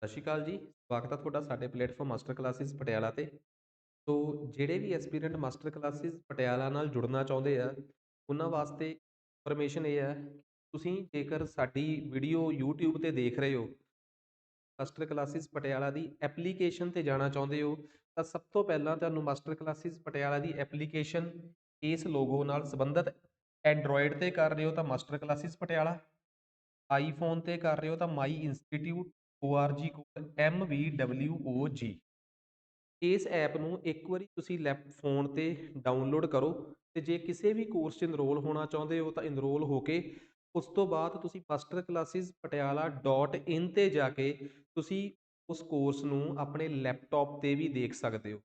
ਸਤਿ ਸ਼੍ਰੀ ਅਕਾਲ ਜੀ। ਸਵਾਗਤ ਹੈ ਤੁਹਾਡਾ ਸਾਡੇ ਪਲੇਟਫਾਰਮ ਮਾਸਟਰ ਕਲਾਸਿਸ ਪਟਿਆਲਾ ਤੇ। ਸੋ ਜਿਹੜੇ ਵੀ ਐਸਪੀਰੈਂਟ ਮਾਸਟਰ ਕਲਾਸਿਸ ਪਟਿਆਲਾ ਨਾਲ ਜੁੜਨਾ ਚਾਹੁੰਦੇ ਆ, ਉਹਨਾਂ ਵਾਸਤੇ ਇਨਫੋਰਮੇਸ਼ਨ ਇਹ ਹੈ ਕਿ ਤੁਸੀਂ ਜੇਕਰ ਸਾਡੀ ਵੀਡੀਓ YouTube ਤੇ ਦੇਖ ਰਹੇ ਹੋ, ਮਾਸਟਰ ਕਲਾਸਿਸ ਪਟਿਆਲਾ ਦੀ ਐਪਲੀਕੇਸ਼ਨ ਤੇ ਜਾਣਾ ਚਾਹੁੰਦੇ ਹੋ, ਤਾਂ ਸਭ ਤੋਂ ਪਹਿਲਾਂ ਤੁਹਾਨੂੰ ਮਾਸਟਰ ਕਲਾਸਿਸ ਪਟਿਆਲਾ ਦੀ ਐਪਲੀਕੇਸ਼ਨ ਇਸ ਲੋਗੋ ਨਾਲ ਸੰਬੰਧਿਤ ਐਂਡਰੋਇਡ ਤੇ ਕਰ ਰਹੇ ਹੋ ਤਾਂ ਮਾਸਟਰ ਕਲਾਸਿਸ ਪਟਿਆਲਾ, ਆਈਫੋਨ ਤੇ ਕਰ ਰਹੇ ਹੋ ਤਾਂ ਮਾਈ ਇੰਸਟੀਟਿਊਟ ORG ਕੋਡ MVWOG। ਇਸ ਐਪ ਨੂੰ ਇੱਕ ਵਾਰੀ ਤੁਸੀਂ ਫੋਨ ਤੇ ਡਾਊਨਲੋਡ ਕਰੋ ਤੇ ਜੇ ਕਿਸੇ ਵੀ ਕੋਰਸ 'ਚ ਇਨਰੋਲ ਹੋਣਾ ਚਾਹੁੰਦੇ ਹੋ ਤਾਂ ਇਨਰੋਲ ਹੋ ਕੇ ਉਸ ਤੋਂ ਬਾਅਦ ਤੁਸੀਂ ਮਾਸਟਰ ਕਲਾਸਿਸ ਪਟਿਆਲਾ .in ਤੇ ਜਾ ਕੇ ਤੁਸੀਂ ਉਸ ਕੋਰਸ ਨੂੰ ਆਪਣੇ ਲੈਪਟਾਪ ਤੇ ਵੀ ਦੇਖ ਸਕਦੇ ਹੋ।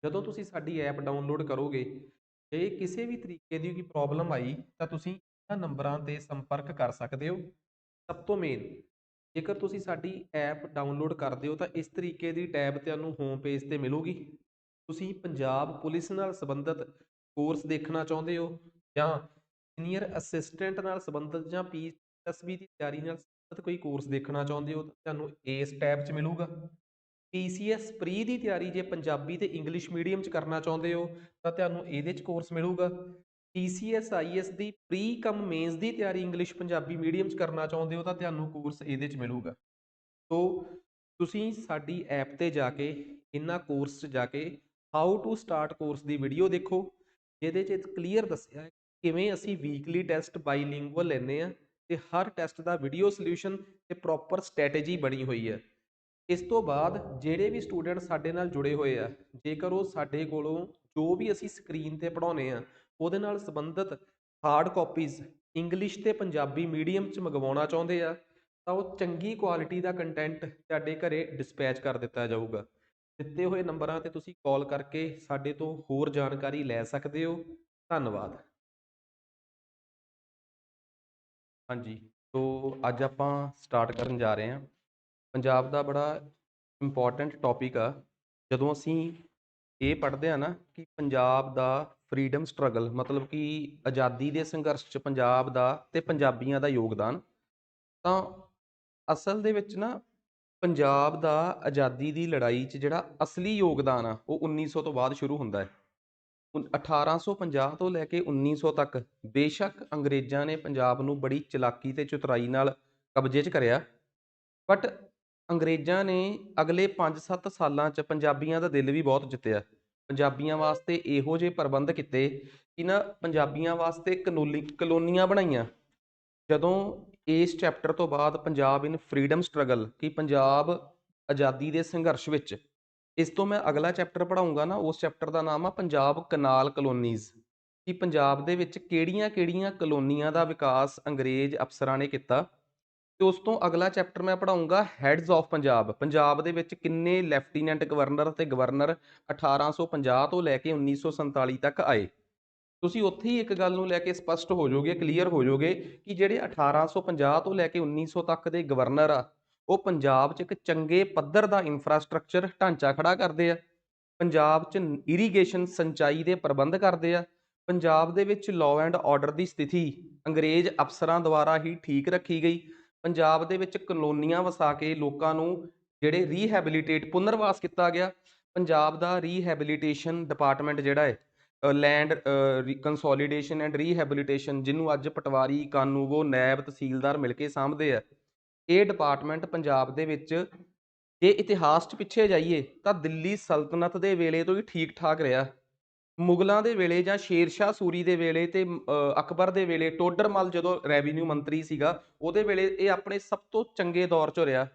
ਜਦੋਂ ਤੁਸੀਂ ਸਾਡੀ ਐਪ ਡਾਊਨਲੋਡ ਕਰੋਗੇ, ਜੇ ਕਿਸੇ ਵੀ ਤਰੀਕੇ ਦੀ ਕੋਈ ਪ੍ਰੋਬਲਮ ਆਈ ਤਾਂ ਤੁਸੀਂ ਇਹਨਾਂ ਨੰਬਰਾਂ ਤੇ ਸੰਪਰਕ ਕਰ ਸਕਦੇ ਹੋ। ਸਭ ਤੋਂ ਮੇਨ, ਜੇਕਰ ਤੁਸੀਂ ਸਾਡੀ ਐਪ ਡਾਊਨਲੋਡ ਕਰਦੇ ਹੋ ਤਾਂ ਇਸ ਤਰੀਕੇ ਦੀ ਟੈਬ ਤੁਹਾਨੂੰ ਹੋਮ ਪੇਜ ਤੇ ਮਿਲੂਗੀ। ਤੁਸੀਂ ਪੰਜਾਬ ਪੁਲਿਸ ਨਾਲ ਸੰਬੰਧਿਤ ਕੋਰਸ ਦੇਖਣਾ ਚਾਹੁੰਦੇ ਹੋ ਜਾਂ ਸੀਨੀਅਰ ਅਸਿਸਟੈਂਟ ਨਾਲ ਸੰਬੰਧਿਤ ਜਾਂ PSB ਦੀ ਤਿਆਰੀ ਨਾਲ ਸੰਬੰਧਿਤ ਕੋਈ ਕੋਰਸ ਦੇਖਣਾ ਚਾਹੁੰਦੇ ਹੋ ਤਾਂ ਤੁਹਾਨੂੰ ਇਸ ਟੈਬ 'ਚ ਮਿਲੂਗਾ। PCS ਪ੍ਰੀ ਦੀ ਤਿਆਰੀ ਜੇ ਪੰਜਾਬੀ ਤੇ ਇੰਗਲਿਸ਼ ਮੀਡੀਅਮ 'ਚ ਕਰਨਾ ਚਾਹੁੰਦੇ ਹੋ ਤਾਂ ਤੁਹਾਨੂੰ ਇਹਦੇ 'ਚ ਕੋਰਸ ਮਿਲੂਗਾ। TCS IS the pre come mains ਦੀ ਤਿਆਰੀ ਇੰਗਲਿਸ਼ ਪੰਜਾਬੀ ਮੀਡੀਅਮ 'ਚ ਕਰਨਾ ਚਾਹੁੰਦੇ ਹੋ ਤਾਂ ਤੁਹਾਨੂੰ ਕੋਰਸ ਇਹਦੇ 'ਚ ਮਿਲੂਗਾ। ਸੋ ਤੁਸੀਂ ਸਾਡੀ ਐਪ ਤੇ ਜਾ ਕੇ ਇਹਨਾਂ ਕੋਰਸ 'ਚ ਜਾ ਕੇ how to start course the video ਦੇਖੋ, ਜਿਹਦੇ 'ਚ ਕਲੀਅਰ ਦੱਸਿਆ ਹੈ ਕਿਵੇਂ ਅਸੀਂ ਵੀਕਲੀ ਟੈਸਟ ਬਾਈਲਿੰਗੁਅਲ ਲੈਂਦੇ ਆ ਤੇ ਹਰ ਟੈਸਟ ਦਾ ਵੀਡੀਓ ਸੋਲਿਊਸ਼ਨ ਤੇ ਪ੍ਰੋਪਰ ਸਟ੍ਰੈਟੇਜੀ ਬਣੀ ਹੋਈ ਹੈ। ਇਸ ਤੋਂ ਬਾਅਦ ਜਿਹੜੇ ਵੀ ਸਟੂਡੈਂਟ ਸਾਡੇ ਨਾਲ ਜੁੜੇ ਹੋਏ ਆ, ਜੇਕਰ ਉਹ ਸਾਡੇ ਕੋਲੋਂ ਜੋ ਵੀ ਅਸੀਂ ਸਕਰੀਨ ਤੇ ਪੜ੍ਹਾਉਂਦੇ ਆ ਉਹਦੇ ਨਾਲ ਸੰਬੰਧਿਤ ਹਾਰਡ ਕਾਪੀਜ਼ ਇੰਗਲਿਸ਼ ਤੇ ਪੰਜਾਬੀ ਮੀਡੀਅਮ 'ਚ ਮੰਗਵਾਉਣਾ ਚਾਹੁੰਦੇ ਆ ਤਾਂ ਉਹ ਚੰਗੀ ਕੁਆਲਿਟੀ ਦਾ ਕੰਟੈਂਟ ਤੁਹਾਡੇ ਘਰੇ ਡਿਸਪੈਚ ਕਰ ਦਿੱਤਾ ਜਾਊਗਾ। ਦਿੱਤੇ ਹੋਏ ਨੰਬਰਾਂ ਤੇ ਤੁਸੀਂ ਕਾਲ ਕਰਕੇ ਸਾਡੇ ਤੋਂ ਹੋਰ ਜਾਣਕਾਰੀ ਲੈ ਸਕਦੇ ਹੋ। ਧੰਨਵਾਦ। ਹਾਂਜੀ, ਸੋ ਅੱਜ ਆਪਾਂ ਸਟਾਰਟ ਕਰਨ ਜਾ ਰਹੇ ਹਾਂ। ਪੰਜਾਬ ਦਾ ਬੜਾ ਇੰਪੋਰਟੈਂਟ ਟੌਪਿਕ ਆ। ਜਦੋਂ ਅਸੀਂ ਇਹ ਪੜ੍ਹਦੇ ਆ ਨਾ ਕਿ ਪੰਜਾਬ ਦਾ ਫਰੀਡਮ ਸਟਰਗਲ, ਮਤਲਬ ਕਿ ਆਜ਼ਾਦੀ ਦੇ ਸੰਘਰਸ਼ 'ਚ ਪੰਜਾਬ ਦਾ ਤੇ ਪੰਜਾਬੀਆਂ ਦਾ ਯੋਗਦਾਨ, ਤਾਂ ਅਸਲ ਦੇ ਵਿੱਚ ਨਾ ਪੰਜਾਬ ਦਾ ਆਜ਼ਾਦੀ ਦੀ ਲੜਾਈ 'ਚ ਜਿਹੜਾ ਅਸਲੀ ਯੋਗਦਾਨ ਆ ਉਹ 1900 ਤੋਂ ਬਾਅਦ ਸ਼ੁਰੂ ਹੁੰਦਾ ਹੈ। 1850 ਤੋਂ ਲੈ ਕੇ 1900 ਤੱਕ ਬੇਸ਼ੱਕ ਅੰਗਰੇਜ਼ਾਂ ਨੇ ਪੰਜਾਬ ਨੂੰ ਬੜੀ ਚਲਾਕੀ ਤੇ ਚਤੁਰਾਈ ਨਾਲ ਕਬਜ਼ੇ 'ਚ ਕਰਿਆ, ਬਟ ਅੰਗਰੇਜ਼ਾਂ ਨੇ ਅਗਲੇ 5-7 ਸਾਲਾਂ 'ਚ ਪੰਜਾਬੀਆਂ ਦਾ ਦਿਲ ਵੀ ਬਹੁਤ ਜਿੱਤਿਆ। ਪੰਜਾਬੀਆਂ ਵਾਸਤੇ ਇਹੋ ਜਿਹੇ ਪ੍ਰਬੰਧ ਕੀਤੇ ਕਿ ਨਾ ਪੰਜਾਬੀਆਂ ਵਾਸਤੇ ਕਲੋਨੀਆਂ ਬਣਾਈਆਂ। ਜਦੋਂ ਇਸ ਚੈਪਟਰ ਤੋਂ ਬਾਅਦ ਪੰਜਾਬ ਇਨ ਫਰੀਡਮ ਸਟਰਗਲ, ਕਿ ਪੰਜਾਬ ਆਜ਼ਾਦੀ ਦੇ ਸੰਘਰਸ਼ ਵਿੱਚ, ਇਸ ਤੋਂ ਮੈਂ ਅਗਲਾ ਚੈਪਟਰ ਪੜ੍ਹਾਊਂਗਾ ਨਾ, ਉਸ ਚੈਪਟਰ ਦਾ ਨਾਮ ਆ ਪੰਜਾਬ ਕਨਾਲ ਕਲੋਨੀਜ਼, ਕਿ ਪੰਜਾਬ ਦੇ ਵਿੱਚ ਕਿਹੜੀਆਂ-ਕਿਹੜੀਆਂ ਕਲੋਨੀਆਂ ਦਾ ਵਿਕਾਸ ਅੰਗਰੇਜ਼ ਅਫਸਰਾਂ ਨੇ ਕੀਤਾ। ਤੇ ਉਸ ਤੋਂ ਅਗਲਾ ਚੈਪਟਰ ਮੈਂ ਪੜ੍ਹਾਊਂਗਾ ਹੈਡਸ ਆਫ ਪੰਜਾਬ, ਪੰਜਾਬ ਦੇ ਵਿੱਚ ਕਿੰਨੇ ਲੈਫਟੀਨੈਂਟ ਗਵਰਨਰ ਤੇ ਗਵਰਨਰ 1850 ਤੋਂ ਲੈ ਕੇ 1947 ਤੱਕ ਆਏ। ਤੁਸੀਂ ਉੱਥੇ ਹੀ ਇੱਕ ਗੱਲ ਨੂੰ ਲੈ ਕੇ ਸਪਸ਼ਟ ਹੋ ਜਾਓਗੇ, ਕਲੀਅਰ ਹੋ ਜਾਓਗੇ ਕਿ ਜਿਹੜੇ 1850 ਤੋਂ ਲੈ ਕੇ 1900 ਤੱਕ ਦੇ ਗਵਰਨਰ ਆ, ਉਹ ਪੰਜਾਬ 'ਚ ਇੱਕ ਚੰਗੇ ਪੱਧਰ ਦਾ ਇਨਫਰਾਸਟ੍ਰਕਚਰ ਢਾਂਚਾ ਖੜਾ ਕਰਦੇ ਆ। ਪੰਜਾਬ 'ਚ ਇਰੀਗੇਸ਼ਨ ਸਿੰਚਾਈ ਦੇ ਪ੍ਰਬੰਧ ਕਰਦੇ ਆ। ਪੰਜਾਬ ਦੇ ਵਿੱਚ ਲਾਅ ਐਂਡ ਆਰਡਰ ਦੀ ਸਥਿਤੀ ਅੰਗਰੇਜ਼ ਅਫਸਰਾਂ ਦੁਆਰਾ ਹੀ ਠੀਕ ਰੱਖੀ ਗਈ। ਪੰਜਾਬ ਦੇ ਵਿੱਚ ਕਲੋਨੀਆਂ ਵਸਾ ਕੇ ਲੋਕਾਂ ਨੂੰ ਜਿਹੜੇ ਪੁਨਰਵਾਸ ਕੀਤਾ ਗਿਆ। ਪੰਜਾਬ ਦਾ ਰੀਹੈਬਿਲਿਟੇਸ਼ਨ ਡਿਪਾਰਟਮੈਂਟ ਜਿਹੜਾ ਹੈ, ਲੈਂਡ ਕੰਸੋਲੀਡੇਸ਼ਨ ਐਂਡ ਰੀਹੈਬਿਲਿਟੇਸ਼ਨ, ਜਿਹਨੂੰ ਅੱਜ ਪਟਵਾਰੀ, ਕਾਨੂੰਗੋ, ਨੈਬ, ਤਹਿਸੀਲਦਾਰ ਮਿਲ ਕੇ ਸਾਂਭਦੇ ਆ, ਇਹ ਡਿਪਾਰਟਮੈਂਟ ਪੰਜਾਬ ਦੇ ਵਿੱਚ, ਜੇ ਇਤਿਹਾਸ 'ਚ ਪਿੱਛੇ ਜਾਈਏ ਤਾਂ ਦਿੱਲੀ ਸਲਤਨਤ ਦੇ ਵੇਲੇ ਤੋਂ ਹੀ ਠੀਕ ਠਾਕ ਰਿਹਾ। ਮੁਗਲਾਂ ਦੇ ਵੇਲੇ ਜਾਂ ਸ਼ੇਰਸ਼ਾਹ ਸੂਰੀ ਦੇ ਵੇਲੇ ਤੇ ਅਕਬਰ ਦੇ ਵੇਲੇ, ਟੋਡਰਮਲ ਜਦੋਂ ਰੈਵਨਿਊ ਮੰਤਰੀ ਸੀਗਾ ਉਹਦੇ ਵੇਲੇ, ਇਹ ਆਪਣੇ ਸਭ ਤੋਂ ਚੰਗੇ ਦੌਰ 'ਚ ਰਿਹਾ।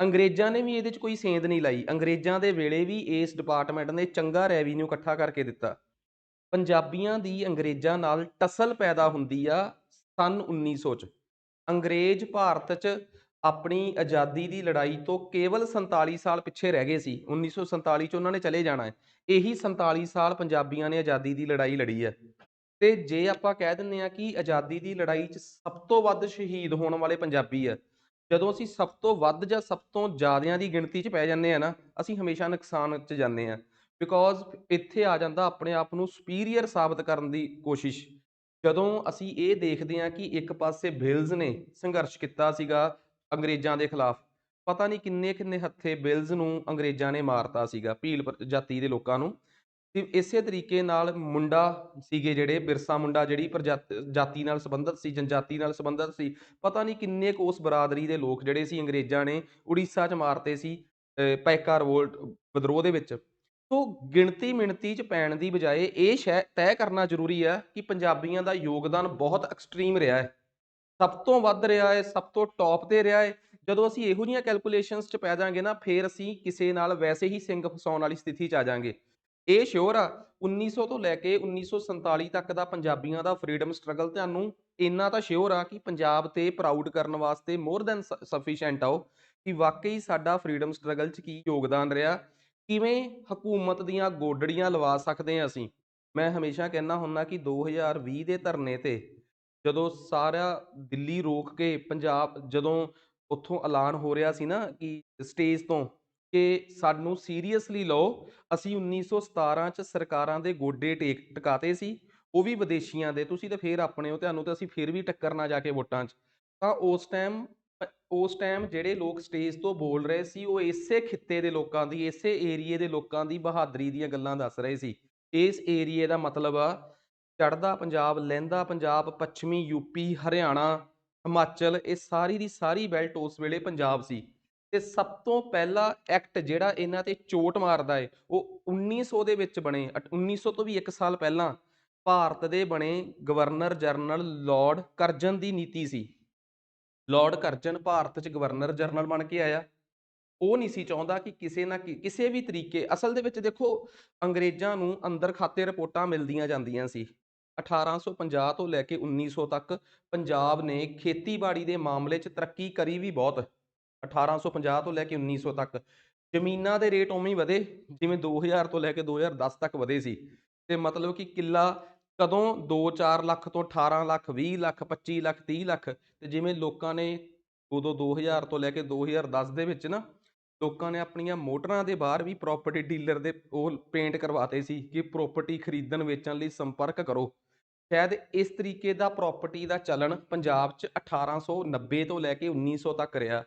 ਅੰਗਰੇਜ਼ਾਂ ਨੇ ਵੀ ਇਹਦੇ 'ਚ ਕੋਈ ਸੇਂਧ ਨਹੀਂ ਲਾਈ। ਅੰਗਰੇਜ਼ਾਂ ਦੇ ਵੇਲੇ ਵੀ ਇਸ ਡਿਪਾਰਟਮੈਂਟ ਨੇ ਚੰਗਾ ਰੈਵਨਿਊ ਇਕੱਠਾ ਕਰਕੇ ਦਿੱਤਾ। ਪੰਜਾਬੀਆਂ ਦੀ ਅੰਗਰੇਜ਼ਾਂ ਨਾਲ ਟਸਲ ਪੈਦਾ ਹੁੰਦੀ ਆ ਸੰਨ 1900 'ਚ। ਅੰਗਰੇਜ਼ ਭਾਰਤ 'ਚ ਆਪਣੀ ਆਜ਼ਾਦੀ ਦੀ ਲੜਾਈ ਤੋਂ ਕੇਵਲ 47 ਸਾਲ ਪਿੱਛੇ ਰਹਿ ਗਏ ਸੀ। 1947 'ਚ ਉਹਨਾਂ ਨੇ ਚਲੇ ਜਾਣਾ ਹੈ। ਇਹੀ 47 ਸਾਲ ਪੰਜਾਬੀਆਂ ਨੇ ਆਜ਼ਾਦੀ ਦੀ ਲੜਾਈ ਲੜੀ ਹੈ। ਤੇ ਜੇ ਆਪਾਂ ਕਹਿ ਦਿੰਦੇ ਹਾਂ ਕਿ ਆਜ਼ਾਦੀ ਦੀ ਲੜਾਈ 'ਚ ਸਭ ਤੋਂ ਵੱਧ ਸ਼ਹੀਦ ਹੋਣ ਵਾਲੇ ਪੰਜਾਬੀ ਆ, ਜਦੋਂ ਅਸੀਂ ਸਭ ਤੋਂ ਵੱਧ ਜਾਂ ਸਭ ਤੋਂ ਜ਼ਿਆਦਿਆਂ ਦੀ ਗਿਣਤੀ 'ਚ ਪੈ ਜਾਂਦੇ ਆ ਨਾ, ਅਸੀਂ ਹਮੇਸ਼ਾ ਨੁਕਸਾਨ 'ਚ ਜਾਂਦੇ ਹਾਂ। ਬਿਕੋਜ਼ ਇੱਥੇ ਆ ਜਾਂਦਾ ਆਪਣੇ ਆਪ ਨੂੰ ਸੁਪੀਰੀਅਰ ਸਾਬਤ ਕਰਨ ਦੀ ਕੋਸ਼ਿਸ਼। ਜਦੋਂ ਅਸੀਂ ਇਹ ਦੇਖਦੇ ਹਾਂ ਕਿ ਇੱਕ ਪਾਸੇ ਬਿਲਜ਼ ਨੇ ਸੰਘਰਸ਼ ਕੀਤਾ ਸੀਗਾ ਅੰਗਰੇਜ਼ਾਂ ਦੇ ਖਿਲਾਫ, ਪਤਾ ਨਹੀਂ ਕਿੰਨੇ ਕਿੰਨੇ ਹੱਥੇ ਬਿਲਜ਼ ਨੂੰ ਅੰਗਰੇਜ਼ਾਂ ਨੇ ਮਾਰਤਾ ਸੀਗਾ, ਭੀਲ ਜਾਤੀ ਦੇ ਲੋਕਾਂ ਨੂੰ। ਤੇ ਇਸੇ ਤਰੀਕੇ ਨਾਲ ਮੁੰਡਾ ਸੀਗੇ ਜਿਹੜੇ ਬਿਰਸਾ ਮੁੰਡਾ, ਜਿਹੜੀ ਜਾਤੀ ਨਾਲ ਸੰਬੰਧਿਤ ਸੀ, ਜਨਜਾਤੀ ਨਾਲ ਸੰਬੰਧਿਤ ਸੀ। ਪਤਾ ਨਹੀਂ ਕਿੰਨੇ ਕੁ ਉਸ ਬਰਾਦਰੀ ਦੇ ਲੋਕ ਜਿਹੜੇ ਸੀ ਅੰਗਰੇਜ਼ਾਂ ਨੇ ਉੜੀਸਾ 'ਚ ਮਾਰਤੇ ਸੀ, ਪਾਈਕਾ ਰਿਵੋਲਟ ਵਿਦਰੋਹ ਦੇ ਵਿੱਚ। ਸੋ ਗਿਣਤੀ ਮਿਣਤੀ 'ਚ ਪੈਣ ਦੀ ਬਜਾਏ ਇਹ ਤੈਅ ਕਰਨਾ ਜ਼ਰੂਰੀ ਆ ਕਿ ਪੰਜਾਬੀਆਂ ਦਾ ਯੋਗਦਾਨ ਬਹੁਤ ਐਕਸਟ੍ਰੀਮ ਰਿਹਾ ਹੈ, ਸਭ ਤੋਂ ਵੱਧ ਰਿਹਾ ਹੈ, ਸਭ ਤੋਂ ਟੌਪ ਤੇ ਰਿਹਾ ਹੈ। ਜਦੋਂ ਅਸੀਂ ਇਹੋ ਜਿਹੀਆਂ ਕੈਲਕੂਲੇਸ਼ਨਸ 'ਚ ਪੈ ਜਾਾਂਗੇ ਨਾ, ਫਿਰ ਅਸੀਂ ਕਿਸੇ ਨਾਲ ਵੈਸੇ ਹੀ ਸਿੰਗ ਫਸਾਉਣ ਵਾਲੀ ਸਥਿਤੀ 'ਚ ਆ ਜਾਾਂਗੇ। ਇਹ ਸ਼ੋਰ ਆ 1900 ਤੋਂ ਲੈ ਕੇ 1947 ਤੱਕ ਦਾ ਪੰਜਾਬੀਆਂ ਦਾ ਫਰੀडम ਸਟਰਗਲ ਤੁਹਾਨੂੰ ਇੰਨਾ ਤਾਂ ਸ਼ੋਰ ਆ ਕਿ ਪੰਜਾਬ ਤੇ ਪ੍ਰਾਊਡ ਕਰਨ ਵਾਸਤੇ ਮੋਰ ਦੈਨ ਸਫੀਸ਼ੈਂਟ ਆ ਉਹ, ਕਿ ਵਾਕਈ ਸਾਡਾ ਫਰੀडम ਸਟਰਗਲ 'ਚ ਕੀ ਯੋਗਦਾਨ ਰਿਹਾ, ਕਿਵੇਂ ਹਕੂਮਤ ਦੀਆਂ ਗੋਡੜੀਆਂ ਲਵਾ ਸਕਦੇ ਹਾਂ ਅਸੀਂ। ਮੈਂ ਹਮੇਸ਼ਾ ਕਹਿੰਦਾ ਹੁੰਦਾ ਕਿ 2020 ਦੇ ਧਰਨੇ ਤੇ ਜਦੋਂ ਸਾਰਾ ਦਿੱਲੀ ਰੋਕ ਕੇ ਪੰਜਾਬ, ਜਦੋਂ ਉੱਥੋਂ ਐਲਾਨ ਹੋ ਰਿਹਾ ਸੀ ਨਾ ਕਿ ਸਟੇਜ ਤੋਂ ਕਿ ਸਾਨੂੰ ਸੀਰੀਅਸਲੀ ਲਓ, ਅਸੀਂ 1917 'ਚ ਸਰਕਾਰਾਂ ਦੇ ਗੋਡੇ ਟਿਕਾਤੇ ਸੀ, ਉਹ ਵੀ ਵਿਦੇਸ਼ੀਆਂ ਦੇ। ਤੁਸੀਂ ਤਾਂ ਫੇਰ ਆਪਣੇ ਹੋ, ਤੁਹਾਨੂੰ ਤਾਂ ਅਸੀਂ ਫਿਰ ਵੀ ਟੱਕਰਨਾ ਜਾ ਕੇ ਵੋਟਾਂ 'ਚ। ਤਾਂ ਉਸ ਟਾਈਮ ਜਿਹੜੇ ਲੋਕ ਸਟੇਜ ਤੋਂ ਬੋਲ ਰਹੇ ਸੀ, ਉਹ ਇਸੇ ਖਿੱਤੇ ਦੇ ਲੋਕਾਂ ਦੀ, ਇਸੇ ਏਰੀਏ ਦੇ ਲੋਕਾਂ ਦੀ ਬਹਾਦਰੀ ਦੀਆਂ ਗੱਲਾਂ ਦੱਸ ਰਹੇ ਸੀ। ਇਸ ਏਰੀਏ ਦਾ ਮਤਲਬ ਆ ਚੜ੍ਹਦਾ ਪੰਜਾਬ, ਲਹਿੰਦਾ ਪੰਜਾਬ, ਪੱਛਮੀ ਯੂਪੀ, ਹਰਿਆਣਾ, ਹਿਮਾਚਲ, ਇਹ ਸਾਰੀ ਦੀ ਸਾਰੀ ਬੈਲਟ ਉਸ ਵੇਲੇ ਪੰਜਾਬ ਸੀ। ਤੇ ਸਭ ਤੋਂ ਪਹਿਲਾ ਐਕਟ ਜਿਹੜਾ ਇਹਨਾਂ ਤੇ ਚੋਟ ਮਾਰਦਾ ਹੈ, ਉਹ 1900 ਦੇ ਵਿੱਚ ਬਣੇ। 1900 ਤੋਂ ਵੀ 1 ਸਾਲ ਪਹਿਲਾਂ ਭਾਰਤ ਦੇ ਬਣੇ ਗਵਰਨਰ ਜਨਰਲ ਲਾਰਡ ਕਰਜ਼ਨ ਦੀ ਨੀਤੀ ਸੀ। ਲਾਰਡ ਕਰਜ਼ਨ ਭਾਰਤ 'ਚ ਗਵਰਨਰ ਜਨਰਲ ਬਣ ਕੇ ਆਇਆ। ਉਹ ਨਹੀਂ ਸੀ ਚਾਹੁੰਦਾ ਕਿ ਕਿਸੇ ਨਾ ਕਿਸੇ ਵੀ ਤਰੀਕੇ, ਅਸਲ ਦੇ ਵਿੱਚ ਦੇਖੋ, ਅੰਗਰੇਜ਼ਾਂ ਨੂੰ ਅੰਦਰ ਖਾਤੇ ਰਿਪੋਰਟਾਂ ਮਿਲਦੀਆਂ ਜਾਂਦੀਆਂ ਸੀ। 1850 ਤੋਂ ਲੈ ਕੇ 1900 ਤੱਕ ਪੰਜਾਬ ਨੇ ਖੇਤੀਬਾੜੀ ਦੇ ਮਾਮਲੇ 'ਚ ਤਰੱਕੀ ਕਰੀ ਵੀ ਬਹੁਤ। 1850 ਤੋਂ ਲੈ ਕੇ 1900 ਤੱਕ ਜ਼ਮੀਨਾਂ ਦੇ ਰੇਟ ਉਵੇਂ ਹੀ ਵਧੇ ਜਿਵੇਂ 2000 ਤੋਂ ਲੈ ਕੇ 2010 ਤੱਕ ਵਧੇ ਸੀ। ਤੇ ਮਤਲਬ ਕਿ ਕਿੱਲਾ ਕਦੋਂ 2-4 ਲੱਖ ਤੋਂ 18 ਲੱਖ, 20 ਲੱਖ, 25 ਲੱਖ, 30 ਲੱਖ। ਤੇ ਜਿਵੇਂ ਲੋਕਾਂ ਨੇ ਉਦੋਂ 2000 ਤੋਂ ਲੈ ਕੇ 2010 ਦੇ ਵਿੱਚ ਨਾ, ਲੋਕਾਂ ਨੇ ਆਪਣੀਆਂ ਮੋਟਰਾਂ ਦੇ ਬਾਹਰ ਵੀ ਪ੍ਰੋਪਰਟੀ ਡੀਲਰ ਦੇ ਉਹ ਪੇਂਟ ਕਰਵਾਤੇ ਸੀ ਕਿ ਪ੍ਰੋਪਰਟੀ ਖਰੀਦਣ ਵੇਚਣ ਲਈ ਸੰਪਰਕ ਕਰੋ। ਸ਼ਾਇਦ ਇਸ ਤਰੀਕੇ ਦਾ ਪ੍ਰੋਪਰਟੀ ਦਾ ਚਲਣ ਪੰਜਾਬ 'ਚ 1890 ਤੋਂ ਲੈ ਕੇ 1900 ਤੱਕ ਰਿਹਾ।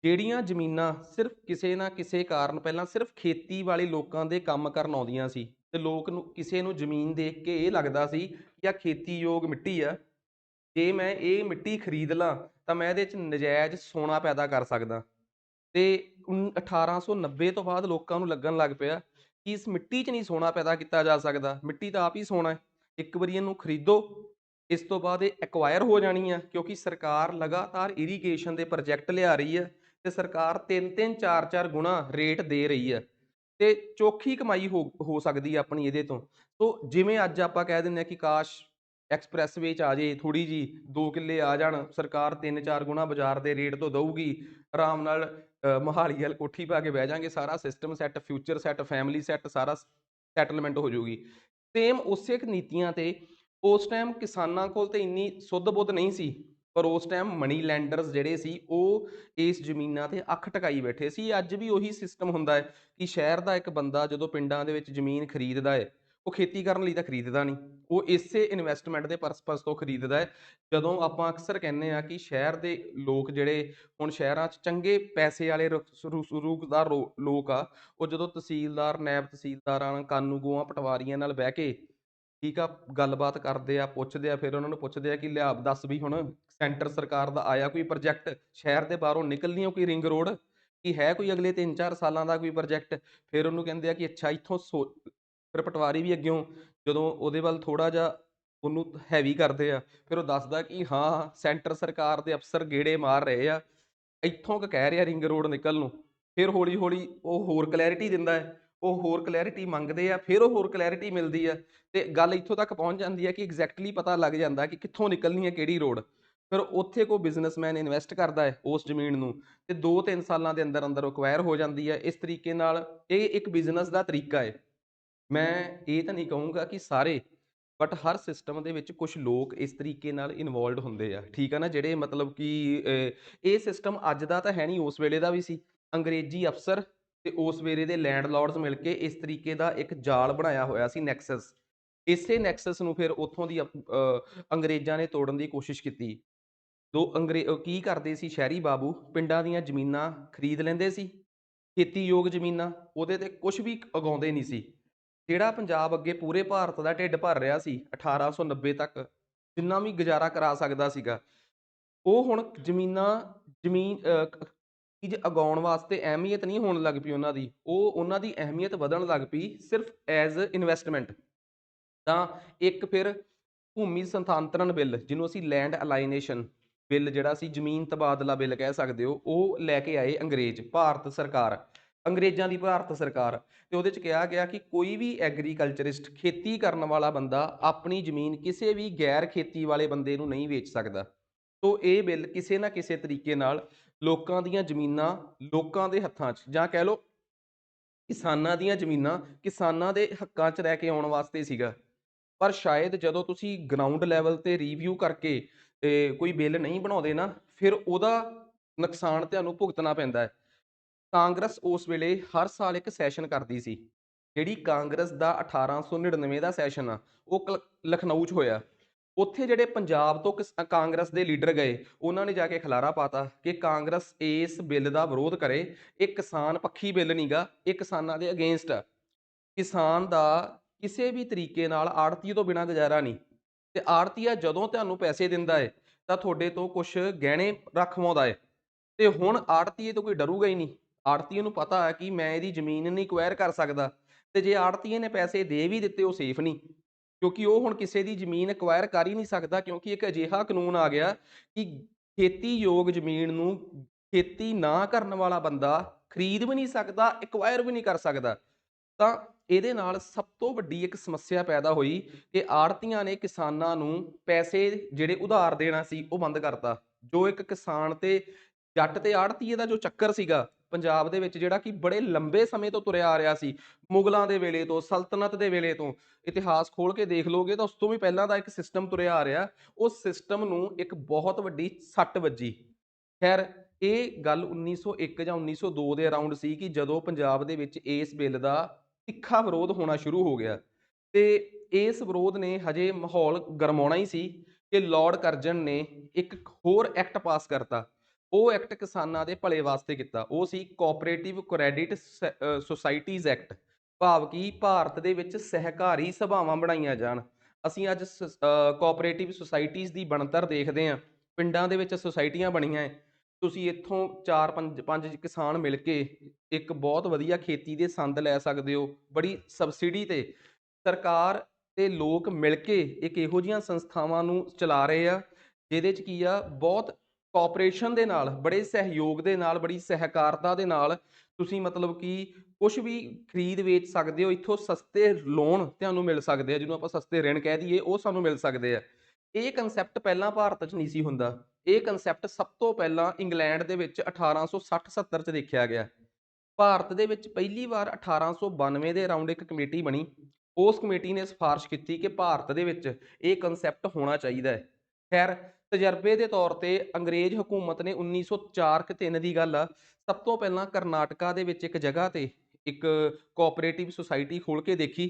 ਜਿਹੜੀਆਂ ਜ਼ਮੀਨਾਂ ਸਿਰਫ ਕਿਸੇ ਨਾ ਕਿਸੇ ਕਾਰਨ ਪਹਿਲਾਂ ਸਿਰਫ ਖੇਤੀ ਵਾਲੇ ਲੋਕਾਂ ਦੇ ਕੰਮ ਕਰਨ ਆਉਂਦੀਆਂ ਸੀ, ਤੇ ਲੋਕ ਨੂੰ ਕਿਸੇ ਨੂੰ ਜ਼ਮੀਨ ਦੇਖ ਕੇ ਇਹ ਲੱਗਦਾ ਸੀ ਕਿ ਆਹ ਖੇਤੀਯੋਗ ਮਿੱਟੀ ਆ, ਜੇ ਮੈਂ ਇਹ ਮਿੱਟੀ ਖਰੀਦ ਲਾਂ ਤਾਂ ਮੈਂ ਇਹਦੇ 'ਚ ਨਜਾਇਜ਼ ਸੋਨਾ ਪੈਦਾ ਕਰ ਸਕਦਾ। ਤੇ 1890 ਤੋਂ ਬਾਅਦ ਲੋਕਾਂ ਨੂੰ ਲੱਗਣ ਲੱਗ ਪਿਆ ਕਿ ਇਸ ਮਿੱਟੀ 'ਚ ਨਹੀਂ ਸੋਨਾ ਪੈਦਾ ਕੀਤਾ ਜਾ ਸਕਦਾ, ਮਿੱਟੀ ਤਾਂ ਆਪ ਹੀ ਸੋਨਾ ਹੈ। ਇੱਕ ਵਾਰੀ ਇਹਨੂੰ ਖਰੀਦੋ, ਇਸ ਤੋਂ ਬਾਅਦ ਇਹ ਐਕਵਾਇਰ ਹੋ ਜਾਣੀ ਆ, ਕਿਉਂਕਿ ਸਰਕਾਰ ਲਗਾਤਾਰ ਇਰੀਗੇਸ਼ਨ ਦੇ ਪ੍ਰੋਜੈਕਟ ਲਿਆ ਰਹੀ ਹੈ ਤੇ ਸਰਕਾਰ 3-3 4-4 ਗੁਣਾ ਰੇਟ ਦੇ ਰਹੀ ਹੈ, ਤੇ ਚੌਖੀ ਕਮਾਈ ਹੋ ਸਕਦੀ ਹੈ ਆਪਣੀ ਇਹਦੇ ਤੋਂ। ਸੋ ਜਿਵੇਂ ਅੱਜ ਆਪਾਂ ਕਹਿ ਦਿੰਦੇ ਹਾਂ ਕਿ ਕਾਸ਼ ਐਕਸਪ੍ਰੈਸਵੇ 'ਚ ਆ ਜੇ, ਥੋੜ੍ਹੀ ਜੀ 2 ਕਿੱਲੇ ਆ ਜਾਣ, ਸਰਕਾਰ 3-4 ਗੁਣਾ ਬਾਜ਼ਾਰ ਦੇ ਰੇਟ ਤੋਂ ਦਊਗੀ, ਆਰਾਮ ਨਾਲ ਮੋਹਾਲੀ ਵੱਲ ਕੋਠੀ ਪਾ ਕੇ ਬਹਿ ਜਾਾਂਗੇ, ਸਾਰਾ system set, future set, family set, ਸਾਰਾ ਸੈਟਲਮੈਂਟ ਹੋ ਜਾਊਗੀ। ਸੇਮ ਉਸੇ ਨੀਤੀਆਂ ਤੇ ਉਸ ਟਾਈਮ ਕਿਸਾਨਾਂ ਕੋਲ ਤੇ ਇੰਨੀ ਸੁੱਧ ਬੁੱਧ ਨਹੀਂ ਸੀ, ਪਰ ਉਸ ਟਾਈਮ ਮਨੀ ਲੈਂਡਰਸ ਜਿਹੜੇ ਸੀ ਉਹ ਇਸ ਜ਼ਮੀਨਾਂ ਤੇ ਅੱਖ ਟਿਕਾਈ ਬੈਠੇ ਸੀ। ਅੱਜ ਵੀ ਉਹੀ ਸਿਸਟਮ ਹੁੰਦਾ ਹੈ ਕਿ ਸ਼ਹਿਰ ਦਾ ਇੱਕ ਬੰਦਾ ਜਦੋਂ ਪਿੰਡਾਂ ਦੇ ਵਿੱਚ ਜ਼ਮੀਨ ਖਰੀਦਦਾ ਹੈ, ਉਹ ਖੇਤੀ ਕਰਨ ਲਈ ਤਾਂ ਖਰੀਦਦਾ ਨਹੀਂ, ਉਹ ਇਸੇ ਇਨਵੈਸਟਮੈਂਟ ਦੇ ਪਰਪਸ ਤੋਂ ਖਰੀਦਦਾ ਹੈ। ਜਦੋਂ ਆਪਾਂ ਅਕਸਰ ਕਹਿੰਦੇ ਹਾਂ ਕਿ ਸ਼ਹਿਰ ਦੇ ਲੋਕ ਜਿਹੜੇ ਹੁਣ ਸ਼ਹਿਰਾਂ 'ਚ ਚੰਗੇ ਪੈਸੇ ਵਾਲੇ ਰੂਖਦਾਰ ਲੋਕ ਆ, ਉਹ ਜਦੋਂ ਤਹਿਸੀਲਦਾਰ, ਨਾਇਬ ਤਹਿਸੀਲਦਾਰਾਂ, ਕਾਨੂੰਗੋਆਂ, ਪਟਵਾਰੀਆਂ ਨਾਲ ਬਹਿ ਕੇ ਠੀਕ ਆ ਗੱਲਬਾਤ ਕਰਦੇ ਆ, ਪੁੱਛਦੇ ਆ, ਫਿਰ ਉਹਨਾਂ ਨੂੰ ਪੁੱਛਦੇ ਆ ਕਿ ਲਿਆ ਦੱਸ ਵੀ ਹੁਣ ਸੈਂਟਰ ਸਰਕਾਰ ਦਾ ਆਇਆ ਕੋਈ ਪ੍ਰੋਜੈਕਟ, ਸ਼ਹਿਰ ਦੇ ਬਾਹਰੋਂ ਨਿਕਲਣੀ ਹੋ ਕੋਈ ਰਿੰਗ ਰੋਡ, ਕਿ ਹੈ ਕੋਈ ਅਗਲੇ 3-4 ਸਾਲਾਂ ਦਾ ਕੋਈ ਪ੍ਰੋਜੈਕਟ। ਫਿਰ ਉਹਨੂੰ ਕਹਿੰਦੇ ਆ ਕਿ ਅੱਛਾ ਇੱਥੋਂ ਫਿਰ ਪਟਵਾਰੀ ਵੀ ਅੱਗਿਓਂ ਜਦੋਂ ਉਹਦੇ ਵੱਲ ਥੋੜ੍ਹਾ ਜਿਹਾ ਉਹਨੂੰ ਹੈਵੀ ਕਰਦੇ ਆ, ਫਿਰ ਉਹ ਦੱਸਦਾ ਕਿ ਹਾਂ ਸੈਂਟਰ ਸਰਕਾਰ ਦੇ ਅਫਸਰ ਗੇੜੇ ਮਾਰ ਰਹੇ ਆ, ਇੱਥੋਂ ਕੁ ਕਹਿ ਰਿਹਾ ਰਿੰਗ ਰੋਡ ਨਿਕਲ ਨੂੰ। ਫਿਰ ਹੌਲੀ ਹੌਲੀ ਉਹ ਹੋਰ ਕਲੈਰਿਟੀ ਦਿੰਦਾ ਹੈ, ਉਹ ਹੋਰ ਕਲੈਰਿਟੀ ਮੰਗਦੇ ਆ, ਫਿਰ ਉਹ ਹੋਰ ਕਲੈਰਿਟੀ ਮਿਲਦੀ ਆ, ਤੇ ਗੱਲ ਇੱਥੋਂ ਤੱਕ ਪਹੁੰਚ ਜਾਂਦੀ ਹੈ ਕਿ ਐਗਜ਼ੈਕਟਲੀ ਪਤਾ ਲੱਗ ਜਾਂਦਾ ਕਿ ਕਿੱਥੋਂ ਨਿਕਲਣੀ ਹੈ ਕਿਹੜੀ ਰੋਡ। ਫਿਰ ਉੱਥੇ ਕੋਈ ਬਿਜ਼ਨਸਮੈਨ ਇਨਵੈਸਟ ਕਰਦਾ ਹੈ ਉਸ ਜ਼ਮੀਨ ਨੂੰ, ਤੇ 2-3 ਸਾਲਾਂ ਦੇ ਅੰਦਰ ਅੰਦਰ ਅਕਵਾਇਰ ਹੋ ਜਾਂਦੀ ਹੈ। ਇਸ ਤਰੀਕੇ ਨਾਲ ਇਹ ਇੱਕ ਬਿਜ਼ਨਸ ਦਾ ਤਰੀਕਾ ਹੈ। ਮੈਂ ਇਹ ਤਾਂ ਨਹੀਂ ਕਹੂੰਗਾ ਕਿ ਸਾਰੇ, ਬਟ ਹਰ ਸਿਸਟਮ ਦੇ ਵਿੱਚ ਕੁਝ ਲੋਕ ਇਸ ਤਰੀਕੇ ਨਾਲ ਇਨਵੋਲਵਡ ਹੁੰਦੇ ਆ, ਠੀਕ ਆ ਨਾ, ਜਿਹੜੇ ਮਤਲਬ ਕਿ ਇਹ ਸਿਸਟਮ ਅੱਜ ਦਾ ਤਾਂ ਹੈ ਨਹੀਂ, ਉਸ ਵੇਲੇ ਦਾ ਵੀ ਸੀ। ਅੰਗਰੇਜ਼ੀ ਅਫਸਰ ਤੇ ਉਸ ਵੇਲੇ ਦੇ ਲੈਂਡਲੋਰਡਸ ਮਿਲ ਕੇ ਇਸ ਤਰੀਕੇ ਦਾ ਇੱਕ ਜਾਲ ਬਣਾਇਆ ਹੋਇਆ ਸੀ, ਨੈਕਸਸ। ਇਸੇ ਨੈਕਸਸ ਨੂੰ ਫਿਰ ਉੱਥੋਂ ਦੀ ਅੰਗਰੇਜ਼ਾਂ ਨੇ ਤੋੜਨ ਦੀ ਕੋਸ਼ਿਸ਼ ਕੀਤੀ। ਕੀ ਕਰਦੇ ਸੀ ਸ਼ਹਿਰੀ ਬਾਬੂ, ਪਿੰਡਾਂ ਦੀਆਂ ਜ਼ਮੀਨਾਂ ਖਰੀਦ ਲੈਂਦੇ ਸੀ, ਖੇਤੀਯੋਗ ਜ਼ਮੀਨਾਂ, ਉਹਦੇ ਤੇ ਕੁਛ ਵੀ ਉਗਾਉਂਦੇ ਨਹੀਂ ਸੀ। ਜਿਹੜਾ ਪੰਜਾਬ ਅੱਗੇ ਪੂਰੇ ਭਾਰਤ ਦਾ ਢਿੱਡ ਭਰ ਰਿਹਾ ਸੀ 1890 ਤੱਕ, ਜਿੰਨਾ ਵੀ ਗੁਜ਼ਾਰਾ ਕਰਾ ਸਕਦਾ ਸੀਗਾ, ਉਹ ਹੁਣ ਜ਼ਮੀਨ ਚੀਜ਼ ਉਗਾਉਣ ਵਾਸਤੇ ਅਹਿਮੀਅਤ ਨਹੀਂ ਹੋਣ ਲੱਗ ਪਈ ਉਹਨਾਂ ਦੀ, ਉਹਨਾਂ ਦੀ ਅਹਿਮੀਅਤ ਵਧਣ ਲੱਗ ਪਈ ਸਿਰਫ ਐਜ਼ ਇਨਵੈਸਟਮੈਂਟ। ਤਾਂ ਇੱਕ ਫਿਰ ਭੂਮੀ ਸਥਾਨਾਂਤਰਨ ਬਿੱਲ, ਜਿਹਨੂੰ ਅਸੀਂ ਲੈਂਡ ਅਲਾਈਨੇਸ਼ਨ ਬਿੱਲ, ਜਿਹੜਾ ਸੀ ਜ਼ਮੀਨ ਤਬਾਦਲਾ ਬਿੱਲ ਕਹਿ ਸਕਦੇ ਹੋ, ਉਹ ਲੈ ਕੇ ਆਏ ਅੰਗਰੇਜ਼, ਭਾਰਤ ਸਰਕਾਰ, ਅੰਗਰੇਜ਼ਾਂ ਦੀ ਭਾਰਤ ਸਰਕਾਰ। ਤੇ ਉਹਦੇ ਚ ਕਿਹਾ ਗਿਆ ਕਿ ਕੋਈ ਵੀ ਐਗਰੀਕਲਚਰਿਸਟ, ਖੇਤੀ ਕਰਨ ਵਾਲਾ ਬੰਦਾ, ਆਪਣੀ ਜ਼ਮੀਨ ਕਿਸੇ ਵੀ ਗੈਰ ਖੇਤੀ ਵਾਲੇ ਬੰਦੇ ਨੂੰ ਨਹੀਂ ਵੇਚ ਸਕਦਾ। ਤੋ ਇਹ ਬਿੱਲ ਕਿਸੇ ਨਾ ਕਿਸੇ ਤਰੀਕੇ ਨਾਲ ਲੋਕਾਂ ਦੀਆਂ ਜ਼ਮੀਨਾਂ ਲੋਕਾਂ ਦੇ ਹੱਥਾਂ 'ਚ, ਜਾਂ ਕਹਿ ਲਓ ਕਿਸਾਨਾਂ ਦੀਆਂ ਜ਼ਮੀਨਾਂ ਕਿਸਾਨਾਂ ਦੇ ਹੱਕਾਂ 'ਚ ਰਹਿ ਕੇ ਆਉਣ ਵਾਸਤੇ ਸੀਗਾ। ਪਰ ਸ਼ਾਇਦ ਜਦੋਂ ਤੁਸੀਂ ਗਰਾਊਂਡ ਲੈਵਲ ਤੇ ਰਿਵਿਊ ਕਰਕੇ ਕੋਈ ਬਿੱਲ ਨਹੀਂ ਬਣਾਉਂਦੇ ਨਾ, ਫਿਰ ਉਹਦਾ ਨੁਕਸਾਨ ਤੁਹਾਨੂੰ ਭੁਗਤਣਾ ਪੈਂਦਾ ਹੈ। ਕਾਂਗਰਸ ਉਸ ਵੇਲੇ ਹਰ ਸਾਲ ਇੱਕ ਸੈਸ਼ਨ ਕਰਦੀ ਸੀ। ਜਿਹੜੀ ਕਾਂਗਰਸ ਦਾ 1899 ਦਾ ਸੈਸ਼ਨ ਆ, ਉਹ ਲਖਨਊ 'ਚ ਹੋਇਆ। ਉੱਥੇ ਜਿਹੜੇ ਪੰਜਾਬ ਤੋਂ ਕਾਂਗਰਸ ਦੇ ਲੀਡਰ ਗਏ, ਉਹਨਾਂ ਨੇ ਜਾ ਕੇ ਖਿਲਾਰਾ ਪਾਤਾ ਕਿ ਕਾਂਗਰਸ ਇਸ ਬਿੱਲ ਦਾ ਵਿਰੋਧ ਕਰੇ, ਇਹ ਕਿਸਾਨ ਪੱਖੀ ਬਿੱਲ ਨਹੀਂਗਾ, ਇਹ ਕਿਸਾਨਾਂ ਦੇ ਅਗੇਂਸਟ ਆ। ਕਿਸਾਨ ਦਾ ਕਿਸੇ ਵੀ ਤਰੀਕੇ ਨਾਲ ਆੜ੍ਹਤੀਏ ਤੋਂ ਬਿਨਾਂ ਗੁਜ਼ਾਰਾ ਨਹੀਂ, ਤੇ ਆੜ੍ਹਤੀਆ ਜਦੋਂ ਤੁਹਾਨੂੰ ਪੈਸੇ ਦਿੰਦਾ ਹੈ ਤਾਂ ਤੁਹਾਡੇ ਤੋਂ ਕੁਛ ਗਹਿਣੇ ਰਖਵਾਉਂਦਾ ਹੈ। ਤੇ ਹੁਣ ਆੜ੍ਹਤੀਏ ਤੋਂ ਕੋਈ ਡਰੂਗਾ ਹੀ ਨਹੀਂ। ਆੜ੍ਹਤੀਏ ਨੂੰ ਪਤਾ ਹੈ ਕਿ ਮੈਂ ਇਹਦੀ ਜ਼ਮੀਨ ਨਹੀਂ ਐਕਵਾਇਰ ਕਰ ਸਕਦਾ, ਤੇ ਜੇ ਆੜ੍ਹਤੀਏ ਨੇ ਪੈਸੇ ਦੇ ਵੀ ਦਿੱਤੇ, ਉਹ ਸੇਫ ਨਹੀਂ, ਕਿਉਂਕਿ ਉਹ ਹੁਣ ਕਿਸੇ ਦੀ ਜ਼ਮੀਨ ਐਕਵਾਇਰ ਕਰ ਹੀ ਨਹੀਂ ਸਕਦਾ, ਕਿਉਂਕਿ ਇੱਕ ਅਜਿਹਾ ਕਾਨੂੰਨ ਆ ਗਿਆ ਕਿ ਖੇਤੀਯੋਗ ਜ਼ਮੀਨ ਨੂੰ ਖੇਤੀ ਨਾ ਕਰਨ ਵਾਲਾ ਬੰਦਾ ਖਰੀਦ ਵੀ ਨਹੀਂ ਸਕਦਾ, ਐਕਵਾਇਰ ਵੀ ਨਹੀਂ ਕਰ ਸਕਦਾ। ਤਾਂ ਇਹਦੇ ਨਾਲ ਸਭ ਤੋਂ ਵੱਡੀ ਇੱਕ ਸਮੱਸਿਆ ਪੈਦਾ ਹੋਈ ਕਿ ਆੜ੍ਹਤੀਆਂ ਨੇ ਕਿਸਾਨਾਂ ਨੂੰ ਪੈਸੇ ਜਿਹੜੇ ਉਧਾਰ ਦੇਣਾ ਸੀ, ਉਹ ਬੰਦ ਕਰਤਾ। ਜੋ ਇੱਕ ਕਿਸਾਨ ਤੇ ਜੱਟ ਤੇ ਆੜ੍ਹਤੀਏ ਦਾ ਜੋ ਚੱਕਰ ਸੀਗਾ ਪੰਜਾਬ ਦੇ ਵਿੱਚ, ਜਿਹੜਾ ਕਿ ਬੜੇ ਲੰਬੇ ਸਮੇਂ ਤੋਂ ਤੁਰਿਆ ਆ ਰਿਹਾ ਸੀ, ਮੁਗਲਾਂ ਦੇ ਵੇਲੇ ਤੋਂ, ਸਲਤਨਤ ਦੇ ਵੇਲੇ ਤੋਂ, ਇਤਿਹਾਸ ਖੋਲ ਕੇ ਦੇਖ ਲਓਗੇ ਤਾਂ ਉਸ ਤੋਂ ਵੀ ਪਹਿਲਾਂ ਦਾ ਇੱਕ ਸਿਸਟਮ ਤੁਰਿਆ ਆ ਰਿਹਾ। ਉਸ ਸਿਸਟਮ ਨੂੰ ਇੱਕ ਬਹੁਤ ਵੱਡੀ ਸੱਟ ਵੱਜੀ। ਖੈਰ, ਇਹ ਗੱਲ 1901 ਜਾਂ 1902 ਦੇ ਅਰਾਊਂਡ ਸੀ ਕਿ ਜਦੋਂ ਪੰਜਾਬ ਦੇ ਵਿੱਚ ਇਸ ਬਿੱਲ ਦਾ ਤਿੱਖਾ ਵਿਰੋਧ ਹੋਣਾ ਸ਼ੁਰੂ ਹੋ ਗਿਆ। ਤੇ ਇਸ ਵਿਰੋਧ ਨੇ ਹਜੇ ਮਾਹੌਲ ਗਰਮਾਉਣਾ ਹੀ ਸੀ ਕਿ ਲਾਰਡ ਕਰਜ਼ਨ ਨੇ ਇੱਕ ਹੋਰ ਐਕਟ ਪਾਸ ਕਰਤਾ। ਉਹ ਐਕਟ ਕਿਸਾਨਾਂ ਦੇ ਭਲੇ ਵਾਸਤੇ ਕੀਤਾ। ਉਹ ਸੀ ਕੋਆਪਰੇਟਿਵ ਕ੍ਰੈਡਿਟ ਸੁਸਾਇਟੀਜ਼ ਐਕਟ। ਭਾਵ ਕਿ ਭਾਰਤ ਦੇ ਵਿੱਚ ਸਹਿਕਾਰੀ ਸਭਾਵਾਂ ਬਣਾਈਆਂ ਜਾਣ। ਅਸੀਂ ਅੱਜ ਕੋਆਪਰੇਟਿਵ ਸੁਸਾਇਟੀਜ਼ ਦੀ ਬਣਤਰ ਦੇਖਦੇ ਹਾਂ। ਪਿੰਡਾਂ ਦੇ ਵਿੱਚ ਸੁਸਾਇਟੀਆਂ ਬਣੀਆਂ ਹੈ। ਤੁਸੀਂ ਇੱਥੋਂ 4-5 ਕਿਸਾਨ ਮਿਲ ਕੇ ਇੱਕ ਬਹੁਤ ਵਧੀਆ ਖੇਤੀ ਦੇ ਸੰਦ ਲੈ ਸਕਦੇ ਹੋ, ਬੜੀ ਸਬਸਿਡੀ ਤੇ। ਸਰਕਾਰ ਤੇ ਲੋਕ ਮਿਲ ਕੇ ਇੱਕ ਇਹੋ ਜਿਹੀਆਂ ਸੰਸਥਾਵਾਂ ਨੂੰ ਚਲਾ ਰਹੇ ਆ, ਜਿਹਦੇ 'ਚ ਕੀ ਆ, ਬਹੁਤ ਕੋਆਪਰੇਸ਼ਨ ਦੇ ਨਾਲ, ਬੜੇ ਸਹਿਯੋਗ ਦੇ ਨਾਲ, ਬੜੀ ਸਹਿਕਾਰਤਾ ਦੇ ਨਾਲ ਤੁਸੀਂ ਮਤਲਬ ਕਿ ਕੁਛ ਵੀ ਖਰੀਦ ਵੇਚ ਸਕਦੇ ਹੋ। ਇੱਥੋਂ ਸਸਤੇ ਲੋਨ ਤੁਹਾਨੂੰ ਮਿਲ ਸਕਦੇ ਆ, ਜਿਹਨੂੰ ਆਪਾਂ ਸਸਤੇ ਰਿਣ ਕਹਿ ਦਈਏ, ਉਹ ਸਾਨੂੰ ਮਿਲ ਸਕਦੇ ਆ। ਇਹ ਕੰਸੈਪਟ ਪਹਿਲਾਂ ਭਾਰਤ 'ਚ ਨਹੀਂ ਸੀ ਹੁੰਦਾ। ਇਹ ਕੰਸੈਪਟ ਸਭ ਤੋਂ ਪਹਿਲਾਂ ਇੰਗਲੈਂਡ ਦੇ ਵਿੱਚ 1860-70 'ਚ ਦੇਖਿਆ ਗਿਆ। ਭਾਰਤ ਦੇ ਵਿੱਚ ਪਹਿਲੀ ਵਾਰ 1892 ਦੇ ਅਰਾਊਂਡ ਇੱਕ ਕਮੇਟੀ ਬਣੀ। ਉਸ ਕਮੇਟੀ ਨੇ ਸਿਫਾਰਿਸ਼ ਕੀਤੀ ਕਿ ਭਾਰਤ ਦੇ ਵਿੱਚ ਇਹ ਕੰਸੈਪਟ ਹੋਣਾ ਚਾਹੀਦਾ ਹੈ। ਖੈਰ, ਤਜਰਬੇ ਦੇ ਤੌਰ ਤੇ ਅੰਗਰੇਜ਼ ਹਕੂਮਤ ਨੇ 1904-03 ਦੀ ਗੱਲ ਆ, ਸਭ ਤੋਂ ਪਹਿਲਾਂ ਕਰਨਾਟਕਾ ਦੇ ਵਿੱਚ ਇੱਕ ਜਗ੍ਹਾ ਤੇ ਇੱਕ ਕੋਆਪਰੇਟਿਵ ਸੁਸਾਇਟੀ ਖੋਲ ਕੇ ਦੇਖੀ,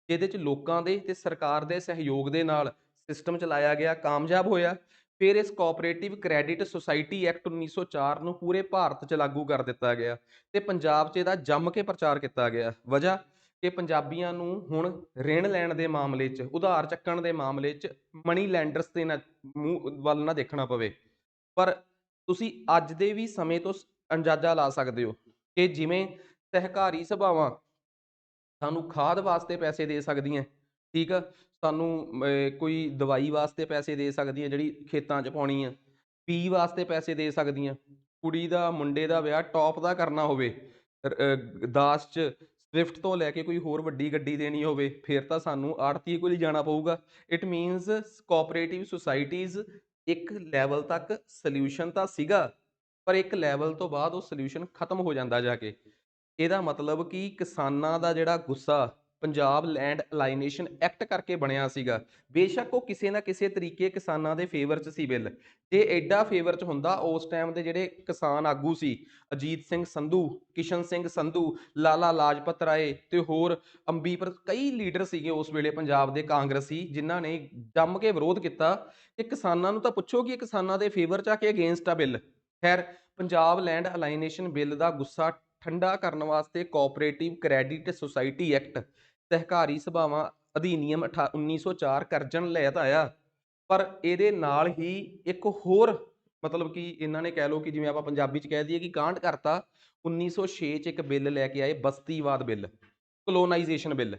ਜਿਹਦੇ 'ਚ ਲੋਕਾਂ ਦੇ ਤੇ ਸਰਕਾਰ ਦੇ ਸਹਿਯੋਗ ਦੇ ਨਾਲ ਸਿਸਟਮ ਚਲਾਇਆ ਗਿਆ, ਕਾਮਯਾਬ ਹੋਇਆ। ਫਿਰ ਇਸ ਕੋਆਪਰੇਟਿਵ ਕ੍ਰੈਡਿਟ ਸੁਸਾਇਟੀ ਐਕਟ 1904 ਨੂੰ ਪੂਰੇ ਭਾਰਤ 'ਚ ਲਾਗੂ ਕਰ ਦਿੱਤਾ ਗਿਆ ਤੇ ਪੰਜਾਬ 'ਚ ਇਹਦਾ ਜੰਮ ਕੇ ਪ੍ਰਚਾਰ ਕੀਤਾ ਗਿਆ। ਵਜ੍ਹਾ ਕਿ ਪੰਜਾਬੀਆਂ ਨੂੰ ਹੁਣ ਰਿਣ ਲੈਣ ਦੇ ਮਾਮਲੇ 'ਚ, ਉਧਾਰ ਚੱਕਣ ਦੇ ਮਾਮਲੇ 'ਚ ਮਨੀ ਲੈਂਡਰਸ ਦੇ ਮੂੰਹ ਵੱਲ ਨਾ ਦੇਖਣਾ ਪਵੇ। ਪਰ ਤੁਸੀਂ ਅੱਜ ਦੇ ਵੀ ਸਮੇਂ ਤੋਂ ਅੰਦਾਜ਼ਾ ਲਾ ਸਕਦੇ ਹੋ ਕਿ ਜਿਵੇਂ ਸਹਿਕਾਰੀ ਸਭਾਵਾਂ ਸਾਨੂੰ ਖਾਦ ਵਾਸਤੇ ਪੈਸੇ ਦੇ ਸਕਦੀਆਂ, ਠੀਕ ਆ, ਸਾਨੂੰ ਕੋਈ ਦਵਾਈ ਵਾਸਤੇ ਪੈਸੇ ਦੇ ਸਕਦੀਆਂ ਜਿਹੜੀ ਖੇਤਾਂ 'ਚ ਪਾਉਣੀ ਆ, ਪੀ ਵਾਸਤੇ ਪੈਸੇ ਦੇ ਸਕਦੀਆਂ, ਕੁੜੀ ਦਾ ਮੁੰਡੇ ਦਾ ਵਿਆਹ ਟੌਪ ਦਾ ਕਰਨਾ ਹੋਵੇ, ਦਾਜ 'ਚ ਸਵਿਫਟ ਤੋਂ ਲੈ ਕੇ ਕੋਈ ਹੋਰ ਵੱਡੀ ਗੱਡੀ ਦੇਣੀ ਹੋਵੇ, ਫਿਰ ਤਾਂ ਸਾਨੂੰ ਆੜ੍ਹਤੀਏ ਕੋਲ ਹੀ ਜਾਣਾ ਪਊਗਾ। ਇਟ ਮੀਨਸ ਕੋਆਪਰੇਟਿਵ ਸੁਸਾਇਟੀਜ਼ ਇੱਕ ਲੈਵਲ ਤੱਕ ਸਲਿਊਸ਼ਨ ਤਾਂ ਸੀਗਾ, ਪਰ ਇੱਕ ਲੈਵਲ ਤੋਂ ਬਾਅਦ ਉਹ ਸਲਿਊਸ਼ਨ ਖਤਮ ਹੋ ਜਾਂਦਾ ਜਾ ਕੇ। ਇਹਦਾ ਮਤਲਬ ਕਿ ਕਿਸਾਨਾਂ ਦਾ ਜਿਹੜਾ ਗੁੱਸਾ ਪੰਜਾਬ ਲੈਂਡ ਅਲਾਈਨੇਸ਼ਨ ਐਕਟ ਕਰਕੇ ਬਣਿਆ ਸੀਗਾ। ਬੇਸ਼ੱਕ ਉਹ ਕਿਸੇ ਨਾ ਕਿਸੇ ਤਰੀਕੇ ਕਿਸਾਨਾਂ ਦੇ ਫੇਵਰ 'ਚ ਸੀ ਬਿੱਲ। ਜੇ ਐਡਾ ਫੇਵਰ 'ਚ ਹੁੰਦਾ, ਉਸ ਟਾਈਮ ਦੇ ਜਿਹੜੇ ਕਿਸਾਨ ਆਗੂ ਸੀ, ਅਜੀਤ ਸਿੰਘ ਸੰਧੂ, ਕਿਸ਼ਨ ਸਿੰਘ ਸੰਧੂ, ਲਾਲਾ ਲਾਜਪਤ ਰਾਏ ਤੇ ਹੋਰ ਅੰਬੀਪੁਰ, ਕਈ ਲੀਡਰ ਸੀਗੇ ਉਸ ਵੇਲੇ ਪੰਜਾਬ ਦੇ ਕਾਂਗਰਸੀ, ਜਿਨ੍ਹਾਂ ਨੇ ਜੰਮ ਕੇ ਵਿਰੋਧ ਕੀਤਾ ਕਿ ਕਿਸਾਨਾਂ ਨੂੰ ਤਾਂ ਪੁੱਛੋ ਕਿ ਇਹ ਕਿਸਾਨਾਂ ਦੇ ਫੇਵਰ 'ਚ ਆ ਕੇ ਅਗੇਂਸਟ ਆ ਬਿੱਲ। ਖੈਰ, ਪੰਜਾਬ ਲੈਂਡ ਅਲਾਈਨੇਸ਼ਨ ਬਿੱਲ ਦਾ ਗੁੱਸਾ ਠੰਡਾ ਕਰਨ ਵਾਸਤੇ ਕੋਆਪਰੇਟਿਵ ਕ੍ਰੈਡਿਟ ਸੁਸਾਇਟੀ ਐਕਟ, ਸਹਿਕਾਰੀ ਸਭਾਵਾਂ ਅਧੀਨੀਅਮ 1904 ਕਰਜਨ ਲੈ ਤਾਂ ਆਇਆ, ਪਰ ਇਹਦੇ ਨਾਲ ਹੀ ਇੱਕ ਹੋਰ, ਮਤਲਬ ਕਿ ਇਹਨਾਂ ਨੇ ਕਹਿ ਲਓ ਕਿ ਜਿਵੇਂ ਆਪਾਂ ਪੰਜਾਬੀ 'ਚ ਕਹਿ ਦਈਏ ਕਿ ਕਾਂਡ ਕਰਤਾ। 1906 'ਚ ਇੱਕ ਬਿੱਲ ਲੈ ਕੇ ਆਏ, ਬਸਤੀਵਾਦ ਬਿੱਲ, ਕਲੋਨਾਈਜੇਸ਼ਨ ਬਿੱਲ।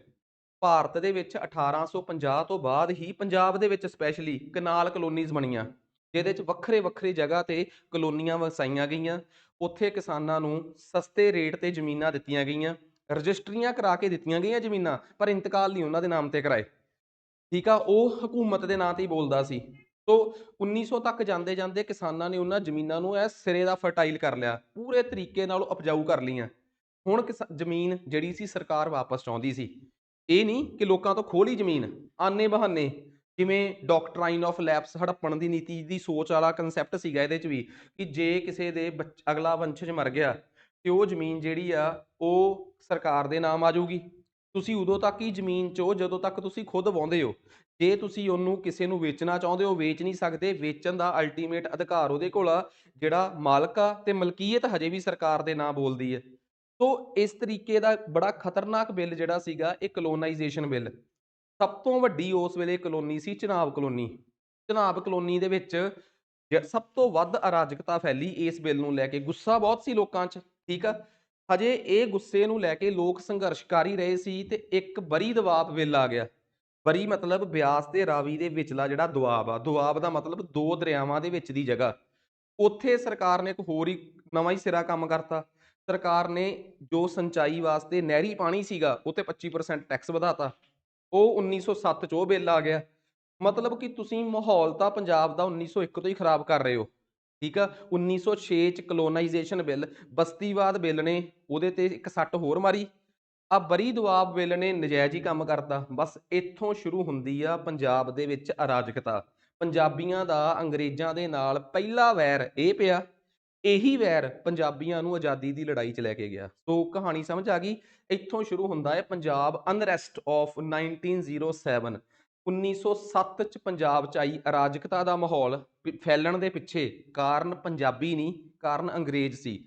ਭਾਰਤ ਦੇ ਵਿੱਚ 1850 ਤੋਂ ਬਾਅਦ ਹੀ ਪੰਜਾਬ ਦੇ ਵਿੱਚ ਸਪੈਸ਼ਲੀ ਕਨਾਲ ਕਲੋਨੀਜ਼ ਬਣੀਆਂ, ਜਿਹਦੇ 'ਚ ਵੱਖਰੇ ਵੱਖਰੀ ਜਗ੍ਹਾ ਤੇ ਕਲੋਨੀਆਂ ਵਸਾਈਆਂ ਗਈਆਂ। ਉੱਥੇ ਕਿਸਾਨਾਂ ਨੂੰ ਸਸਤੇ ਰੇਟ ਤੇ ਜ਼ਮੀਨਾਂ ਦਿੱਤੀਆਂ ਗਈਆਂ, ਰਜਿਸਟਰੀਆਂ ਕਰਾ ਕੇ ਦਿੱਤੀਆਂ ਗਈਆਂ ਜ਼ਮੀਨਾਂ, ਪਰ ਇੰਤਕਾਲ ਨਹੀਂ ਉਹਨਾਂ ਦੇ ਨਾਮ ਤੇ ਕਰਾਏ। ਠੀਕ ਆ, ਉਹ ਹਕੂਮਤ ਦੇ ਨਾਂ ਤੇ ਹੀ ਬੋਲਦਾ ਸੀ। ਤੋ 1900 ਤੱਕ ਜਾਂਦੇ ਜਾਂਦੇ ਕਿਸਾਨਾਂ ਨੇ ਉਹਨਾਂ ਜ਼ਮੀਨਾਂ ਨੂੰ ਇਹ ਸਿਰੇ ਦਾ ਫਰਟਾਈਲ ਕਰ ਲਿਆ, ਪੂਰੇ ਤਰੀਕੇ ਨਾਲ ਉਪਜਾਊ ਕਰ ਲਈਆਂ। ਹੁਣ ਜ਼ਮੀਨ ਜਿਹੜੀ ਸੀ ਸਰਕਾਰ ਵਾਪਸ ਚਾਹੁੰਦੀ ਸੀ। ਇਹ ਨਹੀਂ ਕਿ ਲੋਕਾਂ ਤੋਂ ਖੋਹ ਲਈ ਜ਼ਮੀਨ ਆਨੇ ਬਹਾਨੇ, ਜਿਵੇਂ ਡਾਕਟਰਾਈਨ ਆਫ ਲੈਪਸ, ਹੜੱਪਣ ਦੀ ਨੀਤੀ ਦੀ ਸੋਚ ਵਾਲਾ ਕੰਸੈਪਟ ਸੀਗਾ ਇਹਦੇ 'ਚ ਵੀ, ਕਿ ਜੇ ਕਿਸੇ ਦੇ ਅਗਲਾ ਵੰਸ਼ਜ ਮਰ ਗਿਆ ਤੇ ਉਹ ਜ਼ਮੀਨ ਜਿਹੜੀ ਆ ਉਹ ਸਰਕਾਰ ਦੇ ਨਾਮ ਆ ਜਾਊਗੀ। ਤੁਸੀਂ ਉਦੋਂ ਤੱਕ ਹੀ ਜ਼ਮੀਨ 'ਚੋਂ ਜਦੋਂ ਤੱਕ ਤੁਸੀਂ ਖੁਦ ਵਾਹੁੰਦੇ ਹੋ। ਜੇ ਤੁਸੀਂ ਉਹਨੂੰ ਕਿਸੇ ਨੂੰ ਵੇਚਣਾ ਚਾਹੁੰਦੇ ਹੋ, ਵੇਚ ਨਹੀਂ ਸਕਦੇ। ਵੇਚਣ ਦਾ ਅਲਟੀਮੇਟ ਅਧਿਕਾਰ ਉਹਦੇ ਕੋਲ ਆ ਜਿਹੜਾ ਮਾਲਕ ਆ, ਤੇ ਮਲਕੀਅਤ ਹਜੇ ਵੀ ਸਰਕਾਰ ਦੇ ਨਾਂ ਬੋਲਦੀ ਹੈ। ਤੋ ਇਸ ਤਰੀਕੇ ਦਾ ਬੜਾ ਖਤਰਨਾਕ ਬਿੱਲ ਜਿਹੜਾ ਸੀਗਾ, ਇਹ ਕਲੋਨਾਈਜੇਸ਼ਨ ਬਿੱਲ। ਸਭ ਤੋਂ ਵੱਡੀ ਉਸ ਵੇਲੇ ਕਲੋਨੀ ਸੀ ਝਨਾਬ ਕਲੋਨੀ। ਝਨਾਬ ਕਲੋਨੀ ਦੇ ਵਿੱਚ ਸਭ ਤੋਂ ਵੱਧ ਅਰਾਜਕਤਾ ਫੈਲੀ ਇਸ ਬਿੱਲ ਨੂੰ ਲੈ ਕੇ। ਗੁੱਸਾ ਬਹੁਤ ਸੀ ਲੋਕਾਂ 'ਚ, ਠੀਕ ਆ। ਹਜੇ ਇਹ ਗੁੱਸੇ ਨੂੰ ਲੈ ਕੇ ਲੋਕ ਸੰਘਰਸ਼ ਕਰ ਹੀ ਰਹੇ ਸੀ ਤੇ ਇੱਕ ਬਰੀ ਦਬਾਅ ਬਿੱਲ ਆ ਗਿਆ। ਬਰੀ ਮਤਲਬ ਬਿਆਸ ਤੇ ਰਾਵੀ ਦੇ ਵਿਚਲਾ ਜਿਹੜਾ ਦੁਆਬ ਆ, ਦੁਆਬ ਦਾ ਮਤਲਬ ਦੋ ਦਰਿਆਵਾਂ ਦੇ ਵਿੱਚ ਦੀ ਜਗ੍ਹਾ। ਉੱਥੇ ਸਰਕਾਰ ਨੇ ਇੱਕ ਹੋਰ ਹੀ ਨਵਾਂ ਹੀ ਸਿਰਾ ਕੰਮ ਕਰਤਾ। ਸਰਕਾਰ ਨੇ ਜੋ ਸਿੰਚਾਈ ਵਾਸਤੇ ਨਹਿਰੀ ਪਾਣੀ ਸੀਗਾ, ਉਹ ਤੇ 25% ਟੈਕਸ ਵਧਾਤਾ। ਉਹ 1907 'ਚ ਉਹ ਬਿੱਲ ਆ ਗਿਆ। ਮਤਲਬ ਕਿ ਤੁਸੀਂ ਮਾਹੌਲ ਤਾਂ ਪੰਜਾਬ ਦਾ 1901 ਤੋਂ ਹੀ ਖਰਾਬ ਕਰ ਰਹੇ ਹੋ। ਠੀਕ ਆ। 1906 'ਚ ਕਲੋਨਾਈਜੇਸ਼ਨ ਬਿੱਲ, ਬਸਤੀਵਾਦ ਬਿੱਲ ਨੇ ਉਹਦੇ ਤੇ ਇੱਕ ਸੱਟ ਹੋਰ ਮਾਰੀ। ਆ ਬਰੀ ਦੁਆਬ ਬਿੱਲ ਨੇ ਨਜਾਇਜ਼ ਹੀ ਕੰਮ ਕਰਤਾ। ਬਸ ਇੱਥੋਂ ਸ਼ੁਰੂ ਹੁੰਦੀ ਆ ਪੰਜਾਬ ਦੇ ਵਿੱਚ ਅਰਾਜਕਤਾ। ਪੰਜਾਬੀਆਂ ਦਾ ਅੰਗਰੇਜ਼ਾਂ ਦੇ ਨਾਲ ਪਹਿਲਾ ਵੈਰ ਇਹ ਪਿਆ। ਇਹੀ ਵੈਰ ਪੰਜਾਬੀਆਂ ਨੂੰ ਆਜ਼ਾਦੀ ਦੀ ਲੜਾਈ 'ਚ ਲੈ ਕੇ ਗਿਆ। ਸੋ ਕਹਾਣੀ ਸਮਝ ਆ ਗਈ। ਇੱਥੋਂ ਸ਼ੁਰੂ ਹੁੰਦਾ ਹੈ ਪੰਜਾਬ ਅਨਰੈਸਟ ਆਫ 1907। 1907 'ਚ ਪੰਜਾਬ 'ਚ ਆਈ ਅਰਾਜਕਤਾ ਦਾ ਮਾਹੌਲ ਫੈਲਣ ਦੇ ਪਿੱਛੇ ਕਾਰਨ ਪੰਜਾਬੀ ਨਹੀਂ, ਕਾਰਨ ਅੰਗਰੇਜ਼ ਸੀ।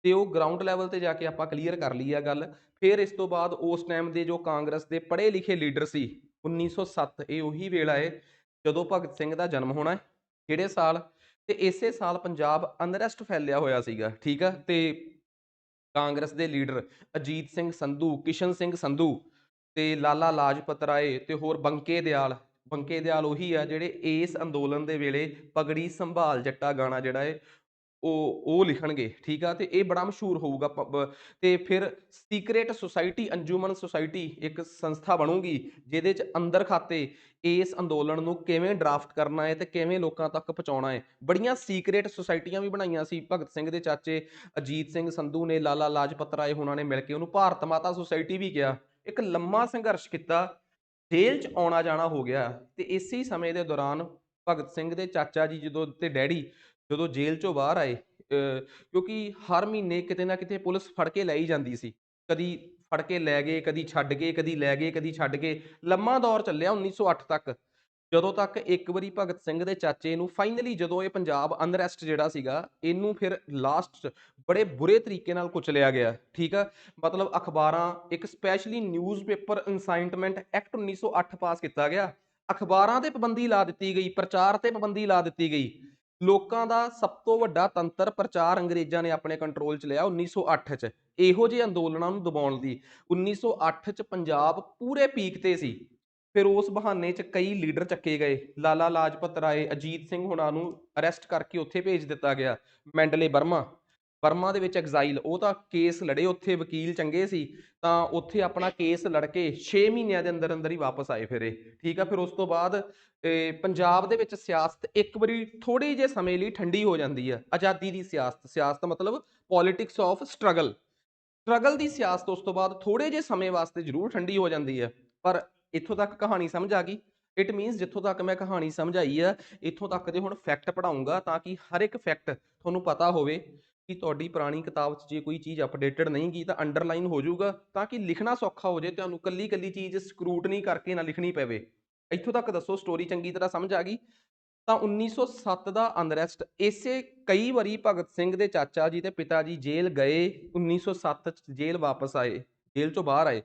ਤੇ ਉਹ ਗਰਾਊਂਡ ਲੈਵਲ ਤੇ ਜਾ ਕੇ ਆਪਾਂ ਕਲੀਅਰ ਕਰ ਲਈ ਆ ਗੱਲ। ਫਿਰ ਇਸ ਤੋਂ ਬਾਅਦ ਉਸ ਟਾਈਮ ਦੇ ਜੋ ਕਾਂਗਰਸ ਦੇ ਪੜ੍ਹੇ ਲਿਖੇ ਲੀਡਰ ਸੀ, 1907 ਇਹ ਉਹੀ ਵੇਲਾ ਹੈ ਜਦੋਂ ਭਗਤ ਸਿੰਘ ਦਾ ਜਨਮ ਹੋਣਾ ਹੈ। ਕਿਹੜੇ ਸਾਲ? ਤੇ ਇਸੇ ਸਾਲ ਪੰਜਾਬ ਅਨਰੈਸਟ ਫੈਲਿਆ ਹੋਇਆ ਸੀਗਾ। ਠੀਕ ਆ। ਤੇ ਕਾਂਗਰਸ ਦੇ ਲੀਡਰ ਅਜੀਤ ਸਿੰਘ ਸੰਧੂ, ਕਿਸ਼ਨ ਸਿੰਘ ਸੰਧੂ ਤੇ ਲਾਲਾ ਲਾਜਪਤ ਰਾਏ ਤੇ ਹੋਰ ਬੰਕੇ ਦਿਆਲ। ਬੰਕੇ ਦਿਆਲ ਉਹੀ ਆ ਜਿਹੜੇ ਇਸ ਅੰਦੋਲਨ ਦੇ ਵੇਲੇ ਪਗੜੀ ਸੰਭਾਲ ਜੱਟਾ ਗਾਣਾ ਜਿਹੜਾ ਹੈ ਉਹ ਲਿਖਣਗੇ। ਠੀਕ ਆ। ਤੇ ਇਹ ਬੜਾ ਮਸ਼ਹੂਰ ਹੋਊਗਾ। ਤੇ ਫਿਰ ਸੀਕ੍ਰੇਟ ਸੁਸਾਇਟੀ, ਅੰਜੁਮਨ ਸੁਸਾਇਟੀ ਇੱਕ ਸੰਸਥਾ ਬਣੂਗੀ, ਜਿਹਦੇ 'ਚ ਅੰਦਰ ਖਾਤੇ ਇਸ ਅੰਦੋਲਨ ਨੂੰ ਕਿਵੇਂ ਡਰਾਫਟ ਕਰਨਾ ਹੈ ਤੇ ਕਿਵੇਂ ਲੋਕਾਂ ਤੱਕ ਪਹੁੰਚਾਉਣਾ ਹੈ। ਬੜੀਆਂ ਸੀਕ੍ਰੇਟ ਸੁਸਾਇਟੀਆਂ ਵੀ ਬਣਾਈਆਂ ਸੀ। ਭਗਤ ਸਿੰਘ ਦੇ ਚਾਚੇ ਅਜੀਤ ਸਿੰਘ ਸੰਧੂ ਨੇ, ਲਾਲਾ ਲਾਜਪਤ ਰਾਏ ਹੋਣਾ ਨੇ ਮਿਲ ਕੇ ਉਹਨੂੰ ਭਾਰਤ ਮਾਤਾ ਸੁਸਾਇਟੀ ਵੀ ਕਿਹਾ। ਇੱਕ ਲੰਮਾ ਸੰਘਰਸ਼ ਕੀਤਾ, ਜੇਲ੍ਹ 'ਚ ਆਉਣਾ ਜਾਣਾ ਹੋ ਗਿਆ। ਤੇ ਇਸੇ ਸਮੇਂ ਦੇ ਦੌਰਾਨ ਭਗਤ ਸਿੰਘ ਦੇ ਚਾਚਾ ਜੀ ਜਦੋਂ ਤੇ ਡੈਡੀ ਜਦੋਂ ਜੇਲ੍ਹ 'ਚੋਂ ਬਾਹਰ ਆਏ, ਕਿਉਂਕਿ ਹਰ ਮਹੀਨੇ ਕਿਤੇ ਨਾ ਕਿਤੇ ਪੁਲਿਸ ਫੜ ਕੇ ਲੈ ਹੀ ਜਾਂਦੀ ਸੀ। ਕਦੀ ਫੜ ਕੇ ਲੈ ਗਏ, ਕਦੀ ਛੱਡ ਗਏ, ਕਦੀ ਲੈ ਗਏ, ਕਦੀ ਛੱਡ ਗਏ। ਲੰਮਾ ਦੌਰ ਚੱਲਿਆ 1908 ਤੱਕ, ਜਦੋਂ ਤੱਕ ਇੱਕ ਵਾਰੀ ਭਗਤ ਸਿੰਘ ਦੇ ਚਾਚੇ ਨੂੰ ਫਾਈਨਲੀ, ਜਦੋਂ ਇਹ ਪੰਜਾਬ ਅਨਰੈਸਟ ਜਿਹੜਾ ਸੀਗਾ, ਇਹਨੂੰ ਫਿਰ ਲਾਸਟ 'ਚ ਬੜੇ ਬੁਰੇ ਤਰੀਕੇ ਨਾਲ ਕੁਚਲਿਆ ਗਿਆ। ਠੀਕ ਆ। ਮਤਲਬ ਅਖਬਾਰਾਂ, ਇੱਕ ਸਪੈਸ਼ਲੀ ਨਿਊਜ਼ਪੇਪਰ ਅਸਾਈਨਮੈਂਟ ਐਕਟ 1908 ਪਾਸ ਕੀਤਾ ਗਿਆ। ਅਖਬਾਰਾਂ ਤੇ ਪਾਬੰਦੀ ਲਾ ਦਿੱਤੀ ਗਈ, ਪ੍ਰਚਾਰ ਤੇ ਪਾਬੰਦੀ ਲਾ ਦਿੱਤੀ ਗਈ। ਲੋਕਾਂ ਦਾ ਸਭ ਤੋਂ ਵੱਡਾ ਤੰਤਰ ਪ੍ਰਚਾਰ ਅੰਗਰੇਜ਼ਾਂ ਨੇ ਆਪਣੇ ਕੰਟਰੋਲ 'ਚ ਲਿਆ 1908 'ਚ, ਇਹੋ ਜਿਹੇ ਅੰਦੋਲਨਾਂ ਨੂੰ ਦਬਾਉਣ ਦੀ। 1908 'ਚ ਪੰਜਾਬ ਪੂਰੇ ਪੀਕ ਤੇ ਸੀ। ਫਿਰ ਉਸ ਬਹਾਨੇ 'ਚ ਕਈ ਲੀਡਰ ਚੱਕੇ ਗਏ। ਲਾਲਾ ਲਾਜਪਤ ਰਾਏ, ਅਜੀਤ ਸਿੰਘ ਹੁਣਾਂ ਨੂੰ ਅਰੈਸਟ ਕਰਕੇ ਉੱਥੇ ਭੇਜ ਦਿੱਤਾ ਗਿਆ। ਮੈਂਡਲੇ ਬਰਮਾ, ਬਰਮਾ ਦੇ ਵਿੱਚ ਐਗਜ਼ਾਈਲ। ਉਹ ਤਾਂ ਕੇਸ ਲੜੇ ਉੱਥੇ, ਵਕੀਲ ਚੰਗੇ ਸੀ, ਤਾਂ ਉੱਥੇ ਆਪਣਾ ਕੇਸ ਲੜ ਕੇ 6 ਮਹੀਨਿਆਂ ਦੇ ਅੰਦਰ ਅੰਦਰ ਹੀ ਵਾਪਸ ਆਏ ਫਿਰ ਇਹ। ਠੀਕ ਆ। ਫਿਰ ਉਸ ਤੋਂ ਬਾਅਦ ਪੰਜਾਬ ਦੇ ਵਿੱਚ ਸਿਆਸਤ ਇੱਕ ਵਾਰੀ ਥੋੜ੍ਹੇ ਜਿਹੇ ਸਮੇਂ ਲਈ ਠੰਡੀ ਹੋ ਜਾਂਦੀ ਹੈ। ਆਜ਼ਾਦੀ ਦੀ ਸਿਆਸਤ, ਸਿਆਸਤ ਮਤਲਬ ਪੋਲੀਟਿਕਸ ਆਫ ਸਟਰਗਲ। ਸਟਰਗਲ ਦੀ ਸਿਆਸਤ ਉਸ ਤੋਂ ਬਾਅਦ ਥੋੜੇ ਜਿਹੇ ਸਮੇਂ ਵਾਸਤੇ ਜ਼ਰੂਰ ਠੰਡੀ ਹੋ ਜਾਂਦੀ ਹੈ, ਪਰ ਇੱਥੋਂ ਤੱਕ ਕਹਾਣੀ ਸਮਝ ਆ ਗਈ। ਇਟ ਮੀਨਸ ਜਿੱਥੋਂ ਤੱਕ ਮੈਂ ਕਹਾਣੀ ਸਮਝਾਈ ਆ, ਇੱਥੋਂ ਤੱਕ ਦੇ ਹੁਣ ਫੈਕਟ ਪੜਾਉਂਗਾ ਤਾਂ ਕਿ ਹਰ ਇੱਕ ਫੈਕਟ ਤੁਹਾਨੂੰ ਪਤਾ ਹੋਵੇ ਕਿ ਤੁਹਾਡੀ ਪੁਰਾਣੀ ਕਿਤਾਬ 'ਚ ਜੇ ਕੋਈ ਚੀਜ਼ ਅਪਡੇਟਡ ਨਹੀਂ ਗਈ ਤਾਂ ਅੰਡਰਲਾਈਨ ਹੋ ਜਾਊਗਾ, ਤਾਂ ਕਿ ਲਿਖਣਾ ਸੌਖਾ ਹੋ ਜਾਏ, ਤੁਹਾਨੂੰ ਕੱਲੀ ਕੱਲੀ ਚੀਜ਼ ਸਕਰੂਟਨੀ ਕਰਕੇ ਨਾ ਲਿਖਣੀ ਪਵੇ। ਇੱਥੋਂ ਤੱਕ ਦੱਸੋ ਸਟੋਰੀ ਚੰਗੀ ਤਰ੍ਹਾਂ ਸਮਝ ਆ ਗਈ? ਤਾਂ 1907 ਦਾ ਅਨਰੈਸਟ ਇਸੇ ਕਈ ਵਾਰੀ ਭਗਤ ਸਿੰਘ ਦੇ ਚਾਚਾ ਜੀ ਤੇ ਪਿਤਾ ਜੀ ਜੇਲ੍ਹ ਗਏ, 1907 ਚ ਜੇਲ੍ਹ ਵਾਪਸ ਆਏ, ਜੇਲ੍ਹ ਚੋਂ ਬਾਹਰ ਆਏ।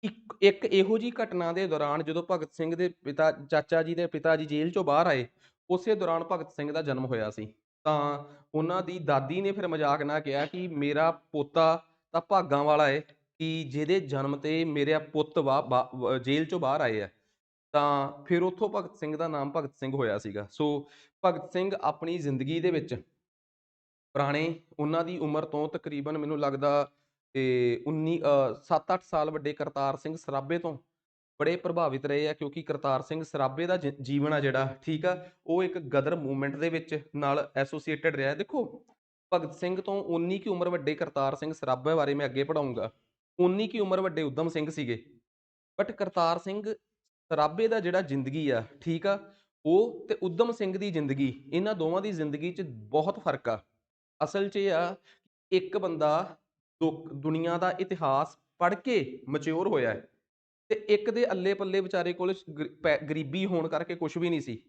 ਇੱਕ ਇੱਕ ਇਹੋ ਜਿਹੀ ਘਟਨਾ ਦੇ ਦੌਰਾਨ ਜਦੋਂ ਭਗਤ ਸਿੰਘ ਦੇ ਚਾਚਾ ਜੀ ਦੇ ਪਿਤਾ ਜੀ ਜੇਲ੍ਹ ਚੋਂ ਬਾਹਰ ਆਏ, ਉਸੇ ਦੌਰਾਨ ਭਗਤ ਸਿੰਘ ਦਾ ਜਨਮ ਹੋਇਆ ਸੀ। ਤਾਂ ਉਹਨਾਂ ਦੀ ਦਾਦੀ ਨੇ ਫਿਰ ਮਜ਼ਾਕ ਨਾਲ ਕਿਹਾ ਕਿ ਮੇਰਾ ਪੋਤਾ ਤਾਂ ਭਾਗਾਂ ਵਾਲਾ ਹੈ ਕਿ ਜਿਹਦੇ ਜਨਮ ਤੇ ਮੇਰੇ ਪੁੱਤ ਜੇਲ੍ਹ ਚੋਂ ਬਾਹਰ ਆਏ ਆ। ਤਾਂ ਫਿਰ ਉੱਥੋਂ ਭਗਤ ਸਿੰਘ ਦਾ ਨਾਮ ਭਗਤ ਸਿੰਘ ਹੋਇਆ ਸੀਗਾ। ਸੋ ਭਗਤ ਸਿੰਘ ਆਪਣੀ ਜ਼ਿੰਦਗੀ ਦੇ ਵਿੱਚ ਪੁਰਾਣੇ ਉਹਨਾਂ ਦੀ ਉਮਰ ਤੋਂ ਤਕਰੀਬਨ ਮੈਨੂੰ ਲੱਗਦਾ 7-8 ਸਾਲ ਵੱਡੇ ਕਰਤਾਰ ਸਿੰਘ ਸਰਾਭੇ ਤੋਂ ਬੜੇ ਪ੍ਰਭਾਵਿਤ ਰਹੇ ਆ, ਕਿਉਂਕਿ ਕਰਤਾਰ ਸਿੰਘ ਸਰਾਭੇ ਦਾ ਜੀਵਨ ਆ ਜਿਹੜਾ, ਠੀਕ ਆ, ਉਹ ਇੱਕ ਗਦਰ ਮੂਵਮੈਂਟ ਦੇ ਵਿੱਚ ਨਾਲ ਐਸੋਸੀਏਟਡ ਰਿਹਾ। ਦੇਖੋ, ਭਗਤ ਸਿੰਘ ਤੋਂ ਉਨੀ ਕੀ ਉਮਰ ਵੱਡੇ ਕਰਤਾਰ ਸਿੰਘ ਸਰਾਭੇ ਬਾਰੇ ਮੈਂ ਅੱਗੇ ਪੜਾਉਂਗਾ, ਉਨੀ ਕੀ ਉਮਰ ਵੱਡੇ ਊਧਮ ਸਿੰਘ ਸੀਗੇ। ਬਟ ਕਰਤਾਰ ਸਿੰਘ ਸਰਾਭੇ ਦਾ ਜਿਹੜਾ ਜ਼ਿੰਦਗੀ ਆ, ਠੀਕ ਆ, ਉਹ ਤੇ ਊਧਮ ਸਿੰਘ ਦੀ ਜ਼ਿੰਦਗੀ, ਇਹਨਾਂ ਦੋਵਾਂ ਦੀ ਜ਼ਿੰਦਗੀ 'ਚ ਬਹੁਤ ਫਰਕ ਆ। ਅਸਲ 'ਚ ਇਹ ਆ, ਇੱਕ ਬੰਦਾ ਦੁਨੀਆ ਦਾ ਇਤਿਹਾਸ ਪੜ੍ਹ ਕੇ ਮੈਚਿਓਰ ਹੋਇਆ ਹੈ, ਤੇ ਇੱਕ ਦੇ ਅੱਲੇ ਪੱਲੇ ਵਿਚਾਰੇ ਕੋਲ ਗਰੀਬੀ ਹੋਣ ਕਰਕੇ ਕੁਝ ਵੀ ਨਹੀਂ ਸੀ।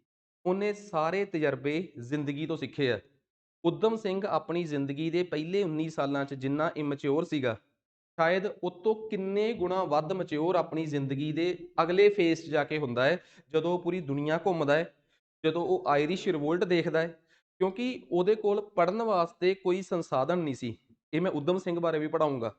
ਉਹਨੇ ਸਾਰੇ ਤਜਰਬੇ ਜ਼ਿੰਦਗੀ ਤੋਂ ਸਿੱਖੇ ਆ। ਊਧਮ ਸਿੰਘ ਆਪਣੀ ਜ਼ਿੰਦਗੀ ਦੇ ਪਹਿਲੇ 19 ਸਾਲਾਂ 'ਚ ਜਿੰਨਾ ਇਮੈਚਿਓਰ ਸੀਗਾ, ਸ਼ਾਇਦ ਉਹ ਤੋਂ ਕਿੰਨੇ ਗੁਣਾ ਵੱਧ ਮੈਚਿਓਰ ਆਪਣੀ ਜ਼ਿੰਦਗੀ ਦੇ ਅਗਲੇ ਫੇਸ 'ਚ ਜਾ ਕੇ ਹੁੰਦਾ ਹੈ, ਜਦੋਂ ਉਹ ਪੂਰੀ ਦੁਨੀਆ ਘੁੰਮਦਾ ਹੈ, ਜਦੋਂ ਉਹ ਆਇਰਿਸ਼ ਰਿਵੋਲਟ ਦੇਖਦਾ ਹੈ। ਕਿਉਂਕਿ ਉਹਦੇ ਕੋਲ ਪੜ੍ਹਨ ਵਾਸਤੇ ਕੋਈ ਸੰਸਾਧਨ ਨਹੀਂ ਸੀ। ਇਹ ਮੈਂ ਊਧਮ ਸਿੰਘ ਬਾਰੇ ਵੀ ਪੜ੍ਹਾਊਂਗਾ।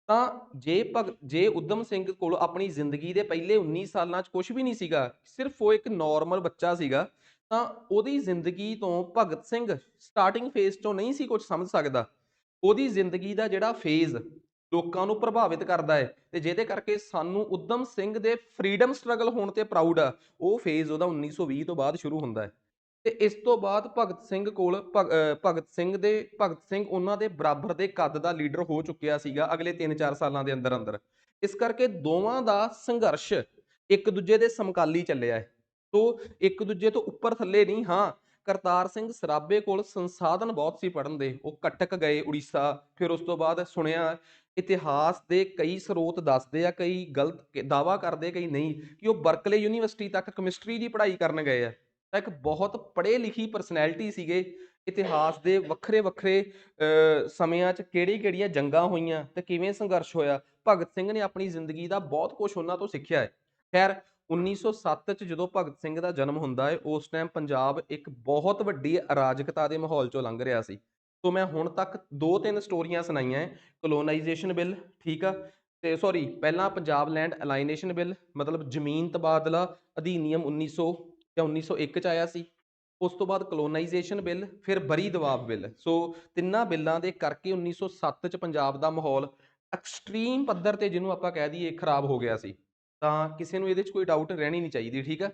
ਤਾਂ ਜੇ ਊਧਮ ਸਿੰਘ ਕੋਲ ਆਪਣੀ ਜ਼ਿੰਦਗੀ ਦੇ ਪਹਿਲੇ 19 ਸਾਲਾਂ 'ਚ ਕੁਛ ਵੀ ਨਹੀਂ ਸੀਗਾ, ਸਿਰਫ ਉਹ ਇੱਕ ਨੋਰਮਲ ਬੱਚਾ ਸੀਗਾ, ਤਾਂ ਉਹਦੀ ਜ਼ਿੰਦਗੀ ਤੋਂ ਭਗਤ ਸਿੰਘ ਸਟਾਰਟਿੰਗ ਫੇਸ 'ਚੋਂ ਨਹੀਂ ਸੀ ਕੁਛ ਸਮਝ ਸਕਦਾ। ਉਹਦੀ ਜ਼ਿੰਦਗੀ ਦਾ ਜਿਹੜਾ ਫੇਜ਼ ਲੋਕਾਂ ਨੂੰ ਪ੍ਰਭਾਵਿਤ ਕਰਦਾ ਹੈ, ਤੇ ਜਿਹਦੇ ਕਰਕੇ ਸਾਨੂੰ ਊਧਮ ਸਿੰਘ ਦੇ ਫਰੀਡਮ ਸਟਰਗਲ ਹੋਣ ਤੇ ਪ੍ਰਾਊਡ ਆ, ਉਹ ਫੇਜ਼ ਉਹਦਾ 1920 ਤੋਂ ਬਾਅਦ ਸ਼ੁਰੂ ਹੁੰਦਾ ਹੈ। ਤੇ ਇਸ ਤੋਂ ਬਾਅਦ ਭਗਤ ਸਿੰਘ ਉਹਨਾਂ ਦੇ ਬਰਾਬਰ ਦੇ ਕੱਦ ਦਾ ਲੀਡਰ ਹੋ ਚੁੱਕਿਆ ਸੀਗਾ ਅਗਲੇ 3-4 ਸਾਲਾਂ ਦੇ ਅੰਦਰ ਅੰਦਰ। ਇਸ ਕਰਕੇ ਦੋਵਾਂ ਦਾ ਸੰਘਰਸ਼ ਇੱਕ ਦੂਜੇ ਦੇ ਸਮਕਾਲੀ ਚੱਲਿਆ ਹੈ। ਸੋ ਇੱਕ ਦੂਜੇ ਤੋਂ ਉੱਪਰ ਥੱਲੇ ਨਹੀਂ। ਹਾਂ, ਕਰਤਾਰ ਸਿੰਘ ਸਰਾਭੇ ਕੋਲ ਸੰਸਾਧਨ ਬਹੁਤ ਸੀ ਪੜ੍ਹਨ ਦੇ, ਉਹ ਕਟਕ ਗਏ ਉੜੀਸਾ, ਫਿਰ ਉਸ ਤੋਂ ਬਾਅਦ ਸੁਣਿਆ ਇਤਿਹਾਸ ਦੇ ਕਈ ਸਰੋਤ ਦੱਸਦੇ ਆ, ਕਈ ਗਲਤ ਦਾਅਵਾ ਕਰਦੇ, ਕਈ ਨਹੀਂ, ਕਿ ਉਹ ਬਰਕਲੇ ਯੂਨੀਵਰਸਿਟੀ ਤੱਕ ਕੈਮਿਸਟਰੀ ਦੀ ਪੜ੍ਹਾਈ ਕਰਨ ਗਏ ਆ। ਤਾਂ ਇੱਕ ਬਹੁਤ ਪੜ੍ਹੇ ਲਿਖੀ ਪਰਸਨੈਲਿਟੀ ਸੀਗੇ। ਇਤਿਹਾਸ ਦੇ ਵੱਖਰੇ ਵੱਖਰੇ ਸਮਿਆਂ 'ਚ ਕਿਹੜੀਆਂ ਜੰਗਾਂ ਹੋਈਆਂ ਤੇ ਕਿਵੇਂ ਸੰਘਰਸ਼ ਹੋਇਆ, ਭਗਤ ਸਿੰਘ ਨੇ ਆਪਣੀ ਜ਼ਿੰਦਗੀ ਦਾ ਬਹੁਤ ਕੁਛ ਉਹਨਾਂ ਤੋਂ ਸਿੱਖਿਆ ਹੈ। ਖੈਰ, 1907 'ਚ ਜਦੋਂ ਭਗਤ ਸਿੰਘ ਦਾ ਜਨਮ ਹੁੰਦਾ ਹੈ, ਉਸ ਟਾਈਮ ਪੰਜਾਬ ਇੱਕ ਬਹੁਤ ਵੱਡੀ ਅਰਾਜਕਤਾ ਦੇ ਮਾਹੌਲ 'ਚੋਂ ਲੰਘ ਰਿਹਾ ਸੀ। ਸੋ ਮੈਂ ਹੁਣ ਤੱਕ 2-3 ਸਟੋਰੀਆਂ ਸੁਣਾਈਆਂ। ਕਲੋਨਾਈਜੇਸ਼ਨ ਬਿੱਲ, ਠੀਕ ਆ, ਤੇ ਸੌਰੀ, ਪਹਿਲਾਂ ਪੰਜਾਬ ਲੈਂਡ ਅਲਾਈਨੇਸ਼ਨ ਬਿੱਲ, ਮਤਲਬ ਜ਼ਮੀਨ ਤਬਾਦਲਾ ਅਧੀਨੀਅਮ 1900 ਜਾਂ 1901 'ਚ ਆਇਆ ਸੀ। ਉਸ ਤੋਂ ਬਾਅਦ ਕਲੋਨਾਈਜੇਸ਼ਨ ਬਿੱਲ, ਫਿਰ ਬਰੀ ਦਬਾਵ ਬਿੱਲ। ਸੋ ਤਿੰਨਾਂ ਬਿੱਲਾਂ ਦੇ ਕਰਕੇ 1907 'ਚ ਪੰਜਾਬ ਦਾ ਮਾਹੌਲ ਐਕਸਟ੍ਰੀਮ ਪੱਧਰ ਤੇ, ਜਿਹਨੂੰ ਆਪਾਂ ਕਹਿ ਦਈਏ, ਖਰਾਬ ਹੋ ਗਿਆ ਸੀ। ਤਾਂ ਕਿਸੇ ਨੂੰ ਇਹਦੇ 'ਚ ਕੋਈ ਡਾਊਟ ਰਹਿਣੀ ਨਹੀਂ ਚਾਹੀਦੀ, ਠੀਕ ਆ।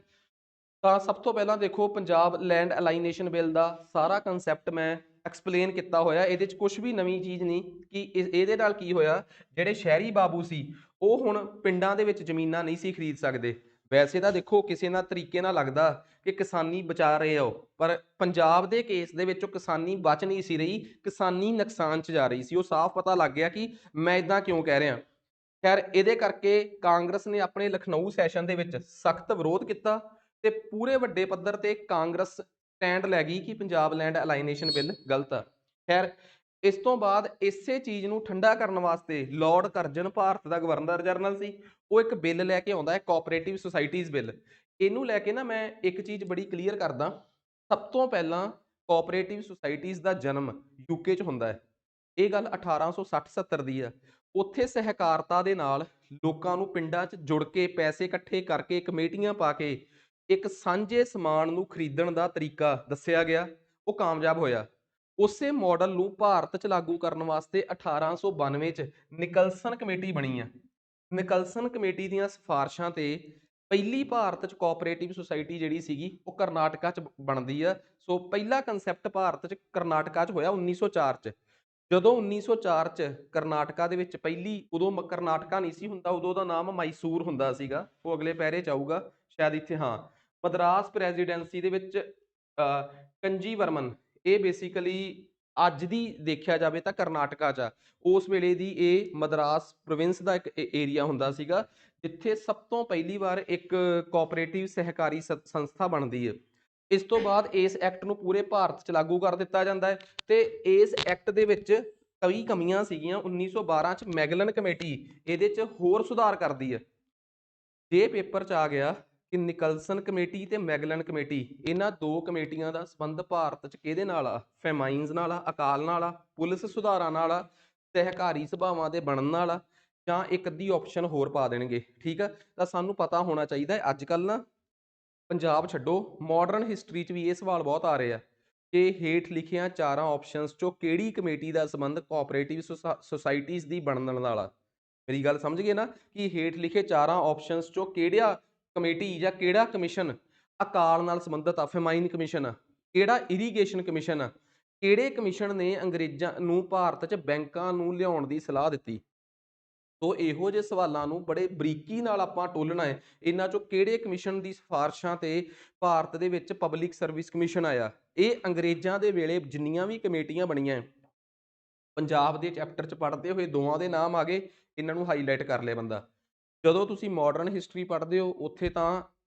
ਤਾਂ ਸਭ ਤੋਂ ਪਹਿਲਾਂ ਦੇਖੋ, ਪੰਜਾਬ ਲੈਂਡ ਅਲਾਈਨੇਸ਼ਨ ਬਿੱਲ ਦਾ ਸਾਰਾ ਕੰਸੈਪਟ ਮੈਂ ਐਕਸਪਲੇਨ ਕੀਤਾ ਹੋਇਆ, ਇਹਦੇ 'ਚ ਕੁਛ ਵੀ ਨਵੀਂ ਚੀਜ਼ ਨਹੀਂ। ਕਿ ਇਹਦੇ ਨਾਲ ਕੀ ਹੋਇਆ, ਜਿਹੜੇ ਸ਼ਹਿਰੀ ਬਾਬੂ ਸੀ ਉਹ ਹੁਣ ਪਿੰਡਾਂ ਦੇ ਵਿੱਚ ਜ਼ਮੀਨਾਂ ਨਹੀਂ ਸੀ ਖਰੀਦ ਸਕਦੇ। ਵੈਸੇ ਤਾਂ ਦੇਖੋ, ਕਿਸੇ ਨਾਲ ਤਰੀਕੇ ਨਾਲ ਲੱਗਦਾ ਕਿ ਕਿਸਾਨੀ ਬਚਾ ਰਹੇ ਹੋ, ਪਰ ਪੰਜਾਬ ਦੇ ਕੇਸ ਦੇ ਵਿੱਚ ਉਹ ਕਿਸਾਨੀ ਬਚ ਨਹੀਂ ਸੀ ਰਹੀ, ਕਿਸਾਨੀ ਨੁਕਸਾਨ 'ਚ ਜਾ ਰਹੀ ਸੀ। ਉਹ ਸਾਫ਼ ਪਤਾ ਲੱਗ ਗਿਆ ਕਿ ਮੈਂ ਇੱਦਾਂ ਕਿਉਂ ਕਹਿ ਰਿਹਾ। ਖੈਰ, ਇਹਦੇ ਕਰਕੇ ਕਾਂਗਰਸ ਨੇ ਆਪਣੇ ਲਖਨਊ ਸੈਸ਼ਨ ਦੇ ਵਿੱਚ ਸਖਤ ਵਿਰੋਧ ਕੀਤਾ, ਤੇ ਪੂਰੇ ਵੱਡੇ ਪੱਧਰ ਤੇ ਕਾਂਗਰਸ ਸਟੈਂਡ ਲੈ ਗਈ ਕਿ ਪੰਜਾਬ ਲੈਂਡ ਅਲਾਈਨੇਸ਼ਨ ਬਿੱਲ ਗਲਤ ਆ। ਖੈਰ, ਇਸ ਤੋਂ ਬਾਅਦ ਇਸੇ ਚੀਜ਼ ਨੂੰ ਠੰਡਾ ਕਰਨ ਵਾਸਤੇ ਲਾਰਡ ਕਰਜ਼ਨ ਭਾਰਤ ਦਾ ਗਵਰਨਰ ਜਨਰਲ ਸੀ, ਉਹ ਇੱਕ ਬਿੱਲ ਲੈ ਕੇ ਆਉਂਦਾ ਹੈ, ਕੋਆਪਰੇਟਿਵ ਸੁਸਾਇਟੀਜ਼ ਬਿੱਲ। ਇਹਨੂੰ ਲੈ ਕੇ ਨਾ ਮੈਂ ਇੱਕ ਚੀਜ਼ ਬੜੀ ਕਲੀਅਰ ਕਰਦਾ। ਸਭ ਤੋਂ ਪਹਿਲਾਂ ਕੋਆਪਰੇਟਿਵ ਸੁਸਾਇਟੀਜ਼ ਦਾ ਜਨਮ ਯੂਕੇ 'ਚ ਹੁੰਦਾ ਹੈ। ਇਹ ਗੱਲ 1860-70 ਦੀ ਆ। ਉੱਥੇ ਸਹਿਕਾਰਤਾ ਦੇ ਨਾਲ ਲੋਕਾਂ ਨੂੰ ਪਿੰਡਾਂ 'ਚ ਜੁੜ ਕੇ ਪੈਸੇ ਇਕੱਠੇ ਕਰਕੇ ਕਮੇਟੀਆਂ ਪਾ ਕੇ ਇੱਕ ਸਾਂਝੇ ਸਮਾਨ ਨੂੰ ਖਰੀਦਣ ਦਾ ਤਰੀਕਾ ਦੱਸਿਆ ਗਿਆ, ਉਹ ਕਾਮਯਾਬ ਹੋਇਆ। ਉਸੇ ਮਾਡਲ ਨੂੰ ਭਾਰਤ 'ਚ ਲਾਗੂ ਕਰਨ ਵਾਸਤੇ 1892 'ਚ ਨਿਕਲਸਨ ਕਮੇਟੀ ਬਣੀ ਆ। ਨਿਕਲਸਨ ਕਮੇਟੀ ਦੀਆਂ ਸਿਫਾਰਸ਼ਾਂ ਤੇ ਪਹਿਲੀ ਭਾਰਤ 'ਚ ਕੋਆਪਰੇਟਿਵ ਸੁਸਾਇਟੀ ਜਿਹੜੀ ਸੀਗੀ ਉਹ ਕਰਨਾਟਕਾ 'ਚ ਬਣਦੀ ਆ। ਸੋ ਪਹਿਲਾ ਕੰਸੈਪਟ ਭਾਰਤ 'ਚ ਕਰਨਾਟਕਾ 'ਚ ਹੋਇਆ 1904 'ਚ। ਜਦੋਂ 1904 ਚ ਕਰਨਾਟਕਾ ਦੇ ਵਿੱਚ ਪਹਿਲੀ, ਉਦੋਂ ਕਰਨਾਟਕਾ ਨਹੀਂ ਸੀ ਹੁੰਦਾ, ਉਦੋਂ ਦਾ ਨਾਮ ਮੈਸੂਰ ਹੁੰਦਾ ਸੀਗਾ, ਉਹ ਅਗਲੇ ਪੈਰੇ ਚ ਆਊਗਾ ਸ਼ਾਇਦ ਇੱਥੇ, ਹਾਂ। ਮਦਰਾਸ ਪ੍ਰੈਜ਼ੀਡੈਂਸੀ ਦੇ ਵਿੱਚ ਕੰਜੀ ਵਰਮਨ, ਇਹ ਬੇਸਿਕਲੀ ਅੱਜ ਦੀ ਦੇਖਿਆ ਜਾਵੇ ਤਾਂ ਕਰਨਾਟਕਾ ਚ ਆ, ਉਸ ਵੇਲੇ ਦੀ ਇਹ ਮਦਰਾਸ ਪ੍ਰੋਵਿੰਸ ਦਾ ਇੱਕ ਏਰੀਆ ਹੁੰਦਾ ਸੀਗਾ, ਜਿੱਥੇ ਸਭ ਤੋਂ ਪਹਿਲੀ ਵਾਰ ਇੱਕ ਕੋਆਪਰੇਟਿਵ ਸਹਿਕਾਰੀ ਸੰਸਥਾ ਬਣਦੀ ਹੈ। ਇਸ ਤੋਂ ਬਾਅਦ ਇਸ ਐਕਟ ਨੂੰ ਪੂਰੇ ਭਾਰਤ 'ਚ ਲਾਗੂ ਕਰ ਦਿੱਤਾ ਜਾਂਦਾ ਹੈ, ਤੇ ਇਸ ਐਕਟ ਦੇ ਵਿੱਚ ਕਈ ਕਮੀਆਂ ਸੀਗੀਆਂ। 1912 ਚ ਮੈਗਲਨ ਕਮੇਟੀ ਇਹਦੇ 'ਚ ਹੋਰ ਸੁਧਾਰ ਕਰਦੀ ਹੈ। ਜੇ ਪੇਪਰ 'ਚ ਆ ਗਿਆ ਕਿ ਨਿਕਲਸਨ ਕਮੇਟੀ ਤੇ ਮੈਗਲਨ ਕਮੇਟੀ, ਇਹਨਾਂ ਦੋ ਕਮੇਟੀਆਂ ਦਾ ਸੰਬੰਧ ਭਾਰਤ 'ਚ ਕਿਹਦੇ ਨਾਲ ਆ? ਫੈਮਾਈਨਸ ਨਾਲ ਆ, ਅਕਾਲ ਨਾਲ ਆ, ਪੁਲਿਸ ਸੁਧਾਰਾਂ ਨਾਲ ਆ, ਸਹਿਕਾਰੀ ਸਭਾਵਾਂ ਦੇ ਬਣਨ ਨਾਲ ਆ, ਜਾਂ ਇੱਕ ਅੱਧੀ ਆਪਸ਼ਨ ਹੋਰ ਪਾ ਦੇਣਗੇ। ਠੀਕ ਆ, ਤਾਂ ਸਾਨੂੰ ਪਤਾ ਹੋਣਾ ਚਾਹੀਦਾ ਹੈ। ਅੱਜ ਕੱਲ੍ਹ ਨਾ ਪੰਜਾਬ ਛੱਡੋ, ਮਾਡਰਨ ਹਿਸਟਰੀ 'ਚ ਵੀ ਇਹ ਸਵਾਲ ਬਹੁਤ ਆ ਰਹੇ ਆ ਕਿ ਹੇਠ ਲਿਖੀਆਂ ਚਾਰਾਂ ਆਪਸ਼ਨਸ 'ਚੋਂ ਕਿਹੜੀ ਕਮੇਟੀ ਦਾ ਸੰਬੰਧ ਕੋਆਪਰੇਟਿਵ ਸੁਸਾਇਟੀਜ਼ ਦੀ ਬਣਨ ਨਾਲ ਆ? ਮੇਰੀ ਗੱਲ ਸਮਝ ਗਏ ਨਾ, ਕਿ ਹੇਠ ਲਿਖੇ ਚਾਰਾਂ ਆਪਸ਼ਨਸ 'ਚੋਂ ਕਿਹੜਾ ਕਮੇਟੀ ਜਾਂ ਕਿਹੜਾ ਕਮਿਸ਼ਨ ਅਕਾਲ ਨਾਲ ਸੰਬੰਧਿਤ ਆ? ਫੇਮਾਈਨ ਕਮਿਸ਼ਨ ਆ, ਕਿਹੜਾ ਇਰੀਗੇਸ਼ਨ ਕਮਿਸ਼ਨ ਆ, ਕਿਹੜੇ ਕਮਿਸ਼ਨ ਨੇ ਅੰਗਰੇਜ਼ਾਂ ਨੂੰ ਭਾਰਤ 'ਚ ਬੈਂਕਾਂ ਨੂੰ ਲਿਆਉਣ ਦੀ ਸਲਾਹ ਦਿੱਤੀ? ਸੋ ਇਹੋ ਜਿਹੇ ਸਵਾਲਾਂ ਨੂੰ ਬੜੇ ਬਰੀਕੀ ਨਾਲ ਆਪਾਂ ਟੋਲਣਾ ਹੈ। ਇਹਨਾਂ ਚੋਂ ਕਿਹੜੇ ਕਮਿਸ਼ਨ ਦੀ ਸਿਫਾਰਸ਼ਾਂ ਤੇ ਭਾਰਤ ਦੇ ਵਿੱਚ ਪਬਲਿਕ ਸਰਵਿਸ ਕਮਿਸ਼ਨ ਆਇਆ? ਇਹ ਅੰਗਰੇਜ਼ਾਂ ਦੇ ਵੇਲੇ ਜਿੰਨੀਆਂ ਵੀ ਕਮੇਟੀਆਂ ਬਣੀਆਂ, ਪੰਜਾਬ ਦੇ ਚੈਪਟਰ 'ਚ ਪੜ੍ਹਦੇ ਹੋਏ ਦੋਵਾਂ ਦੇ ਨਾਮ ਆ ਗਏ, ਇਹਨਾਂ ਨੂੰ ਹਾਈਲਾਈਟ ਕਰ ਲਿਆ ਬੰਦਾ। ਜਦੋਂ ਤੁਸੀਂ ਮਾਡਰਨ ਹਿਸਟਰੀ ਪੜ੍ਹਦੇ ਹੋ, ਉੱਥੇ ਤਾਂ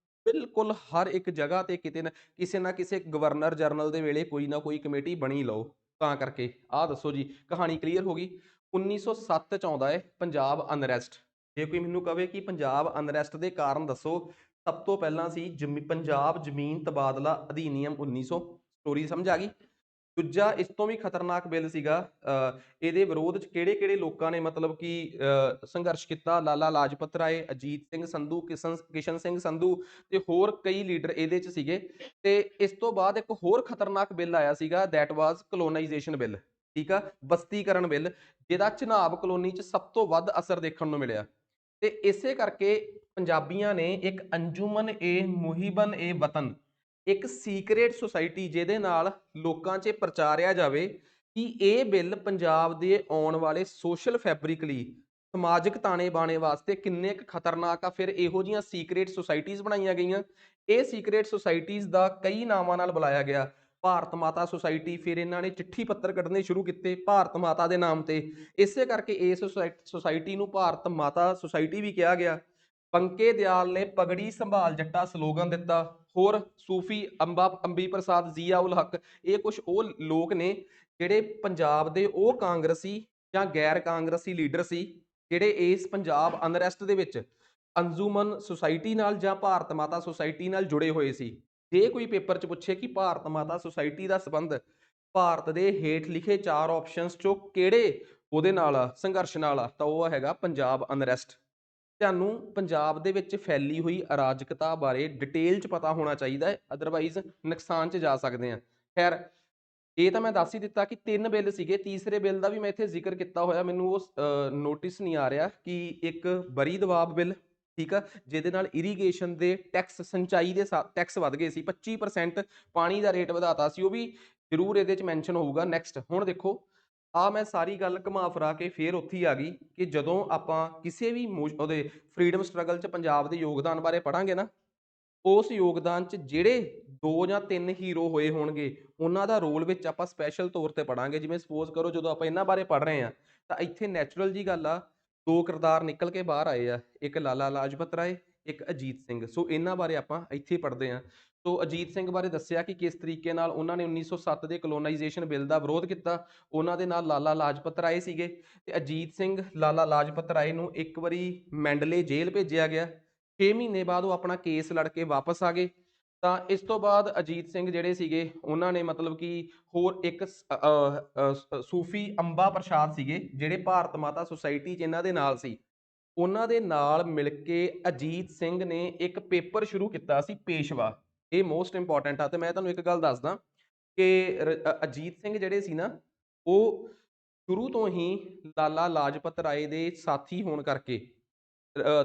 ਬਿਲਕੁਲ ਹਰ ਇੱਕ ਜਗ੍ਹਾ ਤੇ ਕਿਤੇ ਨਾ ਕਿਸੇ ਗਵਰਨਰ ਜਨਰਲ ਦੇ ਵੇਲੇ ਕੋਈ ਨਾ ਕੋਈ ਕਮੇਟੀ ਬਣੀ ਲਓ। ਤਾਂ ਕਰਕੇ ਆਹ ਦੱਸੋ ਜੀ, ਕਹਾਣੀ ਕਲੀਅਰ ਹੋ ਗਈ। 1907 ਚ ਆਉਂਦਾ ਹੈ ਪੰਜਾਬ ਅਨਰੈਸਟ। ਜੇ ਕੋਈ ਮੈਨੂੰ ਕਵੇ ਕਿ ਪੰਜਾਬ ਅਨਰੈਸਟ ਦੇ ਕਾਰਨ ਦੱਸੋ, ਸਭ ਤੋਂ ਪਹਿਲਾਂ ਸੀ ਪੰਜਾਬ ਜ਼ਮੀਨ ਤਬਾਦਲਾ ਅਧੀਨੀਅਮ 1900। ਸਟੋਰੀ ਸਮਝ ਆ ਗਈ। ਦੂਜਾ ਇਸ ਤੋਂ ਵੀ ਖਤਰਨਾਕ ਬਿੱਲ ਸੀਗਾ, ਇਹਦੇ ਵਿਰੋਧ ਚ ਕਿਹੜੇ ਕਿਹੜੇ ਲੋਕਾਂ ਨੇ ਮਤਲਬ ਕਿ ਸੰਘਰਸ਼ ਕੀਤਾ? ਲਾਲਾ ਲਾਜਪਤ ਰਾਏ, ਅਜੀਤ ਸਿੰਘ ਸੰਧੂ, ਕਿਸ਼ਨ ਸਿੰਘ ਸੰਧੂ ਤੇ ਹੋਰ ਕਈ ਲੀਡਰ ਇਹਦੇ ਚ ਸੀਗੇ। ਤੇ ਇਸ ਤੋਂ ਬਾਅਦ ਇੱਕ ਹੋਰ ਖਤਰਨਾਕ ਬਿੱਲ ਆਇਆ ਸੀਗਾ, ਦੈਟ ਵਾਜ਼ ਕਲੋਨਾਈਜੇਸ਼ਨ ਬਿੱਲ। ਠੀਕ ਆ, ਬਸਤੀਕਰਨ ਬਿੱਲ, ਜਿਹਦਾ ਝਨਾਬ ਕਲੋਨੀ ਚ ਸਭ ਤੋਂ ਵੱਧ ਅਸਰ ਦੇਖਣ ਨੂੰ ਮਿਲਿਆ। ਤੇ ਇਸੇ ਕਰਕੇ ਪੰਜਾਬੀਆਂ ਨੇ ਇੱਕ ਅੰਜੁਮਨ ਏ ਮੁਹਿਬਨ ਏ ਵਤਨ, ਇੱਕ ਸੀਕ੍ਰੇਟ ਸੁਸਾਇਟੀ, ਜਿਹਦੇ ਨਾਲ ਲੋਕਾਂ 'ਚ ਪ੍ਰਚਾਰਿਆ ਜਾਵੇ ਕਿ ਇਹ ਬਿੱਲ ਪੰਜਾਬ ਦੇ ਆਉਣ ਵਾਲੇ ਸੋਸ਼ਲ ਫੈਬਰਿਕ ਲਈ, ਸਮਾਜਿਕ ਤਾਣੇ ਬਾਣੇ ਵਾਸਤੇ ਕਿੰਨੇ ਕੁ ਖਤਰਨਾਕ ਆ। ਫਿਰ ਇਹੋ ਜਿਹੀਆਂ ਸੀਕ੍ਰੇਟ ਸੁਸਾਇਟੀਜ਼ ਬਣਾਈਆਂ ਗਈਆਂ। ਇਹ ਸੀਕ੍ਰੇਟ ਸੁਸਾਇਟੀਜ਼ ਦਾ ਕਈ ਨਾਵਾਂ ਨਾਲ ਬੁਲਾਇਆ ਗਿਆ। ਭਾਰਤ ਮਾਤਾ ਸੁਸਾਇਟੀ, ਫਿਰ ਇਹਨਾਂ ਨੇ ਚਿੱਠੀ ਪੱਤਰ ਕੱਢਣੇ ਸ਼ੁਰੂ ਕੀਤੇ ਭਾਰਤ ਮਾਤਾ ਦੇ ਨਾਮ ਤੇ। ਇਸੇ ਕਰਕੇ ਇਸ ਸੁਸਾਇਟੀ ਨੂੰ ਭਾਰਤ ਮਾਤਾ ਸੁਸਾਇਟੀ ਵੀ ਕਿਹਾ ਗਿਆ। ਬੰਕੇ ਦਿਆਲ ਨੇ ਪਗੜੀ ਸੰਭਾਲ ਜੱਟਾ ਸਲੋਗਨ ਦਿੱਤਾ। ਹੋਰ ਸੂਫੀ ਅੰਬੀ ਪ੍ਰਸਾਦ, ਜ਼ੀਆ ਉਲ ਹਕ, ਇਹ ਕੁਝ ਉਹ ਲੋਕ ਨੇ ਜਿਹੜੇ ਪੰਜਾਬ ਦੇ ਉਹ ਕਾਂਗਰਸੀ ਜਾਂ ਗੈਰ ਕਾਂਗਰਸੀ ਲੀਡਰ ਸੀ, ਜਿਹੜੇ ਇਸ ਪੰਜਾਬ ਅਨਰੈਸਟ ਦੇ ਵਿੱਚ ਅੰਜੁਮਨ ਸੁਸਾਇਟੀ ਨਾਲ ਜਾਂ ਭਾਰਤ ਮਾਤਾ ਸੁਸਾਇਟੀ ਨਾਲ ਜੁੜੇ ਹੋਏ ਸੀ। ਜੇ ਕੋਈ ਪੇਪਰ 'ਚ ਪੁੱਛੇ ਕਿ ਭਾਰਤ ਮਾਤਾ ਸੁਸਾਇਟੀ ਦਾ ਸੰਬੰਧ ਭਾਰਤ ਦੇ ਹੇਠ ਲਿਖੇ ਚਾਰ ਆਪਸ਼ਨਸ 'ਚੋਂ ਕਿਹੜੇ ਉਹਦੇ ਨਾਲ ਆ, ਸੰਘਰਸ਼ ਨਾਲ ਆ, ਤਾਂ ਉਹ ਹੈਗਾ ਪੰਜਾਬ ਅਨਰੈਸਟ। ਤੁਹਾਨੂੰ ਪੰਜਾਬ ਦੇ ਵਿੱਚ ਫੈਲੀ ਹੋਈ ਅਰਾਜਕਤਾ ਬਾਰੇ ਡਿਟੇਲ 'ਚ ਪਤਾ ਹੋਣਾ ਚਾਹੀਦਾ ਹੈ, ਅਦਰਵਾਈਜ਼ ਨੁਕਸਾਨ 'ਚ ਜਾ ਸਕਦੇ ਆ। ਖੈਰ, ਇਹ ਤਾਂ ਮੈਂ ਦੱਸ ਹੀ ਦਿੱਤਾ ਕਿ 3 ਬਿੱਲ ਸੀਗੇ। ਤੀਸਰੇ ਬਿੱਲ ਦਾ ਵੀ ਮੈਂ ਇੱਥੇ ਜ਼ਿਕਰ ਕੀਤਾ ਹੋਇਆ, ਮੈਨੂੰ ਉਹ ਨੋਟਿਸ ਨਹੀਂ ਆ ਰਿਹਾ, ਕਿ ਇੱਕ ਬਰੀ ਦਬਾਵ ਬਿੱਲ, ਠੀਕ ਆ, ਜਿਹਦੇ ਨਾਲ ਇਰੀਗੇਸ਼ਨ ਦੇ ਟੈਕਸ, ਸਿੰਚਾਈ ਦੇ ਟੈਕਸ ਵੱਧ ਗਏ ਸੀ 25%, ਪਾਣੀ ਦਾ ਰੇਟ ਵਧਾਤਾ ਸੀ, ਉਹ ਵੀ ਜ਼ਰੂਰ ਇਹਦੇ 'ਚ ਮੈਂਸ਼ਨ ਹੋਊਗਾ। ਨੈਕਸਟ, ਹੁਣ ਦੇਖੋ, ਆ ਮੈਂ ਸਾਰੀ ਗੱਲ ਘੁਮਾ ਫਿਰਾ ਕੇ ਫੇਰ ਉੱਥੇ ਹੀ ਆ ਗਈ ਕਿ ਜਦੋਂ ਆਪਾਂ ਕਿਸੇ ਵੀ ਉਹਦੇ ਫਰੀडम ਸਟਰਗਲ 'ਚ ਪੰਜਾਬ ਦੇ ਯੋਗਦਾਨ ਬਾਰੇ ਪੜਾਂਗੇ ਨਾ, ਉਸ ਯੋਗਦਾਨ 'ਚ ਜਿਹੜੇ 2 ਜਾਂ 3 ਹੀਰੋ ਹੋਏ ਹੋਣਗੇ, ਉਹਨਾਂ ਦਾ ਰੋਲ ਵਿੱਚ ਆਪਾਂ ਸਪੈਸ਼ਲ ਤੌਰ ਤੇ ਪੜਾਂਗੇ। ਜਿਵੇਂ ਸਪੋਜ਼ ਕਰੋ, ਜਦੋਂ ਆਪਾਂ ਇਹਨਾਂ ਬਾਰੇ ਪੜ ਰਹੇ ਆ, ਤਾਂ ਇੱਥੇ ਨੈਚੁਰਲ ਜੀ ਗੱਲ ਆ, 2 ਕਿਰਦਾਰ ਨਿਕਲ ਕੇ ਬਾਹਰ ਆਏ ਆ, ਇੱਕ ਲਾਲਾ ਲਾਜਪਤ ਰਾਏ, ਇੱਕ ਅਜੀਤ ਸਿੰਘ। ਸੋ ਇਹਨਾਂ ਬਾਰੇ ਆਪਾਂ ਇੱਥੇ ਪੜਦੇ ਆ। ਸੋ ਅਜੀਤ ਸਿੰਘ ਬਾਰੇ ਦੱਸਿਆ ਕਿ ਕਿਸ ਤਰੀਕੇ ਨਾਲ ਉਹਨਾਂ ਨੇ 1907 ਦੇ ਕਲੋਨਾਈਜੇਸ਼ਨ ਬਿੱਲ ਦਾ ਵਿਰੋਧ ਕੀਤਾ। ਉਹਨਾਂ ਦੇ ਨਾਲ ਲਾਲਾ ਲਾਜਪਤ ਰਾਏ ਸੀਗੇ, ਤੇ ਅਜੀਤ ਸਿੰਘ ਲਾਲਾ ਲਾਜਪਤ ਰਾਏ ਨੂੰ ਇੱਕ ਵਾਰੀ ਮੈਂਡਲੇ ਜੇਲ੍ਹ ਭੇਜਿਆ ਗਿਆ। 6 ਮਹੀਨੇ ਬਾਅਦ ਉਹ ਆਪਣਾ ਕੇਸ ਲੜ ਕੇ ਵਾਪਸ ਆ ਗਏ। ਤਾਂ ਇਸ ਤੋਂ ਬਾਅਦ ਅਜੀਤ ਸਿੰਘ ਜਿਹੜੇ ਸੀਗੇ, ਉਹਨਾਂ ਨੇ ਮਤਲਬ ਕਿ ਹੋਰ ਇੱਕ ਸੂਫੀ ਅੰਬਾ ਪ੍ਰਸਾਦ ਸੀਗੇ, ਜਿਹੜੇ ਭਾਰਤ ਮਾਤਾ ਸੁਸਾਇਟੀ 'ਚ ਇਹਨਾਂ ਦੇ ਨਾਲ ਸੀ। ਉਹਨਾਂ ਦੇ ਨਾਲ ਮਿਲ ਕੇ ਅਜੀਤ ਸਿੰਘ ਨੇ ਇੱਕ ਪੇਪਰ ਸ਼ੁਰੂ ਕੀਤਾ ਸੀ, ਪੇਸ਼ਵਾ। ਇਹ ਮੋਸਟ ਇੰਪੋਰਟੈਂਟ ਆ। ਤੇ ਮੈਂ ਤੁਹਾਨੂੰ ਇੱਕ ਗੱਲ ਦੱਸਦਾ ਕਿ ਅਜੀਤ ਸਿੰਘ ਜਿਹੜੇ ਸੀ ਨਾ, ਉਹ ਸ਼ੁਰੂ ਤੋਂ ਹੀ ਲਾਲਾ ਲਾਜਪਤ ਰਾਏ ਦੇ ਸਾਥੀ ਹੋਣ ਕਰਕੇ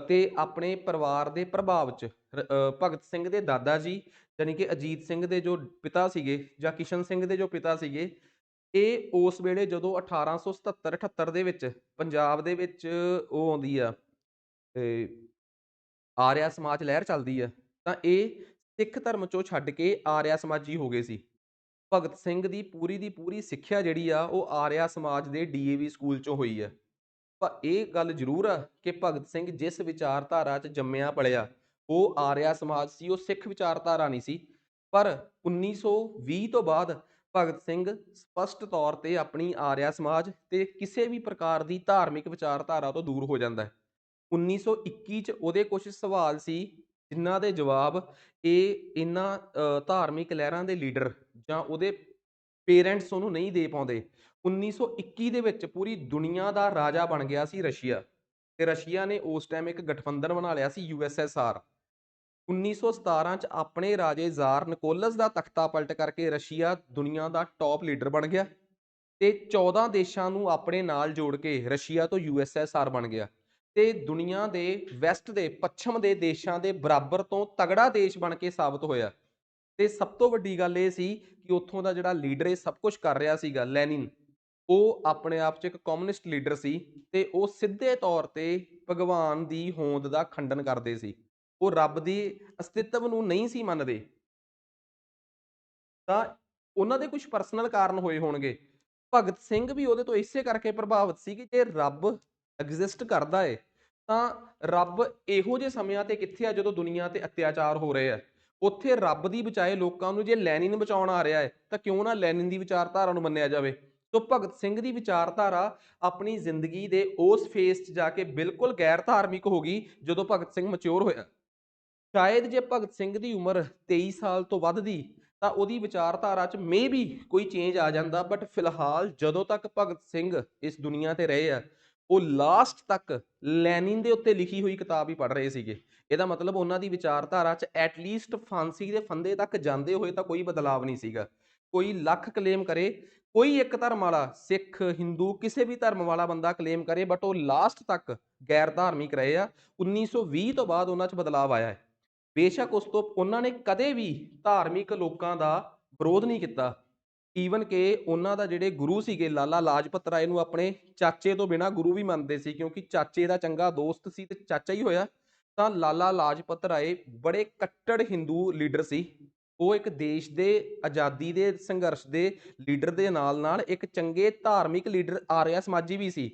ਤੇ ਆਪਣੇ ਪਰਿਵਾਰ ਦੇ ਪ੍ਰਭਾਵ 'ਚ ਭਗਤ ਸਿੰਘ ਦੇ ਦਾਦਾ ਜੀ, ਯਾਨੀ ਕਿ ਅਜੀਤ ਸਿੰਘ ਦੇ ਜੋ ਪਿਤਾ ਸੀਗੇ, ਜਾਂ ਕਿਸ਼ਨ ਸਿੰਘ ਦੇ ਜੋ ਪਿਤਾ ਸੀਗੇ, ਇਹ ਉਸ ਵੇਲੇ ਜਦੋਂ 1877-78 ਦੇ ਵਿੱਚ ਪੰਜਾਬ ਦੇ ਵਿੱਚ ਉਹ ਆਉਂਦੀ ਆ, ਤੇ ਆਰਿਆ ਸਮਾਜ ਲਹਿਰ ਚੱਲਦੀ ਆ, ਤਾਂ ਇਹ ਸਿੱਖ ਧਰਮ ਚੋਂ ਛੱਡ ਕੇ ਆਰਿਆ ਸਮਾਜੀ ਹੋ ਗਏ ਸੀ। ਭਗਤ ਸਿੰਘ ਦੀ ਪੂਰੀ ਸਿੱਖਿਆ ਜਿਹੜੀ ਆ, ਉਹ ਆਰਿਆ ਸਮਾਜ ਦੇ ਡੀਏਵੀ ਸਕੂਲ ਚੋਂ ਹੋਈ ਆ। ਪਰ ਇਹ ਗੱਲ ਜ਼ਰੂਰ ਆ ਕਿ ਭਗਤ ਸਿੰਘ ਜਿਸ ਵਿਚਾਰਧਾਰਾ 'ਚ ਜੰਮਿਆ ਪਲਿਆ, ਉਹ ਆਰਿਆ ਸਮਾਜ ਸੀ, ਉਹ ਸਿੱਖ ਵਿਚਾਰਧਾਰਾ ਨਹੀਂ ਸੀ। ਪਰ 1920 ਤੋਂ ਬਾਅਦ ਭਗਤ ਸਿੰਘ ਸਪਸ਼ਟ ਤੌਰ ਤੇ ਆਪਣੀ ਆਰਿਆ ਸਮਾਜ ਤੇ ਕਿਸੇ ਵੀ ਪ੍ਰਕਾਰ ਦੀ ਧਾਰਮਿਕ ਵਿਚਾਰਧਾਰਾ ਤੋਂ ਦੂਰ ਹੋ ਜਾਂਦਾ ਹੈ। 1921 ਚ ਉਹਦੇ ਕੁਛ ਸਵਾਲ ਸੀ, ਜਿਨ੍ਹਾਂ ਦੇ ਜਵਾਬ ਇਹਨਾਂ ਧਾਰਮਿਕ ਲਹਿਰਾਂ ਦੇ ਲੀਡਰ ਜਾਂ ਉਹਦੇ ਪੇਰੈਂਟਸ ਉਹਨੂੰ ਨਹੀਂ ਦੇ ਪਾਉਂਦੇ। 1921 ਦੇ ਵਿੱਚ ਪੂਰੀ ਦੁਨੀਆ ਦਾ ਰਾਜਾ ਬਣ ਗਿਆ ਸੀ ਰਸ਼ੀਆ, ਤੇ ਰਸ਼ੀਆ ਨੇ ਉਸ ਟਾਈਮ ਇੱਕ ਗਠਬੰਧਨ ਬਣਾ ਲਿਆ ਸੀ USSR। 1917 ਚ ਆਪਣੇ ਰਾਜੇ ਜ਼ਾਰ ਨਿਕੋਲਸ ਦਾ ਤਖਤਾ ਪਲਟ ਕਰਕੇ ਰਸ਼ੀਆ ਦੁਨੀਆ ਦਾ ਟੌਪ ਲੀਡਰ ਬਣ ਗਿਆ, ਤੇ 14 ਦੇਸ਼ਾਂ ਨੂੰ ਆਪਣੇ ਨਾਲ ਜੋੜ ਕੇ ਰਸ਼ੀਆ ਤੋਂ USSR ਬਣ ਗਿਆ, ਤੇ ਦੁਨੀਆ ਦੇ ਵੈਸਟ ਦੇ ਪੱਛਮ ਦੇ ਦੇਸ਼ਾਂ ਦੇ ਬਰਾਬਰ ਤੋਂ ਤਗੜਾ ਦੇਸ਼ ਬਣ ਕੇ ਸਾਬਤ ਹੋਇਆ। ਤੇ ਸਭ ਤੋਂ ਵੱਡੀ ਗੱਲ ਇਹ ਸੀ ਕਿ ਉੱਥੋਂ ਦਾ ਜਿਹੜਾ ਲੀਡਰ ਇਹ ਸਭ ਕੁਝ ਕਰ ਰਿਹਾ ਸੀਗਾ, ਲੈਨਿਨ, ਉਹ ਆਪਣੇ ਆਪ 'ਚ ਇੱਕ ਕਮਿਊਨਿਸਟ ਲੀਡਰ ਸੀ, ਤੇ ਉਹ ਸਿੱਧੇ ਤੌਰ ਤੇ ਭਗਵਾਨ ਦੀ ਹੋਂਦ ਦਾ ਖੰਡਨ ਕਰਦੇ ਸੀ। ਉਹ ਰੱਬ ਦੀ ਅਸਤਿਤਵ ਨੂੰ ਨਹੀਂ ਸੀ ਮੰਨਦੇ। ਤਾਂ ਉਹਨਾਂ ਦੇ ਕੁਝ ਪਰਸਨਲ ਕਾਰਨ ਹੋਏ ਹੋਣਗੇ। ਭਗਤ ਸਿੰਘ ਵੀ ਉਹਦੇ ਤੋਂ ਇਸੇ ਕਰਕੇ ਪ੍ਰਭਾਵਿਤ ਸੀ ਕਿ ਜੇ ਰੱਬ ਐਗਜ਼ਿਸਟ ਕਰਦਾ ਏ, ਤਾਂ ਰੱਬ ਇਹੋ ਜਿਹੇ ਸਮਿਆਂ ਤੇ ਕਿੱਥੇ ਆ ਜਦੋਂ ਦੁਨੀਆ ਤੇ ਅਤਿਆਚਾਰ ਹੋ ਰਹੇ ਆ। ਉੱਥੇ ਰੱਬ ਦੀ ਬਜਾਏ ਲੋਕਾਂ ਨੂੰ ਜੇ ਲੈਨਿਨ ਬਚਾਉਣ ਆ ਰਿਹਾ ਹੈ, ਤਾਂ ਕਿਉਂ ਨਾ ਲੈਨਿਨ ਦੀ ਵਿਚਾਰਧਾਰਾ ਨੂੰ ਮੰਨਿਆ ਜਾਵੇ। ਸੋ ਭਗਤ ਸਿੰਘ ਦੀ ਵਿਚਾਰਧਾਰਾ ਆਪਣੀ ਜ਼ਿੰਦਗੀ ਦੇ ਉਸ ਫੇਸ 'ਚ ਜਾ ਕੇ ਬਿਲਕੁਲ ਗੈਰ ਧਾਰਮਿਕ ਹੋ ਗਈ ਜਦੋਂ ਭਗਤ ਸਿੰਘ ਮੈਚੁਰ ਹੋਇਆ। ਸ਼ਾਇਦ ਜੇ ਭਗਤ ਸਿੰਘ ਦੀ ਉਮਰ 23 ਸਾਲ ਤੋਂ ਵੱਧਦੀ, ਤਾਂ ਉਹਦੀ ਵਿਚਾਰਧਾਰਾ 'ਚ ਬੀ ਕੋਈ ਚੇਂਜ ਆ ਜਾਂਦਾ। ਬਟ ਫਿਲਹਾਲ ਜਦੋਂ ਤੱਕ ਭਗਤ ਸਿੰਘ ਇਸ ਦੁਨੀਆ ਤੇ ਰਹੇ ਆ, ਉਹ ਲਾਸਟ ਤੱਕ ਲੈਨਿਨ ਦੇ ਉੱਤੇ ਲਿਖੀ ਹੋਈ ਕਿਤਾਬ ਹੀ ਪੜ੍ਹ ਰਹੇ ਸੀਗੇ। ਇਹਦਾ ਮਤਲਬ ਉਹਨਾਂ ਦੀ ਵਿਚਾਰਧਾਰਾ 'ਚ ਐਟਲੀਸਟ ਫਾਂਸੀ ਦੇ ਫੰਦੇ ਤੱਕ ਜਾਂਦੇ ਹੋਏ ਤਾਂ ਕੋਈ ਬਦਲਾਵ ਨਹੀਂ ਸੀਗਾ। ਕੋਈ ਲੱਖ ਕਲੇਮ ਕਰੇ, ਕੋਈ ਇੱਕ ਧਰਮ ਵਾਲਾ, ਸਿੱਖ, ਹਿੰਦੂ, ਕਿਸੇ ਵੀ ਧਰਮ ਵਾਲਾ ਬੰਦਾ ਕਲੇਮ ਕਰੇ, ਬਟ ਉਹ ਲਾਸਟ ਤੱਕ ਗੈਰ ਧਾਰਮਿਕ ਰਹੇ ਆ। 1920 ਤੋਂ ਬਾਅਦ ਉਹਨਾਂ 'ਚ ਬਦਲਾਵ ਆਇਆ ਹੈ। ਬੇਸ਼ੱਕ ਉਸ ਤੋਂ ਉਹਨਾਂ ਨੇ ਕਦੇ ਵੀ ਧਾਰਮਿਕ ਲੋਕਾਂ ਦਾ ਵਿਰੋਧ ਨਹੀਂ ਕੀਤਾ। ਈਵਨ ਕਿ ਉਹਨਾਂ ਦਾ ਜਿਹੜੇ ਗੁਰੂ ਸੀਗੇ, ਲਾਲਾ ਲਾਜਪਤ ਰਾਏ ਨੂੰ ਆਪਣੇ ਚਾਚੇ ਤੋਂ ਬਿਨਾਂ ਗੁਰੂ ਵੀ ਮੰਨਦੇ ਸੀ, ਕਿਉਂਕਿ ਚਾਚੇ ਦਾ ਚੰਗਾ ਦੋਸਤ ਸੀ ਤੇ ਚਾਚਾ ਹੀ ਹੋਇਆ। ਤਾਂ ਲਾਲਾ ਲਾਜਪਤ ਰਾਏ ਬੜੇ ਕੱਟੜ ਹਿੰਦੂ ਲੀਡਰ ਸੀ। ਉਹ ਇੱਕ ਦੇਸ਼ ਦੇ ਆਜ਼ਾਦੀ ਦੇ ਸੰਘਰਸ਼ ਦੇ ਲੀਡਰ ਦੇ ਨਾਲ ਨਾਲ ਇੱਕ ਚੰਗੇ ਧਾਰਮਿਕ ਲੀਡਰ, ਆਰਿਆ ਸਮਾਜੀ ਵੀ ਸੀ।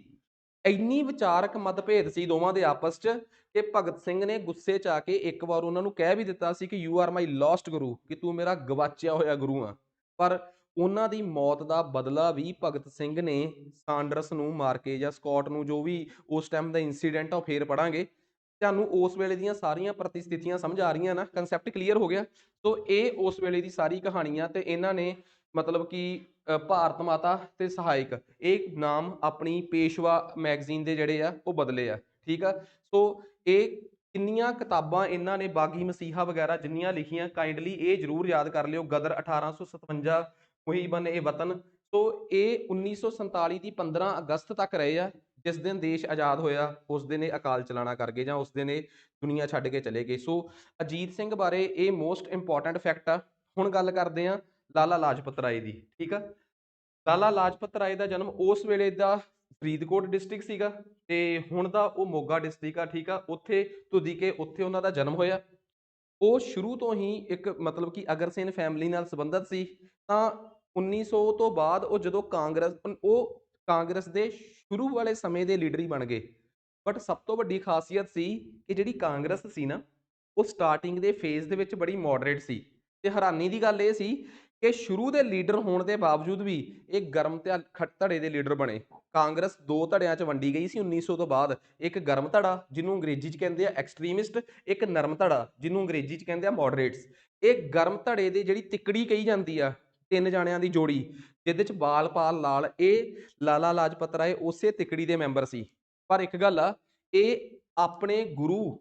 ਇੰਨੀ ਵਿਚਾਰਕ ਮਤਭੇਦ ਸੀ ਦੋਵਾਂ ਦੇ ਆਪਸ 'ਚ ਕਿ ਭਗਤ ਸਿੰਘ ਨੇ ਗੁੱਸੇ 'ਚ ਆ ਕੇ ਇੱਕ ਵਾਰ ਉਹਨਾਂ ਨੂੰ ਕਹਿ ਵੀ ਦਿੱਤਾ ਸੀ ਕਿ ਯੂ ਆਰ ਮਾਈ ਲੋਸਟ ਗੁਰੂ, ਕਿ ਤੂੰ ਮੇਰਾ ਗਵਾਚਿਆ ਹੋਇਆ ਗੁਰੂ ਆ। ਪਰ ਉਹਨਾਂ ਦੀ ਮੌਤ ਦਾ ਬਦਲਾ ਵੀ ਭਗਤ ਸਿੰਘ ਨੇ ਸਾਂਡਰਸ ਨੂੰ ਮਾਰ ਕੇ, ਜਾਂ ਸਕਾਟ ਨੂੰ, ਜੋ ਵੀ ਉਸ ਟਾਈਮ ਦਾ ਇੰਸੀਡੈਂਟ ਆ ਉਹ ਫੇਰ ਪੜਾਂਗੇ। ਤੁਹਾਨੂੰ ਉਸ ਵੇਲੇ ਦੀਆਂ ਸਾਰੀਆਂ ਪ੍ਰਤੀਸਥਿਤੀਆਂ ਸਮਝ ਆ ਰਹੀਆਂ ਨਾ, ਕਨਸੈਪਟ ਕਲੀਅਰ ਹੋ ਗਿਆ। ਸੋ ਇਹ ਉਸ ਵੇਲੇ ਦੀ ਸਾਰੀ ਕਹਾਣੀਆਂ, ਤੇ ਇਹਨਾਂ ਨੇ ਮਤਲਬ ਕਿ ਭਾਰਤ ਮਾਤਾ ਤੇ ਸਹਾਇਕ ਇਹ ਨਾਮ ਆਪਣੀ ਪੇਸ਼ਵਾ ਮੈਗਜ਼ੀਨ ਦੇ ਜਿਹੜੇ ਆ ਉਹ ਬਦਲੇ ਆ। ਠੀਕ ਆ। ਸੋ ਇਹ ਕਿੰਨੀਆਂ ਕਿਤਾਬਾਂ ਇਹਨਾਂ ਨੇ, ਬਾਗੀ ਮਸੀਹਾ ਵਗੈਰਾ ਜਿੰਨੀਆਂ ਲਿਖੀਆਂ, ਕਾਈਂਡਲੀ ਇਹ ਜ਼ਰੂਰ ਯਾਦ ਕਰ ਲਿਓ। ਗਦਰ 1857, ਮੁਹੀਬਨ ਏ ਵਤਨ। ਸੋ ਇਹ 1947 ਦੀ 15 ਅਗਸਤ ਤੱਕ ਰਹੇ ਆ। ਜਿਸ ਦਿਨ ਦੇਸ਼ ਆਜ਼ਾਦ ਹੋਇਆ ਉਸ ਦਿਨ ਇਹ ਅਕਾਲ ਚਲਾਣਾ ਕਰ ਗਏ, ਜਾਂ ਉਸ ਦਿਨ ਇਹ ਦੁਨੀਆ ਛੱਡ ਕੇ ਚਲੇ ਗਏ। ਸੋ ਅਜੀਤ ਸਿੰਘ ਬਾਰੇ ਇਹ ਮੋਸਟ ਇੰਪੋਰਟੈਂਟ ਫੈਕਟ ਆ। ਹੁਣ ਗੱਲ ਕਰਦੇ ਆ ਲਾਲਾ ਲਾਜਪਤ ਰਾਏ ਦੀ। ਠੀਕ ਆ। ਲਾਲਾ ਲਾਜਪਤ ਰਾਏ ਦਾ ਜਨਮ ਉਸ ਵੇਲੇ ਦਾ ਫਰੀਦਕੋਟ ਡਿਸਟ੍ਰਿਕਟ ਸੀਗਾ, ਤੇ ਹੁਣ ਦਾ ਉਹ ਮੋਗਾ ਡਿਸਟ੍ਰਿਕਟ ਆ। ਠੀਕ ਆ। ਉੱਥੇ ਤੁਦੀ ਕੇ ਉੱਥੇ ਉਹਨਾਂ ਦਾ ਜਨਮ ਹੋਇਆ। ਉਹ ਸ਼ੁਰੂ ਤੋਂ ਹੀ ਇੱਕ ਮਤਲਬ ਕਿ ਅਗਰਸੈਨ ਫੈਮਿਲੀ ਨਾਲ ਸੰਬੰਧਿਤ ਸੀ। ਤਾਂ 1900 ਤੋਂ ਬਾਅਦ ਉਹ ਜਦੋਂ ਕਾਂਗਰਸ ਦੇ ਸ਼ੁਰੂ ਵਾਲੇ ਸਮੇਂ ਦੇ ਲੀਡਰ ਹੀ ਬਣ ਗਏ। ਬਟ ਸਭ ਤੋਂ ਵੱਡੀ ਖਾਸੀਅਤ ਸੀ ਕਿ ਜਿਹੜੀ ਕਾਂਗਰਸ ਸੀ ਨਾ, ਉਹ ਸਟਾਰਟਿੰਗ ਦੇ ਫੇਜ਼ ਦੇ ਵਿੱਚ ਬੜੀ ਮੋਡਰੇਟ ਸੀ। ਤੇ ਹੈਰਾਨੀ ਦੀ ਗੱਲ ਇਹ ਸੀ ਕਿ ਸ਼ੁਰੂ ਦੇ ਲੀਡਰ ਹੋਣ ਦੇ ਬਾਵਜੂਦ ਵੀ ਇਹ ਗਰਮ ਤੇ ਧੜੇ ਦੇ ਲੀਡਰ ਬਣੇ। ਕਾਂਗਰਸ ਦੋ ਧੜਿਆਂ 'ਚ ਵੰਡੀ ਗਈ ਸੀ 1900 ਤੋਂ ਬਾਅਦ। ਇੱਕ ਗਰਮ ਧੜਾ ਜਿਹਨੂੰ ਅੰਗਰੇਜ਼ੀ 'ਚ ਕਹਿੰਦੇ ਆ ਐਕਸਟਰੀਮਿਸਟ, ਇੱਕ ਨਰਮ ਧੜਾ ਜਿਹਨੂੰ ਅੰਗਰੇਜ਼ੀ 'ਚ ਕਹਿੰਦੇ ਆ ਮੋਡਰੇਟਸ। ਇਹ ਗਰਮ ਧੜੇ ਦੀ ਜਿਹੜੀ ਤਿੱਕੜੀ ਕਹੀ ਜਾਂਦੀ ਆ, ਤਿੰਨ ਜਾਣਿਆਂ ਦੀ ਜੋੜੀ, ਜਿਹਦੇ 'ਚ ਬਾਲ ਪਾਲ ਲਾਲ, ਇਹ ਲਾਲਾ ਲਾਜਪਤ ਰਾਏ ਉਸੇ ਤਿੱਕੜੀ ਦੇ ਮੈਂਬਰ ਸੀ। ਪਰ ਇੱਕ ਗੱਲ ਆ, ਇਹ ਆਪਣੇ ਗੁਰੂ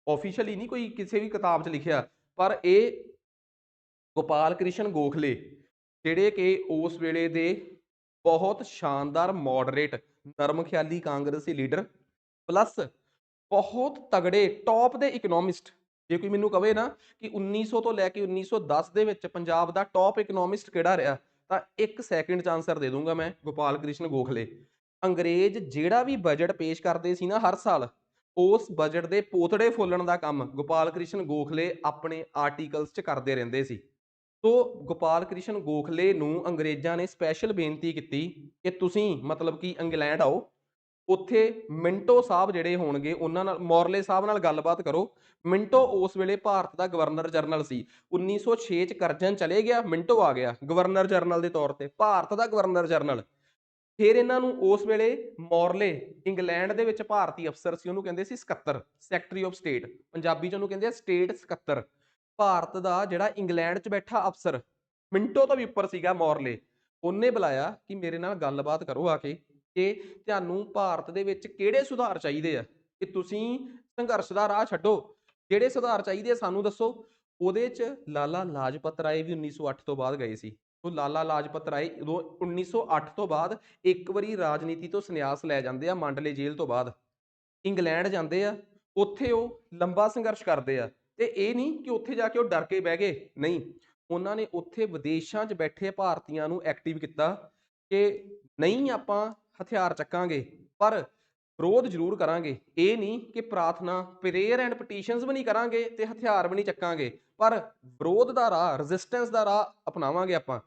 ਆਫੀਸ਼ੀਅਲੀ ਨਹੀਂ ਕੋਈ ਕਿਸੇ ਵੀ ਕਿਤਾਬ 'ਚ ਲਿਖਿਆ, ਪਰ ਇਹ ਗੋਪਾਲ ਕ੍ਰਿਸ਼ਨ ਗੋਖਲੇ, ਜਿਹੜੇ ਕਿ ਉਸ ਵੇਲੇ ਦੇ ਬਹੁਤ ਸ਼ਾਨਦਾਰ ਮੋਡਰੇਟ ਨਰਮ ਖਿਆਲੀ ਕਾਂਗਰਸੀ ਲੀਡਰ, ਪਲੱਸ ਬਹੁਤ ਤਗੜੇ ਟੌਪ ਦੇ ਇਕਨੋਮਿਸਟ। ਜੇ ਕੋਈ ਮੈਨੂੰ ਕਵੇ ਨਾ ਕਿ 1900 ਤੋਂ ਲੈ ਕੇ 1910 ਦੇ ਵਿੱਚ ਪੰਜਾਬ ਦਾ ਟੌਪ ਇਕਨੋਮਿਸਟ ਕਿਹੜਾ ਰਿਹਾ, ਤਾਂ 1 ਸੈਕਿੰਡ 'ਚ ਆਂਸਰ ਦੇ ਦੂੰਗਾ ਮੈਂ, ਗੋਪਾਲ ਕ੍ਰਿਸ਼ਨ ਗੋਖਲੇ। ਅੰਗਰੇਜ਼ ਜਿਹੜਾ ਵੀ ਬਜਟ ਪੇਸ਼ ਕਰਦੇ ਸੀ ਨਾ ਹਰ ਸਾਲ, ਉਸ ਬਜਟ ਦੇ ਪੋਤੜੇ ਫੋਲਣ ਦਾ ਕੰਮ ਗੋਪਾਲ ਕ੍ਰਿਸ਼ਨ ਗੋਖਲੇ ਆਪਣੇ ਆਰਟੀਕਲਸ 'ਚ ਕਰਦੇ ਰਹਿੰਦੇ ਸੀ। ਤੋ ਗੋਪਾਲ ਕ੍ਰਿਸ਼ਨ ਗੋਖਲੇ ਨੂੰ ਅੰਗਰੇਜ਼ਾਂ ਨੇ ਸਪੈਸ਼ਲ ਬੇਨਤੀ ਕੀਤੀ ਕਿ ਤੁਸੀਂ ਮਤਲਬ ਕਿ ਇੰਗਲੈਂਡ ਆਓ, ਉੱਥੇ ਮਿੰਟੋ ਸਾਹਿਬ ਜਿਹੜੇ ਹੋਣਗੇ ਉਹਨਾਂ ਨਾਲ, ਮੌਰਲੇ ਸਾਹਿਬ ਨਾਲ ਗੱਲਬਾਤ ਕਰੋ। ਮਿੰਟੋ ਉਸ ਵੇਲੇ ਭਾਰਤ ਦਾ ਗਵਰਨਰ ਜਨਰਲ ਸੀ। 1906 ਚ ਕਰਜ਼ਨ ਚਲੇ ਗਿਆ, ਮਿੰਟੋ ਆ ਗਿਆ ਗਵਰਨਰ ਜਨਰਲ ਦੇ ਤੌਰ ਤੇ, ਭਾਰਤ ਦਾ ਗਵਰਨਰ ਜਨਰਲ। ਫਿਰ ਇਹਨਾਂ ਨੂੰ ਉਸ ਵੇਲੇ ਮੌਰਲੇ ਇੰਗਲੈਂਡ ਦੇ ਵਿੱਚ ਭਾਰਤੀ ਅਫਸਰ ਸੀ, ਉਹਨੂੰ ਕਹਿੰਦੇ ਸੀ ਸਕੱਤਰ, ਸੈਕਟਰੀ ਆਫ ਸਟੇਟ, ਪੰਜਾਬੀ ਚ ਉਹਨੂੰ ਕਹਿੰਦੇ ਆ ਸਟੇਟ ਸਕੱਤਰ। ਭਾਰਤ ਦਾ ਜਿਹੜਾ ਇੰਗਲੈਂਡ ਚ ਬੈਠਾ ਅਫਸਰ, ਮਿੰਟੋ ਤੋਂ ਵੀ ਉੱਪਰ ਸੀਗਾ ਮੌਰਲੇ, ਉਹਨੇ ਬੁਲਾਇਆ ਕਿ ਮੇਰੇ ਨਾਲ ਗੱਲਬਾਤ ਕਰੋ ਆ ਕੇ, ਕਿ ਤੁਹਾਨੂੰ ਭਾਰਤ ਦੇ ਵਿੱਚ ਕਿਹੜੇ ਸੁਧਾਰ ਚਾਹੀਦੇ ਆ, ਕਿ ਤੁਸੀਂ ਸੰਘਰਸ਼ ਦਾ ਰਾਹ ਛੱਡੋ, ਜਿਹੜੇ ਸੁਧਾਰ ਚਾਹੀਦੇ ਆ ਸਾਨੂੰ ਦੱਸੋ। ਉਹਦੇ ਚ ਲਾਲਾ ਲਾਜਪਤ ਰਾਏ ਵੀ 1908 ਤੋਂ ਬਾਅਦ ਗਏ ਸੀ। ਉਹ ਲਾਲਾ ਲਾਜਪਤ ਰਾਏ ਉਦੋਂ 1908 ਤੋਂ ਬਾਅਦ ਇੱਕ ਵਾਰੀ ਰਾਜਨੀਤੀ ਤੋਂ ਸੰਨਿਆਸ ਲੈ ਜਾਂਦੇ ਆ, ਮਾਂਡਲੇ ਜੇਲ੍ਹ ਤੋਂ ਬਾਅਦ ਇੰਗਲੈਂਡ ਜਾਂਦੇ ਆ। ਉੱਥੇ ਉਹ ਲੰਬਾ ਸੰਘਰਸ਼ ਕਰਦੇ ਆ, ਤੇ ਇਹ ਨਹੀਂ ਕਿ ਉੱਥੇ ਜਾ ਕੇ ਉਹ ਡਰ ਕੇ ਬਹਿ ਗਏ, ਨਹੀਂ, ਉਹਨਾਂ ਨੇ ਉੱਥੇ ਵਿਦੇਸ਼ਾਂ 'ਚ ਬੈਠੇ ਭਾਰਤੀਆਂ ਨੂੰ ਐਕਟਿਵ ਕੀਤਾ ਕਿ ਨਹੀਂ ਆਪਾਂ ਹਥਿਆਰ ਚੱਕਾਂਗੇ, ਪਰ ਵਿਰੋਧ ਜ਼ਰੂਰ ਕਰਾਂਗੇ। ਇਹ ਨਹੀਂ ਕਿ ਪ੍ਰਾਰਥਨਾ, ਪ੍ਰੇਅਰ ਐਂਡ ਪਟੀਸ਼ਨਸ ਵੀ ਨਹੀਂ ਕਰਾਂਗੇ ਤੇ ਹਥਿਆਰ ਵੀ ਨਹੀਂ ਚੱਕਾਂਗੇ, ਪਰ ਵਿਰੋਧ ਦਾ ਰਾਹ, ਰੈਜ਼ਿਸਟੈਂਸ ਦਾ ਰਾਹ ਅਪਣਾਵਾਂਗੇ ਆਪਾਂ।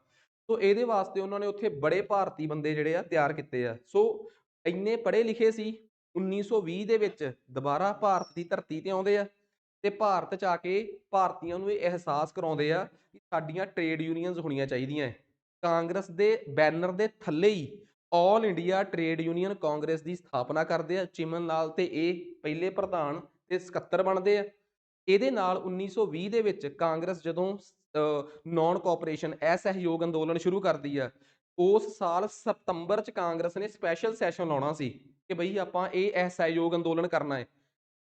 ਸੋ ਇਹਦੇ ਵਾਸਤੇ ਉਹਨਾਂ ਨੇ ਉੱਥੇ ਬੜੇ ਭਾਰਤੀ ਬੰਦੇ ਜਿਹੜੇ ਆ ਤਿਆਰ ਕੀਤੇ ਆ। ਸੋ ਇੰਨੇ ਪੜ੍ਹੇ ਲਿਖੇ ਸੀ, 1920 ਦੇ ਵਿੱਚ ਦੁਬਾਰਾ ਭਾਰਤ ਦੀ ਧਰਤੀ ਤੇ ਆਉਂਦੇ ਆ, ਤੇ ਭਾਰਤ 'ਚ ਆ ਕੇ ਭਾਰਤੀਆਂ ਨੂੰ ਇਹ ਅਹਿਸਾਸ ਕਰਾਉਂਦੇ ਆ ਕਿ ਸਾਡੀਆਂ ਟ੍ਰੇਡ ਯੂਨੀਅਨਸ ਹੋਣੀਆਂ ਚਾਹੀਦੀਆਂ। ਕਾਂਗਰਸ ਦੇ ਬੈਨਰ ਦੇ ਥੱਲੇ ਹੀ all India trade union congress ਦੀ ਸਥਾਪਨਾ ਕਰਦੇ ਆ। ਚਿਮਨ ਲਾਲ ਤੇ ਇਹ ਪਹਿਲੇ ਪ੍ਰਧਾਨ ਤੇ ਸਕੱਤਰ ਬਣਦੇ ਆ। ਇਹਦੇ ਨਾਲ 1920 ਦੇ ਵਿੱਚ ਕਾਂਗਰਸ ਜਦੋਂ ਨੌਨ ਕੋਆਪਰੇਸ਼ਨ, ਅਸਹਿਯੋਗ ਅੰਦੋਲਨ ਸ਼ੁਰੂ ਕਰਦੀ ਆ, ਉਸ ਸਾਲ ਸਤੰਬਰ 'ਚ ਕਾਂਗਰਸ ਨੇ ਸਪੈਸ਼ਲ ਸੈਸ਼ਨ ਲਾਉਣਾ ਸੀ ਕਿ ਬਈ ਆਪਾਂ ਇਹ ਅਸਹਿਯੋਗ ਅੰਦੋਲਨ ਕਰਨਾ ਹੈ।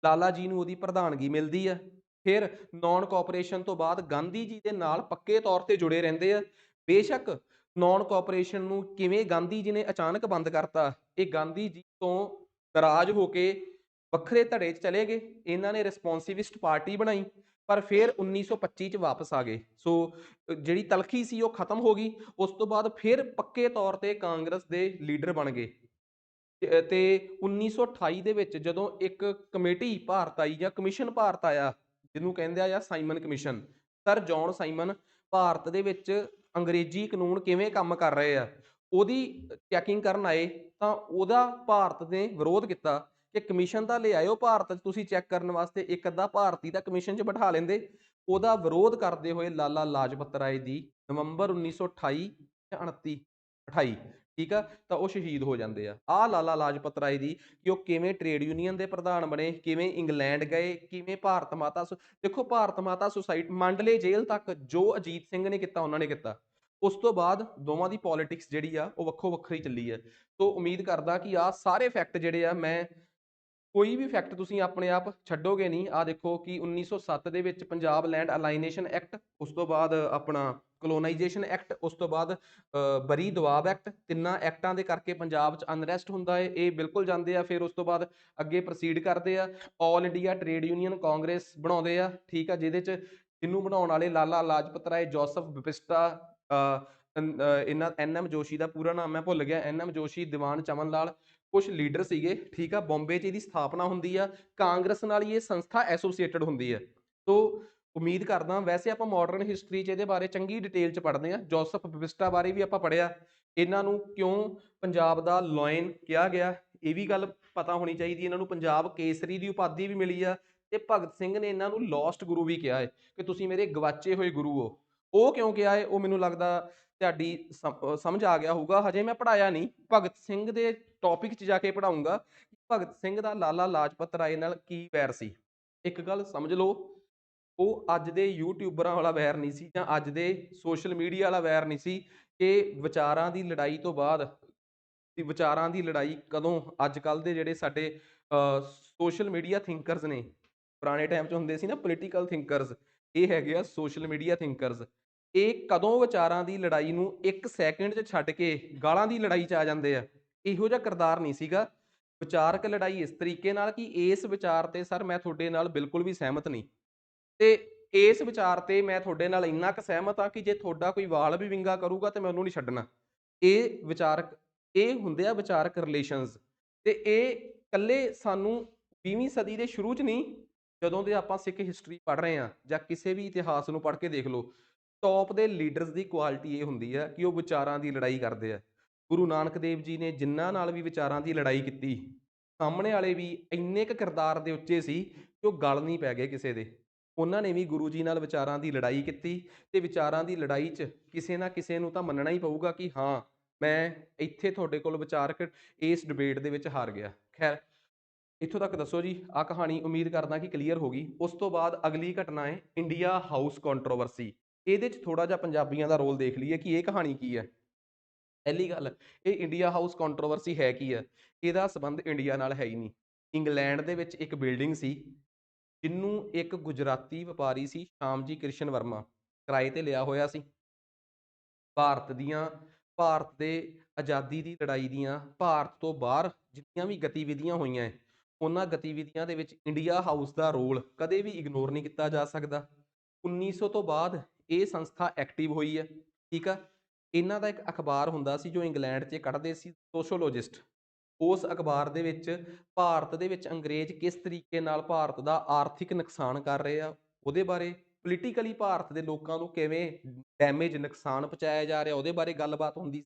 ਲਾਲਾ ਜੀ ਨੂੰ ਉਹਦੀ ਪ੍ਰਧਾਨਗੀ ਮਿਲਦੀ ਆ। ਫਿਰ ਨੌਨ ਕੋਆਪਰੇਸ਼ਨ ਤੋਂ ਬਾਅਦ ਗਾਂਧੀ ਜੀ ਦੇ ਨਾਲ ਪੱਕੇ ਤੌਰ ਤੇ ਜੁੜੇ ਰਹਿੰਦੇ ਆ। ਬੇਸ਼ੱਕ ਨੌਨ ਕੋਆਪਰੇਸ਼ਨ ਨੂੰ ਕਿਵੇਂ ਗਾਂਧੀ ਜੀ ਨੇ ਅਚਾਨਕ ਬੰਦ ਕਰਤਾ, ਇਹ ਗਾਂਧੀ ਜੀ ਤੋਂ ਨਾਰਾਜ਼ ਹੋ ਕੇ ਵੱਖਰੇ ਧੜੇ 'ਚ ਚਲੇ ਗਏ। ਇਹਨਾਂ ਨੇ ਰਿਸਪੋਂਸਿਵਿਸਟ ਪਾਰਟੀ ਬਣਾਈ, ਪਰ ਫਿਰ 1925 ਚ ਵਾਪਸ ਆ ਗਏ। ਸੋ ਜਿਹੜੀ ਤਲਖੀ ਸੀ ਉਹ ਖਤਮ ਹੋ ਗਈ। ਉਸ ਤੋਂ ਬਾਅਦ ਫਿਰ ਪੱਕੇ ਤੌਰ ਤੇ ਕਾਂਗਰਸ ਦੇ ਲੀਡਰ ਬਣ ਗਏ। ਤੇ 1928 ਦੇ ਵਿੱਚ ਜਦੋਂ ਇੱਕ ਕਮੇਟੀ ਭਾਰਤ ਆਈ, ਜਾਂ ਕਮਿਸ਼ਨ ਭਾਰਤ ਆਇਆ, ਜਿਹਨੂੰ ਕਹਿੰਦੇ ਆ Simon commission, sir John Simon Bharat ਦੇ ਵਿੱਚ ਅੰਗਰੇਜ਼ੀ ਕਾਨੂੰਨ ਕਿਵੇਂ ਕੰਮ ਕਰ ਰਹੇ ਆ ਉਹਦੀ ਚੈਕਿੰਗ ਕਰਨ ਆਏ, ਤਾਂ ਉਹਦਾ ਭਾਰਤ ਨੇ ਵਿਰੋਧ ਕੀਤਾ ਕਿ ਕਮਿਸ਼ਨ ਤਾਂ ਲੈ ਆਇਓ ਭਾਰਤ 'ਚ ਤੁਸੀਂ ਚੈੱਕ ਕਰਨ ਵਾਸਤੇ, ਇੱਕ ਅੱਧਾ ਭਾਰਤੀ ਤਾਂ ਕਮਿਸ਼ਨ 'ਚ ਬਿਠਾ ਲੈਂਦੇ। ਉਹਦਾ ਵਿਰੋਧ ਕਰਦੇ ਹੋਏ ਲਾਲਾ ਲਾਜਪਤ ਰਾਏ ਦੀ ਨਵੰਬਰ 1928 ਜਾਂ 29 28, ਠੀਕ ਆ, ਤਾਂ ਉਹ ਸ਼ਹੀਦ ਹੋ ਜਾਂਦੇ ਆ। ਆਹ ਲਾਲਾ ਲਾਜਪਤ ਰਾਏ ਦੀ, ਕਿ ਉਹ ਕਿਵੇਂ ਟ੍ਰੇਡ ਯੂਨੀਅਨ ਦੇ ਪ੍ਰਧਾਨ ਬਣੇ, ਕਿਵੇਂ ਇੰਗਲੈਂਡ ਗਏ, ਕਿਵੇਂ ਭਾਰਤ ਮਾਤਾ ਦੇਖੋ ਭਾਰਤ ਮਾਤਾ ਸੁਸਾਇਟੀ, ਮਾਂਡਲੇ ਜੇਲ੍ਹ ਤੱਕ ਜੋ ਅਜੀਤ ਸਿੰਘ ਨੇ ਕੀਤਾ ਉਹਨਾਂ ਨੇ ਕੀਤਾ। ਉਸ ਤੋਂ ਬਾਅਦ ਦੋਵਾਂ ਦੀ ਪੋਲਿਟਿਕਸ ਜਿਹੜੀ ਆ ਉਹ ਵੱਖੋ ਵੱਖਰੀ ਚੱਲੀ ਹੈ। ਸੋ ਉਮੀਦ ਕਰਦਾ ਕਿ ਆਹ ਸਾਰੇ ਫੈਕਟ ਜਿਹੜੇ ਆ, ਮੈਂ ਕੋਈ ਵੀ ਫੈਕਟ ਤੁਸੀਂ ਆਪਣੇ ਆਪ ਛੱਡੋਗੇ ਨਹੀਂ। ਆਹ ਦੇਖੋ ਕਿ 1907 ਦੇ ਵਿੱਚ ਪੰਜਾਬ ਲੈਂਡ ਅਲਾਈਨੇਸ਼ਨ ਐਕਟ, ਉਸ ਤੋਂ ਬਾਅਦ ਆਪਣਾ ਕਲੋਨਾਈਜੇਸ਼ਨ ਐਕਟ, ਉਸ ਤੋਂ ਬਾਅਦ ਬਰੀ ਦਵਾਬ ਐਕਟ, ਤਿੰਨਾਂ ਐਕਟਾਂ ਦੇ ਕਰਕੇ ਪੰਜਾਬ 'ਚ ਅਨਰੈਸਟ ਹੁੰਦਾ ਹੈ, ਇਹ ਬਿਲਕੁਲ ਜਾਂਦੇ ਆ। ਫਿਰ ਉਸ ਤੋਂ ਬਾਅਦ ਅੱਗੇ ਪ੍ਰੋਸੀਡ ਕਰਦੇ ਆ, ਆਲ ਇੰਡੀਆ ਟ੍ਰੇਡ ਯੂਨੀਅਨ ਕਾਂਗਰਸ ਬਣਾਉਂਦੇ ਆ, ਠੀਕ ਆ, ਜਿਹਦੇ 'ਚ ਜਿਹਨੂੰ ਬਣਾਉਣ ਵਾਲੇ ਲਾਲਾ ਲਾਜਪਤ ਰਾਏ, ਜੋਸਫ ਬਿਪਿਸਟਾ, ਇਹਨਾਂ NM ਜੋਸ਼ੀ ਦਾ ਪੂਰਾ ਨਾਮ ਮੈਂ ਭੁੱਲ ਗਿਆ, NM ਜੋਸ਼ੀ, ਦੀਵਾਨ ਚਮਨ ਲਾਲ, ਕੁਝ ਲੀਡਰ ਸੀਗੇ, ਠੀਕ ਆ। ਬੰਬੇ 'ਚ ਇਹਦੀ ਸਥਾਪਨਾ ਹੁੰਦੀ ਆ, ਕਾਂਗਰਸ ਨਾਲ ਹੀ ਇਹ ਸੰਸਥਾ ਐਸੋਸੀਏਟਡ ਹੁੰਦੀ ਹੈ। ਸੋ ਉਮੀਦ ਕਰਦਾ, ਵੈਸੇ ਆਪਾਂ ਮਾਡਰਨ ਹਿਸਟਰੀ 'ਚ ਇਹਦੇ ਬਾਰੇ ਚੰਗੀ ਡਿਟੇਲ 'ਚ ਪੜ੍ਹਦੇ ਹਾਂ। ਜੋਸਫ ਬਿਪਿਸਟਾ ਬਾਰੇ ਵੀ ਆਪਾਂ ਪੜ੍ਹਿਆ, ਇਹਨਾਂ ਨੂੰ ਕਿਉਂ ਪੰਜਾਬ ਦਾ ਲਾਇਨ ਕਿਹਾ ਗਿਆ, ਇਹ ਵੀ ਗੱਲ ਪਤਾ ਹੋਣੀ ਚਾਹੀਦੀ। ਇਹਨਾਂ ਨੂੰ ਪੰਜਾਬ ਕੇਸਰੀ ਦੀ ਉਪਾਧੀ ਵੀ ਮਿਲੀ ਆ, ਤੇ ਭਗਤ ਸਿੰਘ ਨੇ ਇਹਨਾਂ ਨੂੰ ਲੋਸਟ ਗੁਰੂ ਵੀ ਕਿਹਾ ਹੈ, ਕਿ ਤੁਸੀਂ ਮੇਰੇ ਗਵਾਚੇ ਹੋਏ ਗੁਰੂ ਹੋ। ਉਹ ਕਿਉਂ ਕਿਹਾ ਹੈ, ਉਹ ਮੈਨੂੰ ਲੱਗਦਾ ਤੁਹਾਡੀ ਸਮਝ ਆ ਗਿਆ ਹੋਊਗਾ। ਹਜੇ ਮੈਂ ਪੜ੍ਹਾਇਆ ਨਹੀਂ, ਭਗਤ ਸਿੰਘ ਦੇ ਟੌਪਿਕ 'ਚ ਜਾ ਕੇ ਪੜ੍ਹਾਊਂਗਾ ਕਿ ਭਗਤ ਸਿੰਘ ਦਾ ਲਾਲਾ ਲਾਜਪਤ ਰਾਏ ਨਾਲ ਕੀ ਵੈਰ ਸੀ। ਇੱਕ ਗੱਲ ਸਮਝ ਲਓ, ਉਹ ਅੱਜ ਦੇ ਯੂਟਿਊਬਰਾਂ ਵਾਲਾ ਵੈਰ ਨਹੀਂ ਸੀ, ਜਾਂ ਅੱਜ ਦੇ ਸੋਸ਼ਲ ਮੀਡੀਆ ਵਾਲਾ ਵੈਰ ਨਹੀਂ ਸੀ। ਕਿ ਵਿਚਾਰਾਂ ਦੀ ਲੜਾਈ ਤੋਂ ਬਾਅਦ, ਵਿਚਾਰਾਂ ਦੀ ਲੜਾਈ ਕਦੋਂ, ਅੱਜ ਕੱਲ੍ਹ ਦੇ ਜਿਹੜੇ ਸਾਡੇ ਸੋਸ਼ਲ ਮੀਡੀਆ ਥਿੰਕਰਸ ਨੇ, ਪੁਰਾਣੇ ਟਾਈਮ 'ਚ ਹੁੰਦੇ ਸੀ ਨਾ ਪੋਲੀਟੀਕਲ ਥਿੰਕਰਸ, ਇਹ ਹੈਗੇ ਆ ਸੋਸ਼ਲ ਮੀਡੀਆ ਥਿੰਕਰਸ। ਇਹ ਕਦੋਂ ਵਿਚਾਰਾਂ ਦੀ ਲੜਾਈ ਨੂੰ 1 ਸੈਕਿੰਡ 'ਚ ਛੱਡ ਕੇ ਗਾਲਾਂ ਦੀ ਲੜਾਈ 'ਚ ਆ ਜਾਂਦੇ ਆ। ਇਹੋ ਜਿਹਾ ਕਿਰਦਾਰ ਨਹੀਂ ਸੀਗਾ। ਵਿਚਾਰਕ ਲੜਾਈ ਇਸ ਤਰੀਕੇ ਨਾਲ ਕਿ ਇਸ ਵਿਚਾਰ ਤੇ ਸਰ ਮੈਂ ਤੁਹਾਡੇ ਨਾਲ ਬਿਲਕੁਲ ਵੀ ਸਹਿਮਤ ਨਹੀਂ, ਤੇ ਇਸ ਵਿਚਾਰ ਤੇ ਮੈਂ ਤੁਹਾਡੇ ਨਾਲ ਇੰਨਾ ਕੁ ਸਹਿਮਤ ਹਾਂ ਕਿ ਜੇ ਤੁਹਾਡਾ ਕੋਈ ਵਾਲ ਵੀ ਵਿੰਗਾ ਕਰੂਗਾ ਤੇ ਮੈਂ ਉਹਨੂੰ ਨਹੀਂ ਛੱਡਣਾ। ਇਹ ਵਿਚਾਰਕ ਇਹ ਹੁੰਦੇ ਆ ਵਿਚਾਰਕ ਰਿਲੇਸ਼ਨਸ, ਤੇ ਇਹ ਇਕੱਲੇ ਸਾਨੂੰ 20ਵੀਂ ਸਦੀ ਦੇ ਸ਼ੁਰੂ 'ਚ ਨਹੀਂ, ਜਦੋਂ ਦੇ ਆਪਾਂ ਸਿੱਖ ਹਿਸਟਰੀ ਪੜ੍ਹ ਰਹੇ ਹਾਂ ਜਾਂ ਕਿਸੇ ਵੀ ਇਤਿਹਾਸ ਨੂੰ ਪੜ੍ਹ ਕੇ ਦੇਖ ਲਓ, ਟੌਪ ਦੇ ਲੀਡਰਸ ਦੀ ਕੁਆਲਿਟੀ ਇਹ ਹੁੰਦੀ ਹੈ ਕਿ ਉਹ ਵਿਚਾਰਾਂ ਦੀ ਲੜਾਈ ਕਰਦੇ ਆ। ਗੁਰੂ ਨਾਨਕ ਦੇਵ ਜੀ ਨੇ ਜਿਨ੍ਹਾਂ ਨਾਲ ਵੀ ਵਿਚਾਰਾਂ ਦੀ ਲੜਾਈ ਕੀਤੀ, ਸਾਹਮਣੇ ਵਾਲੇ ਵੀ ਇੰਨੇ ਕੁ ਕਿਰਦਾਰ ਦੇ ਉੱਚੇ ਸੀ ਕਿ ਉਹ ਗਲ ਨਹੀਂ ਪੈ ਗਏ ਕਿਸੇ ਦੇ। ਉਹਨਾਂ ਨੇ ਵੀ ਗੁਰੂ ਜੀ ਨਾਲ ਵਿਚਾਰਾਂ ਦੀ ਲੜਾਈ ਕੀਤੀ, ਤੇ ਵਿਚਾਰਾਂ ਦੀ ਲੜਾਈ 'ਚ ਕਿਸੇ ਨਾ ਕਿਸੇ ਨੂੰ ਤਾਂ ਮੰਨਣਾ ਹੀ ਪਊਗਾ ਕਿ ਹਾਂ, ਮੈਂ ਇੱਥੇ ਤੁਹਾਡੇ ਕੋਲ ਵਿਚਾਰਕ ਇਸ ਡਿਬੇਟ ਦੇ ਵਿੱਚ ਹਾਰ ਗਿਆ। ਖੈਰ, ਇੱਥੋਂ ਤੱਕ ਦੱਸੋ ਜੀ, ਆਹ ਕਹਾਣੀ ਉਮੀਦ ਕਰਦਾ ਕਿ ਕਲੀਅਰ ਹੋ ਗਈ। ਉਸ ਤੋਂ ਬਾਅਦ ਅਗਲੀ ਘਟਨਾ ਹੈ ਇੰਡੀਆ ਹਾਊਸ ਕੰਟਰੋਵਰਸੀ। ਇਹਦੇ 'ਚ ਥੋੜ੍ਹਾ ਜਿਹਾ ਪੰਜਾਬੀਆਂ ਦਾ ਰੋਲ ਦੇਖ ਲਈਏ ਕਿ ਇਹ ਕਹਾਣੀ ਕੀ ਹੈ। ਪਹਿਲੀ ਗੱਲ, ਇਹ ਇੰਡੀਆ ਹਾਊਸ ਕੰਟਰੋਵਰਸੀ ਹੈ ਕੀ ਹੈ? ਇਹਦਾ ਸੰਬੰਧ ਇੰਡੀਆ ਨਾਲ ਹੈ ਹੀ ਨਹੀਂ। ਇੰਗਲੈਂਡ ਦੇ ਵਿੱਚ ਇੱਕ ਬਿਲਡਿੰਗ ਸੀ, ਜਿਹਨੂੰ ਇੱਕ ਗੁਜਰਾਤੀ ਵਪਾਰੀ ਸੀ ਸ਼ਾਮਜੀ ਕ੍ਰਿਸ਼ਨ ਵਰਮਾ, ਕਿਰਾਏ ਤੇ ਲਿਆ ਹੋਇਆ ਸੀ। ਭਾਰਤ ਦੇ ਆਜ਼ਾਦੀ ਦੀ ਲੜਾਈ ਦੀਆਂ, ਭਾਰਤ ਤੋਂ ਬਾਹਰ ਜਿੰਨੀਆਂ ਵੀ ਗਤੀਵਿਧੀਆਂ ਹੋਈਆਂ ਹੈ, ਉਹਨਾਂ ਗਤੀਵਿਧੀਆਂ ਦੇ ਵਿੱਚ ਇੰਡੀਆ ਹਾਊਸ ਦਾ ਰੋਲ ਕਦੇ ਵੀ ਇਗਨੋਰ ਨਹੀਂ ਕੀਤਾ ਜਾ ਸਕਦਾ। 1900 ਤੋਂ ਬਾਅਦ ਇਹ ਸੰਸਥਾ ਐਕਟਿਵ ਹੋਈ ਹੈ, ਠੀਕ ਆ। ਇਹਨਾਂ ਦਾ ਇੱਕ ਅਖਬਾਰ ਹੁੰਦਾ ਸੀ ਜੋ ਇੰਗਲੈਂਡ 'ਚ ਕੱਢਦੇ ਸੀ, ਸੋਸ਼ੋਲੋਜਿਸਟ। ਉਸ ਅਖਬਾਰ ਦੇ ਵਿੱਚ ਭਾਰਤ ਦੇ ਵਿੱਚ ਅੰਗਰੇਜ਼ ਕਿਸ ਤਰੀਕੇ ਨਾਲ ਭਾਰਤ ਦਾ ਆਰਥਿਕ ਨੁਕਸਾਨ ਕਰ ਰਹੇ ਆ, ਉਹਦੇ ਬਾਰੇ, ਪੋਲੀਟੀਕਲੀ ਭਾਰਤ ਦੇ ਲੋਕਾਂ ਨੂੰ ਕਿਵੇਂ ਡੈਮੇਜ, ਨੁਕਸਾਨ ਪਹੁੰਚਾਇਆ ਜਾ ਰਿਹਾ, ਉਹਦੇ ਬਾਰੇ ਗੱਲਬਾਤ ਹੁੰਦੀ ਸੀ।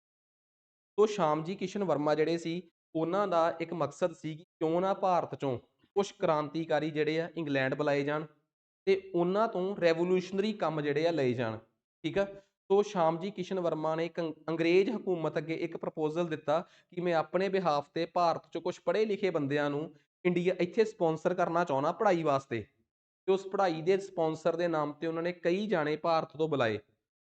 ਤੋ ਸ਼ਾਮਜੀ ਕਿਸ਼ਨ ਵਰਮਾ ਜਿਹੜੇ ਸੀ, ਉਹਨਾਂ ਦਾ ਇੱਕ ਮਕਸਦ ਸੀ ਕਿ ਕਿਉਂ ਨਾ ਭਾਰਤ ਚੋਂ ਕੁਛ ਕ੍ਰਾਂਤੀਕਾਰੀ ਜਿਹੜੇ ਆ ਇੰਗਲੈਂਡ ਬੁਲਾਏ ਜਾਣ, ਤੇ ਉਹਨਾਂ ਤੋਂ ਰੈਵੋਲੂਸ਼ਨਰੀ ਕੰਮ ਜਿਹੜੇ ਆ ਲਏ ਜਾਣ, ਠੀਕ ਆ। ਤੋ ਸ਼ਾਮਜੀ ਕਿਸ਼ਨ ਵਰਮਾ ਨੇ ਇੱਕ ਅੰਗਰੇਜ਼ ਹਕੂਮਤ ਅੱਗੇ ਇੱਕ ਪ੍ਰਪੋਜ਼ਲ ਦਿੱਤਾ ਕਿ ਮੈਂ ਆਪਣੇ ਬਿਹਾਫ ਤੇ ਭਾਰਤ 'ਚ ਕੁਛ ਪੜ੍ਹੇ ਲਿਖੇ ਬੰਦਿਆਂ ਨੂੰ ਇੰਡੀਆ ਇੱਥੇ ਸਪੋਂਸਰ ਕਰਨਾ ਚਾਹੁੰਦਾ ਪੜ੍ਹਾਈ ਵਾਸਤੇ। ਤੇ ਉਸ ਪੜ੍ਹਾਈ ਦੇ ਸਪੋਂਸਰ ਦੇ ਨਾਮ ਤੇ ਉਹਨਾਂ ਨੇ ਕਈ ਜਾਣੇ ਭਾਰਤ ਤੋਂ ਬੁਲਾਏ।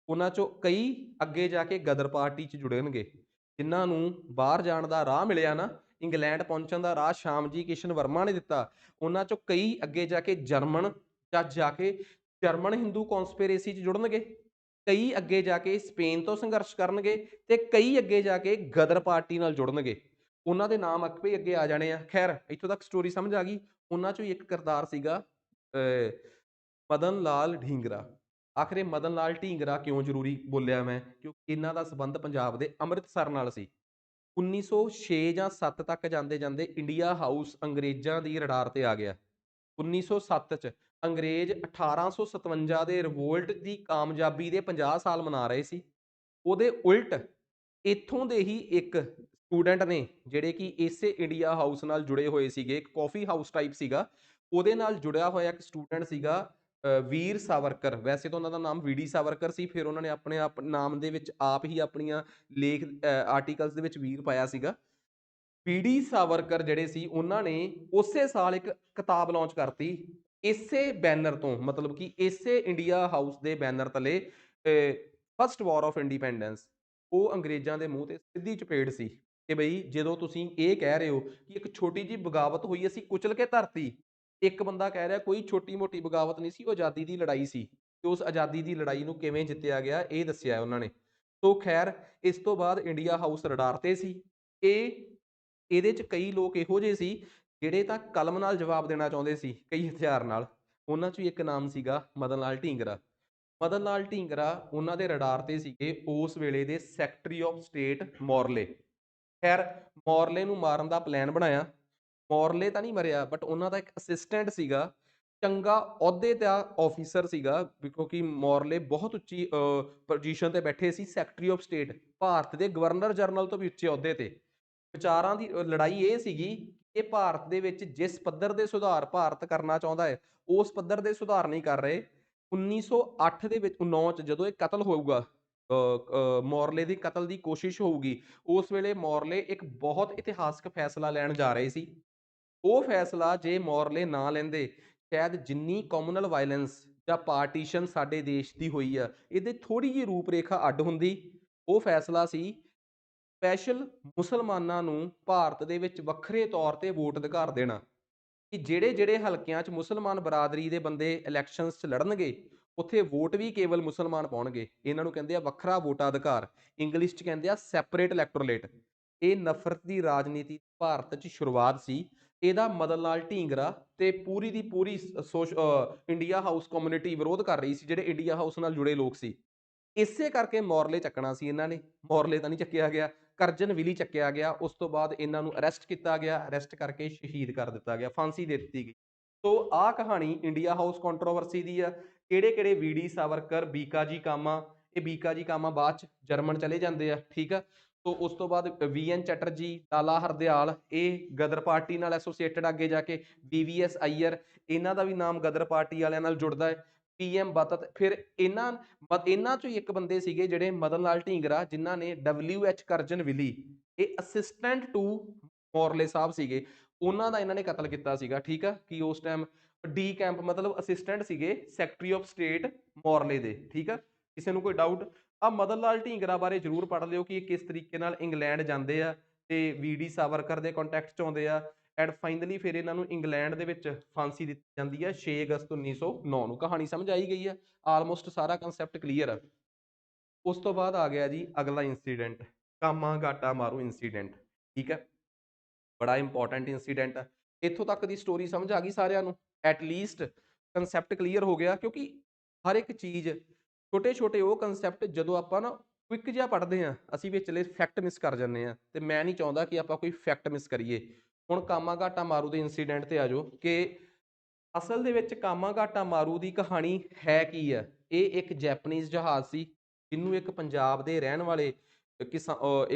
ਉਹਨਾਂ 'ਚੋਂ ਕਈ ਅੱਗੇ ਜਾ ਕੇ ਗਦਰ ਪਾਰਟੀ 'ਚ ਜੁੜਨਗੇ। ਜਿਨ੍ਹਾਂ ਨੂੰ ਬਾਹਰ ਜਾਣ ਦਾ ਰਾਹ ਮਿਲਿਆ ਨਾ, ਇੰਗਲੈਂਡ ਪਹੁੰਚਣ ਦਾ ਰਾਹ ਸ਼ਾਮਜੀ ਕਿਸ਼ਨ ਵਰਮਾ ਨੇ ਦਿੱਤਾ। ਉਹਨਾਂ 'ਚੋਂ ਕਈ ਅੱਗੇ ਜਾ ਕੇ ਜਰਮਨ ਹਿੰਦੂ ਕੌਂਸਪੀਰੇਸੀ 'ਚ ਜੁੜਨਗੇ, ਕਈ ਅੱਗੇ ਜਾ ਕੇ ਸਪੇਨ ਤੋਂ ਸੰਘਰਸ਼ ਕਰਨਗੇ, ਤੇ ਕਈ ਅੱਗੇ ਜਾ ਕੇ ਗਦਰ ਪਾਰਟੀ ਨਾਲ ਜੁੜਨਗੇ। ਉਹਨਾਂ ਦੇ ਨਾਮ ਆਪੇ ਅੱਗੇ ਆ ਜਾਣੇ ਆ। ਖੈਰ, ਇੱਥੋਂ ਤੱਕ ਸਟੋਰੀ ਸਮਝ ਆ ਗਈ। ਉਹਨਾਂ 'ਚੋਂ ਇੱਕ ਕਿਰਦਾਰ ਸੀਗਾ ਮਦਨ ਲਾਲ ਢੀਂਗਰਾ। ਆਖਿਰ ਇਹ ਮਦਨ ਲਾਲ ਢੀਂਗਰਾ ਕਿਉਂ ਜ਼ਰੂਰੀ ਬੋਲਿਆ ਮੈਂ? ਕਿਉਂਕਿ ਇਹਨਾਂ ਦਾ ਸੰਬੰਧ ਪੰਜਾਬ ਦੇ ਅੰਮ੍ਰਿਤਸਰ ਨਾਲ ਸੀ। 1906 ਜਾਂ 7 ਤੱਕ ਜਾਂਦੇ ਜਾਂਦੇ ਇੰਡੀਆ ਹਾਊਸ ਅੰਗਰੇਜ਼ਾਂ ਦੀ ਰਡਾਰ ਤੇ ਆ ਗਿਆ। 1907 'ਚ ਅੰਗਰੇਜ਼ 1857 ਦੇ ਰਿਵੋਲਟ ਦੀ ਕਾਮਯਾਬੀ ਦੇ 50 ਸਾਲ ਮਨਾ ਰਹੇ ਸੀ। ਉਹਦੇ ਉਲਟ ਇੱਥੋਂ ਦੇ ਹੀ ਇੱਕ ਸਟੂਡੈਂਟ ਨੇ, ਜਿਹੜੇ ਕਿ ਇਸੇ ਇੰਡੀਆ ਹਾਊਸ ਨਾਲ ਜੁੜੇ ਹੋਏ ਸੀਗੇ, ਇੱਕ ਕਾਫੀ ਹਾਊਸ ਟਾਈਪ ਸੀਗਾ, ਉਹਦੇ ਨਾਲ ਜੁੜਿਆ ਹੋਇਆ ਇੱਕ ਸਟੂਡੈਂਟ ਸੀਗਾ ਵੀਰ ਸਾਵਰਕਰ। ਵੈਸੇ ਤਾਂ ਉਹਨਾਂ ਦਾ ਨਾਮ ਵੀਡੀ ਸਾਵਰਕਰ ਸੀ, ਫਿਰ ਉਹਨਾਂ ਨੇ ਆਪਣੇ ਆਪ ਨਾਮ ਦੇ ਵਿੱਚ ਆਪ ਹੀ ਆਪਣੀਆਂ ਲੇਖ ਆਰਟੀਕਲਸ ਦੇ ਵਿੱਚ ਵੀਰ ਪਾਇਆ ਸੀਗਾ। ਵੀਡੀ ਸਾਵਰਕਰ ਜਿਹੜੇ ਸੀ, ਉਹਨਾਂ ਨੇ ਉਸੇ ਸਾਲ ਇੱਕ ਕਿਤਾਬ ਲਾਂਚ ਕਰਤੀ, ਇਸੇ ਬੈਨਰ ਤੋਂ, ਮਤਲਬ ਕਿ ਇਸੇ ਇੰਡੀਆ ਹਾਊਸ ਦੇ ਬੈਨਰ ਤਲੇ, ਫਸਟ ਵਾਰ ਆਫ ਇੰਡੀਪੈਂਡੈਂਸ। ਉਹ ਅੰਗਰੇਜ਼ਾਂ ਦੇ ਮੂੰਹ ਤੇ ਸਿੱਧੀ ਚਪੇੜ ਸੀ ਕਿ ਬਈ ਜਦੋਂ ਤੁਸੀਂ ਇਹ ਕਹਿ ਰਹੇ ਹੋ ਕਿ ਇੱਕ ਛੋਟੀ ਜਿਹੀ ਬਗਾਵਤ ਹੋਈ, ਅਸੀਂ ਕੁਚਲ ਕੇ ਧਰਤੀ, ਇੱਕ ਬੰਦਾ ਕਹਿ ਰਿਹਾ ਕੋਈ ਛੋਟੀ ਮੋਟੀ ਬਗਾਵਤ ਨਹੀਂ ਸੀ, ਉਹ ਆਜ਼ਾਦੀ ਦੀ ਲੜਾਈ ਸੀ, ਤੇ ਉਸ ਆਜ਼ਾਦੀ ਦੀ ਲੜਾਈ ਨੂੰ ਕਿਵੇਂ ਜਿੱਤਿਆ ਗਿਆ ਇਹ ਦੱਸਿਆ ਉਹਨਾਂ ਨੇ। ਸੋ ਖੈਰ, ਇਸ ਤੋਂ ਬਾਅਦ ਇੰਡੀਆ ਹਾਊਸ ਰਡਾਰ ਤੇ ਸੀ। ਇਹਦੇ 'ਚ ਕਈ ਲੋਕ ਇਹੋ ਜਿਹੇ ਸੀ ਜਿਹੜੇ ਤਾਂ ਕਲਮ ਨਾਲ ਜਵਾਬ ਦੇਣਾ ਚਾਹੁੰਦੇ ਸੀ, ਕਈ ਹਥਿਆਰ ਨਾਲ। ਉਹਨਾਂ 'ਚੋਂ ਇੱਕ ਨਾਮ ਸੀਗਾ ਮਦਨ ਲਾਲ ਢੀਂਗਰਾ। ਮਦਨ ਲਾਲ ਢੀਂਗਰਾ ਉਹਨਾਂ ਦੇ ਰਡਾਰ ਤੇ ਸੀਗੇ ਉਸ ਵੇਲੇ ਦੇ ਸੈਕਟਰੀ ਆਫ ਸਟੇਟ ਮੌਰਲੇ। ਖੈਰ, ਮੌਰਲੇ ਨੂੰ ਮਾਰਨ ਦਾ ਪਲਾਨ ਬਣਾਇਆ। ਮੌਰਲੇ ਤਾਂ ਨਹੀਂ ਮਰਿਆ, ਬਟ ਉਹਨਾਂ ਦਾ ਇੱਕ ਅਸਿਸਟੈਂਟ ਸੀਗਾ, ਚੰਗਾ ਅਹੁਦੇ ਦਾ ਆਫਿਸਰ ਸੀਗਾ, ਕਿਉਂਕਿ ਮੌਰਲੇ ਬਹੁਤ ਉੱਚੀ ਪੋਜੀਸ਼ਨ ਤੇ ਬੈਠੇ ਸੀ, ਸੈਕਟਰੀ ਆਫ ਸਟੇਟ, ਭਾਰਤ ਦੇ ਗਵਰਨਰ ਜਨਰਲ ਤੋਂ ਵੀ ਉੱਚੇ ਅਹੁਦੇ ਤੇ। ਵਿਚਾਰਾਂ ਦੀ ਲੜਾਈ ਇਹ ਸੀਗੀ ਕਿ ਭਾਰਤ ਦੇ ਵਿੱਚ ਜਿਸ ਪੱਧਰ ਦੇ ਸੁਧਾਰ ਭਾਰਤ ਕਰਨਾ ਚਾਹੁੰਦਾ ਹੈ, ਉਸ ਪੱਧਰ ਦੇ ਸੁਧਾਰ ਨਹੀਂ ਕਰ ਰਹੇ। 1908 ਦੇ ਵਿੱਚ 9 'ਚ ਜਦੋਂ ਇਹ ਕਤਲ ਹੋਊਗਾ, ਮੌਰਲੇ ਦੀ ਕਤਲ ਦੀ ਕੋਸ਼ਿਸ਼ ਹੋਊਗੀ, ਉਸ ਵੇਲੇ ਮੌਰਲੇ ਇੱਕ ਬਹੁਤ ਇਤਿਹਾਸਕ ਫੈਸਲਾ ਲੈਣ ਜਾ ਰਹੇ ਸੀ। ਉਹ ਫੈਸਲਾ ਜੇ ਮੌਰਲੇ ਨਾ ਲੈਂਦੇ, ਸ਼ਾਇਦ ਜਿੰਨੀ ਕਮਿਊਨਲ ਵਾਇਲੈਂਸ ਜਾਂ ਪਾਰਟੀਸ਼ਨ ਸਾਡੇ ਦੇਸ਼ ਦੀ ਹੋਈ ਆ, ਇਹਦੇ ਥੋੜ੍ਹੀ ਜਿਹੀ ਰੂਪ ਰੇਖਾ ਅੱਡ ਹੁੰਦੀ। ਉਹ ਫੈਸਲਾ ਸੀ ਸਪੈਸ਼ਲ ਮੁਸਲਮਾਨਾਂ ਨੂੰ ਭਾਰਤ ਦੇ ਵਿੱਚ ਵੱਖਰੇ ਤੌਰ ਤੇ ਵੋਟ ਅਧਿਕਾਰ ਦੇਣਾ, ਕਿ ਜਿਹੜੇ ਜਿਹੜੇ ਹਲਕਿਆਂ 'ਚ ਮੁਸਲਮਾਨ ਬਰਾਦਰੀ ਦੇ ਬੰਦੇ ਇਲੈਕਸ਼ਨਸ 'ਚ ਲੜਨਗੇ, ਉੱਥੇ ਵੋਟ ਵੀ ਕੇਵਲ ਮੁਸਲਮਾਨ ਪਾਉਣਗੇ। ਇਹਨਾਂ ਨੂੰ ਕਹਿੰਦੇ ਆ ਵੱਖਰਾ ਵੋਟਾ ਅਧਿਕਾਰ, ਇੰਗਲਿਸ਼ 'ਚ ਕਹਿੰਦੇ ਆ ਸੈਪਰੇਟ ਇਲੈਕਟੋਰੇਟ। ਇਹ ਨਫ਼ਰਤ ਦੀ ਰਾਜਨੀਤੀ ਭਾਰਤ 'ਚ ਸ਼ੁਰੂਆਤ ਸੀ। ਇਹਦਾ ਮਦਨ ਲਾਲ ਢੀਂਗਰਾ ਤੇ ਪੂਰੀ ਦੀ ਪੂਰੀ ਇੰਡੀਆ ਹਾਊਸ ਕਮਿਊਨਿਟੀ ਵਿਰੋਧ ਕਰ ਰਹੀ ਸੀ, ਜਿਹੜੇ ਇੰਡੀਆ ਹਾਊਸ ਨਾਲ ਜੁੜੇ ਲੋਕ ਸੀ। ਇਸੇ ਕਰਕੇ ਮੋਰਲੇ ਚੱਕਣਾ ਸੀ ਇਹਨਾਂ ਨੇ, ਮੋਰਲੇ ਤਾਂ ਨਹੀਂ ਚੱਕਿਆ ਗਿਆ, ਕਰਜਨ ਵਿਲੀ ਚੱਕਿਆ ਗਿਆ। ਉਸ ਤੋਂ ਬਾਅਦ ਇਹਨਾਂ ਨੂੰ ਅਰੈਸਟ ਕੀਤਾ ਗਿਆ, ਅਰੈਸਟ ਕਰਕੇ ਸ਼ਹੀਦ ਕਰ ਦਿੱਤਾ ਗਿਆ, ਫਾਂਸੀ ਦੇ ਦਿੱਤੀ ਗਈ। ਸੋ ਆਹ ਕਹਾਣੀ ਇੰਡੀਆ ਹਾਊਸ ਕੰਟਰੋਵਰਸੀ ਦੀ ਆ। ਕਿਹੜੇ ਕਿਹੜੇ ਵੀਡੀ ਸਾਵਰਕਰ, ਬੀਕਾਜੀ ਕਾਮਾ, ਇਹ ਬੀਕਾਜੀ ਕਾਮਾ ਬਾਅਦ ਚ ਜਰਮਨ ਚਲੇ ਜਾਂਦੇ ਆ, ਠੀਕ ਆ। ਸੋ ਉਸ ਤੋਂ ਬਾਅਦ VN ਚੈਟਰਜੀ, ਲਾਲਾ ਹਰਦਿਆਲ, ਇਹ ਗਦਰ ਪਾਰਟੀ ਨਾਲ ਐਸੋਸੀਏਟਡ, ਅੱਗੇ ਜਾ ਕੇ VVS ਅਈਅਰ, ਇਹਨਾਂ ਦਾ ਵੀ ਨਾਮ ਗਦਰ ਪਾਰਟੀ ਵਾਲਿਆਂ ਨਾਲ ਜੁੜਦਾ ਹੈ। PM ਬਤਤ, ਫਿਰ ਇਹਨਾਂ ਚੋਂ ਹੀ ਇੱਕ ਬੰਦੇ ਸੀਗੇ ਜਿਹੜੇ ਮਦਨ ਲਾਲ ਢੀਂਗਰਾ, ਜਿਨ੍ਹਾਂ ਨੇ WH ਕਰਜਨ ਵਿਲੀ, ਇਹ ਅਸਿਸਟੈਂਟ ਟੂ ਮੋਰਲੇ ਸਾਹਿਬ ਸੀਗੇ, ਉਹਨਾਂ ਦਾ ਇਹਨਾਂ ਨੇ ਕਤਲ ਕੀਤਾ ਸੀਗਾ, ਠੀਕ ਆ। ਕਿ ਉਸ ਟਾਈਮ ਡੀ ਕੈਂਪ ਮਤਲਬ ਅਸਿਸਟੈਂਟ ਸੀਗੇ ਸੈਕਟਰੀ ਆਫ ਸਟੇਟ ਮੋਰਲੇ ਦੇ, ਠੀਕ ਆ। ਕਿਸੇ ਨੂੰ ਕੋਈ ਡਾਊਟ? ਆ ਮਦਨ ਲਾਲ ਢੀਂਗਰਾ ਬਾਰੇ ਜ਼ਰੂਰ ਪੜ੍ਹ ਲਿਓ ਕਿ ਇਹ ਕਿਸ ਤਰੀਕੇ ਨਾਲ ਇੰਗਲੈਂਡ ਜਾਂਦੇ ਆ ਤੇ VD ਸਾਵਰਕਰ ਦੇ ਕੰਟੈਕਟ ਚ ਆਉਂਦੇ ਆ, ਐਂਡ ਫਾਈਨਲੀ ਫਿਰ ਇਹਨਾਂ ਨੂੰ ਇੰਗਲੈਂਡ ਦੇ ਵਿੱਚ ਫਾਂਸੀ ਦਿੱਤੀ ਜਾਂਦੀ ਹੈ 6 ਅਗਸਤ 1909 ਨੂੰ। ਕਹਾਣੀ ਸਮਝ ਆਈ ਗਈ ਆ? ਆਲਮੋਸਟ ਸਾਰਾ ਕੰਸੈਪਟ ਕਲੀਅਰ ਆ। ਉਸ ਤੋਂ ਬਾਅਦ ਆ ਗਿਆ ਜੀ ਅਗਲਾ ਇੰਸੀਡੈਂਟ, ਕਾਮਾਗਾਟਾ ਮਾਰੂ ਇੰਸੀਡੈਂਟ, ਠੀਕ ਹੈ। ਬੜਾ ਇੰਪੋਰਟੈਂਟ ਇੰਸੀਡੈਂਟ ਆ। ਇੱਥੋਂ ਤੱਕ ਦੀ ਸਟੋਰੀ ਸਮਝ ਆ ਗਈ ਸਾਰਿਆਂ ਨੂੰ? ਐਟਲੀਸਟ ਕੰਸੈਪਟ ਕਲੀਅਰ ਹੋ ਗਿਆ, ਕਿਉਂਕਿ ਹਰ ਇੱਕ ਚੀਜ਼, ਛੋਟੇ ਛੋਟੇ ਉਹ ਕੰਸੈਪਟ ਜਦੋਂ ਆਪਾਂ ਨਾ ਕੁਇਕ ਜਿਹਾ ਪੜ੍ਹਦੇ ਹਾਂ, ਅਸੀਂ ਵਿਚਲੇ ਫੈਕਟ ਮਿਸ ਕਰ ਜਾਂਦੇ ਹਾਂ, ਤੇ ਮੈਂ ਨਹੀਂ ਚਾਹੁੰਦਾ ਕਿ ਆਪਾਂ ਕੋਈ ਫੈਕਟ ਮਿਸ ਕਰੀਏ। ਹੁਣ ਕਾਮਾਗਾਟਾ ਮਾਰੂ ਦੇ ਇੰਸੀਡੈਂਟ ਤੇ ਆ ਜਾਓ ਕਿ ਅਸਲ ਦੇ ਵਿੱਚ ਕਾਮਾਗਾਟਾ ਮਾਰੂ ਦੀ ਕਹਾਣੀ ਹੈ ਕੀ ਆ। ਇਹ ਇੱਕ ਜੈਪਨੀਜ਼ ਜਹਾਜ਼ ਸੀ, ਜਿਹਨੂੰ ਇੱਕ ਪੰਜਾਬ ਦੇ ਰਹਿਣ ਵਾਲੇ ਇੱਕ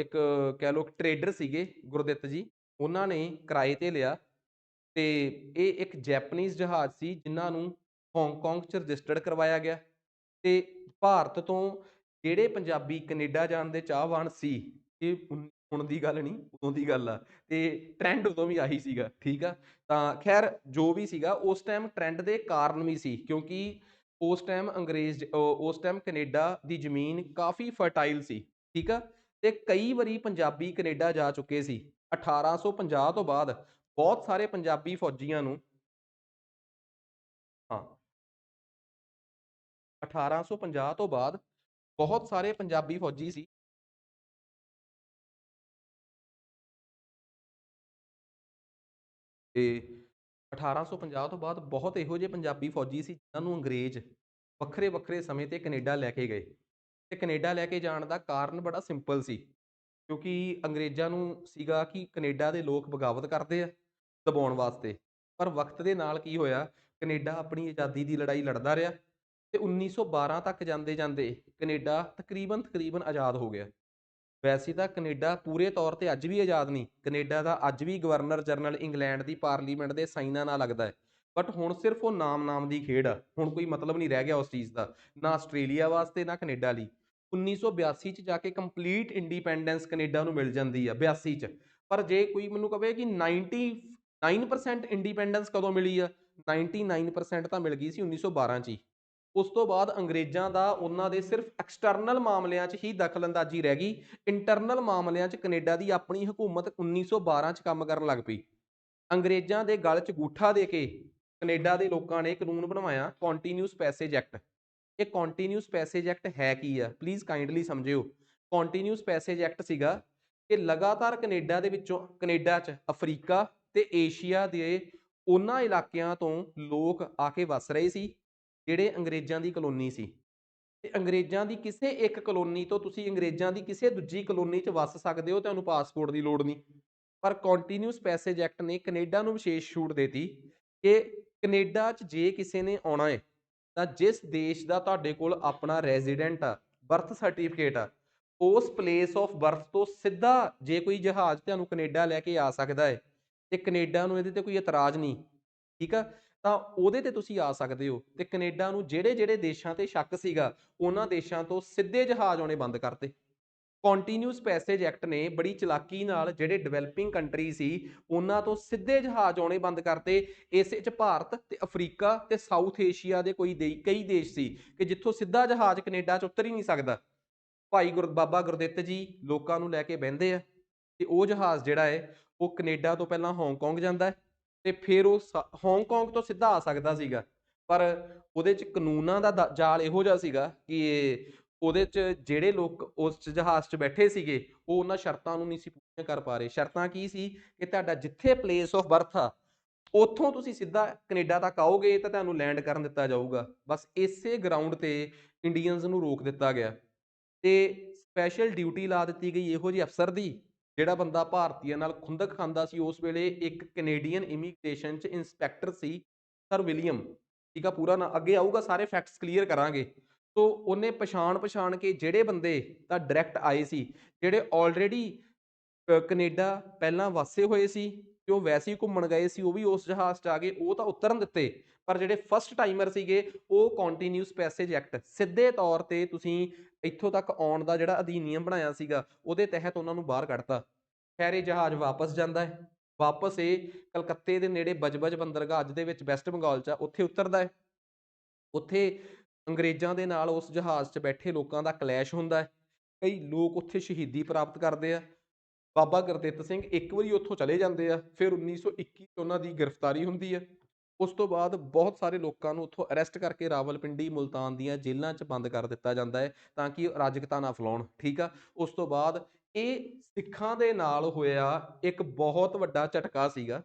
ਕਹਿ ਲਓ ਟਰੇਡਰ ਸੀਗੇ, ਗੁਰਦਿੱਤ ਜੀ, ਉਹਨਾਂ ਨੇ ਕਿਰਾਏ ਤੇ ਲਿਆ। ਤੇ ਇਹ ਇੱਕ ਜੈਪਨੀਜ਼ ਜਹਾਜ਼ ਸੀ ਜਿਨ੍ਹਾਂ ਨੂੰ ਹਾਂਗਕਾਂਗ 'ਚ ਰਜਿਸਟਰਡ ਕਰਵਾਇਆ ਗਿਆ। ਤੇ ਭਾਰਤ ਤੋਂ ਜਿਹੜੇ ਪੰਜਾਬੀ ਕੈਨੇਡਾ ਜਾਣ ਦੇ ਚਾਹਵਾਨ ਸੀ, ਇਹ ਹੁਣ ਦੀ ਗੱਲ ਨਹੀਂ, ਉਦੋਂ ਦੀ ਗੱਲ ਆ, ਤੇ ਟ੍ਰੈਂਡ ਉਦੋਂ ਵੀ ਆਹੀ ਸੀਗਾ, ਠੀਕ ਆ। ਤਾਂ ਖੈਰ ਜੋ ਵੀ ਸੀਗਾ, ਉਸ ਟਾਈਮ ਟ੍ਰੈਂਡ ਦੇ ਕਾਰਨ ਵੀ ਸੀ, ਕਿਉਂਕਿ ਉਸ ਟਾਈਮ ਉਸ ਟਾਈਮ ਕੈਨੇਡਾ ਦੀ ਜ਼ਮੀਨ ਕਾਫੀ ਫਰਟਾਈਲ ਸੀ, ਠੀਕ ਆ। ਤੇ ਕਈ ਵਾਰੀ ਪੰਜਾਬੀ ਕੈਨੇਡਾ ਜਾ ਚੁੱਕੇ ਸੀ। 1850 ਤੋਂ ਬਾਅਦ ਬਹੁਤ ਸਾਰੇ ਪੰਜਾਬੀ ਫੌਜੀਆਂ ਨੂੰ, ਹਾਂ, 1850 ਤੋਂ ਬਾਅਦ ਬਹੁਤ ਸਾਰੇ ਪੰਜਾਬੀ ਫੌਜੀ ਸੀ। ਤੇ 1850 ਤੋਂ ਬਾਅਦ ਬਹੁਤ ਇਹੋ ਜਿਹੇ ਪੰਜਾਬੀ ਫੌਜੀ ਸੀ ਜਿਨ੍ਹਾਂ ਨੂੰ ਅੰਗਰੇਜ਼ ਵੱਖਰੇ ਵੱਖਰੇ ਸਮੇਂ ਤੇ ਕੈਨੇਡਾ ਲੈ ਕੇ ਗਏ। ਤੇ ਕੈਨੇਡਾ ਲੈ ਕੇ ਜਾਣ ਦਾ ਕਾਰਨ ਬੜਾ ਸਿੰਪਲ ਸੀ, ਕਿਉਂਕਿ ਅੰਗਰੇਜ਼ਾਂ ਨੂੰ ਸੀਗਾ ਕਿ ਕੈਨੇਡਾ ਦੇ ਲੋਕ ਬਗਾਵਤ ਕਰਦੇ ਆ ਦਬਾਉਣ ਵਾਸਤੇ। ਪਰ ਵਕਤ ਦੇ ਨਾਲ ਕੀ ਹੋਇਆ, ਕੈਨੇਡਾ ਆਪਣੀ ਆਜ਼ਾਦੀ ਦੀ ਲੜਾਈ ਲੜਦਾ ਰਿਹਾ, ਤੇ 1912 ਤੱਕ ਜਾਂਦੇ ਜਾਂਦੇ ਕੈਨੇਡਾ ਤਕਰੀਬਨ ਤਕਰੀਬਨ ਆਜ਼ਾਦ ਹੋ ਗਿਆ। ਵੈਸੇ ਤਾਂ ਕੈਨੇਡਾ ਪੂਰੇ ਤੌਰ ਤੇ ਅੱਜ ਵੀ ਆਜ਼ਾਦ ਨਹੀਂ, ਕੈਨੇਡਾ ਦਾ ਅੱਜ ਵੀ ਗਵਰਨਰ ਜਨਰਲ ਇੰਗਲੈਂਡ ਦੀ ਪਾਰਲੀਮੈਂਟ ਦੇ ਸਾਈਨਾਂ ਨਾਲ ਲੱਗਦਾ ਹੈ। ਬਟ ਹੁਣ ਸਿਰਫ ਉਹ ਨਾਮ ਦੀ ਖੇਡ ਆ, ਹੁਣ ਕੋਈ ਮਤਲਬ ਨਹੀਂ ਰਹਿ ਗਿਆ ਉਸ ਚੀਜ਼ ਦਾ, ਨਾ ਆਸਟ੍ਰੇਲੀਆ ਵਾਸਤੇ ਨਾ ਕੈਨੇਡਾ ਲਈ। 1982 ਚ ਜਾ ਕੇ ਕੰਪਲੀਟ ਇੰਡੀਪੈਂਡੈਂਸ ਕੈਨੇਡਾ ਨੂੰ ਮਿਲ ਜਾਂਦੀ ਆ, 82 ਚ। ਪਰ ਜੇ ਕੋਈ ਮੈਨੂੰ ਕਹੇ ਕਿ 99% ਇੰਡੀਪੈਂਡੈਂਸ ਕਦੋਂ ਮਿਲੀ ਆ, 99% ਤਾਂ ਮਿਲ ਗਈ ਸੀ 1912 ਚ ਹੀ। ਉਸ ਤੋਂ ਬਾਅਦ ਅੰਗਰੇਜ਼ਾਂ ਦਾ ਉਹਨਾਂ ਦੇ ਸਿਰਫ ਐਕਸਟਰਨਲ ਮਾਮਲਿਆਂ 'ਚ ਹੀ ਦਖਲਅੰਦਾਜ਼ੀ ਰਹਿ ਗਈ। ਇੰਟਰਨਲ ਮਾਮਲਿਆਂ 'ਚ ਕੈਨੇਡਾ ਦੀ ਆਪਣੀ ਹਕੂਮਤ 1912 'ਚ ਕੰਮ ਕਰਨ ਲੱਗ ਪਈ। ਅੰਗਰੇਜ਼ਾਂ ਦੇ ਗਲ 'ਚ ਗੂਠਾ ਦੇ ਕੇ ਕੈਨੇਡਾ ਦੇ ਲੋਕਾਂ ਨੇ ਕਾਨੂੰਨ ਬਣਵਾਇਆ ਕੰਟੀਨਿਊਸ ਪੈਸੇਜ ਐਕਟ। ਇਹ ਕੰਟੀਨਿਊਸ ਪੈਸੇਜ ਐਕਟ ਹੈ ਕੀ ਆ, ਪਲੀਜ਼ ਕਾਈਂਡਲੀ ਸਮਝਿਓ। ਕੰਟੀਨਿਊਸ ਪੈਸੇਜ ਐਕਟ ਸੀਗਾ ਕਿ ਲਗਾਤਾਰ ਕੈਨੇਡਾ ਦੇ ਵਿੱਚੋਂ, ਕੈਨੇਡਾ 'ਚ ਅਫਰੀਕਾ ਤੇ ਏਸ਼ੀਆ ਦੇ ਉਹਨਾਂ ਇਲਾਕਿਆਂ ਤੋਂ ਲੋਕ ਆ ਕੇ ਵਸ ਰਹੇ ਸੀ ਜਿਹੜੇ ਅੰਗਰੇਜ਼ਾਂ ਦੀ ਕਲੋਨੀ ਸੀ। ਤੇ ਅੰਗਰੇਜ਼ਾਂ ਦੀ ਕਿਸੇ ਇੱਕ ਕਲੋਨੀ ਤੋਂ ਤੁਸੀਂ ਅੰਗਰੇਜ਼ਾਂ ਦੀ ਕਿਸੇ ਦੂਜੀ ਕਲੋਨੀ 'ਚ ਵਸ ਸਕਦੇ ਹੋ, ਤੁਹਾਨੂੰ ਪਾਸਪੋਰਟ ਦੀ ਲੋੜ ਨਹੀਂ। ਪਰ ਕੰਟੀਨਿਊਸ ਪੈਸੇਜ ਐਕਟ ਨੇ ਕੈਨੇਡਾ ਨੂੰ ਵਿਸ਼ੇਸ਼ ਛੂਟ ਦੇਤੀ ਕਿ ਕੈਨੇਡਾ 'ਚ ਜੇ ਕਿਸੇ ਨੇ ਆਉਣਾ ਹੈ ਤਾਂ ਜਿਸ ਦੇਸ਼ ਦਾ ਤੁਹਾਡੇ ਕੋਲ ਆਪਣਾ ਰੈਜ਼ੀਡੈਂਟ ਆ, ਬਰਥ ਸਰਟੀਫਿਕੇਟ ਆ, ਉਸ ਪਲੇਸ ਆਫ ਬਰਥ ਤੋਂ ਸਿੱਧਾ ਜੇ ਕੋਈ ਜਹਾਜ਼ ਤੁਹਾਨੂੰ ਕੈਨੇਡਾ ਲੈ ਕੇ ਆ ਸਕਦਾ ਹੈ ਤੇ ਕੈਨੇਡਾ ਨੂੰ ਇਹਦੇ ਤੇ ਕੋਈ ਇਤਰਾਜ਼ ਨਹੀਂ, ਠੀਕ ਆ, ਤਾਂ ਉਹਦੇ ਤੇ ਤੁਸੀਂ ਆ ਸਕਦੇ ਹੋ। ਤੇ ਕੈਨੇਡਾ ਨੂੰ ਜਿਹੜੇ ਜਿਹੜੇ ਦੇਸ਼ਾਂ ਤੇ ਸ਼ੱਕ ਸੀਗਾ, ਉਹਨਾਂ ਦੇਸ਼ਾਂ ਤੋਂ ਸਿੱਧੇ ਜਹਾਜ਼ ਆਉਣੇ ਬੰਦ ਕਰਤੇ। ਕੰਟੀਨਿਊਸ ਪੈਸੇਜ ਐਕਟ ਨੇ ਬੜੀ ਚਲਾਕੀ ਨਾਲ ਜਿਹੜੇ ਡਿਵੈਲਪਿੰਗ ਕੰਟਰੀ ਸੀ ਉਹਨਾਂ ਤੋਂ ਸਿੱਧੇ ਜਹਾਜ਼ ਆਉਣੇ ਬੰਦ ਕਰਤੇ। ਇਸੇ 'ਚ ਭਾਰਤ ਤੇ ਅਫਰੀਕਾ ਤੇ ਸਾਊਥ ਏਸ਼ੀਆ ਦੇ ਕਈ ਦੇਸ਼ ਸੀ ਕਿ ਜਿੱਥੋਂ ਸਿੱਧਾ ਜਹਾਜ਼ ਕੈਨੇਡਾ 'ਚ ਉਤਰ ਹੀ ਨਹੀਂ ਸਕਦਾ। ਭਾਈ ਬਾਬਾ ਗੁਰਦਿੱਤ ਜੀ ਲੋਕਾਂ ਨੂੰ ਲੈ ਕੇ ਬਹਿੰਦੇ ਆ, ਤੇ ਉਹ ਜਹਾਜ਼ ਜਿਹੜਾ ਹੈ ਉਹ ਕੈਨੇਡਾ ਤੋਂ ਪਹਿਲਾਂ ਹਾਂਗਕਾਂਗ ਜਾਂਦਾ ਹੈ, ਤੇ ਫਿਰ ਉਹ ਹਾਂਗਕਾਂਗ ਤੋਂ ਸਿੱਧਾ ਆ ਸਕਦਾ ਸੀਗਾ। ਪਰ ਉਹਦੇ 'ਚ ਕਾਨੂੰਨਾਂ ਦਾ ਜਾਲ ਇਹੋ ਜਿਹਾ ਸੀਗਾ ਕਿ ਉਹਦੇ 'ਚ ਜਿਹੜੇ ਲੋਕ ਉਸ ਜਹਾਜ਼ 'ਚ ਬੈਠੇ ਸੀਗੇ ਉਹ ਉਹਨਾਂ ਸ਼ਰਤਾਂ ਨੂੰ ਨਹੀਂ ਸੀ ਕਰ ਪਾ ਰਹੇ। ਸ਼ਰਤਾਂ ਕੀ ਸੀ ਕਿ ਤੁਹਾਡਾ ਜਿੱਥੇ ਪਲੇਸ ਆਫ ਬਰਥ ਆ ਉੱਥੋਂ ਤੁਸੀਂ ਸਿੱਧਾ ਕੈਨੇਡਾ ਤੱਕ ਆਓਗੇ ਤਾਂ ਤੁਹਾਨੂੰ ਲੈਂਡ ਕਰਨ ਦਿੱਤਾ ਜਾਊਗਾ। ਬਸ ਇਸੇ ਗਰਾਊਂਡ ਤੇ ਇੰਡੀਅਨਸ ਨੂੰ ਰੋਕ ਦਿੱਤਾ ਗਿਆ ਤੇ ਸਪੈਸ਼ਲ ਡਿਊਟੀ ਲਾ ਦਿੱਤੀ ਗਈ ਇਹੋ ਜਿਹੇ ਅਫਸਰ ਦੀ, ਜਿਹੜਾ ਬੰਦਾ ਭਾਰਤੀਆਂ ਨਾਲ ਖੁੰਦਕ ਖਾਂਦਾ ਸੀ ਉਸ ਵੇਲੇ, ਇੱਕ ਕੈਨੇਡੀਅਨ ਇਮੀਗ੍ਰੇਸ਼ਨ 'ਚ ਇੰਸਪੈਕਟਰ ਸੀ ਸਰ ਵਿਲੀਅਮ, ਠੀਕ ਆ ਪੂਰਾ ਨਾਂ, ਅੱਗੇ ਆਊਗਾ ਸਾਰੇ ਫੈਕਟਸ ਕਲੀਅਰ ਕਰਾਂਗੇ। ਸੋ ਉਹਨੇ ਪਛਾਣ ਕੇ ਜਿਹੜੇ ਬੰਦੇ ਤਾਂ ਡਾਇਰੈਕਟ ਆਏ ਸੀ, ਜਿਹੜੇ ਆਲਰੇਡੀ ਕੈਨੇਡਾ ਪਹਿਲਾਂ ਵਸੇ ਹੋਏ ਸੀ ਤੇ ਉਹ ਵੈਸੇ ਹੀ ਘੁੰਮਣ ਗਏ ਸੀ, ਉਹ ਵੀ ਉਸ ਜਹਾਜ਼ 'ਚ ਆ ਗਏ, ਉਹ ਤਾਂ ਉਤਰਨ ਦਿੱਤੇ। ਪਰ ਜਿਹੜੇ ਫਸਟ ਟਾਈਮਰ ਸੀਗੇ ਉਹ ਕੰਟੀਨਿਊਸ ਪੈਸੇਜ ਐਕਟ, ਸਿੱਧੇ ਤੌਰ ਤੇ ਤੁਸੀਂ ਇੱਥੋਂ ਤੱਕ ਆਉਣ ਦਾ ਜਿਹੜਾ ਅਧੀਨੀਅਮ ਬਣਾਇਆ ਸੀਗਾ ਉਹਦੇ ਤਹਿਤ ਉਹਨਾਂ ਨੂੰ ਬਾਹਰ ਕੱਢਤਾ। ਖੈਰ ਇਹ ਜਹਾਜ਼ ਵਾਪਸ ਜਾਂਦਾ ਹੈ, ਵਾਪਸ ਇਹ ਕਲਕੱਤੇ ਦੇ ਨੇੜੇ ਬਜਬਜ ਬੰਦਰਗਾਹ ਅੱਜ ਦੇ ਵਿੱਚ ਵੈਸਟ ਬੰਗਾਲ 'ਚ ਆ, ਉੱਥੇ ਉਤਰਦਾ ਹੈ। ਉੱਥੇ ਅੰਗਰੇਜ਼ਾਂ ਦੇ ਨਾਲ ਉਸ ਜਹਾਜ਼ 'ਚ ਬੈਠੇ ਲੋਕਾਂ ਦਾ ਕਲੈਸ਼ ਹੁੰਦਾ ਹੈ, ਕਈ ਲੋਕ ਉੱਥੇ ਸ਼ਹੀਦੀ ਪ੍ਰਾਪਤ ਕਰਦੇ ਆ। ਬਾਬਾ ਗੁਰਦਿੱਤ ਸਿੰਘ ਇੱਕ ਵਾਰੀ ਉੱਥੋਂ ਚਲੇ ਜਾਂਦੇ ਆ, ਫਿਰ 1921 ਚ ਉਹਨਾਂ ਦੀ ਗ੍ਰਿਫਤਾਰੀ ਹੁੰਦੀ ਹੈ। ਉਸ ਤੋਂ ਬਾਅਦ ਬਹੁਤ ਸਾਰੇ ਲੋਕਾਂ ਨੂੰ ਉੱਥੋਂ ਅਰੈਸਟ ਕਰਕੇ ਰਾਵਲਪਿੰਡੀ, ਮੁਲਤਾਨ ਦੀਆਂ ਜੇਲ੍ਹਾਂ 'ਚ ਬੰਦ ਕਰ ਦਿੱਤਾ ਜਾਂਦਾ ਹੈ ਤਾਂ ਕਿ ਅਰਾਜਕਤਾ ਨਾ ਫੈਲਾਉਣ, ਠੀਕ ਆ। ਉਸ ਤੋਂ ਬਾਅਦ ਇਹ ਸਿੱਖਾਂ ਦੇ ਨਾਲ ਹੋਇਆ ਇੱਕ ਬਹੁਤ ਵੱਡਾ ਝਟਕਾ ਸੀਗਾ।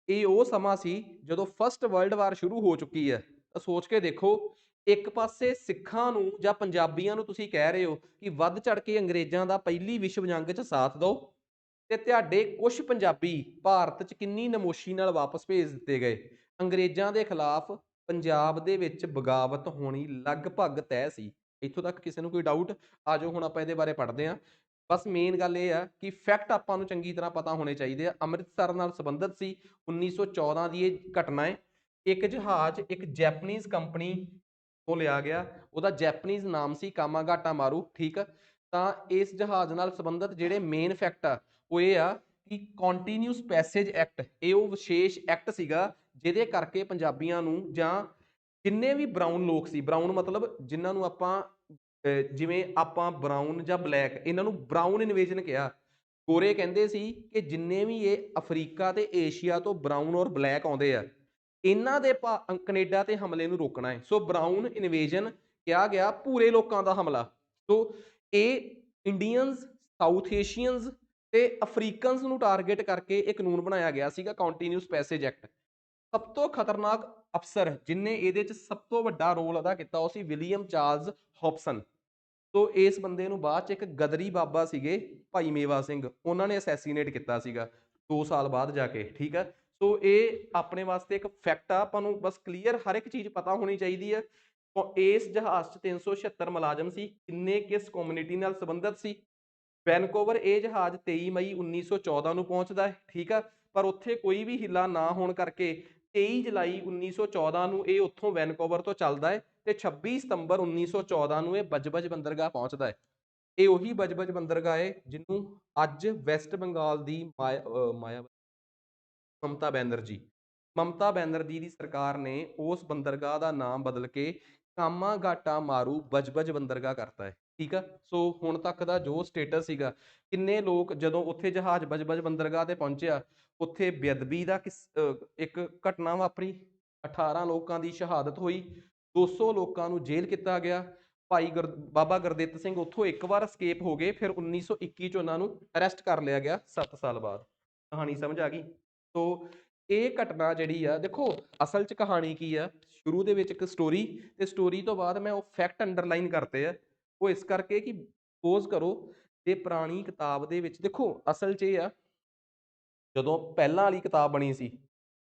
ਇਹ ਉਹ ਸਮਾਂ ਸੀ ਜਦੋਂ ਫਸਟ ਵਰਲਡ ਵਾਰ ਸ਼ੁਰੂ ਹੋ ਚੁੱਕੀ ਹੈ। ਤਾਂ ਸੋਚ ਕੇ ਦੇਖੋ, ਇੱਕ ਪਾਸੇ ਸਿੱਖਾਂ ਨੂੰ ਜਾਂ ਪੰਜਾਬੀਆਂ ਨੂੰ ਤੁਸੀਂ ਕਹਿ ਰਹੇ ਹੋ ਕਿ ਵੱਧ ਚੜ ਕੇ ਅੰਗਰੇਜ਼ਾਂ ਦਾ ਪਹਿਲੀ ਵਿਸ਼ਵ ਜੰਗ 'ਚ ਸਾਥ ਦਿਓ, ਤੇ ਤੁਹਾਡੇ ਕੁਝ ਪੰਜਾਬੀ ਭਾਰਤ 'ਚ ਕਿੰਨੀ ਨਮੋਸ਼ੀ ਨਾਲ ਵਾਪਸ ਭੇਜ ਦਿੱਤੇ ਗਏ। ਅੰਗਰੇਜ਼ਾਂ ਦੇ ਖਿਲਾਫ ਪੰਜਾਬ ਦੇ ਵਿੱਚ ਬਗਾਵਤ ਹੋਣੀ ਲਗਭਗ ਤੈਅ ਸੀ। ਇੱਥੋਂ ਤੱਕ ਕਿਸੇ ਨੂੰ ਕੋਈ ਡਾਊਟ? ਆ ਜਾਓ ਹੁਣ ਆਪਾਂ ਇਹਦੇ ਬਾਰੇ ਪੜ੍ਹਦੇ ਹਾਂ। ਬਸ ਮੇਨ ਗੱਲ ਇਹ ਆ ਕਿ ਫੈਕਟ ਆਪਾਂ ਨੂੰ ਚੰਗੀ ਤਰ੍ਹਾਂ ਪਤਾ ਹੋਣੇ ਚਾਹੀਦੇ ਆ। ਅੰਮ੍ਰਿਤਸਰ ਨਾਲ ਸੰਬੰਧਿਤ ਸੀ, 1914 ਦੀ ਇਹ ਘਟਨਾ ਹੈ। ਇੱਕ ਜਹਾਜ਼ ਇੱਕ ਜੈਪਨੀਜ਼ ਕੰਪਨੀ ਤੋਂ ਲਿਆ ਗਿਆ, ਉਹਦਾ ਜੈਪਨੀਜ਼ ਨਾਮ ਸੀ ਕਾਮਾਗਾਟਾ ਮਾਰੂ, ਠੀਕ ਆ। ਤਾਂ ਇਸ ਜਹਾਜ਼ ਨਾਲ ਸੰਬੰਧਿਤ ਜਿਹੜੇ ਮੇਨ ਫੈਕਟ ਆ ਉਹ ਇਹ ਆ ਕਿ ਕੰਟੀਨਿਊਸ ਪੈਸੇਜ ਐਕਟ, ਇਹ ਉਹ ਵਿਸ਼ੇਸ਼ ਐਕਟ ਸੀਗਾ ਜਿਹਦੇ ਕਰਕੇ ਪੰਜਾਬੀਆਂ ਨੂੰ ਜਾਂ ਜਿੰਨੇ ਵੀ ਬਰਾਊਨ ਲੋਕ ਸੀ, ਬਰਾਊਨ ਮਤਲਬ ਜਿਨ੍ਹਾਂ ਨੂੰ ਆਪਾਂ ਜਿਵੇਂ ਆਪਾਂ ਬਰਾਊਨ ਜਾਂ ਬਲੈਕ, ਇਹਨਾਂ ਨੂੰ ਬਰਾਊਨ ਇਨਵੇਜਨ ਕਿਹਾ। ਗੋਰੇ ਕਹਿੰਦੇ ਸੀ ਕਿ ਜਿੰਨੇ ਵੀ ਇਹ ਅਫਰੀਕਾ ਤੇ ਏਸ਼ੀਆ ਤੋਂ ਬਰਾਊਨ ਔਰ ਬਲੈਕ ਆਉਂਦੇ ਆ, ਇਹਨਾਂ ਦੇ ਕੈਨੇਡਾ ਤੇ ਹਮਲੇ ਨੂੰ ਰੋਕਣਾ ਹੈ। ਸੋ ਬਰਾਊਨ ਇਨਵੇਜਨ ਕਿਹਾ ਗਿਆ, ਭੂਰੇ ਲੋਕਾਂ ਦਾ ਹਮਲਾ। ਸੋ ਇਹ ਇੰਡੀਅਨਸ, ਸਾਊਥ ਏਸ਼ੀਅਨਸ ਤੇ ਅਫਰੀਕਨਸ ਨੂੰ ਟਾਰਗੇਟ ਕਰਕੇ ਇਹ ਕਾਨੂੰਨ ਬਣਾਇਆ ਗਿਆ ਸੀਗਾ, ਕੰਟੀਨਿਊਸ ਪੈਸੇਜ ਐਕਟ। ਸਭ ਤੋਂ ਖਤਰਨਾਕ ਅਫਸਰ ਜਿਨੇ ਇਹਦੇ 'ਚ ਸਭ ਤੋਂ ਵੱਡਾ ਰੋਲ ਅਦਾ ਕੀਤਾ ਉਹ ਸੀ ਵਿਲੀਅਮ ਚਾਰਲਸ ਹੌਬਸਨ। ਸੋ ਇਸ ਬੰਦੇ ਨੂੰ ਬਾਅਦ 'ਚ ਇੱਕ ਗਦਰੀ ਬਾਬਾ ਸੀਗੇ ਭਾਈ ਮੇਵਾ ਸਿੰਘ, ਉਹਨਾਂ ਨੇ ਅਸੈਸੀਨੇਟ ਕੀਤਾ ਸੀਗਾ 2 ਸਾਲ ਬਾਅਦ ਜਾ ਕੇ, ਠੀਕ ਆ। ਸੋ ਇਹ ਆਪਣੇ ਵਾਸਤੇ ਇੱਕ ਫੈਕਟ ਆ, ਆਪਾਂ ਨੂੰ ਬਸ ਕਲੀਅਰ ਹਰ ਇੱਕ ਚੀਜ਼ ਪਤਾ ਹੋਣੀ ਚਾਹੀਦੀ ਹੈ। ਇਸ ਜਹਾਜ਼ 'ਚ 376 ਮੁਲਾਜ਼ਮ ਸੀ, ਕਿੰਨੇ ਕਿਸ ਕਮਿਊਨਿਟੀ ਨਾਲ ਸੰਬੰਧਿਤ ਸੀ। ਵੈਨਕੂਵਰ ਇਹ ਜਹਾਜ਼ 23 ਮਈ 1914 ਨੂੰ ਪਹੁੰਚਦਾ ਹੈ, ਠੀਕ ਆ। ਪਰ ਉੱਥੇ ਕੋਈ ਵੀ ਹਿੱਲਾ ਨਾ ਹੋਣ ਕਰਕੇ 23 ਜੁਲਾਈ 1914 ਨੂੰ ਇਹ ਉੱਥੋਂ ਵੈਨਕੂਵਰ ਤੋਂ ਚੱਲਦਾ ਹੈ ਤੇ 26 ਸਤੰਬਰ 1914 ਨੂੰ ਇਹ ਬਜਬਜ ਬੰਦਰਗਾਹ ਪਹੁੰਚਦਾ ਹੈ। ਇਹ ਉਹੀ ਬਜਬਜ ਬੰਦਰਗਾਹ ਹੈ ਜਿਹਨੂੰ ਅੱਜ ਵੈਸਟ ਬੰਗਾਲ ਦੀ ਮਮਤਾ ਬੈਨਰਜੀ, ਮਮਤਾ ਬੈਨਰਜੀ ਦੀ ਸਰਕਾਰ ਨੇ ਉਸ ਬੰਦਰਗਾਹ ਦਾ ਨਾਮ ਬਦਲ ਕੇ ਕਾਮਾਗਾਟਾ ਮਾਰੂ ਬਜਬਜ ਬੰਦਰਗਾਹ ਕਰਤਾ ਹੈ, ਠੀਕ ਆ। ਸੋ ਹੁਣ ਤੱਕ ਦਾ ਜੋ ਸਟੇਟਸ ਸੀਗਾ, ਕਿੰਨੇ ਲੋਕ ਜਦੋਂ ਉੱਥੇ ਜਹਾਜ਼ ਬਜਬਜ ਬੰਦਰਗਾਹ ਤੇ ਪਹੁੰਚਿਆ, ਉੱਥੇ ਬੇਅਦਬੀ ਦਾ ਇੱਕ ਘਟਨਾ ਵਾਪਰੀ, 18 ਲੋਕਾਂ ਦੀ ਸ਼ਹਾਦਤ ਹੋਈ, 200 ਲੋਕਾਂ ਨੂੰ ਜੇਲ੍ਹ ਕੀਤਾ ਗਿਆ। ਭਾਈ ਬਾਬਾ ਗੁਰਦਿੱਤ ਸਿੰਘ ਉੱਥੋਂ ਇੱਕ ਵਾਰ escape ਹੋ ਗਏ, ਫਿਰ 1921 ਚ ਉਹਨਾਂ ਨੂੰ ਅਰੈਸਟ ਕਰ ਲਿਆ ਗਿਆ 7 ਸਾਲ ਬਾਅਦ। ਕਹਾਣੀ ਸਮਝ ਆ ਗਈ? ਸੋ ਇਹ ਘਟਨਾ ਜਿਹੜੀ ਆ, ਦੇਖੋ ਅਸਲ 'ਚ ਕਹਾਣੀ ਕੀ ਆ, ਸ਼ੁਰੂ ਦੇ ਵਿੱਚ ਇੱਕ ਸਟੋਰੀ, ਤੇ ਸਟੋਰੀ ਤੋਂ ਬਾਅਦ ਮੈਂ ਉਹ ਫੈਕਟ ਅੰਡਰਲਾਈਨ ਕਰਤੇ ਆ। ਉਹ ਇਸ ਕਰਕੇ ਕਿ ਸਪੋਜ਼ ਕਰੋ ਜੇ ਪੁਰਾਣੀ ਕਿਤਾਬ ਦੇ ਵਿੱਚ, ਦੇਖੋ ਅਸਲ 'ਚ ਇਹ ਆ, ਜਦੋਂ ਪਹਿਲਾਂ ਵਾਲੀ ਕਿਤਾਬ ਬਣੀ ਸੀ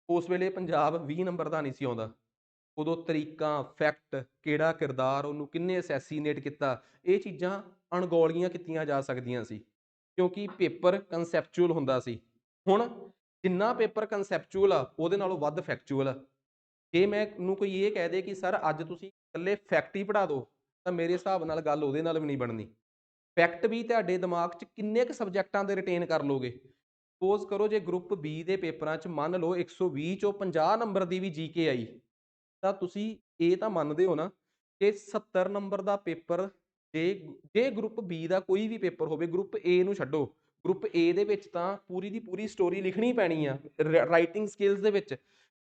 ਉਸ ਵੇਲੇ ਪੰਜਾਬ 20 ਨੰਬਰ ਦਾ ਨਹੀਂ ਸੀ ਆਉਂਦਾ। ਉਦੋਂ ਤਰੀਕਾਂ, ਫੈਕਟ, ਕਿਹੜਾ ਕਿਰਦਾਰ, ਉਹਨੂੰ ਕਿਹਨੇ ਅਸੈਸੀਨੇਟ ਕੀਤਾ, ਇਹ ਚੀਜ਼ਾਂ ਅਣਗੌਲੀਆਂ ਕੀਤੀਆਂ ਜਾ ਸਕਦੀਆਂ ਸੀ ਕਿਉਂਕਿ ਪੇਪਰ ਕਨਸੈਪਚੁਅਲ ਹੁੰਦਾ ਸੀ। ਹੁਣ ਜਿੰਨਾ ਪੇਪਰ ਕਨਸੈਪਚੁਅਲ ਆ ਉਹਦੇ ਨਾਲੋਂ ਵੱਧ ਫੈਕਚੁਅਲ ਆ। ਜੇ ਮੈਨੂੰ ਕੋਈ ਇਹ ਕਹਿ ਦੇ ਕਿ ਸਰ ਅੱਜ ਤੁਸੀਂ ਇਕੱਲੇ ਫੈਕਟ ਹੀ ਪੜ੍ਹਾ ਦਿਓ, ਤਾਂ ਮੇਰੇ ਹਿਸਾਬ ਨਾਲ ਗੱਲ ਉਹਦੇ ਨਾਲ ਵੀ ਨਹੀਂ ਬਣਨੀ। ਫੈਕਟ ਵੀ ਤੁਹਾਡੇ ਦਿਮਾਗ 'ਚ ਕਿੰਨੇ ਕੁ ਸਬਜੈਕਟਾਂ ਦੇ ਰਿਟੇਨ ਕਰ ਲੋਗੇ। ਸਪੋਜ਼ ਕਰੋ ਜੇ ਗਰੁੱਪ ਬੀ ਦੇ ਪੇਪਰਾਂ 'ਚ ਮੰਨ ਲਓ 120 ਚੋਂ 50 ਨੰਬਰ ਦੀ ਵੀ ਕੇ ਆਈ, ਤਾਂ ਤੁਸੀਂ ਇਹ ਤਾਂ ਮੰਨਦੇ ਹੋ ਨਾ ਕਿ 70 ਨੰਬਰ ਦਾ ਪੇਪਰ, ਜੇ ਗਰੁੱਪ ਬੀ ਦਾ ਕੋਈ ਵੀ ਪੇਪਰ ਹੋਵੇ, ਗਰੁੱਪ ਏ ਨੂੰ ਛੱਡੋ, ਗਰੁੱਪ ਏ ਦੇ ਵਿੱਚ ਤਾਂ ਪੂਰੀ ਦੀ ਪੂਰੀ ਸਟੋਰੀ ਲਿਖਣੀ ਪੈਣੀ ਆ ਰਾਈਟਿੰਗ ਸਕਿੱਲਸ ਦੇ ਵਿੱਚ।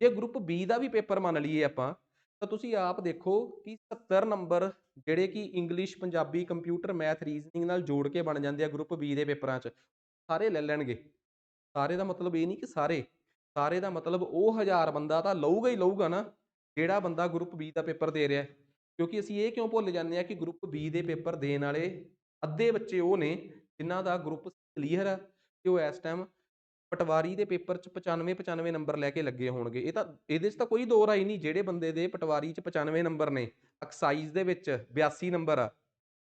ਜੇ ਗਰੁੱਪ ਬੀ ਦਾ ਵੀ ਪੇਪਰ ਮੰਨ ਲਈਏ ਆਪਾਂ, ਤਾਂ ਤੁਸੀਂ ਆਪ ਦੇਖੋ ਕਿ 70 ਨੰਬਰ ਜਿਹੜੇ ਕਿ English, Punjabi, computer, math, reasoning ਨਾਲ ਜੋੜ ਕੇ ਬਣ ਜਾਂਦੇ ਆ ਗਰੁੱਪ ਬੀ ਦੇ ਪੇਪਰਾਂ 'ਚ, ਸਾਰੇ ਲੈ ਲੈਣਗੇ। ਸਾਰੇ ਦਾ ਮਤਲਬ ਇਹ ਨਹੀਂ ਕਿ ਸਾਰੇ, ਸਾਰੇ ਦਾ ਮਤਲਬ ਉਹ 1000 ਬੰਦਾ ਤਾਂ ਲਊਗਾ ਹੀ ਲਊਗਾ ਨਾ, ਜਿਹੜਾ ਬੰਦਾ ਗਰੁੱਪ ਬੀ ਦਾ ਪੇਪਰ ਦੇ ਰਿਹਾ। ਕਿਉਂਕਿ ਅਸੀਂ ਇਹ ਕਿਉਂ ਭੁੱਲ ਜਾਂਦੇ ਹਾਂ ਕਿ ਗਰੁੱਪ ਬੀ ਦੇ ਪੇਪਰ ਦੇਣ ਵਾਲੇ ਅੱਧੇ ਬੱਚੇ ਉਹ ਨੇ ਜਿਨ੍ਹਾਂ ਦਾ ਗਰੁੱਪ ਕਲੀਅਰ ਆ ਤੇ ਉਹ ਇਸ ਟਾਈਮ ਪਟਵਾਰੀ ਦੇ ਪੇਪਰ 'ਚ 95 ਨੰਬਰ ਲੈ ਕੇ ਲੱਗੇ ਹੋਣਗੇ। ਇਹ ਤਾਂ ਇਹਦੇ 'ਚ ਤਾਂ ਕੋਈ ਦੋ ਰਾਏ ਨਹੀਂ, ਜਿਹੜੇ ਬੰਦੇ ਦੇ ਪਟਵਾਰੀ 'ਚ 95 ਨੰਬਰ ਨੇ, ਐਕਸਾਈਜ਼ ਦੇ ਵਿੱਚ 82 ਨੰਬਰ ਆ,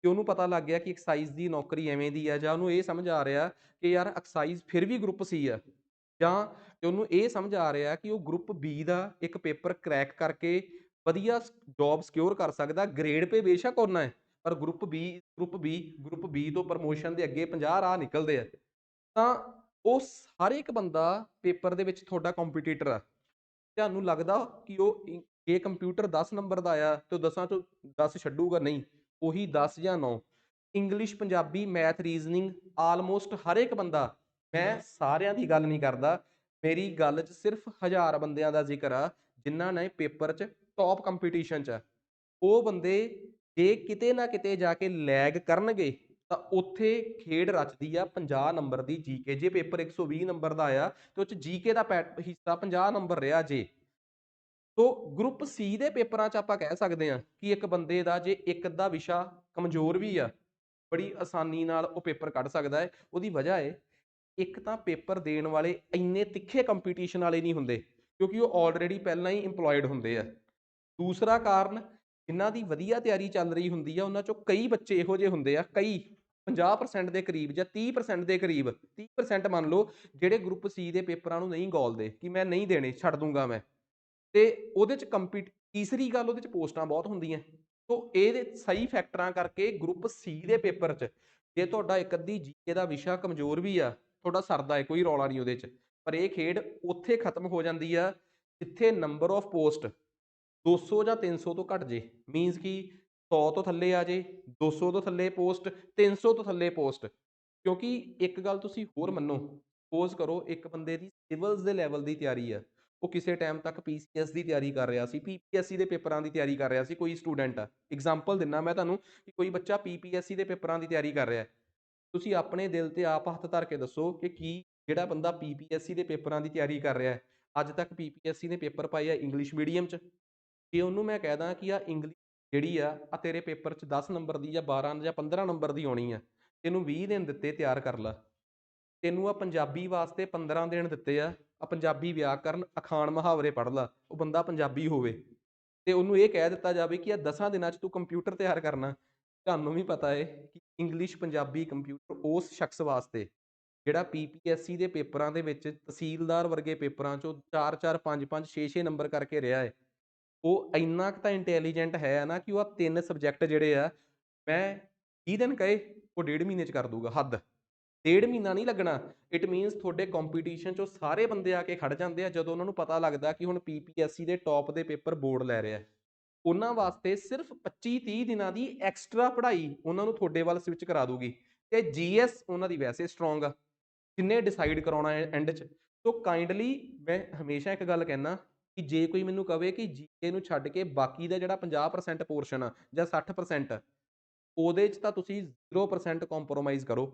ਤੇ ਉਹਨੂੰ ਪਤਾ ਲੱਗ ਗਿਆ ਕਿ ਐਕਸਾਈਜ਼ ਦੀ ਨੌਕਰੀ ਐਵੇਂ ਦੀ ਆ, ਜਾਂ ਉਹਨੂੰ ਇਹ ਸਮਝ ਆ ਰਿਹਾ ਕਿ ਯਾਰ ਐਕਸਾਈਜ਼ ਫਿਰ ਵੀ ਗਰੁੱਪ ਸੀ ਆ, ਜਾਂ ਤੇ ਉਹਨੂੰ ਇਹ ਸਮਝ ਆ ਰਿਹਾ ਕਿ ਉਹ ਗਰੁੱਪ ਬੀ ਦਾ ਇੱਕ ਪੇਪਰ ਕਰੈਕ ਕਰਕੇ ਵਧੀਆ ਜੋਬ ਸਿਕਿਉਰ ਕਰ ਸਕਦਾ, ਗ੍ਰੇਡ ਪੇ ਬੇਸ਼ੱਕ ਓਨਾ ਹੈ, ਪਰ ਗਰੁੱਪ ਬੀ ਤੋਂ ਪ੍ਰਮੋਸ਼ਨ ਦੇ ਅੱਗੇ 50 ਰਾਹ ਨਿਕਲਦੇ ਆ। ਤਾਂ ਉਹ ਹਰ ਇੱਕ ਬੰਦਾ ਪੇਪਰ ਦੇ ਵਿੱਚ ਤੁਹਾਡਾ ਕੰਪੀਟੀਟਰ ਆ। ਤੁਹਾਨੂੰ ਲੱਗਦਾ ਕਿ ਉਹ ਜੇ ਕੰਪਿਊਟਰ 10 ਨੰਬਰ ਦਾ ਆਇਆ ਤੇ ਉਹ 10 ਚੋਂ 10 ਛੱਡੂਗਾ? ਨਹੀਂ, ਉਹੀ 10 ਜਾਂ 9। English, Punjabi, math, reasoning almost ਹਰ ਇੱਕ ਬੰਦਾ, ਮੈਂ ਸਾਰਿਆਂ ਦੀ ਗੱਲ ਨਹੀਂ ਕਰਦਾ, ਮੇਰੀ ਗੱਲ 'ਚ ਸਿਰਫ 1000 ਬੰਦਿਆਂ ਦਾ ਜ਼ਿਕਰ ਆ ਜਿਨ੍ਹਾਂ ਨੇ ਪੇਪਰ 'ਚ ਟੌਪ ਕੰਪੀਟੀਸ਼ਨ 'ਚ ਆ। ਉਹ ਬੰਦੇ ਜੇ ਕਿਤੇ ਨਾ ਕਿਤੇ ਜਾ ਕੇ ਲੈਗ ਕਰਨਗੇ ਤਾਂ ਉੱਥੇ ਖੇਡ ਰਚਦੀ ਆ 50 ਨੰਬਰ ਦੀ ਜੀਕੇ। ਜੇ ਪੇਪਰ 120 ਨੰਬਰ ਦਾ ਆਇਆ ਤੇ ਉਹ 'ਚ ਜੀਕੇ ਦਾ ਹਿੱਸਾ 50 ਨੰਬਰ ਰਿਹਾ ਜੇ। ਸੋ ਗਰੁੱਪ ਸੀ ਦੇ ਪੇਪਰਾਂ 'ਚ ਆਪਾਂ ਕਹਿ ਸਕਦੇ ਹਾਂ ਕਿ ਇੱਕ ਬੰਦੇ ਦਾ ਜੇ ਇੱਕ ਅੱਧਾ ਵਿਸ਼ਾ ਕਮਜ਼ੋਰ ਵੀ ਆ, ਬੜੀ ਆਸਾਨੀ ਨਾਲ ਉਹ ਪੇਪਰ ਕੱਢ ਸਕਦਾ ਹੈ। ਉਹਦੀ ਵਜ੍ਹਾ ਹੈ, ਇੱਕ ਤਾਂ ਪੇਪਰ ਦੇਣ ਵਾਲੇ ਇੰਨੇ ਤਿੱਖੇ ਕੰਪੀਟੀਸ਼ਨ ਵਾਲੇ ਨਹੀਂ ਹੁੰਦੇ ਕਿਉਂਕਿ ਉਹ ਆਲਰੇਡੀ ਪਹਿਲਾਂ ਹੀ ਇੰਪਲੋਇਡ ਹੁੰਦੇ ਆ। ਦੂਸਰਾ ਕਾਰਨ, ਜਿਨ੍ਹਾਂ ਦੀ ਵਧੀਆ ਤਿਆਰੀ ਚੱਲ ਰਹੀ ਹੁੰਦੀ ਆ ਉਹਨਾਂ ਚੋਂ ਕਈ ਬੱਚੇ ਇਹੋ ਜਿਹੇ ਹੁੰਦੇ ਆ, ਕਈ 50% ਦੇ ਕਰੀਬ ਜਾਂ 30% ਦੇ ਕਰੀਬ, 30% ਮੰਨ ਲਓ, ਜਿਹੜੇ ਗਰੁੱਪ ਸੀ ਦੇ ਪੇਪਰਾਂ ਨੂੰ ਨਹੀਂ ਗੌਲਦੇ ਕਿ ਮੈਂ ਨਹੀਂ ਦੇਣੇ, ਛੱਡ ਦੂੰਗਾ ਮੈਂ। ਤੇ ਉਹਦੇ 'ਚ ਤੀਸਰੀ ਗੱਲ, ਉਹਦੇ 'ਚ ਪੋਸਟਾਂ ਬਹੁਤ ਹੁੰਦੀਆਂ। ਸੋ ਇਹਦੇ ਸਹੀ ਫੈਕਟਰਾਂ ਕਰਕੇ ਗਰੁੱਪ ਸੀ ਦੇ ਪੇਪਰ 'ਚ ਜੇ ਤੁਹਾਡਾ ਇੱਕ ਅੱਧੀ ਜੀਕੇ ਦਾ ਵਿਸ਼ਾ ਕਮਜ਼ੋਰ ਵੀ ਆ, ਤੁਹਾਡਾ ਸਰਦਾ ਹੈ, ਕੋਈ ਰੌਲਾ ਨਹੀਂ ਉਹਦੇ 'ਚ। ਪਰ ਇਹ ਖੇਡ ਉੱਥੇ ਖਤਮ ਹੋ ਜਾਂਦੀ ਆ ਜਿੱਥੇ ਨੰਬਰ ਆਫ ਪੋਸਟ 200 ਜਾਂ 300 ਤੋਂ ਘੱਟ ਜੇ। ਮੀਨਸ ਕਿ 100 ਤੋਂ ਥੱਲੇ ਆ ਜੇ, 200 ਤੋਂ ਥੱਲੇ ਪੋਸਟ, 300 ਤੋਂ ਥੱਲੇ ਪੋਸਟ। ਕਿਉਂਕਿ ਇੱਕ ਗੱਲ ਤੁਸੀਂ ਹੋਰ ਮੰਨੋ, ਸਪੋਜ਼ ਕਰੋ ਇੱਕ ਬੰਦੇ ਦੀ ਸਿਵਲਸ ਦੇ ਲੈਵਲ ਦੀ ਤਿਆਰੀ ਆ, ਉਹ ਕਿਸੇ ਟਾਈਮ ਤੱਕ ਪੀਸੀਐਸ ਦੀ ਤਿਆਰੀ ਕਰ ਰਿਹਾ ਸੀ, ਪੀਪੀਐਸਸੀ ਦੇ ਪੇਪਰਾਂ ਦੀ ਤਿਆਰੀ ਕਰ ਰਿਹਾ ਸੀ। ਕੋਈ ਸਟੂਡੈਂਟ ਆ, ਐਗਜ਼ਾਮਪਲ ਦਿੰਦਾ ਮੈਂ ਤੁਹਾਨੂੰ, ਕਿ ਕੋਈ ਬੱਚਾ ਪੀਪੀਐਸਸੀ ਦੇ ਪੇਪਰਾਂ ਦੀ ਤਿਆਰੀ ਕਰ ਰਿਹਾ। ਤੁਸੀਂ ਆਪਣੇ ਦਿਲ ਤੇ ਆਪ ਹੱਥ ਧਰ ਕੇ ਦੱਸੋ ਕਿ ਕੀ ਜਿਹੜਾ ਬੰਦਾ ਪੀਪੀਐਸਸੀ ਦੇ ਪੇਪਰਾਂ ਦੀ ਤਿਆਰੀ ਕਰ ਰਿਹਾ, ਅੱਜ ਤੱਕ ਪੀਪੀਐਸਸੀ ਦੇ ਪੇਪਰ ਪਾਏ ਆ ਇੰਗਲਿਸ਼ ਮੀਡੀਅਮ 'ਚ? ਜੇ ਉਹਨੂੰ ਮੈਂ ਕਹਿ ਕਿ ਆ ਇੰਗਲਿਸ਼ ਜਿਹੜੀ ਆ ਤੇਰੇ ਪੇਪਰ 'ਚ 10 ਨੰਬਰ ਦੀ ਜਾਂ 12 ਜਾਂ 15 ਨੰਬਰ ਦੀ ਆਉਣੀ ਆ, ਤੈਨੂੰ 20 ਦਿਨ ਦਿੱਤੇ ਤਿਆਰ ਕਰ ਲਾ। ਤੈਨੂੰ ਆ ਪੰਜਾਬੀ ਵਾਸਤੇ 15 ਦਿਨ ਦਿੱਤੇ ਆ ਪੰਜਾਬੀ ਵਿਆਕਰਨ, ਅਖਾਣ, ਮੁਹਾਵਰੇ ਪੜ੍ਹ ਲਾ। ਉਹ ਬੰਦਾ ਪੰਜਾਬੀ ਹੋਵੇ ਤੇ ਉਹਨੂੰ ਇਹ ਕਹਿ ਦਿੱਤਾ ਜਾਵੇ ਕਿ ਆ 10 ਦਿਨਾਂ 'ਚ ਤੂੰ ਕੰਪਿਊਟਰ ਤਿਆਰ ਕਰਨਾ। ਤੁਹਾਨੂੰ ਵੀ ਪਤਾ ਹੈ ਕਿ ਇੰਗਲਿਸ਼, ਪੰਜਾਬੀ, ਕੰਪਿਊਟਰ ਉਸ ਸ਼ਖਸ ਵਾਸਤੇ ਜਿਹੜਾ ਪੀਪੀਐਸਸੀ ਦੇ ਪੇਪਰਾਂ ਦੇ ਵਿੱਚ ਤਹਿਸੀਲਦਾਰ ਵਰਗੇ ਪੇਪਰਾਂ 'ਚੋਂ 4-4, 5-5, 6-6 ਨੰਬਰ ਕਰਕੇ ਰਿਹਾ ਹੈ, ਉਹ ਇੰਨਾ ਕੁ ਤਾਂ ਇੰਟੈਲੀਜੈਂਟ ਹੈ ਨਾ ਕਿ ਉਹ ਆ 3 ਸਬਜੈਕਟ ਜਿਹੜੇ ਆ, ਮੈਂ 20 ਦਿਨ ਕਹੇ ਉਹ 1.5 ਮਹੀਨੇ 'ਚ ਕਰ ਦੂਗਾ। ਹੱਦ 1.5 ਮਹੀਨਾ ਨਹੀਂ ਲੱਗਣਾ। ਇਟ ਮੀਨਸ ਤੁਹਾਡੇ ਕੰਪੀਟੀਸ਼ਨ 'ਚੋਂ ਸਾਰੇ ਬੰਦੇ ਆ ਕੇ ਖੜ ਜਾਂਦੇ ਆ ਜਦੋਂ ਉਹਨਾਂ ਨੂੰ ਪਤਾ ਲੱਗਦਾ ਕਿ ਹੁਣ ਪੀਪੀਐਸਸੀ ਦੇ ਟੌਪ ਦੇ ਪੇਪਰ ਬੋਰਡ ਲੈ ਰਿਹਾ। ਉਹਨਾਂ ਵਾਸਤੇ ਸਿਰਫ 25-30 ਦਿਨਾਂ ਦੀ ਐਕਸਟਰਾ ਪੜ੍ਹਾਈ ਉਹਨਾਂ ਨੂੰ ਤੁਹਾਡੇ ਵੱਲ ਸਵਿਚ ਕਰਾ ਦੂਗੀ। ਤੇ ਜੀਐਸ ਉਹਨਾਂ ਦੀ ਵੈਸੇ ਸਟਰੋਂਗ ਆ, ਕਿੰਨੇ ਡਿਸਾਈਡ ਕਰਾਉਣਾ ਹੈ ਐਂਡ 'ਚ। ਸੋ ਕਾਈਂਡਲੀ ਮੈਂ ਹਮੇਸ਼ਾ ਇੱਕ ਗੱਲ ਕਹਿੰਦਾ ਕਿ ਜੇ ਕੋਈ ਮੈਨੂੰ ਕਵੇ ਕਿ ਜੀਕੇ ਨੂੰ ਛੱਡ ਕੇ ਬਾਕੀ ਦਾ ਜਿਹੜਾ 50% ਪੋਰਸ਼ਨ ਆ ਜਾਂ 60%, ਉਹਦੇ 'ਚ ਤਾਂ ਤੁਸੀਂ 0% ਕੰਪਰੋਮਾਈਜ਼ ਕਰੋ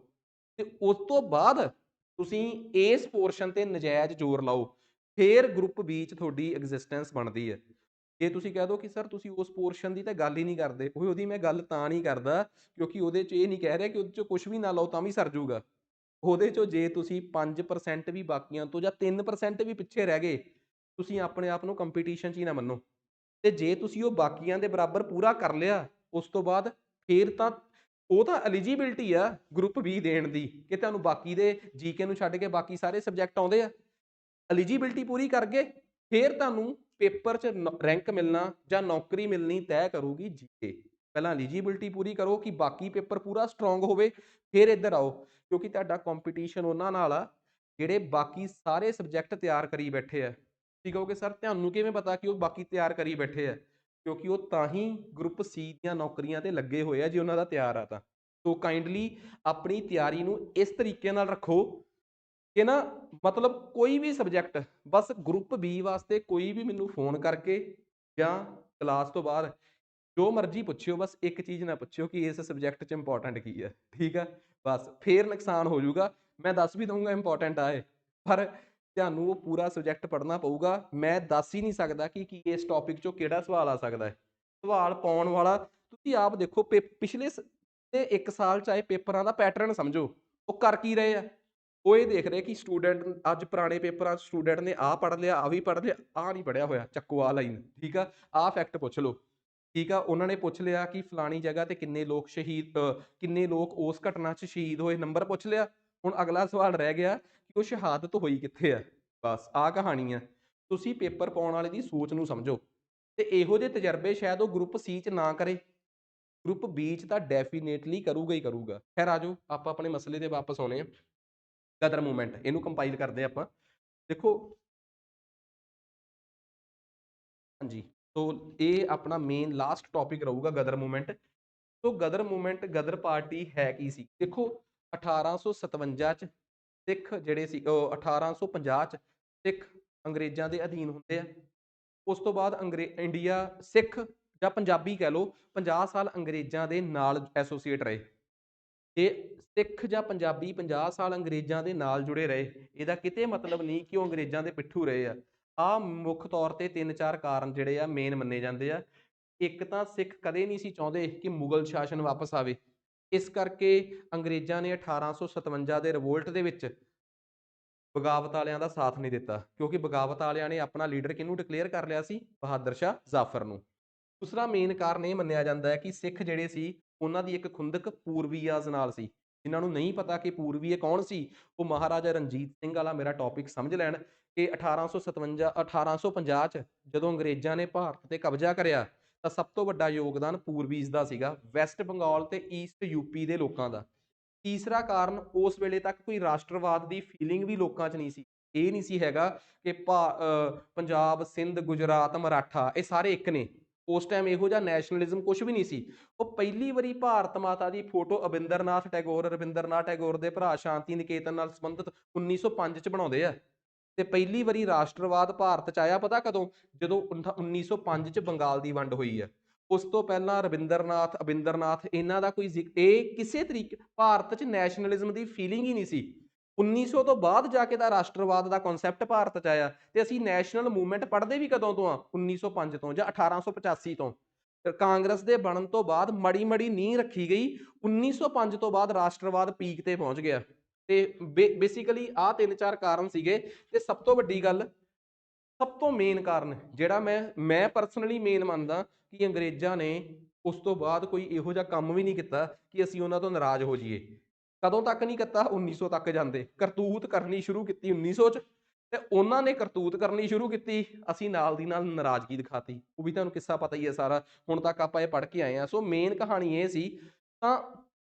ਤੇ ਉਸ ਤੋਂ ਬਾਅਦ ਤੁਸੀਂ ਇਸ ਪੋਰਸ਼ਨ ਤੇ ਨਜਾਇਜ਼ ਜ਼ੋਰ ਲਾਓ, ਫੇਰ ਗਰੁੱਪ ਬੀ 'ਚ ਤੁਹਾਡੀ ਐਗਜ਼ਿਸਟੈਂਸ ਬਣਦੀ ਹੈ। ਜੇ ਤੁਸੀਂ ਕਹਿ ਦਿਓ ਕਿ ਸਰ ਤੁਸੀਂ ਉਸ ਪੋਰਸ਼ਨ ਦੀ ਤਾਂ ਗੱਲ ਹੀ ਨਹੀਂ ਕਰਦੇ, ਉਹਦੀ ਮੈਂ ਗੱਲ ਤਾਂ ਨਹੀਂ ਕਰਦਾ ਕਿਉਂਕਿ ਉਹਦੇ 'ਚ ਇਹ ਨਹੀਂ ਕਹਿ ਰਿਹਾ ਕਿ ਉਹਦੇ 'ਚੋਂ ਕੁਛ ਵੀ ਨਾ ਲਓ ਤਾਂ ਵੀ ਸਰ ਜੂਗਾ। ਉਹਦੇ 'ਚੋਂ ਜੇ ਤੁਸੀਂ 5% ਵੀ ਬਾਕੀਆਂ ਤੋਂ ਜਾਂ 3% ਵੀ ਪਿੱਛੇ ਰਹਿ ਗਏ, ਤੁਸੀਂ ਆਪਣੇ ਆਪ ਨੂੰ ਕੰਪੀਟੀਸ਼ਨ 'ਚ ਹੀ ਨਾ ਮੰਨੋ। ਤੇ ਜੇ ਤੁਸੀਂ ਉਹ ਬਾਕੀਆਂ ਦੇ ਬਰਾਬਰ ਪੂਰਾ ਕਰ ਲਿਆ, ਉਸ ਤੋਂ ਬਾਅਦ ਫੇਰ ਤਾਂ ਉਹ ਤਾਂ ਐਲੀਜੀਬਿਲਟੀ ਆ ਗਰੁੱਪ ਬੀ ਦੇਣ ਦੀ, ਕਿ ਤੁਹਾਨੂੰ ਬਾਕੀ ਦੇ ਜੀਕੇ ਨੂੰ ਛੱਡ ਕੇ ਬਾਕੀ ਸਾਰੇ ਸਬਜੈਕਟ ਆਉਂਦੇ ਆ। ਐਲੀਜੀਬਿਲਟੀ ਪੂਰੀ ਕਰ ਗਏ, ਫੇਰ ਤੁਹਾਨੂੰ ਪੇਪਰ 'ਚ ਰੈਂਕ ਮਿਲਣਾ ਜਾਂ ਨੌਕਰੀ ਮਿਲਣੀ ਤੈਅ ਕਰੂਗੀ ਜੀਕੇ। ਪਹਿਲਾਂ ਐਲੀਜੀਬਿਲਟੀ ਪੂਰੀ ਕਰੋ ਕਿ ਬਾਕੀ ਪੇਪਰ ਪੂਰਾ ਸਟਰੋਂਗ ਹੋਵੇ, ਫਿਰ ਇੱਧਰ ਆਓ। ਕਿਉਂਕਿ ਤੁਹਾਡਾ ਕੰਪੀਟੀਸ਼ਨ ਉਹਨਾਂ ਨਾਲ ਆ ਜਿਹੜੇ ਬਾਕੀ ਸਾਰੇ ਸਬਜੈਕਟ ਤਿਆਰ ਕਰੀ ਬੈਠੇ ਆ। ਤੁਸੀਂ ਕਹੋਗੇ ਸਰ ਤੁਹਾਨੂੰ ਕਿਵੇਂ ਪਤਾ ਕਿ ਉਹ ਬਾਕੀ ਤਿਆਰ ਕਰੀ ਬੈਠੇ ਆ? ਕਿਉਂਕਿ ਉਹ ਤਾਂ ਹੀ ਗਰੁੱਪ ਸੀ ਦੀਆਂ ਨੌਕਰੀਆਂ ਤੇ ਲੱਗੇ ਹੋਏ ਆ ਜੇ ਉਹਨਾਂ ਦਾ ਤਿਆਰ ਆ ਤਾਂ। ਸੋ ਕਾਈਂਡਲੀ ਆਪਣੀ ਤਿਆਰੀ ਨੂੰ ਇਸ ਤਰੀਕੇ ਨਾਲ ਰੱਖੋ ਕਿ ਨਾ, ਮਤਲਬ ਕੋਈ ਵੀ ਸਬਜੈਕਟ, ਬਸ ਗਰੁੱਪ ਬੀ ਵਾਸਤੇ ਕੋਈ ਵੀ ਮੈਨੂੰ ਫੋਨ ਕਰਕੇ ਜਾਂ ਕਲਾਸ ਤੋਂ ਬਾਅਦ ਜੋ ਮਰਜ਼ੀ ਪੁੱਛਿਓ, ਬਸ ਇੱਕ ਚੀਜ਼ ਨਾ ਪੁੱਛਿਓ ਕਿ ਇਸ ਸਬਜੈਕਟ 'ਚ ਇੰਪੋਰਟੈਂਟ ਕੀ ਹੈ। ਠੀਕ ਆ? ਬਸ ਫੇਰ ਨੁਕਸਾਨ ਹੋ ਜਾਊਗਾ। मैं दस भी दूंगा इंपॉर्टेंट आए, पर ਤੁਹਾਨੂੰ ਉਹ ਪੂਰਾ ਸਬਜੈਕਟ ਪੜ੍ਹਨਾ ਪਊਗਾ। ਮੈਂ ਦੱਸ ਹੀ ਨਹੀਂ ਸਕਦਾ ਕਿ ਇਸ ਟੌਪਿਕ 'ਚੋਂ ਕਿਹੜਾ ਸਵਾਲ ਆ ਸਕਦਾ ਹੈ। ਸਵਾਲ ਪਾਉਣ ਵਾਲਾ ਤੁਸੀਂ ਆਪ ਦੇਖੋ, ਪਿਛਲੇ ਤੇ 1 ਸਾਲ ਚਾਹੇ ਪੇਪਰਾਂ ਦਾ ਪੈਟਰਨ ਸਮਝੋ, ਉਹ ਕਰ ਕੀ ਰਹੇ ਆ। ਉਹ ਇਹ ਦੇਖ ਰਹੇ ਕਿ ਸਟੂਡੈਂਟ ਅੱਜ ਪੁਰਾਣੇ ਪੇਪਰਾਂ 'ਚ ਸਟੂਡੈਂਟ ਨੇ ਆਹ ਪੜ੍ਹ ਲਿਆ, ਆਹ ਵੀ ਪੜ੍ਹ ਲਿਆ, ਆਹ ਨਹੀਂ ਪੜ੍ਹਿਆ ਹੋਇਆ, ਚੱਕੋ ਆਹ ਲਾਈਨ, ਠੀਕ ਆ, ਆਹ ਫੈਕਟ ਪੁੱਛ ਲਓ, ਠੀਕ ਆ। ਉਹਨਾਂ ਨੇ ਪੁੱਛ ਲਿਆ ਕਿ ਫਲਾਣੀ ਜਗ੍ਹਾ ਤੇ ਕਿੰਨੇ ਲੋਕ ਉਸ ਘਟਨਾ 'ਚ ਸ਼ਹੀਦ ਹੋਏ, ਨੰਬਰ ਪੁੱਛ ਲਿਆ। ਹੁਣ ਅਗਲਾ ਸਵਾਲ ਰਹਿ ਗਿਆ ਕਿ ਉਹ ਸ਼ਹਾਦਤ ਹੋਈ ਕਿੱਥੇ ਆ। ਬਸ ਆਹ ਕਹਾਣੀ ਆ। ਤੁਸੀਂ ਪੇਪਰ ਪਾਉਣ ਵਾਲੇ ਦੀ ਸੋਚ ਨੂੰ ਸਮਝੋ, ਤੇ ਇਹੋ ਜਿਹੇ ਤਜਰਬੇ ਸ਼ਾਇਦ ਉਹ ਗਰੁੱਪ ਸੀ 'ਚ ਨਾ ਕਰੇ, ਗਰੁੱਪ ਬੀ 'ਚ ਤਾਂ ਡੈਫੀਨੇਟਲੀ ਕਰੂਗਾ ਹੀ ਕਰੂਗਾ। ਖੈਰ ਆ ਜਾਓ ਆਪਾਂ ਆਪਣੇ ਮਸਲੇ ਤੇ ਵਾਪਸ ਆਉਣੇ ਆ। ਗਦਰ ਮੂਵਮੈਂਟ, ਇਹਨੂੰ ਕੰਪਾਈਲ ਕਰਦੇ ਆਪਾਂ। ਦੇਖੋ, ਹਾਂਜੀ, ਸੋ ਇਹ ਆਪਣਾ ਮੇਨ ਲਾਸਟ ਟੌਪਿਕ ਰਹੂਗਾ, ਗਦਰ ਮੂਵਮੈਂਟ। ਸੋ ਗਦਰ ਮੂਵਮੈਂਟ, ਗਦਰ ਪਾਰਟੀ ਹੈ ਕੀ ਸੀ? ਦੇਖੋ, 1857 'ਚ ਸਿੱਖ ਜਿਹੜੇ ਸੀ, 1850 'ਚ ਸਿੱਖ ਅੰਗਰੇਜ਼ਾਂ ਦੇ ਅਧੀਨ ਹੁੰਦੇ ਆ। ਉਸ ਤੋਂ ਬਾਅਦ ਇੰਡੀਆ ਸਿੱਖ ਜਾਂ ਪੰਜਾਬੀ ਕਹਿ ਲਓ, 50 ਸਾਲ ਅੰਗਰੇਜ਼ਾਂ ਦੇ ਨਾਲ ਐਸੋਸੀਏਟ ਰਹੇ। ਤੇ ਸਿੱਖ ਜਾਂ ਪੰਜਾਬੀ 50 ਸਾਲ ਅੰਗਰੇਜ਼ਾਂ ਦੇ ਨਾਲ ਜੁੜੇ ਰਹੇ, ਇਹਦਾ ਕਿਤੇ ਮਤਲਬ ਨਹੀਂ ਕਿ ਉਹ ਅੰਗਰੇਜ਼ਾਂ ਦੇ ਪਿੱਠੂ ਰਹੇ ਆ। ਆਹ ਮੁੱਖ ਤੌਰ ਤੇ 3-4 ਕਾਰਨ ਜਿਹੜੇ ਆ ਮੇਨ ਮੰਨੇ ਜਾਂਦੇ ਆ। ਇੱਕ ਤਾਂ ਸਿੱਖ ਕਦੇ ਨਹੀਂ ਸੀ ਚਾਹੁੰਦੇ ਕਿ ਮੁਗਲ ਸ਼ਾਸਨ ਵਾਪਸ ਆਵੇ, ਇਸ ਕਰਕੇ ਅੰਗਰੇਜ਼ਾਂ ਨੇ 1857 ਦੇ ਰਿਵੋਲਟ ਦੇ ਵਿੱਚ ਬਗਾਵਤ ਵਾਲਿਆਂ ਦਾ ਸਾਥ ਨਹੀਂ ਦਿੱਤਾ, ਕਿਉਂਕਿ ਬਗਾਵਤ ਵਾਲਿਆਂ ਨੇ ਆਪਣਾ ਲੀਡਰ ਕਿਹਨੂੰ ਡਿਕਲੇਅਰ ਕਰ ਲਿਆ ਸੀ? ਬਹਾਦਰ ਸ਼ਾਹ ਜ਼ਾਫਰ ਨੂੰ। ਦੂਸਰਾ ਮੇਨ ਕਾਰਨ ਇਹ ਮੰਨਿਆ ਜਾਂਦਾ ਹੈ ਕਿ ਸਿੱਖ ਜਿਹੜੇ ਸੀ, ਉਹਨਾਂ ਦੀ ਇੱਕ ਖੁੰਦਕ ਪੂਰਵੀਆਜ਼ ਨਾਲ ਸੀ। ਜਿਨ੍ਹਾਂ ਨੂੰ ਨਹੀਂ ਪਤਾ ਕਿ ਪੂਰਵੀਏ ਕੌਣ ਸੀ, ਉਹ ਮਹਾਰਾਜਾ ਰਣਜੀਤ ਸਿੰਘ ਵਾਲਾ ਮੇਰਾ ਟੌਪਿਕ ਸਮਝ ਲੈਣ ਕਿ 1850 'ਚ ਜਦੋਂ ਅੰਗਰੇਜ਼ਾਂ ਨੇ ਭਾਰਤ ਤੇ ਕਬਜ਼ਾ ਕਰਿਆ, ਤਾਂ ਸਭ ਤੋਂ ਵੱਡਾ ਯੋਗਦਾਨ ਪੂਰਵੀਜ਼ ਦਾ ਸੀਗਾ, ਵੈਸਟ ਬੰਗਾਲ ਤੇ ਈਸਟ ਯੂਪੀ ਦੇ ਲੋਕਾਂ ਦਾ। ਤੀਸਰਾ ਕਾਰਨ, ਉਸ ਵੇਲੇ ਤੱਕ ਕੋਈ ਰਾਸ਼ਟਰਵਾਦ ਦੀ ਫੀਲਿੰਗ ਵੀ ਲੋਕਾਂ 'ਚ ਨਹੀਂ ਸੀ। ਇਹ ਨਹੀਂ ਸੀ ਹੈਗਾ ਕਿ ਪੰਜਾਬ, ਸਿੰਧ, ਗੁਜਰਾਤ, ਮਰਾਠਾ ਇਹ ਸਾਰੇ ਇੱਕ ਨੇ। ਉਸ ਟਾਈਮ ਇਹੋ ਜਿਹਾ ਨੈਸ਼ਨਲਿਜ਼ਮ ਕੁਛ ਵੀ ਨਹੀਂ ਸੀ। ਉਹ ਪਹਿਲੀ ਵਾਰੀ ਭਾਰਤ ਮਾਤਾ ਦੀ ਫੋਟੋ ਰਵਿੰਦਰ ਨਾਥ ਟੈਗੋਰ ਦੇ ਭਰਾ ਸ਼ਾਂਤੀ ਨਿਕੇਤਨ ਨਾਲ ਸੰਬੰਧਿਤ 1905 ਚ ਬਣਾਉਂਦੇ ਆ। ਤੇ ਪਹਿਲੀ ਵਾਰੀ ਰਾਸ਼ਟਰਵਾਦ ਭਾਰਤ 'ਚ ਆਇਆ ਪਤਾ ਕਦੋਂ? ਜਦੋਂ 1905 ਚ ਬੰਗਾਲ ਦੀ ਵੰਡ ਹੋਈ ਹੈ। ਉਸ ਤੋਂ ਪਹਿਲਾਂ ਅਬਿੰਦਰਨਾਥ ਇਹਨਾਂ ਦਾ ਕੋਈ ਇਹ ਕਿਸੇ ਤਰੀਕੇ ਭਾਰਤ 'ਚ ਨੈਸ਼ਨਲਿਜ਼ਮ ਦੀ ਫੀਲਿੰਗ ਹੀ ਨਹੀਂ ਸੀ। 1900 ਤੋਂ ਬਾਅਦ ਜਾ ਕੇ ਤਾਂ ਰਾਸ਼ਟਰਵਾਦ ਦਾ ਕਨਸੈਪਟ ਭਾਰਤ 'ਚ ਆਇਆ। ਤੇ ਅਸੀਂ ਨੈਸ਼ਨਲ ਮੂਵਮੈਂਟ ਪੜ੍ਹਦੇ ਵੀ ਕਦੋਂ ਤੋਂ ਆ? 1905 ਤੋਂ ਜਾਂ 1885 ਤੋਂ। ਕਾਂਗਰਸ ਦੇ ਬਣਨ ਤੋਂ ਬਾਅਦ ਮੜੀ ਮੜੀ ਨੀਂਹ ਰੱਖੀ ਗਈ। 1905 ਤੋਂ ਬਾਅਦ ਰਾਸ਼ਟਰਵਾਦ ਪੀਕ ਤੇ ਪਹੁੰਚ ਗਿਆ। ਤੇ ਬੇਸਿਕਲੀ ਆਹ 3-4 ਕਾਰਨ ਸੀਗੇ। ਤੇ ਸਭ ਤੋਂ ਵੱਡੀ ਗੱਲ, ਸਭ ਤੋਂ ਮੇਨ ਕਾਰਨ ਜਿਹੜਾ ਮੈਂ ਪਰਸਨਲੀ ਮੇਨ ਮੰਨਦਾ ਕਿ ਅੰਗਰੇਜ਼ਾਂ ਨੇ ਉਸ ਤੋਂ ਬਾਅਦ ਕੋਈ ਇਹੋ ਜਿਹਾ ਕੰਮ ਵੀ ਨਹੀਂ ਕੀਤਾ ਕਿ ਅਸੀਂ ਉਹਨਾਂ ਤੋਂ ਨਾਰਾਜ਼ ਹੋ ਜਾਈਏ। ਕਦੋਂ ਤੱਕ ਨਹੀਂ ਕੀਤਾ? 1900 ਤੱਕ ਜਾਂਦੇ। ਕਰਤੂਤ ਕਰਨੀ ਸ਼ੁਰੂ ਕੀਤੀ 1900 'ਚ, ਤੇ ਉਹਨਾਂ ਨੇ ਕਰਤੂਤ ਕਰਨੀ ਸ਼ੁਰੂ ਕੀਤੀ, ਅਸੀਂ ਨਾਲ ਦੀ ਨਾਲ ਨਾਰਾਜ਼ਗੀ ਦਿਖਾਤੀ। ਉਹ ਵੀ ਤੁਹਾਨੂੰ ਕਿੱਸਾ ਪਤਾ ਹੀ ਹੈ ਸਾਰਾ, ਹੁਣ ਤੱਕ ਆਪਾਂ ਇਹ ਪੜ੍ਹ ਕੇ ਆਏ ਹਾਂ। ਸੋ ਮੇਨ ਕਹਾਣੀ ਇਹ ਸੀ। ਤਾਂ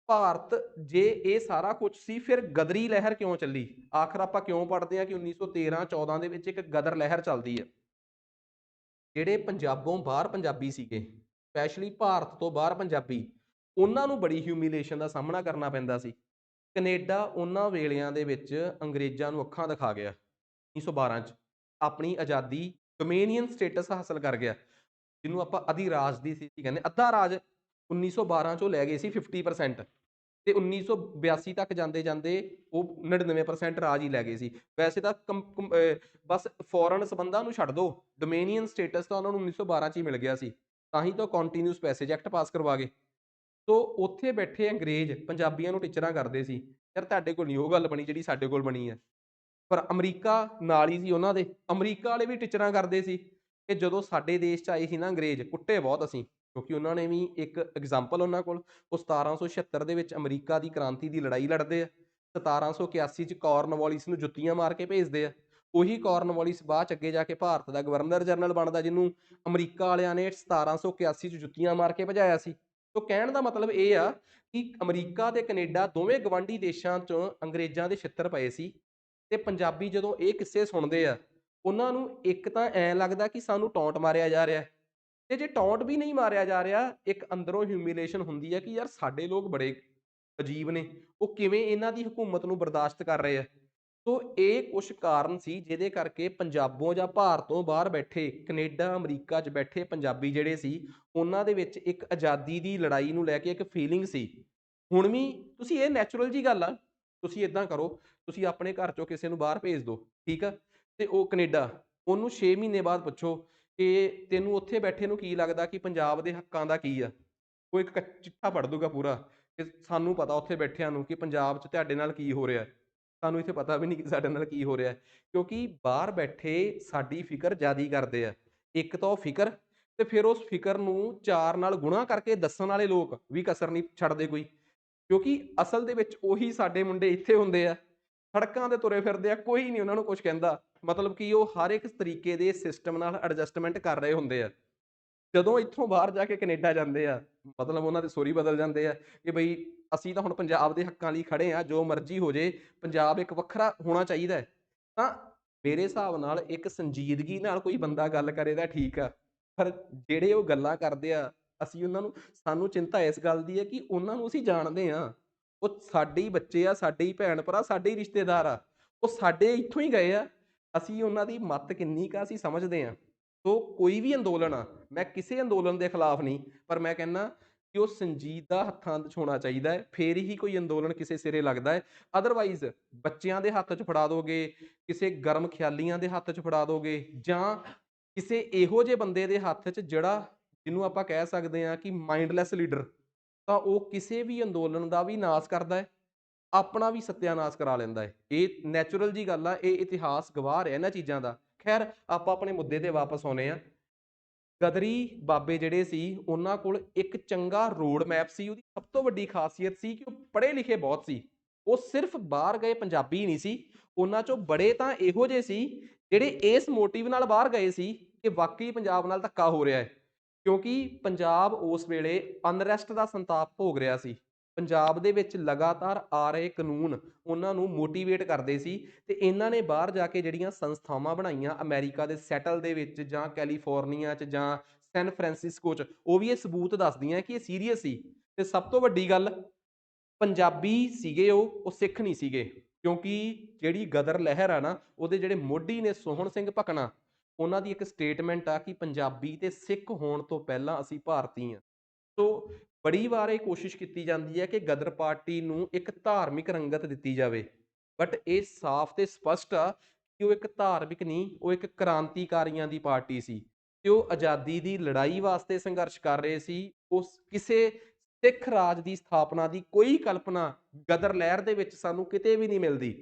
ਭਾਰਤ, ਜੇ ਇਹ ਸਾਰਾ ਕੁਝ ਸੀ, ਫਿਰ ਗਦਰੀ ਲਹਿਰ ਕਿਉਂ ਚੱਲੀ? ਆਖਰ ਆਪਾਂ ਕਿਉਂ ਪੜ੍ਹਦੇ ਹਾਂ ਕਿ 1913-14 ਦੇ ਵਿੱਚ ਇੱਕ ਗਦਰ ਲਹਿਰ ਚੱਲਦੀ ਹੈ। ਜਿਹੜੇ ਪੰਜਾਬੋਂ ਬਾਹਰ ਪੰਜਾਬੀ ਸੀਗੇ, ਸਪੈਸ਼ਲੀ ਭਾਰਤ ਤੋਂ ਬਾਹਰ ਪੰਜਾਬੀ, ਉਹਨਾਂ ਨੂੰ ਬੜੀ ਹਿਊਮੀਲੇਸ਼ਨ ਦਾ ਸਾਹਮਣਾ ਕਰਨਾ ਪੈਂਦਾ ਸੀ। ਕੈਨੇਡਾ ਉਹਨਾਂ ਵੇਲਿਆਂ ਦੇ ਵਿੱਚ ਅੰਗਰੇਜ਼ਾਂ ਨੂੰ ਅੱਖਾਂ ਦਿਖਾ ਗਿਆ। 1912 'ਚ ਆਪਣੀ ਆਜ਼ਾਦੀ, ਡੋਮੇਨੀਅਨ ਸਟੇਟਸ ਹਾਸਲ ਕਰ ਗਿਆ, ਜਿਹਨੂੰ ਆਪਾਂ ਅਧਿਰਾਜ ਦੀ ਸਥਿਤੀ ਕਹਿੰਦੇ। ਅੱਧਾ ਰਾਜ 1912 'ਚੋਂ ਲੈ ਗਏ ਸੀ 50%, ਤੇ 1982 ਤੱਕ ਜਾਂਦੇ ਜਾਂਦੇ ਉਹ 99% ਰਾਜ ਹੀ ਲੈ ਗਏ ਸੀ। ਵੈਸੇ ਤਾਂ ਬਸ ਫੋਰਨ ਸੰਬੰਧਾਂ ਨੂੰ ਛੱਡ ਦਿਓ, ਡੋਮੇਨੀਅਨ ਸਟੇਟਸ ਤਾਂ ਉਹਨਾਂ ਨੂੰ 1912 'ਚ ਹੀ ਮਿਲ ਗਿਆ ਸੀ। ਤਾਂ ਹੀ ਤਾਂ ਕੰਟੀਨਿਊਸ ਪੈਸੇਜ ਐਕਟ ਪਾਸ ਕਰਵਾ ਗਏ। ਸੋ ਉੱਥੇ ਬੈਠੇ ਅੰਗਰੇਜ਼ ਪੰਜਾਬੀਆਂ ਨੂੰ ਟੀਚਰਾਂ ਕਰਦੇ ਸੀ, ਯਾਰ ਤੁਹਾਡੇ ਕੋਲ ਨਹੀਂ ਉਹ ਗੱਲ ਬਣੀ ਜਿਹੜੀ ਸਾਡੇ ਕੋਲ ਬਣੀ ਹੈ। ਪਰ ਅਮਰੀਕਾ ਨਾਲ ਹੀ ਸੀ ਉਹਨਾਂ ਦੇ, ਅਮਰੀਕਾ ਵਾਲੇ ਵੀ ਟੀਚਰਾਂ ਕਰਦੇ ਸੀ। ਕਿ ਜਦੋਂ ਸਾਡੇ ਦੇਸ਼ 'ਚ ਆਏ ਸੀ ਨਾ ਅੰਗਰੇਜ਼, ਕੁੱਟੇ ਬਹੁਤ ਅਸੀਂ, ਕਿਉਂਕਿ ਉਹਨਾਂ ਨੇ ਵੀ ਇੱਕ ਐਗਜ਼ਾਮਪਲ ਉਹਨਾਂ ਕੋਲ, ਉਹ 1776 ਦੇ ਵਿੱਚ ਅਮਰੀਕਾ ਦੀ ਕ੍ਰਾਂਤੀ ਦੀ ਲੜਾਈ ਲੜਦੇ ਆ। 1781 'ਚ ਕਾਰਨਵਾਲਿਸ ਨੂੰ ਜੁੱਤੀਆਂ ਮਾਰ ਕੇ ਭੇਜਦੇ ਆ। ਉਹੀ ਕਾਰਨਵਾਲਿਸ ਬਾਅਦ 'ਚ ਅੱਗੇ ਜਾ ਕੇ ਭਾਰਤ ਦਾ ਗਵਰਨਰ ਜਨਰਲ ਬਣਦਾ, ਜਿਹਨੂੰ ਅਮਰੀਕਾ ਵਾਲਿਆਂ ਨੇ 1781 'ਚ ਜੁੱਤੀਆਂ ਮਾਰ ਕੇ ਭਜਾਇਆ ਸੀ। ਸੋ ਕਹਿਣ ਦਾ ਮਤਲਬ ਇਹ ਆ ਕਿ ਅਮਰੀਕਾ ਤੇ ਕੈਨੇਡਾ ਦੋਵੇਂ ਗਵਾਂਢੀ ਦੇਸ਼ਾਂ 'ਚ ਅੰਗਰੇਜ਼ਾਂ ਦੇ ਛਿੱਤਰ ਪਏ ਸੀ। ਤੇ ਪੰਜਾਬੀ ਜਦੋਂ ਇਹ ਕਿੱਸੇ ਸੁਣਦੇ ਆ, ਉਹਨਾਂ ਨੂੰ ਇੱਕ ਤਾਂ ਐਂ ਲੱਗਦਾ ਕਿ ਸਾਨੂੰ ਟੌਂਟ ਮਾਰਿਆ ਜਾ ਰਿਹਾ, ਤੇ ਜੇ ਟੌਂਟ ਵੀ ਨਹੀਂ ਮਾਰਿਆ ਜਾ ਰਿਹਾ, ਇੱਕ ਅੰਦਰੋਂ ਹਿਊਮੀਲੇਸ਼ਨ ਹੁੰਦੀ ਹੈ ਕਿ ਯਾਰ ਸਾਡੇ ਲੋਕ ਬੜੇ ਅਜੀਬ ਨੇ, ਉਹ ਕਿਵੇਂ ਇਹਨਾਂ ਦੀ ਹਕੂਮਤ ਨੂੰ ਬਰਦਾਸ਼ਤ ਕਰ ਰਹੇ ਆ। ਸੋ ਇਹ ਕੁਛ ਕਾਰਨ ਸੀ ਜਿਹਦੇ ਕਰਕੇ ਪੰਜਾਬੋਂ ਜਾਂ ਭਾਰਤੋਂ ਬਾਹਰ ਬੈਠੇ, ਕੈਨੇਡਾ ਅਮਰੀਕਾ 'ਚ ਬੈਠੇ ਪੰਜਾਬੀ ਜਿਹੜੇ ਸੀ, ਉਹਨਾਂ ਦੇ ਵਿੱਚ ਇੱਕ ਆਜ਼ਾਦੀ ਦੀ ਲੜਾਈ ਨੂੰ ਲੈ ਕੇ ਇੱਕ ਫੀਲਿੰਗ ਸੀ। ਹੁਣ ਵੀ ਤੁਸੀਂ, ਇਹ ਨੈਚੁਰਲ ਜੀ ਗੱਲ ਆ, ਤੁਸੀਂ ਇਦਾਂ ਕਰੋ, ਤੁਸੀਂ ਆਪਣੇ ਘਰ ਚੋਂ ਕਿਸੇ ਨੂੰ ਬਾਹਰ ਭੇਜ ਦਿਓ, ਠੀਕ ਆ, ਤੇ ਉਹ ਕੈਨੇਡਾ, ਉਹਨੂੰ 6 ਮਹੀਨੇ ਬਾਅਦ ਪੁੱਛੋ ਕਿ ਤੈਨੂੰ ਉੱਥੇ ਬੈਠੇ ਨੂੰ ਕੀ ਲੱਗਦਾ ਕਿ ਪੰਜਾਬ ਦੇ ਹੱਕਾਂ ਦਾ ਕੀ ਆ। ਉਹ ਇੱਕ ਚਿੱਠਾ ਪੜ੍ਹ ਦੂਗਾ ਪੂਰਾ ਕਿ ਸਾਨੂੰ ਪਤਾ ਉੱਥੇ ਬੈਠਿਆਂ ਨੂੰ ਕਿ ਪੰਜਾਬ 'ਚ ਤੁਹਾਡੇ ਨਾਲ ਕੀ ਹੋ ਰਿਹਾ, ਸਾਨੂੰ ਇੱਥੇ ਪਤਾ ਵੀ ਨਹੀਂ ਕਿ ਸਾਡੇ ਨਾਲ ਕੀ ਹੋ ਰਿਹਾ। ਕਿਉਂਕਿ ਬਾਹਰ ਬੈਠੇ ਸਾਡੀ ਫਿਕਰ ਜ਼ਿਆਦਾ ਕਰਦੇ ਆ। ਇੱਕ ਤਾਂ ਉਹ ਫਿਕਰ, ਤੇ ਫਿਰ ਉਸ ਫਿਕਰ ਨੂੰ 4 ਨਾਲ ਗੁਣਾ ਕਰਕੇ ਦੱਸਣ ਵਾਲੇ ਲੋਕ ਵੀ ਕਸਰ ਨਹੀਂ ਛੱਡਦੇ ਕੋਈ। ਕਿਉਂਕਿ ਅਸਲ ਦੇ ਵਿੱਚ ਉਹੀ ਸਾਡੇ ਮੁੰਡੇ ਇੱਥੇ ਹੁੰਦੇ ਆ, ਸੜਕਾਂ 'ਤੇ ਤੁਰੇ ਫਿਰਦੇ ਆ, ਕੋਈ ਨਹੀਂ ਉਹਨਾਂ ਨੂੰ ਕੁਛ ਕਹਿੰਦਾ। ਮਤਲਬ ਕਿ ਉਹ ਹਰ ਇੱਕ ਤਰੀਕੇ ਦੇ ਸਿਸਟਮ ਨਾਲ ਐਡਜਸਟਮੈਂਟ ਕਰ ਰਹੇ ਹੁੰਦੇ ਆ। ਜਦੋਂ ਇੱਥੋਂ ਬਾਹਰ ਜਾ ਕੇ ਕੈਨੇਡਾ ਜਾਂਦੇ ਆ, ਮਤਲਬ ਉਹਨਾਂ ਦੇ ਸੁਰ ਹੀ ਬਦਲ ਜਾਂਦੇ ਆ ਕਿ ਬਈ ਅਸੀਂ ਤਾਂ ਹੁਣ ਪੰਜਾਬ ਦੇ ਹੱਕਾਂ ਲਈ ਖੜੇ ਆ, ਜੋ ਮਰਜ਼ੀ ਹੋ ਜੇ, ਪੰਜਾਬ ਇੱਕ ਵੱਖਰਾ ਹੋਣਾ ਚਾਹੀਦਾ ਹੈ। ਤਾਂ ਮੇਰੇ ਹਿਸਾਬ ਨਾਲ ਇੱਕ ਸੰਜੀਦਗੀ ਨਾਲ ਕੋਈ ਬੰਦਾ ਗੱਲ ਕਰੇ ਤਾਂ ਠੀਕ ਆ, ਪਰ ਜਿਹੜੇ ਉਹ ਗੱਲਾਂ ਕਰਦੇ ਆ, ਅਸੀਂ ਉਹਨਾਂ ਨੂੰ, ਸਾਨੂੰ ਚਿੰਤਾ ਇਸ ਗੱਲ ਦੀ ਹੈ ਕਿ ਉਹਨਾਂ ਨੂੰ ਅਸੀਂ ਜਾਣਦੇ ਹਾਂ। ਉਹ ਸਾਡੇ ਹੀ ਬੱਚੇ ਆ, ਸਾਡੇ ਹੀ ਭੈਣ ਭਰਾ, ਸਾਡੇ ਹੀ ਰਿਸ਼ਤੇਦਾਰ ਆ। ਉਹ ਸਾਡੇ ਇੱਥੋਂ ਹੀ ਗਏ ਆ। ਅਸੀਂ ਉਹਨਾਂ ਦੀ ਮੱਤ ਕਿੰਨੀ ਕੁ ਅਸੀਂ ਸਮਝਦੇ ਹਾਂ। ਸੋ ਕੋਈ ਵੀ ਅੰਦੋਲਨ ਆ, ਮੈਂ ਕਿਸੇ ਅੰਦੋਲਨ ਦੇ ਖਿਲਾਫ ਨਹੀਂ, ਪਰ ਮੈਂ ਕਹਿੰਦਾ ਕਿ ਉਹ ਸੰਜੀਦਾ ਹੱਥਾਂ 'ਚ ਹੋਣਾ ਚਾਹੀਦਾ ਹੈ, ਫੇਰ ਹੀ ਕੋਈ ਅੰਦੋਲਨ ਕਿਸੇ ਸਿਰੇ ਲੱਗਦਾ ਹੈ। ਅਦਰਵਾਈਜ਼ ਬੱਚਿਆਂ ਦੇ ਹੱਥ 'ਚ ਫੜਾ ਦੋਗੇ, ਕਿਸੇ ਗਰਮ ਖਿਆਲੀਆਂ ਦੇ ਹੱਥ 'ਚ ਫੜਾ ਦੋਗੇ, ਜਾਂ ਕਿਸੇ ਇਹੋ ਜਿਹੇ ਬੰਦੇ ਦੇ ਹੱਥ 'ਚ ਜਿਹੜਾ, ਜਿਹਨੂੰ ਆਪਾਂ ਕਹਿ ਸਕਦੇ ਹਾਂ ਕਿ ਮਾਈਂਡਲੈਸ ਲੀਡਰ, ਤਾਂ ਉਹ ਕਿਸੇ ਵੀ ਅੰਦੋਲਨ ਦਾ ਵੀ ਨਾਸ ਕਰਦਾ ਹੈ, ਆਪਣਾ ਵੀ ਸੱਤਿਆਨਾਸ਼ ਕਰਾ ਲੈਂਦਾ ਹੈ। ਇਹ ਨੈਚੁਰਲ ਜੀ ਗੱਲ ਆ, ਇਹ ਇਤਿਹਾਸ ਗਵਾਹ ਰਿਹਾ ਇਹਨਾਂ ਚੀਜ਼ਾਂ ਦਾ। ਖੈਰ, ਆਪਾਂ ਆਪਣੇ ਮੁੱਦੇ ਤੇ ਵਾਪਸ ਆਉਂਦੇ ਹਾਂ। ਗਦਰੀ ਬਾਬੇ ਜਿਹੜੇ ਸੀ, ਉਹਨਾਂ ਕੋਲ ਇੱਕ ਚੰਗਾ ਰੋਡ ਮੈਪ ਸੀ। ਉਹਦੀ ਸਭ ਤੋਂ ਵੱਡੀ ਖਾਸੀਅਤ ਸੀ ਕਿ ਉਹ ਪੜ੍ਹੇ ਲਿਖੇ ਬਹੁਤ ਸੀ। ਉਹ ਸਿਰਫ ਬਾਹਰ ਗਏ ਪੰਜਾਬੀ ਨਹੀਂ ਸੀ, ਉਹਨਾਂ ਚੋਂ ਬੜੇ ਤਾਂ ਇਹੋ ਜਿਹੇ ਸੀ ਜਿਹੜੇ ਇਸ ਮੋਟਿਵ ਨਾਲ ਬਾਹਰ ਗਏ ਸੀ ਕਿ ਵਾਕਈ ਪੰਜਾਬ ਨਾਲ ਧੱਕਾ ਹੋ ਰਿਹਾ ਹੈ। ਕਿਉਂਕਿ ਪੰਜਾਬ ਉਸ ਵੇਲੇ ਅਨਰੈਸਟ ਦਾ ਸੰਤਾਪ ਭੋਗ ਰਿਹਾ ਸੀ। ਪੰਜਾਬ ਦੇ ਵਿੱਚ ਲਗਾਤਾਰ ਆ ਰਹੇ ਕਾਨੂੰਨ ਉਹਨਾਂ ਨੂੰ ਮੋਟੀਵੇਟ ਕਰਦੇ ਸੀ, ਤੇ ਇਹਨਾਂ ਨੇ ਬਾਹਰ ਜਾ ਕੇ ਜਿਹੜੀਆਂ ਸੰਸਥਾਵਾਂ ਬਣਾਈਆਂ ਅਮਰੀਕਾ ਦੇ ਸੈਟਲ ਦੇ ਵਿੱਚ, ਜਾਂ ਕੈਲੀਫੋਰਨੀਆ 'ਚ, ਜਾਂ ਸੈਨ ਫਰਾਂਸਿਸਕੋ 'ਚ, ਉਹ ਵੀ ਇਹ ਸਬੂਤ ਦੱਸਦੀਆਂ ਕਿ ਇਹ ਸੀਰੀਅਸ ਸੀ। ਤੇ ਸਭ ਤੋਂ ਵੱਡੀ ਗੱਲ, ਪੰਜਾਬੀ ਸੀਗੇ ਉਹ ਸਿੱਖ ਨਹੀਂ ਸੀਗੇ। ਕਿਉਂਕਿ ਜਿਹੜੀ ਗਦਰ ਲਹਿਰ ਆ ਨਾ, ਉਹਦੇ ਜਿਹੜੇ ਮੋਢੀ ਨੇ ਸੋਹਣ ਸਿੰਘ ਭਕਨਾ, ਉਹਨਾਂ ਦੀ ਇੱਕ ਸਟੇਟਮੈਂਟ ਆ ਕਿ ਪੰਜਾਬੀ ਤੇ ਸਿੱਖ ਹੋਣ ਤੋਂ ਪਹਿਲਾਂ ਅਸੀਂ ਭਾਰਤੀ ਹਾਂ। ਸੋ ਬੜੀ ਵਾਰ ਇਹ ਕੋਸ਼ਿਸ਼ ਕੀਤੀ ਜਾਂਦੀ ਹੈ ਕਿ ਗਦਰ ਪਾਰਟੀ ਨੂੰ ਇੱਕ ਧਾਰਮਿਕ ਰੰਗਤ ਦਿੱਤੀ ਜਾਵੇ, ਬਟ ਇਹ ਸਾਫ਼ ਤੇ ਸਪਸ਼ਟ ਆ ਕਿ ਉਹ ਇੱਕ ਧਾਰਮਿਕ ਨਹੀਂ, ਉਹ ਇੱਕ ਕ੍ਰਾਂਤੀਕਾਰੀਆਂ ਦੀ ਪਾਰਟੀ ਸੀ, ਤੇ ਉਹ ਆਜ਼ਾਦੀ ਦੀ ਲੜਾਈ ਵਾਸਤੇ ਸੰਘਰਸ਼ ਕਰ ਰਹੇ ਸੀ। ਉਸ ਕਿਸੇ ਸਿੱਖ ਰਾਜ ਦੀ ਸਥਾਪਨਾ ਦੀ ਕੋਈ ਕਲਪਨਾ ਗਦਰ ਲਹਿਰ ਦੇ ਵਿੱਚ ਸਾਨੂੰ ਕਿਤੇ ਵੀ ਨਹੀਂ ਮਿਲਦੀ।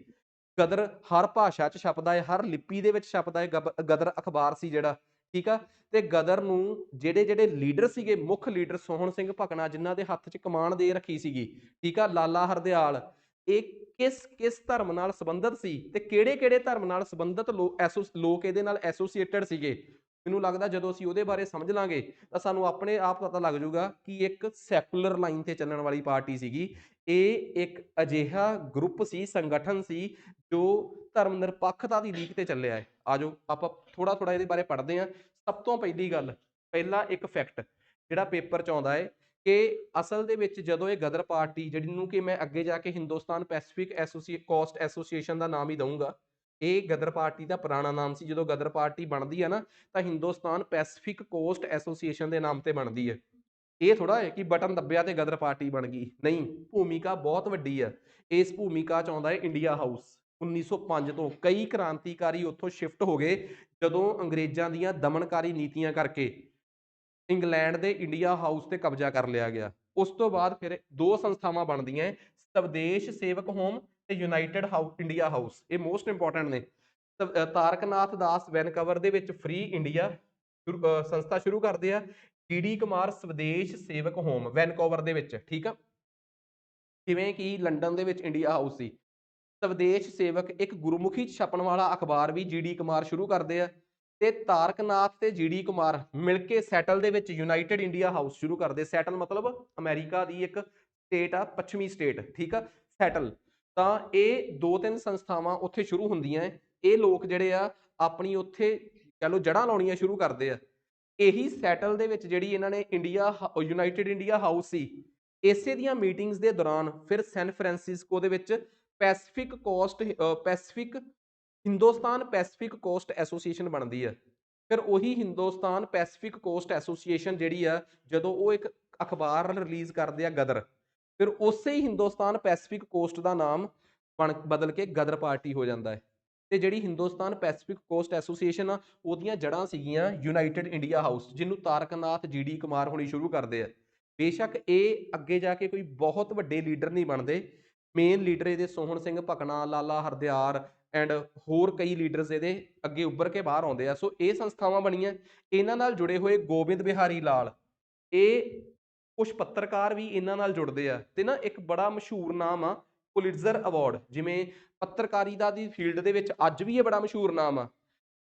ਗਦਰ ਹਰ ਭਾਸ਼ਾ 'ਚ ਛਪਦਾ ਹੈ, ਹਰ ਲਿਪੀ ਦੇ ਵਿੱਚ ਛਪਦਾ ਹੈ। ਗਦਰ ਅਖਬਾਰ ਸੀ ਜਿਹੜਾ, ਠੀਕ ਆ। ਤੇ ਗਦਰ ਨੂੰ ਜਿਹੜੇ ਲੀਡਰ ਸੀਗੇ, ਮੁੱਖ ਲੀਡਰ ਸੋਹਣ ਸਿੰਘ ਭਕਨਾ, ਜਿਨ੍ਹਾਂ ਦੇ ਹੱਥ 'ਚ ਕਮਾਨ ਦੇ ਰੱਖੀ ਸੀਗੀ, ਠੀਕ ਆ, ਲਾਲਾ ਹਰਦਿਆਲ, ਇਹ ਕਿਸ ਕਿਸ ਧਰਮ ਨਾਲ ਸੰਬੰਧਿਤ ਸੀ, ਤੇ ਕਿਹੜੇ ਕਿਹੜੇ ਧਰਮ ਨਾਲ ਸੰਬੰਧਿਤ ਲੋਕ ਇਹਦੇ ਨਾਲ ਐਸੋਸੀਏਟਡ ਸੀਗੇ। ਮੈਨੂੰ ਲੱਗਦਾ ਜਦੋਂ ਅਸੀਂ ਉਹਦੇ ਬਾਰੇ ਸਮਝ ਲਾਂਗੇ ਤਾਂ ਸਾਨੂੰ ਆਪਣੇ ਆਪ ਪਤਾ ਲੱਗ ਜਾਊਗਾ ਕਿ ਇੱਕ ਸੈਕੂਲਰ ਲਾਈਨ ਤੇ ਚੱਲਣ ਵਾਲੀ ਪਾਰਟੀ ਸੀਗੀ। ਇਹ ਇੱਕ ਅਜਿਹਾ ਗਰੁੱਪ ਸੀ, ਸੰਗਠਨ ਸੀ, ਜੋ ਧਰਮ ਨਿਰਪੱਖਤਾ ਦੀ ਲੀਕ ਤੇ ਚੱਲਿਆ ਹੈ। ਆਜੋ ਆਪਾਂ ਥੋੜਾ ਥੋੜਾ ਇਹਦੇ ਬਾਰੇ ਪੜ੍ਹਦੇ ਹਾਂ। ਸਭ ਤੋਂ ਪਹਿਲੀ ਗੱਲ, ਪਹਿਲਾ ਇੱਕ ਫੈਕਟ ਜਿਹੜਾ ਪੇਪਰ 'ਚ ਆਉਂਦਾ ਹੈ, ਕਿ ਅਸਲ ਦੇ ਵਿੱਚ ਜਦੋਂ ਇਹ ਗਦਰ ਪਾਰਟੀ, ਜਿਹਨੂੰ ਕਿ ਮੈਂ ਅੱਗੇ ਜਾ ਕੇ ਹਿੰਦੁਸਤਾਨ ਪੈਸੀਫਿਕ ਕੋਸਟ ਐਸੋਸੀਏਸ਼ਨ ਦਾ ਨਾਮ ਹੀ ਦਊਂਗਾ, ਇਹ ਗਦਰ ਪਾਰਟੀ ਦਾ ਪੁਰਾਣਾ ਨਾਮ ਸੀ। ਜਦੋਂ ਗਦਰ ਪਾਰਟੀ ਬਣਦੀ ਹੈ ਨਾ, ਤਾਂ ਹਿੰਦੁਸਤਾਨ ਪੈਸੀਫਿਕ ਕੋਸਟ ਐਸੋਸੀਏਸ਼ਨ ਦੇ ਨਾਮ ਤੇ ਬਣਦੀ ਹੈ। ਇਹ ਥੋੜਾ ਹੈ ਕਿ ਬਟਨ ਦੱਬਿਆ ਤੇ ਗਦਰ ਪਾਰਟੀ ਬਣ ਗਈ, ਨਹੀਂ, ਭੂਮਿਕਾ ਬਹੁਤ ਵੱਡੀ ਹੈ। ਇਸ ਭੂਮਿਕਾ 'ਚ ਆਉਂਦਾ ਹੈ ਇੰਡੀਆ ਹਾਊਸ। 1905 ਤੋਂ ਕਈ ਕ੍ਰਾਂਤੀਕਾਰੀ ਉੱਥੋਂ ਸ਼ਿਫਟ ਹੋ ਗਏ, ਜਦੋਂ ਅੰਗਰੇਜ਼ਾਂ ਦੀਆਂ ਦਮਨਕਾਰੀ ਨੀਤੀਆਂ ਕਰਕੇ ਇੰਗਲੈਂਡ ਦੇ ਇੰਡੀਆ ਹਾਊਸ ਤੇ ਕਬਜ਼ਾ ਕਰ ਲਿਆ ਗਿਆ। ਉਸ ਤੋਂ ਬਾਅਦ ਫਿਰ ਦੋ ਸੰਸਥਾਵਾਂ ਬਣਦੀਆਂ, ਸਵਦੇਸ਼ ਸੇਵਕ ਹੋਮ ਤੇ ਯੂਨਾਈਟਿਡ ਇੰਡੀਆ ਹਾਊਸ। ਇਹ ਮੋਸਟ ਇੰਪੋਰਟੈਂਟ ਨੇ। ਤਾਰਕ ਨਾਥ ਦਾਸ ਵੈਨਕਵਰ ਦੇ ਵਿੱਚ ਫ੍ਰੀ ਇੰਡੀਆ ਸੰਸਥਾ ਸ਼ੁਰੂ ਕਰਦੇ ਆ। ਡੀ ਕੁਮਾਰ ਸਵਦੇਸ਼ ਸੇਵਕ ਹੋਮ ਵੈਨਕੂਵਰ ਦੇ ਵਿੱਚ, ਠੀਕ ਆ, ਜਿਵੇਂ ਕਿ ਲੰਡਨ ਦੇ ਵਿੱਚ ਇੰਡੀਆ ਹਾਊਸ ਸੀ। ਸਵਦੇਸ਼ ਸੇਵਕ ਇੱਕ ਗੁਰਮੁਖੀ ਛਪਣ ਵਾਲਾ ਅਖਬਾਰ ਵੀ ਡੀ ਕੁਮਾਰ ਸ਼ੁਰੂ ਕਰਦੇ ਆ, ਤੇ ਤਾਰਕ ਨਾਥ ਤੇ ਡੀ ਕੁਮਾਰ ਮਿਲ ਕੇ ਸੈਟਲ ਦੇ ਵਿੱਚ ਯੂਨਾਈਟਿਡ ਇੰਡੀਆ ਹਾਊਸ ਸ਼ੁਰੂ ਕਰਦੇ। ਸੈਟਲ ਮਤਲਬ ਅਮਰੀਕਾ ਦੀ ਇੱਕ ਸਟੇਟ ਆ, ਪੱਛਮੀ ਸਟੇਟ, ਠੀਕ ਆ, ਸੈਟਲ। ਤਾਂ ਇਹ ਦੋ ਤਿੰਨ ਸੰਸਥਾਵਾਂ ਉੱਥੇ ਸ਼ੁਰੂ ਹੁੰਦੀਆਂ। ਇਹ ਲੋਕ ਜਿਹੜੇ ਆ ਆਪਣੀ ਉੱਥੇ ਕਹਿ ਲਓ ਜੜ੍ਹਾਂ ਲਾਉਣੀਆਂ ਸ਼ੁਰੂ ਕਰਦੇ ਆ। ਇਹੀ ਸੈਟਲ ਦੇ ਵਿੱਚ ਜਿਹੜੀ ਇਹਨਾਂ ਨੇ ਯੂਨਾਈਟਿਡ ਇੰਡੀਆ ਹਾਊਸ ਸੀ, ਇਸੇ ਦੀਆਂ ਮੀਟਿੰਗਸ ਦੇ ਦੌਰਾਨ ਫਿਰ ਸੈਨ ਫਰਾਂਸਿਸਕੋ ਦੇ ਵਿੱਚ ਹਿੰਦੁਸਤਾਨ ਪੈਸੀਫਿਕ ਕੋਸਟ ਐਸੋਸੀਏਸ਼ਨ ਬਣਦੀ ਹੈ। ਫਿਰ ਉਹੀ ਹਿੰਦੁਸਤਾਨ ਪੈਸੀਫਿਕ ਕੋਸਟ ਐਸੋਸੀਏਸ਼ਨ ਜਿਹੜੀ ਆ, ਜਦੋਂ ਉਹ ਇੱਕ ਅਖਬਾਰ ਰਿਲੀਜ਼ ਕਰਦੇ ਆ ਗਦਰ, ਫਿਰ ਉਸੇ ਹੀ ਹਿੰਦੁਸਤਾਨ ਪੈਸੀਫਿਕ ਕੋਸਟ ਦਾ ਨਾਮ ਬਦਲ ਕੇ ਗਦਰ ਪਾਰਟੀ ਹੋ ਜਾਂਦਾ ਹੈ। ਤੇ ਜਿਹੜੀ ਹਿੰਦੁਸਤਾਨ ਪੈਸੀਫਿਕ ਕੋਸਟ ਐਸੋਸੀਏਸ਼ਨ ਆ, ਉਹਦੀਆਂ ਜੜ੍ਹਾਂ ਸੀਗੀਆਂ ਯੂਨਾਈਟਿਡ ਇੰਡੀਆ ਹਾਊਸ, ਜਿਹਨੂੰ ਤਾਰਕਨਾਥ GD ਕੁਮਾਰ ਹੋਣੀ ਸ਼ੁਰੂ ਕਰਦੇ ਆ। ਬੇਸ਼ੱਕ ਇਹ ਅੱਗੇ ਜਾ ਕੇ ਕੋਈ ਬਹੁਤ ਵੱਡੇ ਲੀਡਰ ਨਹੀਂ ਬਣਦੇ, ਮੇਨ ਲੀਡਰ ਇਹਦੇ ਸੋਹਣ ਸਿੰਘ ਭਕਨਾ, ਲਾਲਾ ਹਰਦਿਆਲ ਐਂਡ ਹੋਰ ਕਈ ਲੀਡਰਸ ਇਹਦੇ ਅੱਗੇ ਉੱਭਰ ਕੇ ਬਾਹਰ ਆਉਂਦੇ ਆ। ਸੋ ਇਹ ਸੰਸਥਾਵਾਂ ਬਣੀਆਂ, ਇਹਨਾਂ ਨਾਲ ਜੁੜੇ ਹੋਏ ਗੋਬਿੰਦ ਬਿਹਾਰੀ ਲਾਲ, ਇਹ ਕੁਛ ਪੱਤਰਕਾਰ ਵੀ ਇਹਨਾਂ ਨਾਲ ਜੁੜਦੇ ਆ। ਤੇ ਨਾ ਇੱਕ ਬੜਾ ਮਸ਼ਹੂਰ ਨਾਮ ਆ ਪੁਲਿਟਜ਼ਰ ਅਵਾਰਡ, ਜਿਵੇਂ ਪੱਤਰਕਾਰੀਤਾ ਦੀ ਫੀਲਡ ਦੇ ਵਿੱਚ ਅੱਜ ਵੀ ਇਹ ਬੜਾ ਮਸ਼ਹੂਰ ਨਾਮ ਆ।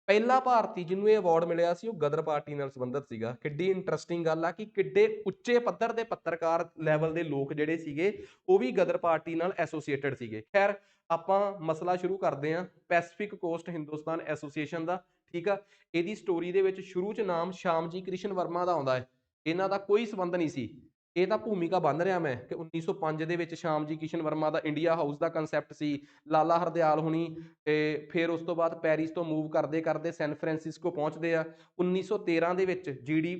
ਪਹਿਲਾ ਭਾਰਤੀ ਜਿਹਨੂੰ ਇਹ ਅਵਾਰਡ ਮਿਲਿਆ ਸੀ ਉਹ ਗਦਰ ਪਾਰਟੀ ਨਾਲ ਸੰਬੰਧਿਤ ਸੀਗਾ। ਕਿੱਡੀ ਇੰਟਰਸਟਿੰਗ ਗੱਲ ਆ ਕਿ ਕਿੱਡੇ ਉੱਚੇ ਪੱਧਰ ਦੇ ਪੱਤਰਕਾਰ ਲੈਵਲ ਦੇ ਲੋਕ ਜਿਹੜੇ ਸੀਗੇ ਉਹ ਵੀ ਗਦਰ ਪਾਰਟੀ ਨਾਲ ਐਸੋਸੀਏਟਡ ਸੀਗੇ। ਖੈਰ, ਆਪਾਂ ਮਸਲਾ ਸ਼ੁਰੂ ਕਰਦੇ ਹਾਂ ਪੈਸੀਫਿਕ ਕੋਸਟ ਹਿੰਦੁਸਤਾਨ ਐਸੋਸੀਏਸ਼ਨ ਦਾ। ਠੀਕ ਆ, ਇਹਦੀ ਸਟੋਰੀ ਦੇ ਵਿੱਚ ਸ਼ੁਰੂ 'ਚ ਨਾਮ ਸ਼ਾਮਜੀ ਕ੍ਰਿਸ਼ਨ ਵਰਮਾ ਦਾ ਆਉਂਦਾ ਹੈ। ਇਹਨਾਂ ਦਾ ਕੋਈ ਸੰਬੰਧ ਨਹੀਂ ਸੀ। ਇਹ ਤਾਂ ਭੂਮਿਕਾ ਬੰਨ ਰਿਹਾ ਮੈਂ ਕਿ 1905 ਦੇ ਵਿੱਚ ਸ਼ਾਮਜੀ ਕ੍ਰਿਸ਼ਨ ਵਰਮਾ ਦਾ ਇੰਡੀਆ ਹਾਊਸ ਦਾ ਕੰਸੈਪਟ ਸੀ। ਲਾਲਾ ਹਰਦਿਆਲ ਹੁਣੀ ਤੇ ਫਿਰ ਉਸ ਤੋਂ ਬਾਅਦ ਪੈਰਿਸ ਤੋਂ ਮੂਵ ਕਰਦੇ ਕਰਦੇ ਸੈਨ ਫਰਾਂਸਿਸਕੋ ਪਹੁੰਚਦੇ ਆ। 1913 ਦੇ ਵਿੱਚ GD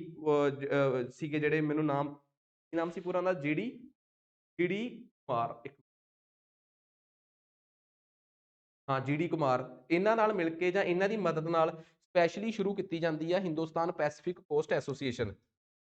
ਸੀਗੇ ਜਿਹੜੇ, ਮੈਨੂੰ ਨਾਮ ਕੀ ਨਾਮ ਸੀ ਪੂਰਾ ਉਹਨਾਂ ਦਾ, GD ਕੁਮਾਰ, ਹਾਂ GD ਕੁਮਾਰ, ਇਹਨਾਂ ਨਾਲ ਮਿਲ ਕੇ ਜਾਂ ਇਹਨਾਂ ਦੀ ਮਦਦ ਨਾਲ ਸਪੈਸ਼ਲੀ ਸ਼ੁਰੂ ਕੀਤੀ ਜਾਂਦੀ ਹੈ ਹਿੰਦੁਸਤਾਨ ਪੈਸੀਫਿਕ ਕੋਸਟ ਐਸੋਸੀਏਸ਼ਨ।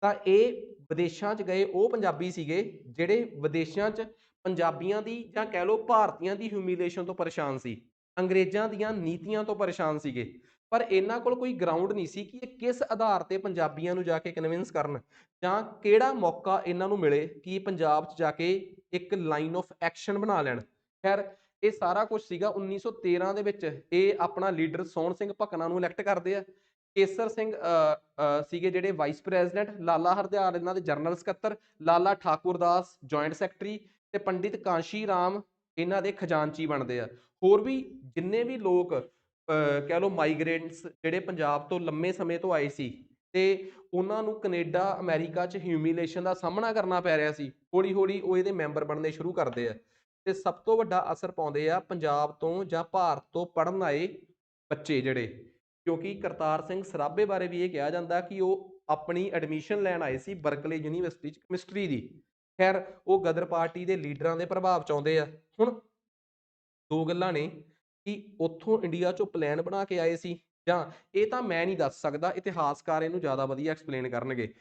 ਤਾਂ ਇਹ ਵਿਦੇਸ਼ਾਂ 'ਚ ਗਏ ਉਹ ਪੰਜਾਬੀ ਸੀਗੇ ਜਿਹੜੇ ਵਿਦੇਸ਼ਾਂ 'ਚ ਪੰਜਾਬੀਆਂ ਦੀ ਜਾਂ ਕਹਿ ਲਓ ਭਾਰਤੀਆਂ ਦੀ ਹਿਊਮੀਲੇਸ਼ਨ ਤੋਂ ਪਰੇਸ਼ਾਨ ਸੀ, ਅੰਗਰੇਜ਼ਾਂ ਦੀਆਂ ਨੀਤੀਆਂ ਤੋਂ ਪਰੇਸ਼ਾਨ ਸੀਗੇ। ਪਰ ਇਹਨਾਂ ਕੋਲ ਕੋਈ ਗਰਾਊਂਡ ਨਹੀਂ ਸੀ ਕਿ ਇਹ ਕਿਸ ਆਧਾਰ ਤੇ ਪੰਜਾਬੀਆਂ ਨੂੰ ਜਾ ਕੇ ਕਨਵਿੰਸ ਕਰਨ, ਜਾਂ ਕਿਹੜਾ ਮੌਕਾ ਇਹਨਾਂ ਨੂੰ ਮਿਲੇ ਕਿ ਪੰਜਾਬ 'ਚ ਜਾ ਕੇ ਇੱਕ ਲਾਈਨ ਆਫ ਐਕਸ਼ਨ ਬਣਾ ਲੈਣ। ਖੈਰ, ਇਹ ਸਾਰਾ ਕੁਝ ਸੀਗਾ 1913 ਦੇ ਵਿੱਚ। ਇਹ ਆਪਣਾ ਲੀਡਰ ਸੋਹਣ ਸਿੰਘ ਭਕਨਾ ਨੂੰ ਇਲੈਕਟ ਕਰਦੇ ਆ। ਕੇਸਰ ਸਿੰਘ ਸੀਗੇ ਜਿਹੜੇ ਵਾਈਸ ਪ੍ਰੈਜ਼ੀਡੈਂਟ, ਲਾਲਾ ਹਰਦਿਆਲ ਇਹਨਾਂ ਦੇ ਜਨਰਲ ਸਕੱਤਰ, ਲਾਲਾ ਠਾਕੁਰ ਦਾਸ ਜੁਆਇੰਟ ਸੈਕਟਰੀ ਤੇ ਪੰਡਿਤ ਕਾਂਸ਼ੀ ਰਾਮ ਇਹਨਾਂ ਦੇ ਖਜ਼ਾਨਚੀ ਬਣਦੇ ਆ। ਹੋਰ ਵੀ ਜਿੰਨੇ ਵੀ ਲੋਕ ਕਹਿ ਲਓ ਮਾਈਗ੍ਰੇਂਟਸ ਜਿਹੜੇ ਪੰਜਾਬ ਤੋਂ ਲੰਮੇ ਸਮੇਂ ਤੋਂ ਆਏ ਸੀ ਤੇ ਉਹਨਾਂ ਨੂੰ ਕੈਨੇਡਾ ਅਮਰੀਕਾ 'ਚ ਹਿਊਮੀਲੇਸ਼ਨ ਦਾ ਸਾਹਮਣਾ ਕਰਨਾ ਪੈ ਰਿਹਾ ਸੀ, ਹੌਲੀ ਹੌਲੀ ਉਹ ਇਹਦੇ ਮੈਂਬਰ ਬਣਨੇ ਸ਼ੁਰੂ ਕਰਦੇ ਆ। ਤੇ ਸਭ ਤੋਂ ਵੱਡਾ ਅਸਰ ਪਾਉਂਦੇ ਆ ਪੰਜਾਬ ਤੋਂ ਜਾਂ ਭਾਰਤ ਤੋਂ ਪੜ੍ਹਨ ਆਏ ਬੱਚੇ ਜਿਹੜੇ, ਕਿਉਂਕਿ ਕਰਤਾਰ ਸਿੰਘ ਸਰਾਭੇ ਬਾਰੇ ਵੀ ਇਹ ਕਿਹਾ ਜਾਂਦਾ ਕਿ ਉਹ ਆਪਣੀ ਐਡਮਿਸ਼ਨ ਲੈਣ ਆਏ ਸੀ ਬਰਕਲੇ ਯੂਨੀਵਰਸਿਟੀ 'ਚ ਕੈਮਿਸਟਰੀ ਦੀ। ਖੈਰ, ਉਹ ਗਦਰ ਪਾਰਟੀ ਦੇ ਲੀਡਰਾਂ ਦੇ ਪ੍ਰਭਾਵ 'ਚ ਆਉਂਦੇ ਆ। ਹੁਣ ਦੋ ਗੱਲਾਂ ਨੇ ਕਿ ਉੱਥੋਂ ਇੰਡੀਆ 'ਚੋਂ ਪਲਾਨ ਬਣਾ ਕੇ ਆਏ ਸੀ, ਜਾਂ ਇਹ ਤਾਂ ਮੈਂ ਨਹੀਂ ਦੱਸ ਸਕਦਾ, ਇਤਿਹਾਸਕਾਰ ਇਹਨੂੰ ਜ਼ਿਆਦਾ ਵਧੀਆ ਐਕਸਪਲੇਨ ਕਰਨਗੇ।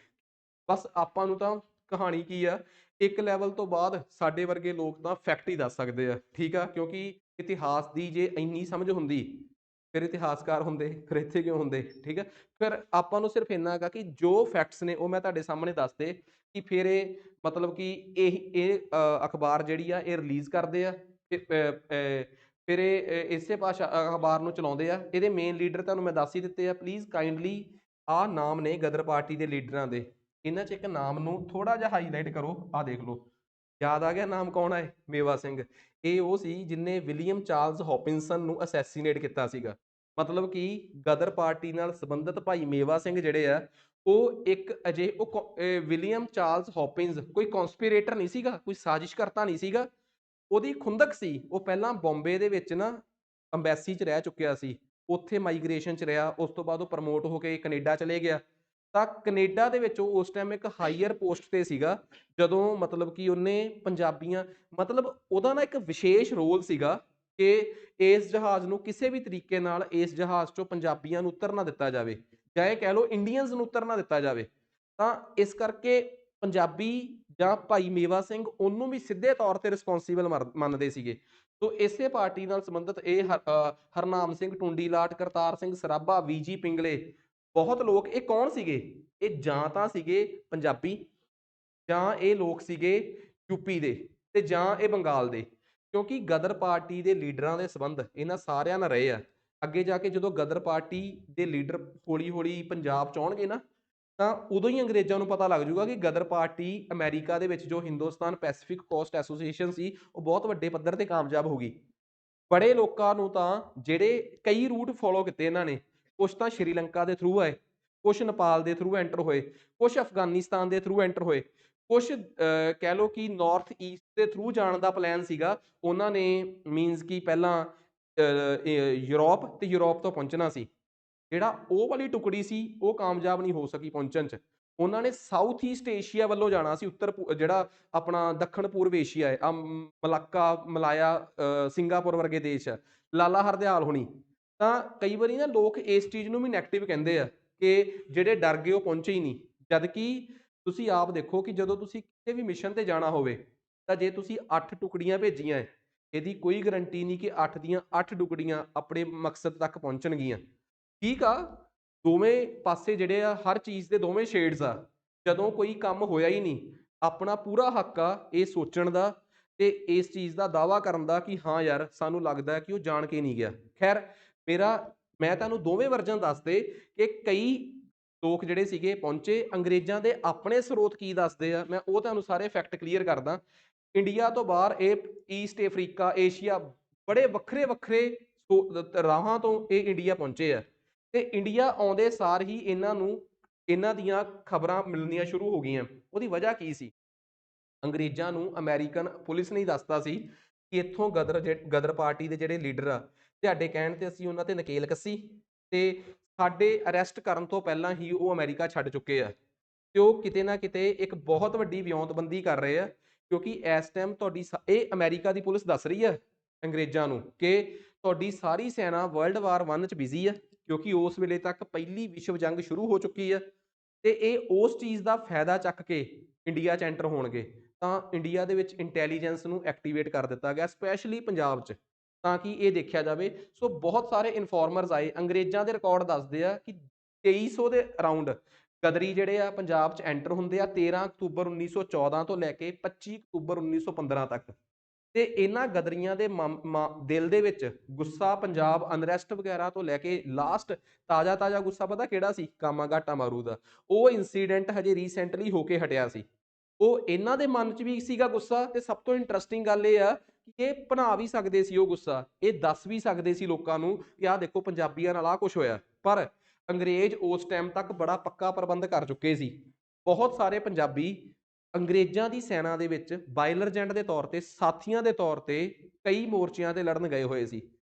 ਬਸ ਆਪਾਂ ਨੂੰ ਤਾਂ ਕਹਾਣੀ ਕੀ ਆ, ਇੱਕ ਲੈਵਲ ਤੋਂ ਬਾਅਦ ਸਾਡੇ ਵਰਗੇ ਲੋਕ ਤਾਂ ਫੈਕਟ ਹੀ ਦੱਸ ਸਕਦੇ ਆ। ਠੀਕ ਆ, ਕਿਉਂਕਿ ਇਤਿਹਾਸ ਦੀ ਜੇ ਇੰਨੀ ਸਮਝ ਹੁੰਦੀ ਫਿਰ ਇਤਿਹਾਸਕਾਰ ਹੁੰਦੇ, ਫਿਰ ਇੱਥੇ ਕਿਉਂ ਹੁੰਦੇ। ਠੀਕ ਹੈ, ਫਿਰ ਆਪਾਂ ਨੂੰ ਸਿਰਫ ਇੰਨਾ ਹੈਗਾ ਕਿ ਜੋ ਫੈਕਟਸ ਨੇ ਉਹ ਮੈਂ ਤੁਹਾਡੇ ਸਾਹਮਣੇ ਦੱਸਦੇ ਕਿ ਫਿਰ ਇਹ ਮਤਲਬ ਕਿ ਇਹ ਅਖਬਾਰ ਜਿਹੜੀ ਆ ਇਹ ਰਿਲੀਜ਼ ਕਰਦੇ ਆ। ਫਿਰ ਇਹ ਇਸੇ ਭਾਸ਼ਾ ਅਖਬਾਰ ਨੂੰ ਚਲਾਉਂਦੇ ਆ। ਇਹਦੇ ਮੇਨ ਲੀਡਰ ਤੁਹਾਨੂੰ ਮੈਂ ਦੱਸ ਹੀ ਦਿੱਤੇ ਆ। ਪਲੀਜ਼ ਕਾਈਂਡਲੀ ਆਹ ਨਾਮ ਨੇ ਗਦਰ ਪਾਰਟੀ ਦੇ ਲੀਡਰਾਂ ਦੇ, ਇਹਨਾਂ 'ਚ ਇੱਕ ਨਾਮ ਨੂੰ ਥੋੜ੍ਹਾ ਜਿਹਾ ਹਾਈਲਾਈਟ ਕਰੋ। ਆਹ ਦੇਖ ਲਓ, ਯਾਦ ਆ ਗਿਆ ਨਾਮ ਕੌਣ ਹੈ? ਮੇਵਾ ਸਿੰਘ। ਇਹ ਉਹ ਸੀ ਜਿਹਨੇ ਵਿਲੀਅਮ ਚਾਰਲਸ ਹੌਪਿਨਸਨ ਨੂੰ ਅਸੈਸੀਨੇਟ ਕੀਤਾ ਸੀਗਾ। ਮਤਲਬ ਕਿ ਗਦਰ ਪਾਰਟੀ ਨਾਲ ਸੰਬੰਧਿਤ ਭਾਈ ਮੇਵਾ ਸਿੰਘ ਜਿਹੜੇ ਆ ਉਹ ਇੱਕ ਅਜੇ ਵਿਲੀਅਮ ਚਾਰਲਸ ਹੌਪਿਨਸ ਕੋਈ ਕੌਂਸਪੀਰੇਟਰ ਨਹੀਂ ਸੀਗਾ, ਕੋਈ ਸਾਜ਼ਿਸ਼ਕਰਤਾ ਨਹੀਂ ਸੀਗਾ। ਉਹਦੀ ਖੁੰਦਕ ਸੀ। ਉਹ ਪਹਿਲਾਂ ਬੰਬੇ ਦੇ ਵਿੱਚ ਨਾ ਅੰਬੈਸੀ 'ਚ ਰਹਿ ਚੁੱਕਿਆ ਸੀ, ਉੱਥੇ ਮਾਈਗ੍ਰੇਸ਼ਨ 'ਚ ਰਿਹਾ। ਉਸ ਤੋਂ ਬਾਅਦ ਉਹ ਪ੍ਰਮੋਟ ਹੋ ਕੇ ਕੈਨੇਡਾ ਚਲੇ ਗਿਆ। ਤਾਂ ਕੈਨੇਡਾ ਦੇ ਵਿੱਚ ਉਹ ਉਸ ਟਾਈਮ ਇੱਕ ਹਾਈਅਰ ਪੋਸਟ ਤੇ ਸੀਗਾ, ਜਦੋਂ ਮਤਲਬ ਕਿ ਉਹਨੇ ਪੰਜਾਬੀਆਂ, ਮਤਲਬ ਉਹਦਾ ਨਾ ਇੱਕ ਵਿਸ਼ੇਸ਼ ਰੋਲ ਸੀਗਾ ਕਿ ਇਸ ਜਹਾਜ਼ ਨੂੰ ਕਿਸੇ ਵੀ ਤਰੀਕੇ ਨਾਲ ਇਸ ਜਹਾਜ਼ 'ਚੋਂ ਪੰਜਾਬੀਆਂ ਨੂੰ ਉੱਤਰ ਨਾ ਦਿੱਤਾ ਜਾਵੇ, ਜਾਂ ਇਹ ਕਹਿ ਲਓ ਇੰਡੀਅਨਸ ਨੂੰ ਉੱਤਰ ਨਾ ਦਿੱਤਾ ਜਾਵੇ। ਤਾਂ ਇਸ ਕਰਕੇ ਪੰਜਾਬੀ ਜਾਂ ਭਾਈ ਮੇਵਾ ਸਿੰਘ ਉਹਨੂੰ ਵੀ ਸਿੱਧੇ ਤੌਰ ਤੇ ਰਿਸਪੋਂਸੀਬਲ ਮੰਨਦੇ ਸੀਗੇ। ਸੋ ਇਸੇ ਪਾਰਟੀ ਨਾਲ ਸੰਬੰਧਿਤ ਇਹ ਹਰਨਾਮ ਸਿੰਘ ਟੁੰਡੀਲਾਟ, ਕਰਤਾਰ ਸਿੰਘ ਸਰਾਭਾ, VG ਪਿੰਗਲੇ, ਬਹੁਤ ਲੋਕ। ਇਹ ਕੌਣ ਸੀਗੇ? ਇਹ ਜਾਂ ਤਾਂ ਸੀਗੇ ਪੰਜਾਬੀ, ਜਾਂ ਇਹ ਲੋਕ ਸੀਗੇ ਯੂਪੀ ਦੇ, ਤੇ ਜਾਂ ਇਹ ਬੰਗਾਲ ਦੇ। ਕਿਉਂਕਿ ਗਦਰ ਪਾਰਟੀ ਦੇ ਲੀਡਰਾਂ ਦੇ ਸੰਬੰਧ ਇਹਨਾਂ ਸਾਰਿਆਂ ਨਾਲ ਰਹੇ ਆ। ਅੱਗੇ ਜਾ ਕੇ ਜਦੋਂ ਗਦਰ ਪਾਰਟੀ ਦੇ ਲੀਡਰ ਹੌਲੀ ਹੌਲੀ ਪੰਜਾਬ 'ਚ ਆਉਣਗੇ ਨਾ, ਤਾਂ ਉਦੋਂ ਹੀ ਅੰਗਰੇਜ਼ਾਂ ਨੂੰ ਪਤਾ ਲੱਗ ਜਾਊਗਾ ਕਿ ਗਦਰ ਪਾਰਟੀ ਅਮਰੀਕਾ ਦੇ ਵਿੱਚ ਜੋ ਹਿੰਦੁਸਤਾਨ ਪੈਸੀਫਿਕ ਕੋਸਟ ਐਸੋਸੀਏਸ਼ਨ ਸੀ ਉਹ ਬਹੁਤ ਵੱਡੇ ਪੱਧਰ ਤੇ ਕਾਮਯਾਬ ਹੋ ਗਈ। ਬੜੇ ਲੋਕਾਂ ਨੂੰ ਤਾਂ ਜਿਹੜੇ ਕਈ ਰੂਟ ਫੋਲੋ ਕੀਤੇ ਇਹਨਾਂ ਨੇ, ਕੁਛ ਤਾਂ ਸ਼੍ਰੀਲੰਕਾ ਦੇ ਥਰੂ ਆਏ, ਕੁਛ ਨੇਪਾਲ ਦੇ ਥਰੂ ਐਂਟਰ ਹੋਏ, ਕੁਛ ਅਫਗਾਨਿਸਤਾਨ ਦੇ ਥਰੂ ਐਂਟਰ ਹੋਏ, ਕੁਛ ਕਹਿ ਲਓ ਕਿ ਨਾਰਥ ਈਸਟ ਦੇ ਥਰੂ ਜਾਣ ਦਾ ਪਲਾਨ ਸੀਗਾ ਉਹਨਾਂ ਨੇ। ਮੀਨਸ ਕਿ ਪਹਿਲਾਂ ਯੂਰੋਪ, ਤੇ ਯੂਰੋਪ ਤੋਂ ਪਹੁੰਚਣਾ ਸੀ। ਜਿਹੜਾ ਉਹ ਵਾਲੀ ਟੁਕੜੀ ਸੀ ਉਹ ਕਾਮਯਾਬ ਨਹੀਂ ਹੋ ਸਕੀ ਪਹੁੰਚਣ 'ਚ। ਉਹਨਾਂ ਨੇ ਸਾਊਥ ਈਸਟ ਏਸ਼ੀਆ ਵੱਲੋਂ ਜਾਣਾ ਸੀ, ਜਿਹੜਾ ਆਪਣਾ ਦੱਖਣ ਪੂਰਬ ਏਸ਼ੀਆ ਹੈ, ਮਲਾਕਾ, ਮਲਾਇਆ, ਸਿੰਗਾਪੁਰ ਵਰਗੇ ਦੇਸ਼ ਆ, ਲਾਲਾ ਹਰਦਿਆਲ ਹੋਣੀ। ਤਾਂ ਕਈ ਵਾਰੀ ਨਾ ਲੋਕ ਇਸ ਚੀਜ਼ ਨੂੰ ਵੀ ਨੈਗੇਟਿਵ ਕਹਿੰਦੇ ਆ ਕਿ ਜਿਹੜੇ ਡਰ ਗਏ ਉਹ ਪਹੁੰਚੇ ਹੀ ਨਹੀਂ। ਜਦ ਕਿ ਤੁਸੀਂ ਆਪ ਦੇਖੋ ਕਿ ਜਦੋਂ ਤੁਸੀਂ ਕਿਸੇ ਵੀ ਮਿਸ਼ਨ ਤੇ ਜਾਣਾ ਹੋਵੇ, ਤਾਂ ਜੇ ਤੁਸੀਂ 8 ਟੁਕੜੀਆਂ ਭੇਜੀਆਂ ਹੈ, ਇਹਦੀ ਕੋਈ ਗਰੰਟੀ ਨਹੀਂ ਕਿ 8 ਦੀਆਂ 8 ਟੁਕੜੀਆਂ ਆਪਣੇ ਮਕਸਦ ਤੱਕ ਪਹੁੰਚਣਗੀਆਂ। ਠੀਕ ਆ, ਦੋਵੇਂ ਪਾਸੇ ਜਿਹੜੇ ਆ, ਹਰ ਚੀਜ਼ ਦੇ ਦੋਵੇਂ ਸ਼ੇਡਸ ਆ। ਜਦੋਂ ਕੋਈ ਕੰਮ ਹੋਇਆ ਹੀ ਨਹੀਂ, ਆਪਣਾ ਪੂਰਾ ਹੱਕ ਆ ਇਹ ਸੋਚਣ ਦਾ ਤੇ ਇਸ ਚੀਜ਼ ਦਾ ਦਾਅਵਾ ਕਰਨ ਦਾ ਕਿ ਹਾਂ ਯਾਰ ਸਾਨੂੰ ਲੱਗਦਾ ਕਿ ਉਹ ਜਾਣ ਕੇ ਨਹੀਂ ਗਿਆ। ਖੈਰ, ਮੈਂ ਤੁਹਾਨੂੰ ਦੋਵੇਂ ਵਰਜਨ ਦੱਸਦੇ ਕਿ ਕਈ ਲੋਕ ਜਿਹੜੇ ਸੀਗੇ ਪਹੁੰਚੇ। ਅੰਗਰੇਜ਼ਾਂ ਦੇ ਆਪਣੇ ਸਰੋਤ ਕੀ ਦੱਸਦੇ ਆ, ਮੈਂ ਉਹ ਤੁਹਾਨੂੰ ਸਾਰੇ ਫੈਕਟ ਕਲੀਅਰ ਕਰਦਾ। ਇੰਡੀਆ ਤੋਂ ਬਾਹਰ ਇਹ ਈਸਟ ਅਫਰੀਕਾ, ਏਸ਼ੀਆ, ਬੜੇ ਵੱਖਰੇ ਵੱਖਰੇ ਰਾਹਾਂ ਤੋਂ ਇਹ ਇੰਡੀਆ ਪਹੁੰਚੇ ਆ। ਤੇ ਇੰਡੀਆ ਆਉਂਦੇ ਸਾਰ ਹੀ ਇਹਨਾਂ ਦੀਆਂ ਖਬਰਾਂ ਮਿਲਣੀਆਂ ਸ਼ੁਰੂ ਹੋ ਗਈਆਂ। ਉਹਦੀ ਵਜ੍ਹਾ ਕੀ ਸੀ? ਅੰਗਰੇਜ਼ਾਂ ਨੂੰ ਅਮਰੀਕਨ ਪੁਲਿਸ ਨੇ ਦੱਸਤਾ ਸੀ ਕਿ ਇੱਥੋਂ ਗਦਰ ਪਾਰਟੀ ਦੇ ਜਿਹੜੇ ਲੀਡਰ ਆ, ਤੁਹਾਡੇ ਕਹਿਣ ਤੇ ਅਸੀਂ ਉਹਨਾਂ ਤੇ ਨਕੇਲ ਕੱਸੀ ਤੇ ਸਾਡੇ ਅਰੈਸਟ ਕਰਨ ਤੋਂ ਪਹਿਲਾਂ ਹੀ ਉਹ ਅਮਰੀਕਾ ਛੱਡ ਚੁੱਕੇ ਆ। ਤੇ ਉਹ ਕਿਤੇ ਨਾ ਕਿਤੇ ਇੱਕ ਬਹੁਤ ਵੱਡੀ ਵਿਉਂਤਬੰਦੀ ਕਰ ਰਹੇ ਆ, ਕਿਉਂਕਿ ਇਸ ਟਾਈਮ ਇਹ ਅਮਰੀਕਾ ਦੀ ਪੁਲਿਸ ਦੱਸ ਰਹੀ ਆ ਅੰਗਰੇਜ਼ਾਂ ਨੂੰ ਕਿ ਤੁਹਾਡੀ ਸਾਰੀ ਸੈਨਾ ਵਰਲਡ ਵਾਰ 1 ਚ ਬਿਜ਼ੀ ਆ, ਕਿਉਂਕਿ ਉਸ ਵੇਲੇ ਤੱਕ ਪਹਿਲੀ ਵਿਸ਼ਵ ਜੰਗ ਸ਼ੁਰੂ ਹੋ ਚੁੱਕੀ ਆ ਤੇ ਇਹ ਉਸ ਚੀਜ਼ ਦਾ ਫਾਇਦਾ ਚੱਕ ਕੇ ਇੰਡੀਆ 'ਚ ਐਂਟਰ ਹੋਣਗੇ। ਤਾਂ ਇੰਡੀਆ ਦੇ ਵਿੱਚ ਇੰਟੈਲੀਜੈਂਸ ਨੂੰ ਐਕਟੀਵੇਟ ਕਰ ਦਿੱਤਾ ਗਿਆ, ਸਪੈਸ਼ਲੀ ਪੰਜਾਬ 'ਚ, ਤਾਂ ਕਿ ਇਹ ਦੇਖਿਆ ਜਾਵੇ। ਸੋ ਬਹੁਤ ਸਾਰੇ ਇਨਫੋਰਮਰਸ ਆਏ। ਅੰਗਰੇਜ਼ਾਂ ਦੇ ਰਿਕਾਰਡ ਦੱਸਦੇ ਆ ਕਿ 2300 ਦੇ ਅਰਾਊਂਡ ਗਦਰੀ ਜਿਹੜੇ ਆ ਪੰਜਾਬ 'ਚ ਐਂਟਰ ਹੁੰਦੇ ਆ 13 ਅਕਤੂਬਰ 1914 ਤੋਂ ਲੈ ਕੇ 25 ਅਕਤੂਬਰ 1915 ਤੱਕ। ਤੇ ਇਹਨਾਂ ਗਦਰੀਆਂ ਦੇ ਦਿਲ ਦੇ ਵਿੱਚ ਗੁੱਸਾ, ਪੰਜਾਬ ਅਨਰੈਸਟ ਵਗੈਰਾ ਤੋਂ ਲੈ ਕੇ ਲਾਸਟ ਤਾਜ਼ਾ ਗੁੱਸਾ ਪਤਾ ਕਿਹੜਾ ਸੀ? ਕਾਮਾਗਾਟਾ ਮਾਰੂ ਦਾ। ਉਹ ਇਨਸੀਡੈਂਟ ਹਜੇ ਰੀਸੈਂਟਲੀ ਹੋ ਕੇ ਹਟਿਆ ਸੀ। ਉਹ ਇਹਨਾਂ ਦੇ ਮਨ 'ਚ ਵੀ ਸੀਗਾ ਗੁੱਸਾ। ਤੇ ਸਭ ਤੋਂ ਇੰਟਰਸਟਿੰਗ ਗੱਲ ਇਹ ਆ ਕਿ ਇਹ ਭੁਲਾ ਵੀ ਸਕਦੇ ਸੀ ਉਹ ਗੁੱਸਾ, ਇਹ ਦੱਸ ਵੀ ਸਕਦੇ ਸੀ ਲੋਕਾਂ ਨੂੰ ਕਿ ਆਹ ਦੇਖੋ ਪੰਜਾਬੀਆਂ ਨਾਲ ਆਹ ਕੁਛ ਹੋਇਆ। ਪਰ ਅੰਗਰੇਜ਼ ਉਸ ਟਾਈਮ ਤੱਕ ਬੜਾ ਪੱਕਾ ਪ੍ਰਬੰਧ ਕਰ ਚੁੱਕੇ ਸੀ। ਬਹੁਤ ਸਾਰੇ ਪੰਜਾਬੀ ਅੰਗਰੇਜ਼ਾਂ ਦੀ ਸੈਨਾ ਦੇ ਵਿੱਚ ਬਾਇਲਰਜੈਂਟ ਦੇ ਤੌਰ ਤੇ, ਸਾਥੀਆਂ ਦੇ ਤੌਰ ਤੇ ਕਈ ਮੋਰਚਿਆਂ ਤੇ ਲੜਨ ਗਏ ਹੋਏ ਸੀ।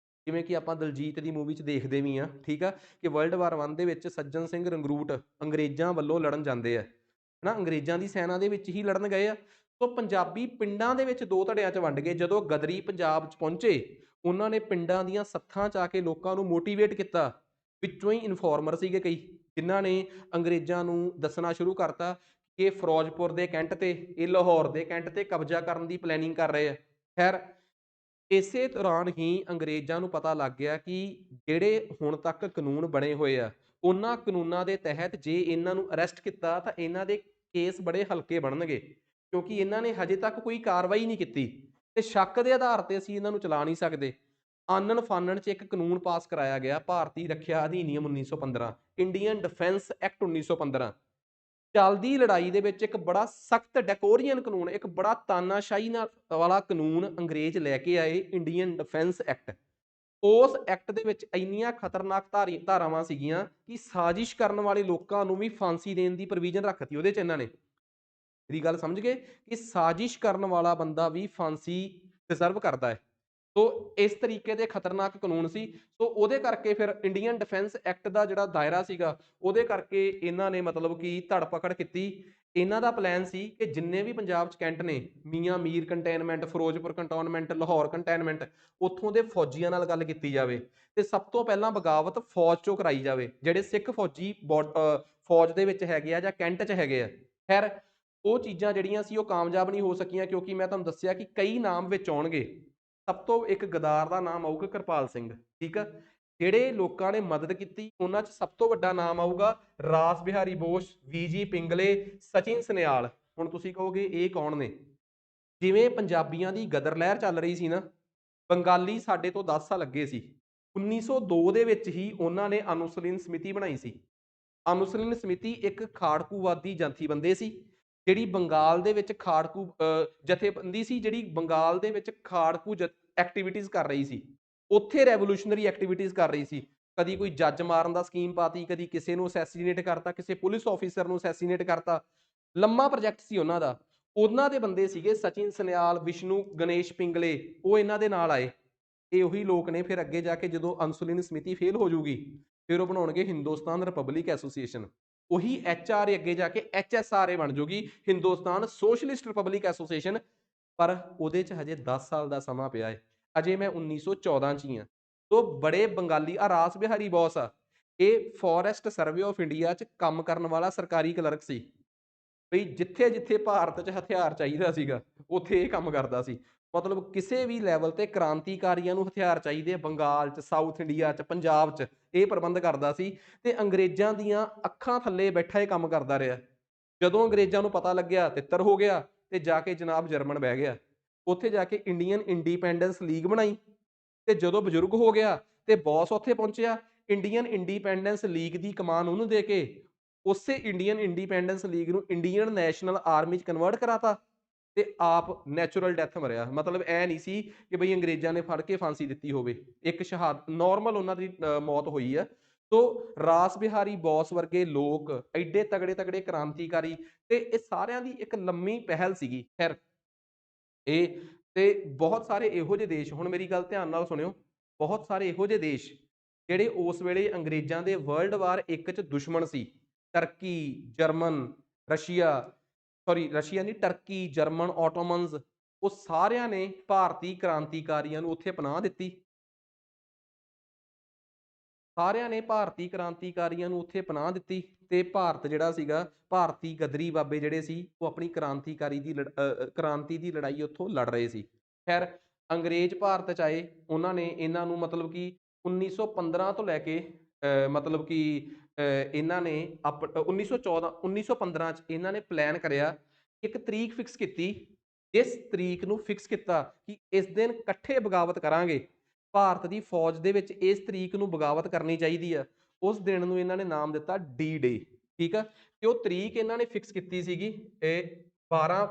ਜਿਵੇਂ ਕਿ ਆਪਾਂ ਦਲਜੀਤ ਦੀ ਮੂਵੀ 'ਚ ਦੇਖਦੇ ਵੀ ਆ, ਠੀਕ ਆ, ਕਿ ਵਰਲਡ ਵਾਰ 1 ਦੇ ਵਿੱਚ ਸੱਜਣ ਸਿੰਘ ਰੰਗਰੂਟ ਅੰਗਰੇਜ਼ਾਂ ਵੱਲੋਂ ਲੜਨ ਜਾਂਦੇ ਆ, ਹਨਾ, ਅੰਗਰੇਜ਼ਾਂ ਦੀ ਸੈਨਾ ਦੇ ਵਿੱਚ ਹੀ ਲੜਨ ਗਏ ਆ। ਸੋ ਪੰਜਾਬੀ ਪਿੰਡਾਂ ਦੇ ਵਿੱਚ ਦੋ ਧੜਿਆਂ 'ਚ ਵੰਡ ਗਏ। ਜਦੋਂ ਗਦਰੀ ਪੰਜਾਬ 'ਚ ਪਹੁੰਚੇ, ਉਹਨਾਂ ਨੇ ਪਿੰਡਾਂ ਦੀਆਂ ਸੱਥਾਂ 'ਚ ਆ ਕੇ ਲੋਕਾਂ ਨੂੰ ਮੋਟੀਵੇਟ ਕੀਤਾ। ਵਿੱਚੋਂ ਹੀ ਇਨਫੋਰਮਰ ਸੀਗੇ ਕਈ, ਜਿਨ੍ਹਾਂ ਨੇ ਅੰਗਰੇਜ਼ਾਂ ਨੂੰ ਦੱਸਣਾ ਸ਼ੁਰੂ ਕਰਤਾ ਕਿ ਇਹ ਫਿਰੋਜ਼ਪੁਰ ਦੇ ਕੈਂਟ ਤੇ, ਇਹ ਲਾਹੌਰ ਦੇ ਕੈਂਟ ਤੇ ਕਬਜ਼ਾ ਕਰਨ ਦੀ ਪਲੈਨਿੰਗ ਕਰ ਰਹੇ ਆ। ਖੈਰ, ਇਸੇ ਦੌਰਾਨ ਹੀ ਅੰਗਰੇਜ਼ਾਂ ਨੂੰ ਪਤਾ ਲੱਗ ਗਿਆ ਕਿ ਜਿਹੜੇ ਹੁਣ ਤੱਕ ਕਾਨੂੰਨ ਬਣੇ ਹੋਏ ਆ, ਉਹਨਾਂ ਕਾਨੂੰਨਾਂ ਦੇ ਤਹਿਤ ਜੇ ਇਹਨਾਂ ਨੂੰ ਅਰੈਸਟ ਕੀਤਾ ਤਾਂ ਇਹਨਾਂ ਦੇ ਕੇਸ ਬੜੇ ਹਲਕੇ ਬਣਨਗੇ, ਕਿਉਂਕਿ ਇਹਨਾਂ ਨੇ ਹਜੇ ਤੱਕ ਕੋਈ ਕਾਰਵਾਈ ਨਹੀਂ ਕੀਤੀ ਤੇ ਸ਼ੱਕ ਦੇ ਆਧਾਰ ਤੇ ਅਸੀਂ ਇਹਨਾਂ ਨੂੰ ਚਲਾ ਨਹੀਂ ਸਕਦੇ। ਆਨਣ ਫਾਨਣ 'ਚ ਇੱਕ ਕਾਨੂੰਨ ਪਾਸ ਕਰਾਇਆ ਗਿਆ, ਭਾਰਤੀ ਰੱਖਿਆ ਅਧਿਨਿਯਮ 1915, ਇੰਡੀਅਨ ਡਿਫੈਂਸ ਐਕਟ 1915। ਚੱਲਦੀ ਲੜਾਈ ਦੇ ਵਿੱਚ ਇੱਕ ਬੜਾ ਸਖਤ ਡੈਕੋਰੀਅਨ ਕਾਨੂੰਨ, ਇੱਕ ਬੜਾ ਤਾਨਾਸ਼ਾਹੀ ਨਾਲ ਵਾਲਾ ਕਾਨੂੰਨ ਅੰਗਰੇਜ਼ ਲੈ ਕੇ ਆਏ, ਇੰਡੀਅਨ ਡਿਫੈਂਸ ਐਕਟ। ਉਸ ਐਕਟ ਦੇ ਵਿੱਚ ਇੰਨੀਆਂ ਖਤਰਨਾਕ ਧਾਰਾਵਾਂ ਸੀਗੀਆਂ ਕਿ ਸਾਜ਼ਿਸ਼ ਕਰਨ ਵਾਲੇ ਲੋਕਾਂ ਨੂੰ ਵੀ ਫਾਂਸੀ ਦੇਣ ਦੀ ਪ੍ਰੋਵੀਜ਼ਨ ਰੱਖਤੀ ਉਹਦੇ 'ਚ ਇਹਨਾਂ ਨੇ। ਮੇਰੀ ਗੱਲ ਸਮਝ ਗਏ ਕਿ ਸਾਜ਼ਿਸ਼ ਕਰਨ ਵਾਲਾ ਬੰਦਾ ਵੀ ਫਾਂਸੀ ਡਿਜ਼ਰਵ ਕਰਦਾ ਹੈ। ਸੋ ਇਸ ਤਰੀਕੇ ਦੇ ਖਤਰਨਾਕ ਕਾਨੂੰਨ ਸੀ। ਸੋ ਉਹਦੇ ਕਰਕੇ ਫਿਰ ਇੰਡੀਅਨ ਡਿਫੈਂਸ ਐਕਟ ਦਾ ਜਿਹੜਾ ਦਾਇਰਾ ਸੀਗਾ, ਉਹਦੇ ਕਰਕੇ ਇਹਨਾਂ ਨੇ ਮਤਲਬ ਕਿ ਧੜ ਪਕੜ ਕੀਤੀ। ਇਹਨਾਂ ਦਾ ਪਲਾਨ ਸੀ ਕਿ ਜਿੰਨੇ ਵੀ ਪੰਜਾਬ 'ਚ ਕੈਂਟ ਨੇ, Mian Mir cantonment, Ferozepur cantonment, Lahore cantonment, ਉੱਥੋਂ ਦੇ ਫੌਜੀਆਂ ਨਾਲ ਗੱਲ ਕੀਤੀ ਜਾਵੇ ਤੇ ਸਭ ਤੋਂ ਪਹਿਲਾਂ ਬਗਾਵਤ ਫੌਜ 'ਚੋਂ ਕਰਾਈ ਜਾਵੇ, ਜਿਹੜੇ ਸਿੱਖ ਫੌਜੀ ਫੌਜ ਦੇ ਵਿੱਚ ਹੈਗੇ ਆ ਜਾਂ ਕੈਂਟ 'ਚ ਹੈਗੇ ਆ। ਖੈਰ, ਉਹ ਚੀਜ਼ਾਂ ਜਿਹੜੀਆਂ ਸੀ ਉਹ ਕਾਮਯਾਬ ਨਹੀਂ ਹੋ ਸਕੀਆਂ, ਕਿਉਂਕਿ ਮੈਂ ਤੁਹਾਨੂੰ ਦੱਸਿਆ ਕਿ ਕਈ ਨਾਮ ਵਿੱਚ ਆਉਣਗੇ। ਸਭ ਤੋਂ ਇੱਕ ਗਦਾਰ ਦਾ ਨਾਮ ਆਊਗਾ ਕਿਰਪਾਲ ਸਿੰਘ, ਠੀਕ ਆ। ਜਿਹੜੇ ਲੋਕਾਂ ਨੇ ਮਦਦ ਕੀਤੀ ਉਹਨਾਂ 'ਚ ਸਭ ਤੋਂ ਵੱਡਾ ਨਾਮ ਆਊਗਾ ਰਾਸ ਬਿਹਾਰੀ ਬੋਸ, ਵੀਜੀ ਪਿੰਗਲੇ, ਸਚਿਨ ਸਨਿਆਲ। ਹੁਣ ਤੁਸੀਂ ਕਹੋਗੇ ਇਹ ਕੌਣ ਨੇ? ਜਿਵੇਂ ਪੰਜਾਬੀਆਂ ਦੀ ਗਦਰ ਲਹਿਰ ਚੱਲ ਰਹੀ ਸੀ ਨਾ, ਬੰਗਾਲੀ ਸਾਡੇ ਤੋਂ 10 ਸਾਲ ਅੱਗੇ ਸੀ। 1902 ਦੇ ਵਿੱਚ ਹੀ ਉਹਨਾਂ ਨੇ ਅਨੁਸਲੀਨ ਸਮਿਤੀ ਬਣਾਈ ਸੀ। ਅਨੁਸਲੀਨ ਸਮਿਤੀ ਇੱਕ ਖਾੜਕੂਵਾਦੀ ਜਥੇਬੰਦੀ ਸੀ, ਜਿਹੜੀ ਬੰਗਾਲ ਦੇ ਵਿੱਚ ਜਥੇਬੰਦੀ ਸੀ, ਜਿਹੜੀ ਬੰਗਾਲ ਦੇ ਵਿੱਚ ਖਾੜਕੂ ਐਕਟੀਵਿਟੀਜ਼ ਕਰ ਰਹੀ ਸੀ। ਉੱਥੇ ਰੈਵੋਲੂਸ਼ਨਰੀ ਐਕਟੀਵਿਟੀਜ਼ ਕਰ ਰਹੀ ਸੀ। ਕਦੀ ਕੋਈ ਜੱਜ ਮਾਰਨ ਦਾ ਸਕੀਮ ਪਾਤੀ, ਕਦੀ ਕਿਸੇ ਨੂੰ ਅਸੈਸੀਨੇਟ ਕਰਤਾ, ਕਿਸੇ ਪੁਲਿਸ ਆਫੀਸਰ ਨੂੰ ਅਸੈਸੀਨੇਟ ਕਰਤਾ। ਲੰਮਾ ਪ੍ਰੋਜੈਕਟ ਸੀ ਉਹਨਾਂ ਦਾ। ਉਹਨਾਂ ਦੇ ਬੰਦੇ ਸੀਗੇ ਸਚਿਨ ਸਨਿਆਲ, ਵਿਸ਼ਨੂੰ ਗਣੇਸ਼ ਪਿੰਗਲੇ, ਉਹ ਇਹਨਾਂ ਦੇ ਨਾਲ ਆਏ। ਇਹ ਉਹੀ ਲੋਕ ਨੇ ਫਿਰ ਅੱਗੇ ਜਾ ਕੇ ਜਦੋਂ ਅਨਸੁਲਿਨ ਸਮਿਤੀ ਫੇਲ ਹੋ ਜੂਗੀ, ਫਿਰ ਉਹ ਬਣਾਉਣਗੇ ਹਿੰਦੁਸਤਾਨ ਰਿਪਬਲਿਕ ਐਸੋਸੀਏਸ਼ਨ। ਉਹੀ HR ਅੱਗੇ ਜਾ ਕੇ HSRA ਬਣ ਜੂਗੀ, ਹਿੰਦੁਸਤਾਨ ਸੋਸ਼ਲਿਸਟ ਰਿਪਬਲਿਕ ਐਸੋਸੀਏਸ਼ਨ। ਪਰ ਉਹਦੇ 'ਚ ਹਜੇ 10 ਸਾਲ ਦਾ ਸਮਾਂ ਪਿਆ ਹੈ। ਅਜੇ ਮੈਂ 1914 'ਚ ਹੀ ਹਾਂ। ਤੋ ਬੜੇ ਬੰਗਾਲੀ ਰਾਸ ਬਿਹਾਰੀ ਬੋਸ ਆ, ਇਹ ਫੋਰੈਸਟ ਸਰਵੇ ਆਫ ਇੰਡੀਆ 'ਚ ਕੰਮ ਕਰਨ ਵਾਲਾ ਸਰਕਾਰੀ ਕਲਰਕ ਸੀ। ਬਈ ਜਿੱਥੇ ਜਿੱਥੇ ਭਾਰਤ 'ਚ ਹਥਿਆਰ ਚਾਹੀਦਾ ਸੀਗਾ, ਉੱਥੇ ਇਹ ਕੰਮ ਕਰਦਾ ਸੀ। ਮਤਲਬ ਕਿਸੇ ਵੀ ਲੈਵਲ ਤੇ ਕ੍ਰਾਂਤੀਕਾਰੀਆਂ ਨੂੰ ਹਥਿਆਰ ਚਾਹੀਦੇ ਆ, ਬੰਗਾਲ 'ਚ, ਸਾਊਥ ਇੰਡੀਆ 'ਚ, ਪੰਜਾਬ 'ਚ, ਇਹ ਪ੍ਰਬੰਧ ਕਰਦਾ ਸੀ। ਤੇ ਅੰਗਰੇਜ਼ਾਂ ਦੀਆਂ ਅੱਖਾਂ ਥੱਲੇ ਬੈਠਾ ਇਹ ਕੰਮ ਕਰਦਾ ਰਿਹਾ। ਜਦੋਂ ਅੰਗਰੇਜ਼ਾਂ ਨੂੰ ਪਤਾ ਲੱਗਿਆ, ਤਿੱਤਰ ਹੋ ਗਿਆ ਤੇ ਜਾ ਕੇ ਜਨਾਬ ਜਰਮਨ ਬਹਿ ਗਿਆ। ਉੱਥੇ ਜਾ ਕੇ ਇੰਡੀਅਨ ਇੰਡੀਪੈਂਡੈਂਸ ਲੀਗ ਬਣਾਈ। ਤੇ ਜਦੋਂ ਬਜ਼ੁਰਗ ਹੋ ਗਿਆ ਤੇ ਬੌਸ ਉੱਥੇ ਪਹੁੰਚਿਆ, ਇੰਡੀਅਨ ਇੰਡੀਪੈਂਡੈਂਸ ਲੀਗ ਦੀ ਕਮਾਨ ਉਹਨੂੰ ਦੇ ਕੇ ਉਸੇ ਇੰਡੀਅਨ ਇੰਡੀਪੈਂਡੈਂਸ ਲੀਗ ਨੂੰ ਇੰਡੀਅਨ ਨੈਸ਼ਨਲ ਆਰਮੀ 'ਚ ਕਨਵਰਟ ਕਰਾਤਾ ਤੇ ਆਪ ਨੈਚੁਰਲ ਡੈਥ ਮਰਿਆ। ਮਤਲਬ ਐ ਨਹੀਂ ਸੀ ਕਿ ਬਈ ਅੰਗਰੇਜ਼ਾਂ ਨੇ ਫੜ ਕੇ ਫਾਂਸੀ ਦਿੱਤੀ ਹੋਵੇ, ਇੱਕ ਸ਼ਹਾਦਤ ਨੋਰਮਲ ਉਹਨਾਂ ਦੀ ਮੌਤ ਹੋਈ ਆ। ਸੋ ਰਾਸ ਬਿਹਾਰੀ ਬੋਸ ਵਰਗੇ ਲੋਕ ਐਡੇ ਤਗੜੇ ਤਗੜੇ ਕ੍ਰਾਂਤੀਕਾਰੀ, ਤੇ ਇਹ ਸਾਰਿਆਂ ਦੀ ਇੱਕ ਲੰਮੀ ਪਹਿਲ ਸੀਗੀ। ਖੈਰ ਇਹ ਤੇ ਬਹੁਤ ਸਾਰੇ ਇਹੋ ਜਿਹੇ ਦੇਸ਼, ਹੁਣ ਮੇਰੀ ਗੱਲ ਧਿਆਨ ਨਾਲ ਸੁਣਿਓ, ਬਹੁਤ ਸਾਰੇ ਇਹੋ ਜਿਹੇ ਦੇਸ਼ ਜਿਹੜੇ ਉਸ ਵੇਲੇ ਅੰਗਰੇਜ਼ਾਂ ਦੇ ਵਰਲਡ ਵਾਰ ਇੱਕ 'ਚ ਦੁਸ਼ਮਣ ਸੀ। Turkey, German, Russia, sorry Russia ਨਹੀਂ, ਟਰਕੀ, ਜਰਮਨ, ਆਟੋਮਨਸ, ਉਹ ਸਾਰਿਆਂ ਨੇ ਭਾਰਤੀ ਕ੍ਰਾਂਤੀਕਾਰੀਆਂ ਨੂੰ ਉੱਥੇ ਪਨਾਹ ਦਿੱਤੀ। ਸਾਰਿਆਂ ਨੇ ਭਾਰਤੀ ਕ੍ਰਾਂਤੀਕਾਰੀਆਂ ਨੂੰ ਉੱਥੇ ਪਨਾਹ ਦਿੱਤੀ ਤੇ ਭਾਰਤ ਜਿਹੜਾ ਸੀਗਾ, ਭਾਰਤੀ ਗਦਰੀ ਬਾਬੇ ਜਿਹੜੇ ਸੀ, ਉਹ ਆਪਣੀ ਕ੍ਰਾਂਤੀ ਦੀ ਲੜਾਈ ਉੱਥੋਂ ਲੜ ਰਹੇ ਸੀ। ਖੈਰ ਅੰਗਰੇਜ਼ ਭਾਰਤ 'ਚ ਆਏ, ਉਹਨਾਂ ਨੇ ਇਹਨਾਂ ਨੂੰ ਮਤਲਬ ਕਿ 1915 ਤੋਂ ਲੈ ਕੇ ਮਤਲਬ ਕਿ ਇਹਨਾਂ ਨੇ 1914 1915 'ਚ ਇਹਨਾਂ ਨੇ ਪਲਾਨ ਕਰਿਆ, ਇੱਕ ਤਰੀਕ ਫਿਕਸ ਕੀਤੀ। ਇਸ ਤਰੀਕ ਨੂੰ ਫਿਕਸ ਕੀਤਾ ਕਿ ਇਸ ਦਿਨ ਇਕੱਠੇ ਬਗਾਵਤ ਕਰਾਂਗੇ, ਭਾਰਤ ਦੀ ਫੌਜ ਦੇ ਵਿੱਚ ਇਸ ਤਰੀਕ ਨੂੰ ਬਗਾਵਤ ਕਰਨੀ ਚਾਹੀਦੀ ਆ। ਉਸ ਦਿਨ ਨੂੰ ਇਹਨਾਂ ਨੇ ਨਾਮ ਦਿੱਤਾ ਡੀ ਡੇ। ਠੀਕ ਆ, ਤੇ ਉਹ ਤਰੀਕ ਇਹਨਾਂ ਨੇ ਫਿਕਸ ਕੀਤੀ ਸੀਗੀ, ਇਹ 12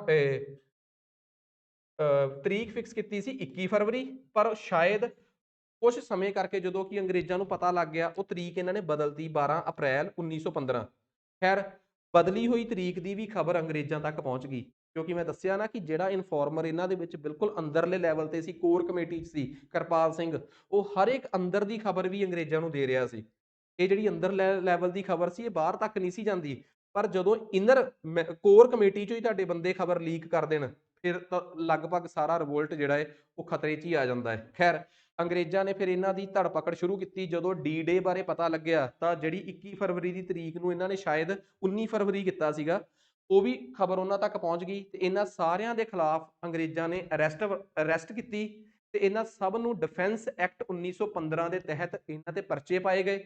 ਤਰੀਕ ਫਿਕਸ ਕੀਤੀ ਸੀ 21 ਫਰਵਰੀ, ਪਰ ਸ਼ਾਇਦ ਕੁਛ ਸਮੇਂ ਕਰਕੇ ਜਦੋਂ ਕਿ ਅੰਗਰੇਜ਼ਾਂ ਨੂੰ ਪਤਾ ਲੱਗ ਗਿਆ, ਉਹ ਤਰੀਕ ਇਹਨਾਂ ਨੇ ਬਦਲਤੀ 12 ਅਪ੍ਰੈਲ 1915। ਖੈਰ ਬਦਲੀ ਹੋਈ ਤਰੀਕ ਦੀ ਵੀ ਖਬਰ ਅੰਗਰੇਜ਼ਾਂ ਤੱਕ ਪਹੁੰਚ ਗਈ, ਕਿਉਂਕਿ ਮੈਂ ਦੱਸਿਆ ਨਾ ਕਿ ਜਿਹੜਾ ਇਨਫੋਰਮਰ ਇਹਨਾਂ ਦੇ ਵਿੱਚ ਬਿਲਕੁਲ ਅੰਦਰਲੇ ਲੈਵਲ ਤੇ ਸੀ, ਕੋਰ ਕਮੇਟੀ 'ਚ ਸੀ, ਕਿਰਪਾਲ ਸਿੰਘ, ਉਹ ਹਰ ਇੱਕ ਅੰਦਰ ਦੀ ਖਬਰ ਵੀ ਅੰਗਰੇਜ਼ਾਂ ਨੂੰ ਦੇ ਰਿਹਾ ਸੀ। ਇਹ ਜਿਹੜੀ ਅੰਦਰ ਲੈਵਲ ਦੀ ਖਬਰ ਸੀ, ਇਹ ਬਾਹਰ ਤੱਕ ਨਹੀਂ ਸੀ ਜਾਂਦੀ। ਪਰ ਜਦੋਂ ਇਨਰ ਕੋਰ ਕਮੇਟੀ 'ਚੋਂ ਹੀ ਤੁਹਾਡੇ ਬੰਦੇ ਖਬਰ ਲੀਕ ਕਰ ਦੇਣ, ਫਿਰ ਤਾਂ ਲਗਭਗ ਸਾਰਾ ਰਿਵੋਲਟ ਜਿਹੜਾ ਹੈ ਉਹ ਖਤਰੇ 'ਚ ਹੀ ਆ ਜਾਂਦਾ ਹੈ। ਖੈਰ ਅੰਗਰੇਜ਼ਾਂ ਨੇ ਫਿਰ ਇਹਨਾਂ ਦੀ ਧੜਪਕੜ ਸ਼ੁਰੂ ਕੀਤੀ। ਜਦੋਂ ਡੀ ਡੇ ਬਾਰੇ ਪਤਾ ਲੱਗਿਆ ਤਾਂ ਜਿਹੜੀ 21 ਫਰਵਰੀ ਦੀ ਤਰੀਕ ਨੂੰ ਇਹਨਾਂ ਨੇ ਸ਼ਾਇਦ 19 ਫਰਵਰੀ ਕੀਤਾ ਸੀਗਾ, ਉਹ ਵੀ ਖਬਰ ਉਹਨਾਂ ਤੱਕ ਪਹੁੰਚ ਗਈ ਤੇ ਇਹਨਾਂ ਸਾਰਿਆਂ ਦੇ ਖਿਲਾਫ ਅੰਗਰੇਜ਼ਾਂ ਨੇ ਅਰੈਸਟ ਕੀਤੀ ਤੇ ਇਹਨਾਂ ਸਭ ਨੂੰ ਡਿਫੈਂਸ ਐਕਟ 1915 ਦੇ ਤਹਿਤ ਇਹਨਾਂ ਤੇ ਪਰਚੇ ਪਾਏ ਗਏ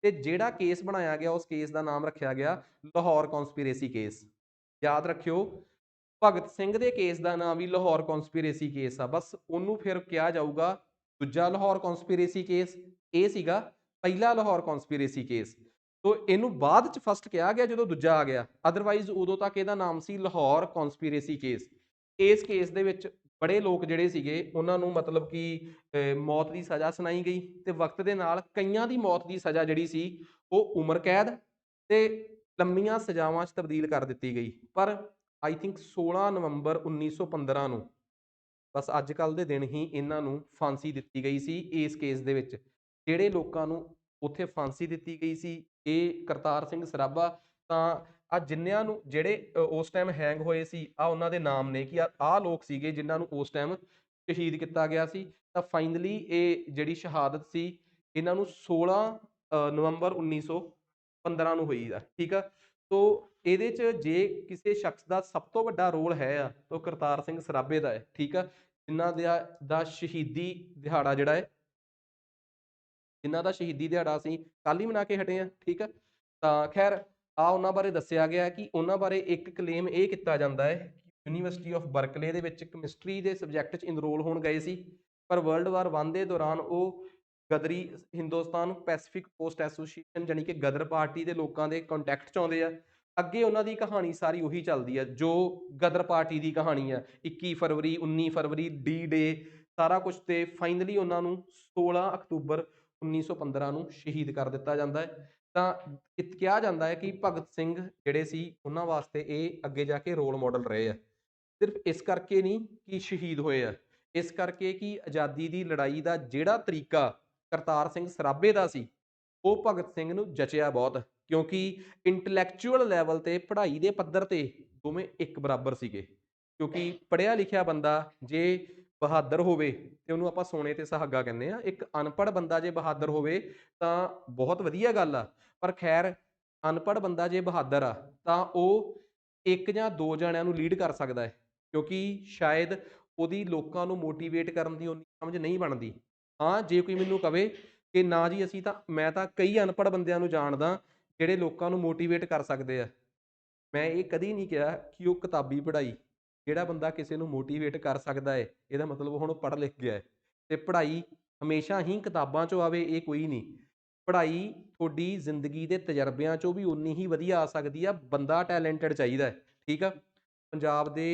ਤੇ ਜਿਹੜਾ ਕੇਸ ਬਣਾਇਆ ਗਿਆ, ਉਸ ਕੇਸ ਦਾ ਨਾਮ ਰੱਖਿਆ ਗਿਆ ਲਾਹੌਰ ਕੌਂਸਪੀਰੇਸੀ ਕੇਸ। ਯਾਦ ਰੱਖਿਓ, ਭਗਤ ਸਿੰਘ ਦੇ ਕੇਸ ਦਾ ਨਾਮ ਵੀ ਲਾਹੌਰ ਕੌਂਸਪੀਰੇਸੀ ਕੇਸ ਆ, ਬਸ ਉਹਨੂੰ ਫਿਰ ਕਿਹਾ ਜਾਊਗਾ ਦੂਜਾ ਲਾਹੌਰ ਕੌਂਸਪੀਰੇਸੀ ਕੇਸ। ਇਹ ਸੀਗਾ ਪਹਿਲਾ ਲਾਹੌਰ ਕੌਂਸਪੀਰੇਸੀ ਕੇਸ, ਤੋ ਇਹਨੂੰ ਬਾਅਦ ਚ ਫਸਟ ਕਿਹਾ ਗਿਆ ਜਦੋਂ ਦੂਜਾ ਆ ਗਿਆ, ਅਦਰਵਾਈਜ਼ ਉਦੋਂ ਤੱਕ ਇਹਦਾ ਨਾਮ ਸੀ ਲਾਹੌਰ ਕੌਂਸਪੀਰੇਸੀ ਕੇਸ। ਇਸ ਕੇਸ ਦੇ ਵਿੱਚ ਬੜੇ ਲੋਕ ਜਿਹੜੇ ਸੀਗੇ, ਉਹਨਾਂ ਨੂੰ ਮਤਲਬ ਕਿ ਮੌਤ ਦੀ ਸਜ਼ਾ ਸੁਣਾਈ ਗਈ ਤੇ ਵਕਤ ਦੇ ਨਾਲ ਕਈਆਂ ਦੀ ਮੌਤ ਦੀ ਸਜ਼ਾ ਜਿਹੜੀ ਸੀ ਉਹ ਉਮਰ ਕੈਦ ਤੇ ਲੰਮੀਆਂ ਸਜ਼ਾਵਾਂ 'ਚ ਤਬਦੀਲ ਕਰ ਦਿੱਤੀ ਗਈ। ਪਰ ਆਈ ਥਿੰਕ 16 ਨਵੰਬਰ 1915 ਨੂੰ, ਬਸ ਅੱਜ ਕੱਲ੍ਹ ਦੇ ਦਿਨ ਹੀ ਇਹਨਾਂ ਨੂੰ ਫਾਂਸੀ ਦਿੱਤੀ ਗਈ ਸੀ। ਇਸ ਕੇਸ ਦੇ ਵਿੱਚ ਜਿਹੜੇ ਲੋਕਾਂ ਨੂੰ ਉੱਥੇ ਫਾਂਸੀ ਦਿੱਤੀ ਗਈ ਸੀ, ਇਹ ਕਰਤਾਰ ਸਿੰਘ ਸਰਾਭਾ, ਤਾਂ ਆ ਜਿੰਨਿਆਂ ਨੂੰ ਜਿਹੜੇ ਉਸ ਟਾਈਮ ਹੈਂਗ ਹੋਏ ਸੀ, ਆ ਉਹਨਾਂ ਦੇ ਨਾਮ ਨੇ ਕਿ ਆਹ ਲੋਕ ਸੀਗੇ ਜਿਨ੍ਹਾਂ ਨੂੰ ਉਸ ਟਾਈਮ ਸ਼ਹੀਦ ਕੀਤਾ ਗਿਆ ਸੀ। ਤਾਂ ਫਾਈਨਲੀ ਇਹ ਜਿਹੜੀ ਸ਼ਹਾਦਤ ਸੀ, ਇਹਨਾਂ ਨੂੰ 16 ਨਵੰਬਰ 1915 ਨੂੰ ਹੋਈ ਆ। ਠੀਕ ਆ, ਤੋ ਇਹਦੇ 'ਚ ਜੇ ਕਿਸੇ ਸ਼ਖਸ ਦਾ ਸਭ ਤੋਂ ਵੱਡਾ ਰੋਲ ਹੈ ਆ, ਤਾਂ ਕਰਤਾਰ ਸਿੰਘ ਸਰਾਭੇ ਦਾ ਹੈ। ਠੀਕ ਆ, ਜਿਨ੍ਹਾਂ ਦਾ ਸ਼ਹੀਦੀ ਦਿਹਾੜਾ ਜਿਹੜਾ ਹੈ, ਜਿਨ੍ਹਾਂ ਦਾ ਸ਼ਹੀਦੀ ਦਿਹਾੜਾ ਅਸੀਂ ਕੱਲ੍ਹ ਹੀ ਮਨਾ ਕੇ ਹਟੇ ਹਾਂ। ਠੀਕ ਆ, ਤਾਂ ਖੈਰ ਆ ਉਹਨਾਂ ਬਾਰੇ ਦੱਸਿਆ ਗਿਆ ਕਿ ਉਹਨਾਂ ਬਾਰੇ ਇੱਕ ਕਲੇਮ ਇਹ ਕੀਤਾ ਜਾਂਦਾ ਹੈ ਕਿ ਯੂਨੀਵਰਸਿਟੀ ਆਫ ਬਰਕਲੇ ਦੇ ਵਿੱਚ ਕੈਮਿਸਟਰੀ ਦੇ ਸਬਜੈਕਟ 'ਚ ਇਨਰੋਲ ਹੋਣ ਗਏ ਸੀ, ਪਰ ਵਰਲਡ ਵਾਰ 1 ਦੇ ਦੌਰਾਨ ਉਹ ਗਦਰੀ ਹਿੰਦੁਸਤਾਨ ਪੈਸੀਫਿਕ ਪੋਸਟ ਐਸੋਸੀਏਸ਼ਨ ਜਾਣੀ ਕਿ ਗਦਰ ਪਾਰਟੀ ਦੇ ਲੋਕਾਂ ਦੇ ਕੰਟੈਕਟ 'ਚ ਆਉਂਦੇ ਆ। ਅੱਗੇ ਉਹਨਾਂ ਦੀ ਕਹਾਣੀ ਸਾਰੀ ਉਹੀ ਚੱਲਦੀ ਆ ਜੋ ਗਦਰ ਪਾਰਟੀ ਦੀ ਕਹਾਣੀ ਆ, 21 ਫਰਵਰੀ 19 ਫਰਵਰੀ ਡੀ ਡੇ ਸਾਰਾ ਕੁਛ, ਤੇ ਫਾਈਨਲੀ ਉਹਨਾਂ ਨੂੰ 16 ਅਕਤੂਬਰ 1915 ਨੂੰ ਸ਼ਹੀਦ ਕਰ ਦਿੱਤਾ ਜਾਂਦਾ ਹੈ। ਤਾਂ ਕਿਹਾ ਜਾਂਦਾ ਹੈ ਕਿ ਭਗਤ ਸਿੰਘ ਜਿਹੜੇ ਸੀ, ਉਹਨਾਂ ਵਾਸਤੇ ਇਹ ਅੱਗੇ ਜਾ ਕੇ ਰੋਲ ਮਾਡਲ ਰਹੇ ਆ। ਸਿਰਫ ਇਸ ਕਰਕੇ ਨਹੀਂ ਕਿ ਸ਼ਹੀਦ ਹੋਏ ਆ, ਇਸ ਕਰਕੇ ਕਿ ਆਜ਼ਾਦੀ ਦੀ ਲੜਾਈ ਦਾ ਜਿਹੜਾ ਤਰੀਕਾ ਕਰਤਾਰ ਸਿੰਘ ਸਰਾਭੇ ਦਾ ਸੀ, ਉਹ ਭਗਤ ਸਿੰਘ ਨੂੰ ਜਚਿਆ ਬਹੁਤ। ਕਿਉਂਕਿ ਇੰਟੈਲੈਕਚੁਅਲ ਲੈਵਲ ਤੇ ਪੜ੍ਹਾਈ ਦੇ ਪੱਧਰ ਤੇ ਦੋਵੇਂ ਇੱਕ ਬਰਾਬਰ ਸੀਗੇ। ਕਿਉਂਕਿ ਪੜ੍ਹਿਆ ਲਿਖਿਆ ਬੰਦਾ ਜੇ ਬਹਾਦਰ ਹੋਵੇ ਤੇ ਉਹਨੂੰ ਆਪਾਂ ਸੋਨੇ ਤੇ ਸੁਹਾਗਾ ਕਹਿੰਦੇ ਆ। ਇੱਕ ਅਨਪੜ੍ਹ ਬੰਦਾ ਜੇ ਬਹਾਦਰ ਹੋਵੇ ਤਾਂ ਬਹੁਤ ਵਧੀਆ ਗੱਲ ਆ। ਪਰ ਖੈਰ ਅਨਪੜ੍ਹ ਬੰਦਾ ਜੇ ਬਹਾਦਰ ਆ ਤਾਂ ਉਹ ਇੱਕ ਜਾਂ ਦੋ ਜਣਿਆਂ ਨੂੰ ਲੀਡ ਕਰ ਸਕਦਾ ਹੈ, ਕਿਉਂਕਿ ਸ਼ਾਇਦ ਉਹਦੀ ਲੋਕਾਂ ਨੂੰ ਮੋਟੀਵੇਟ ਕਰਨ ਦੀ ਉਨੀ ਸਮਝ ਨਹੀਂ ਬਣਦੀ। ਹਾਂ, ਜੇ ਕੋਈ ਮੈਨੂੰ ਕਵੇ ਕਿ ਨਾ ਜੀ ਅਸੀਂ ਤਾਂ ਮੈਂ ਤਾਂ ਕਈ ਅਨਪੜ੍ਹ ਬੰਦਿਆਂ ਨੂੰ ਜਾਣਦਾ ਜਿਹੜੇ ਲੋਕਾਂ ਨੂੰ ਮੋਟੀਵੇਟ ਕਰ ਸਕਦੇ ਆ। ਮੈਂ ਇਹ ਕਦੀ ਨਹੀਂ ਕਿਹਾ ਕਿ ਉਹ ਕਿਤਾਬੀ ਪੜ੍ਹਾਈ, ਜਿਹੜਾ ਬੰਦਾ ਕਿਸੇ ਨੂੰ ਮੋਟੀਵੇਟ ਕਰ ਸਕਦਾ ਹੈ ਇਹਦਾ ਮਤਲਬ ਹੁਣ ਉਹ ਪੜ੍ਹ ਲਿਖ ਗਿਆ ਹੈ। ਤੇ ਪੜ੍ਹਾਈ ਹਮੇਸ਼ਾ ਹੀ ਕਿਤਾਬਾਂ ਚੋਂ ਆਵੇ ਇਹ ਕੋਈ ਨਹੀਂ। ਪੜ੍ਹਾਈ ਤੁਹਾਡੀ ਜ਼ਿੰਦਗੀ ਦੇ ਤਜਰਬਿਆਂ ਚੋਂ ਵੀ ਉਨੀ ਹੀ ਵਧੀਆ ਆ ਸਕਦੀ ਆ। ਬੰਦਾ ਟੈਲੈਂਟਡ ਚਾਹੀਦਾ ਹੈ, ਠੀਕ ਆ। ਪੰਜਾਬ ਦੇ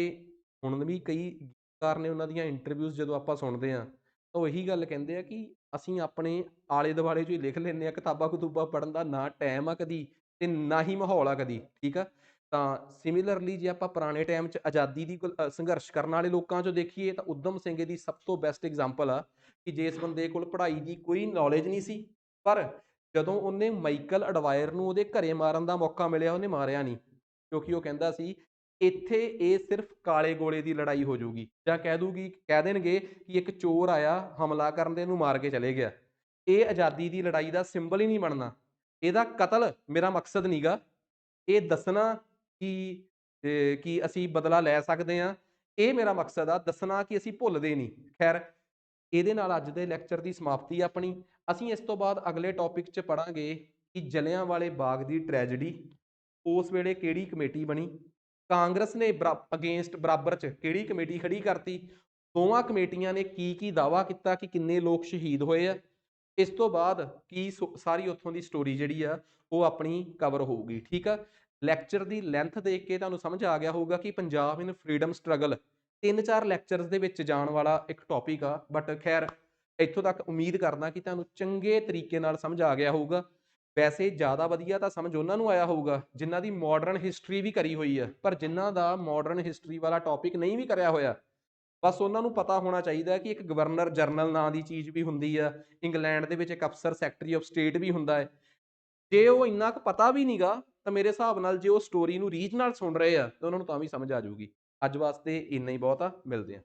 ਹੁਣ ਵੀ ਕਈ ਗੀਤਕਾਰ ਨੇ, ਉਹਨਾਂ ਦੀਆਂ ਇੰਟਰਵਿਊਜ਼ ਜਦੋਂ ਆਪਾਂ ਸੁਣਦੇ ਹਾਂ ਤਾਂ ਉਹ ਇਹੀ ਗੱਲ ਕਹਿੰਦੇ ਆ ਕਿ ਅਸੀਂ ਆਪਣੇ ਆਲੇ ਦੁਆਲੇ 'ਚੋਂ ਹੀ ਲਿਖ ਲੈਂਦੇ ਹਾਂ। ਕਿਤਾਬਾਂ ਕਤੂਬਾਂ ਪੜ੍ਹਨ ਦਾ ਨਾ ਟਾਈਮ ਆ ਕਦੀ, ਤੇ ਨਾ ਹੀ ਮਾਹੌਲ ਆ ਕਦੀ, ਠੀਕ ਆ। ਤਾਂ ਸਿਮਿਲਰਲੀ ਜੇ ਆਪਾਂ ਪੁਰਾਣੇ ਟਾਈਮ 'ਚ ਆਜ਼ਾਦੀ ਦੀ ਸੰਘਰਸ਼ ਕਰਨ ਵਾਲੇ ਲੋਕਾਂ 'ਚੋਂ ਦੇਖੀਏ ਤਾਂ ਊਧਮ ਸਿੰਘ ਦੀ ਸਭ ਤੋਂ ਬੈਸਟ ਐਗਜ਼ਾਮਪਲ ਆ ਕਿ ਜਿਸ ਬੰਦੇ ਕੋਲ ਪੜ੍ਹਾਈ ਦੀ ਕੋਈ ਨੌਲੇਜ ਨਹੀਂ ਸੀ, ਪਰ ਜਦੋਂ ਉਹਨੇ ਮਾਈਕਲ ਅਡਵਾਇਰ ਨੂੰ ਉਹਦੇ ਘਰੇ ਮਾਰਨ ਦਾ ਮੌਕਾ ਮਿਲਿਆ ਉਹਨੇ ਮਾਰਿਆ ਨਹੀਂ, ਕਿਉਂਕਿ ਉਹ ਕਹਿੰਦਾ ਸੀ ਇੱਥੇ ਇਹ ਸਿਰਫ ਕਾਲੇ ਗੋਲੇ ਦੀ ਲੜਾਈ ਹੋ ਜਾਊਗੀ, ਜਾਂ ਕਹਿ ਦੇਣਗੇ ਕਿ ਇੱਕ ਚੋਰ ਆਇਆ ਹਮਲਾ ਕਰਨ ਦੇ ਇਹਨੂੰ ਮਾਰ ਕੇ ਚਲੇ ਗਿਆ। ਇਹ ਆਜ਼ਾਦੀ ਦੀ ਲੜਾਈ ਦਾ ਸਿੰਬਲ ਹੀ ਨਹੀਂ ਬਣਨਾ। ਇਹਦਾ ਕਤਲ ਮੇਰਾ ਮਕਸਦ ਨਹੀਂਗਾ, ਇਹ ਦੱਸਣਾ ਕਿ ਕਿ ਅਸੀਂ ਬਦਲਾ ਲੈ ਸਕਦੇ ਹਾਂ, ਇਹ ਮੇਰਾ ਮਕਸਦ ਆ। ਦੱਸਣਾ ਕਿ ਅਸੀਂ ਭੁੱਲਦੇ ਨਹੀਂ। ਖੈਰ, ਇਹਦੇ ਨਾਲ ਅੱਜ ਦੇ ਲੈਕਚਰ ਦੀ ਸਮਾਪਤੀ ਆਪਣੀ। ਅਸੀਂ ਇਸ ਤੋਂ ਬਾਅਦ ਅਗਲੇ ਟੌਪਿਕ 'ਚ ਪੜ੍ਹਾਂਗੇ ਕਿ ਜਲਿਆਂਵਾਲੇ ਬਾਗ ਦੀ ਟ੍ਰੈਜਡੀ ਉਸ ਵੇਲੇ ਕਿਹੜੀ ਕਮੇਟੀ ਬਣੀ, ਕਾਂਗਰਸ ਨੇ ਅਗੇਂਸਟ ਬਰਾਬਰ 'ਚ ਕਿਹੜੀ ਕਮੇਟੀ ਖੜੀ ਕਰਤੀ, ਦੋਵਾਂ ਕਮੇਟੀਆਂ ਨੇ ਕੀ ਦਾਅਵਾ ਕੀਤਾ ਕਿ ਕਿੰਨੇ ਲੋਕ ਸ਼ਹੀਦ ਹੋਏ ਆ। ਇਸ ਤੋਂ ਬਾਅਦ ਕੀ ਸਾਰੀ ਉੱਥੋਂ ਦੀ ਸਟੋਰੀ ਜਿਹੜੀ ਆ ਉਹ ਆਪਣੀ ਕਵਰ ਹੋਊਗੀ, ਠੀਕ ਆ। ਲੈਕਚਰ ਦੀ ਲੈਂਥ ਦੇਖ ਕੇ ਤੁਹਾਨੂੰ ਸਮਝ ਆ ਗਿਆ ਹੋਊਗਾ ਕਿ ਪੰਜਾਬ ਇਨ ਫਰੀਡਮ ਸਟਰਗਲ 3-4 ਲੈਕਚਰਸ ਦੇ ਵਿੱਚ ਜਾਣ ਵਾਲਾ ਇੱਕ ਟੌਪਿਕ ਆ। ਬਟ ਖੈਰ, ਇੱਥੋਂ ਤੱਕ ਉਮੀਦ ਕਰਦਾ ਕਿ ਤੁਹਾਨੂੰ ਚੰਗੇ ਤਰੀਕੇ ਨਾਲ ਸਮਝ ਆ ਗਿਆ ਹੋਊਗਾ। ਵੈਸੇ ਜ਼ਿਆਦਾ ਵਧੀਆ ਤਾਂ ਸਮਝ ਉਹਨਾਂ ਨੂੰ ਆਇਆ ਹੋਊਗਾ ਜਿਨ੍ਹਾਂ ਦੀ ਮਾਡਰਨ ਹਿਸਟਰੀ ਵੀ ਕਰੀ ਹੋਈ ਆ, ਪਰ ਜਿਨ੍ਹਾਂ ਦਾ ਮਾਡਰਨ ਹਿਸਟਰੀ ਵਾਲਾ ਟੌਪਿਕ ਨਹੀਂ ਵੀ ਕਰਿਆ ਹੋਇਆ, ਬਸ ਉਹਨਾਂ ਨੂੰ ਪਤਾ ਹੋਣਾ ਚਾਹੀਦਾ ਕਿ ਇੱਕ ਗਵਰਨਰ ਜਨਰਲ ਨਾਂ ਦੀ ਚੀਜ਼ ਵੀ ਹੁੰਦੀ ਆ। ਇੰਗਲੈਂਡ ਦੇ ਵਿੱਚ ਇੱਕ ਅਫਸਰ ਸੈਕਟਰੀ ਆਫ ਸਟੇਟ ਵੀ ਹੁੰਦਾ ਹੈ। ਜੇ ਉਹ ਇੰਨਾ ਕੁ ਪਤਾ ਵੀ ਨਹੀਂਗਾ ਤਾਂ ਮੇਰੇ ਹਿਸਾਬ ਨਾਲ ਜੇ ਉਹ ਸਟੋਰੀ ਨੂੰ ਰੀਝ ਨਾਲ ਸੁਣ ਰਹੇ ਆ ਤਾਂ ਉਹਨਾਂ ਨੂੰ ਤਾਂ ਵੀ ਸਮਝ ਆ ਜਾਊਗੀ। ਅੱਜ ਵਾਸਤੇ ਇੰਨਾ ਹੀ ਬਹੁਤ ਆ, ਮਿਲਦੇ ਆ।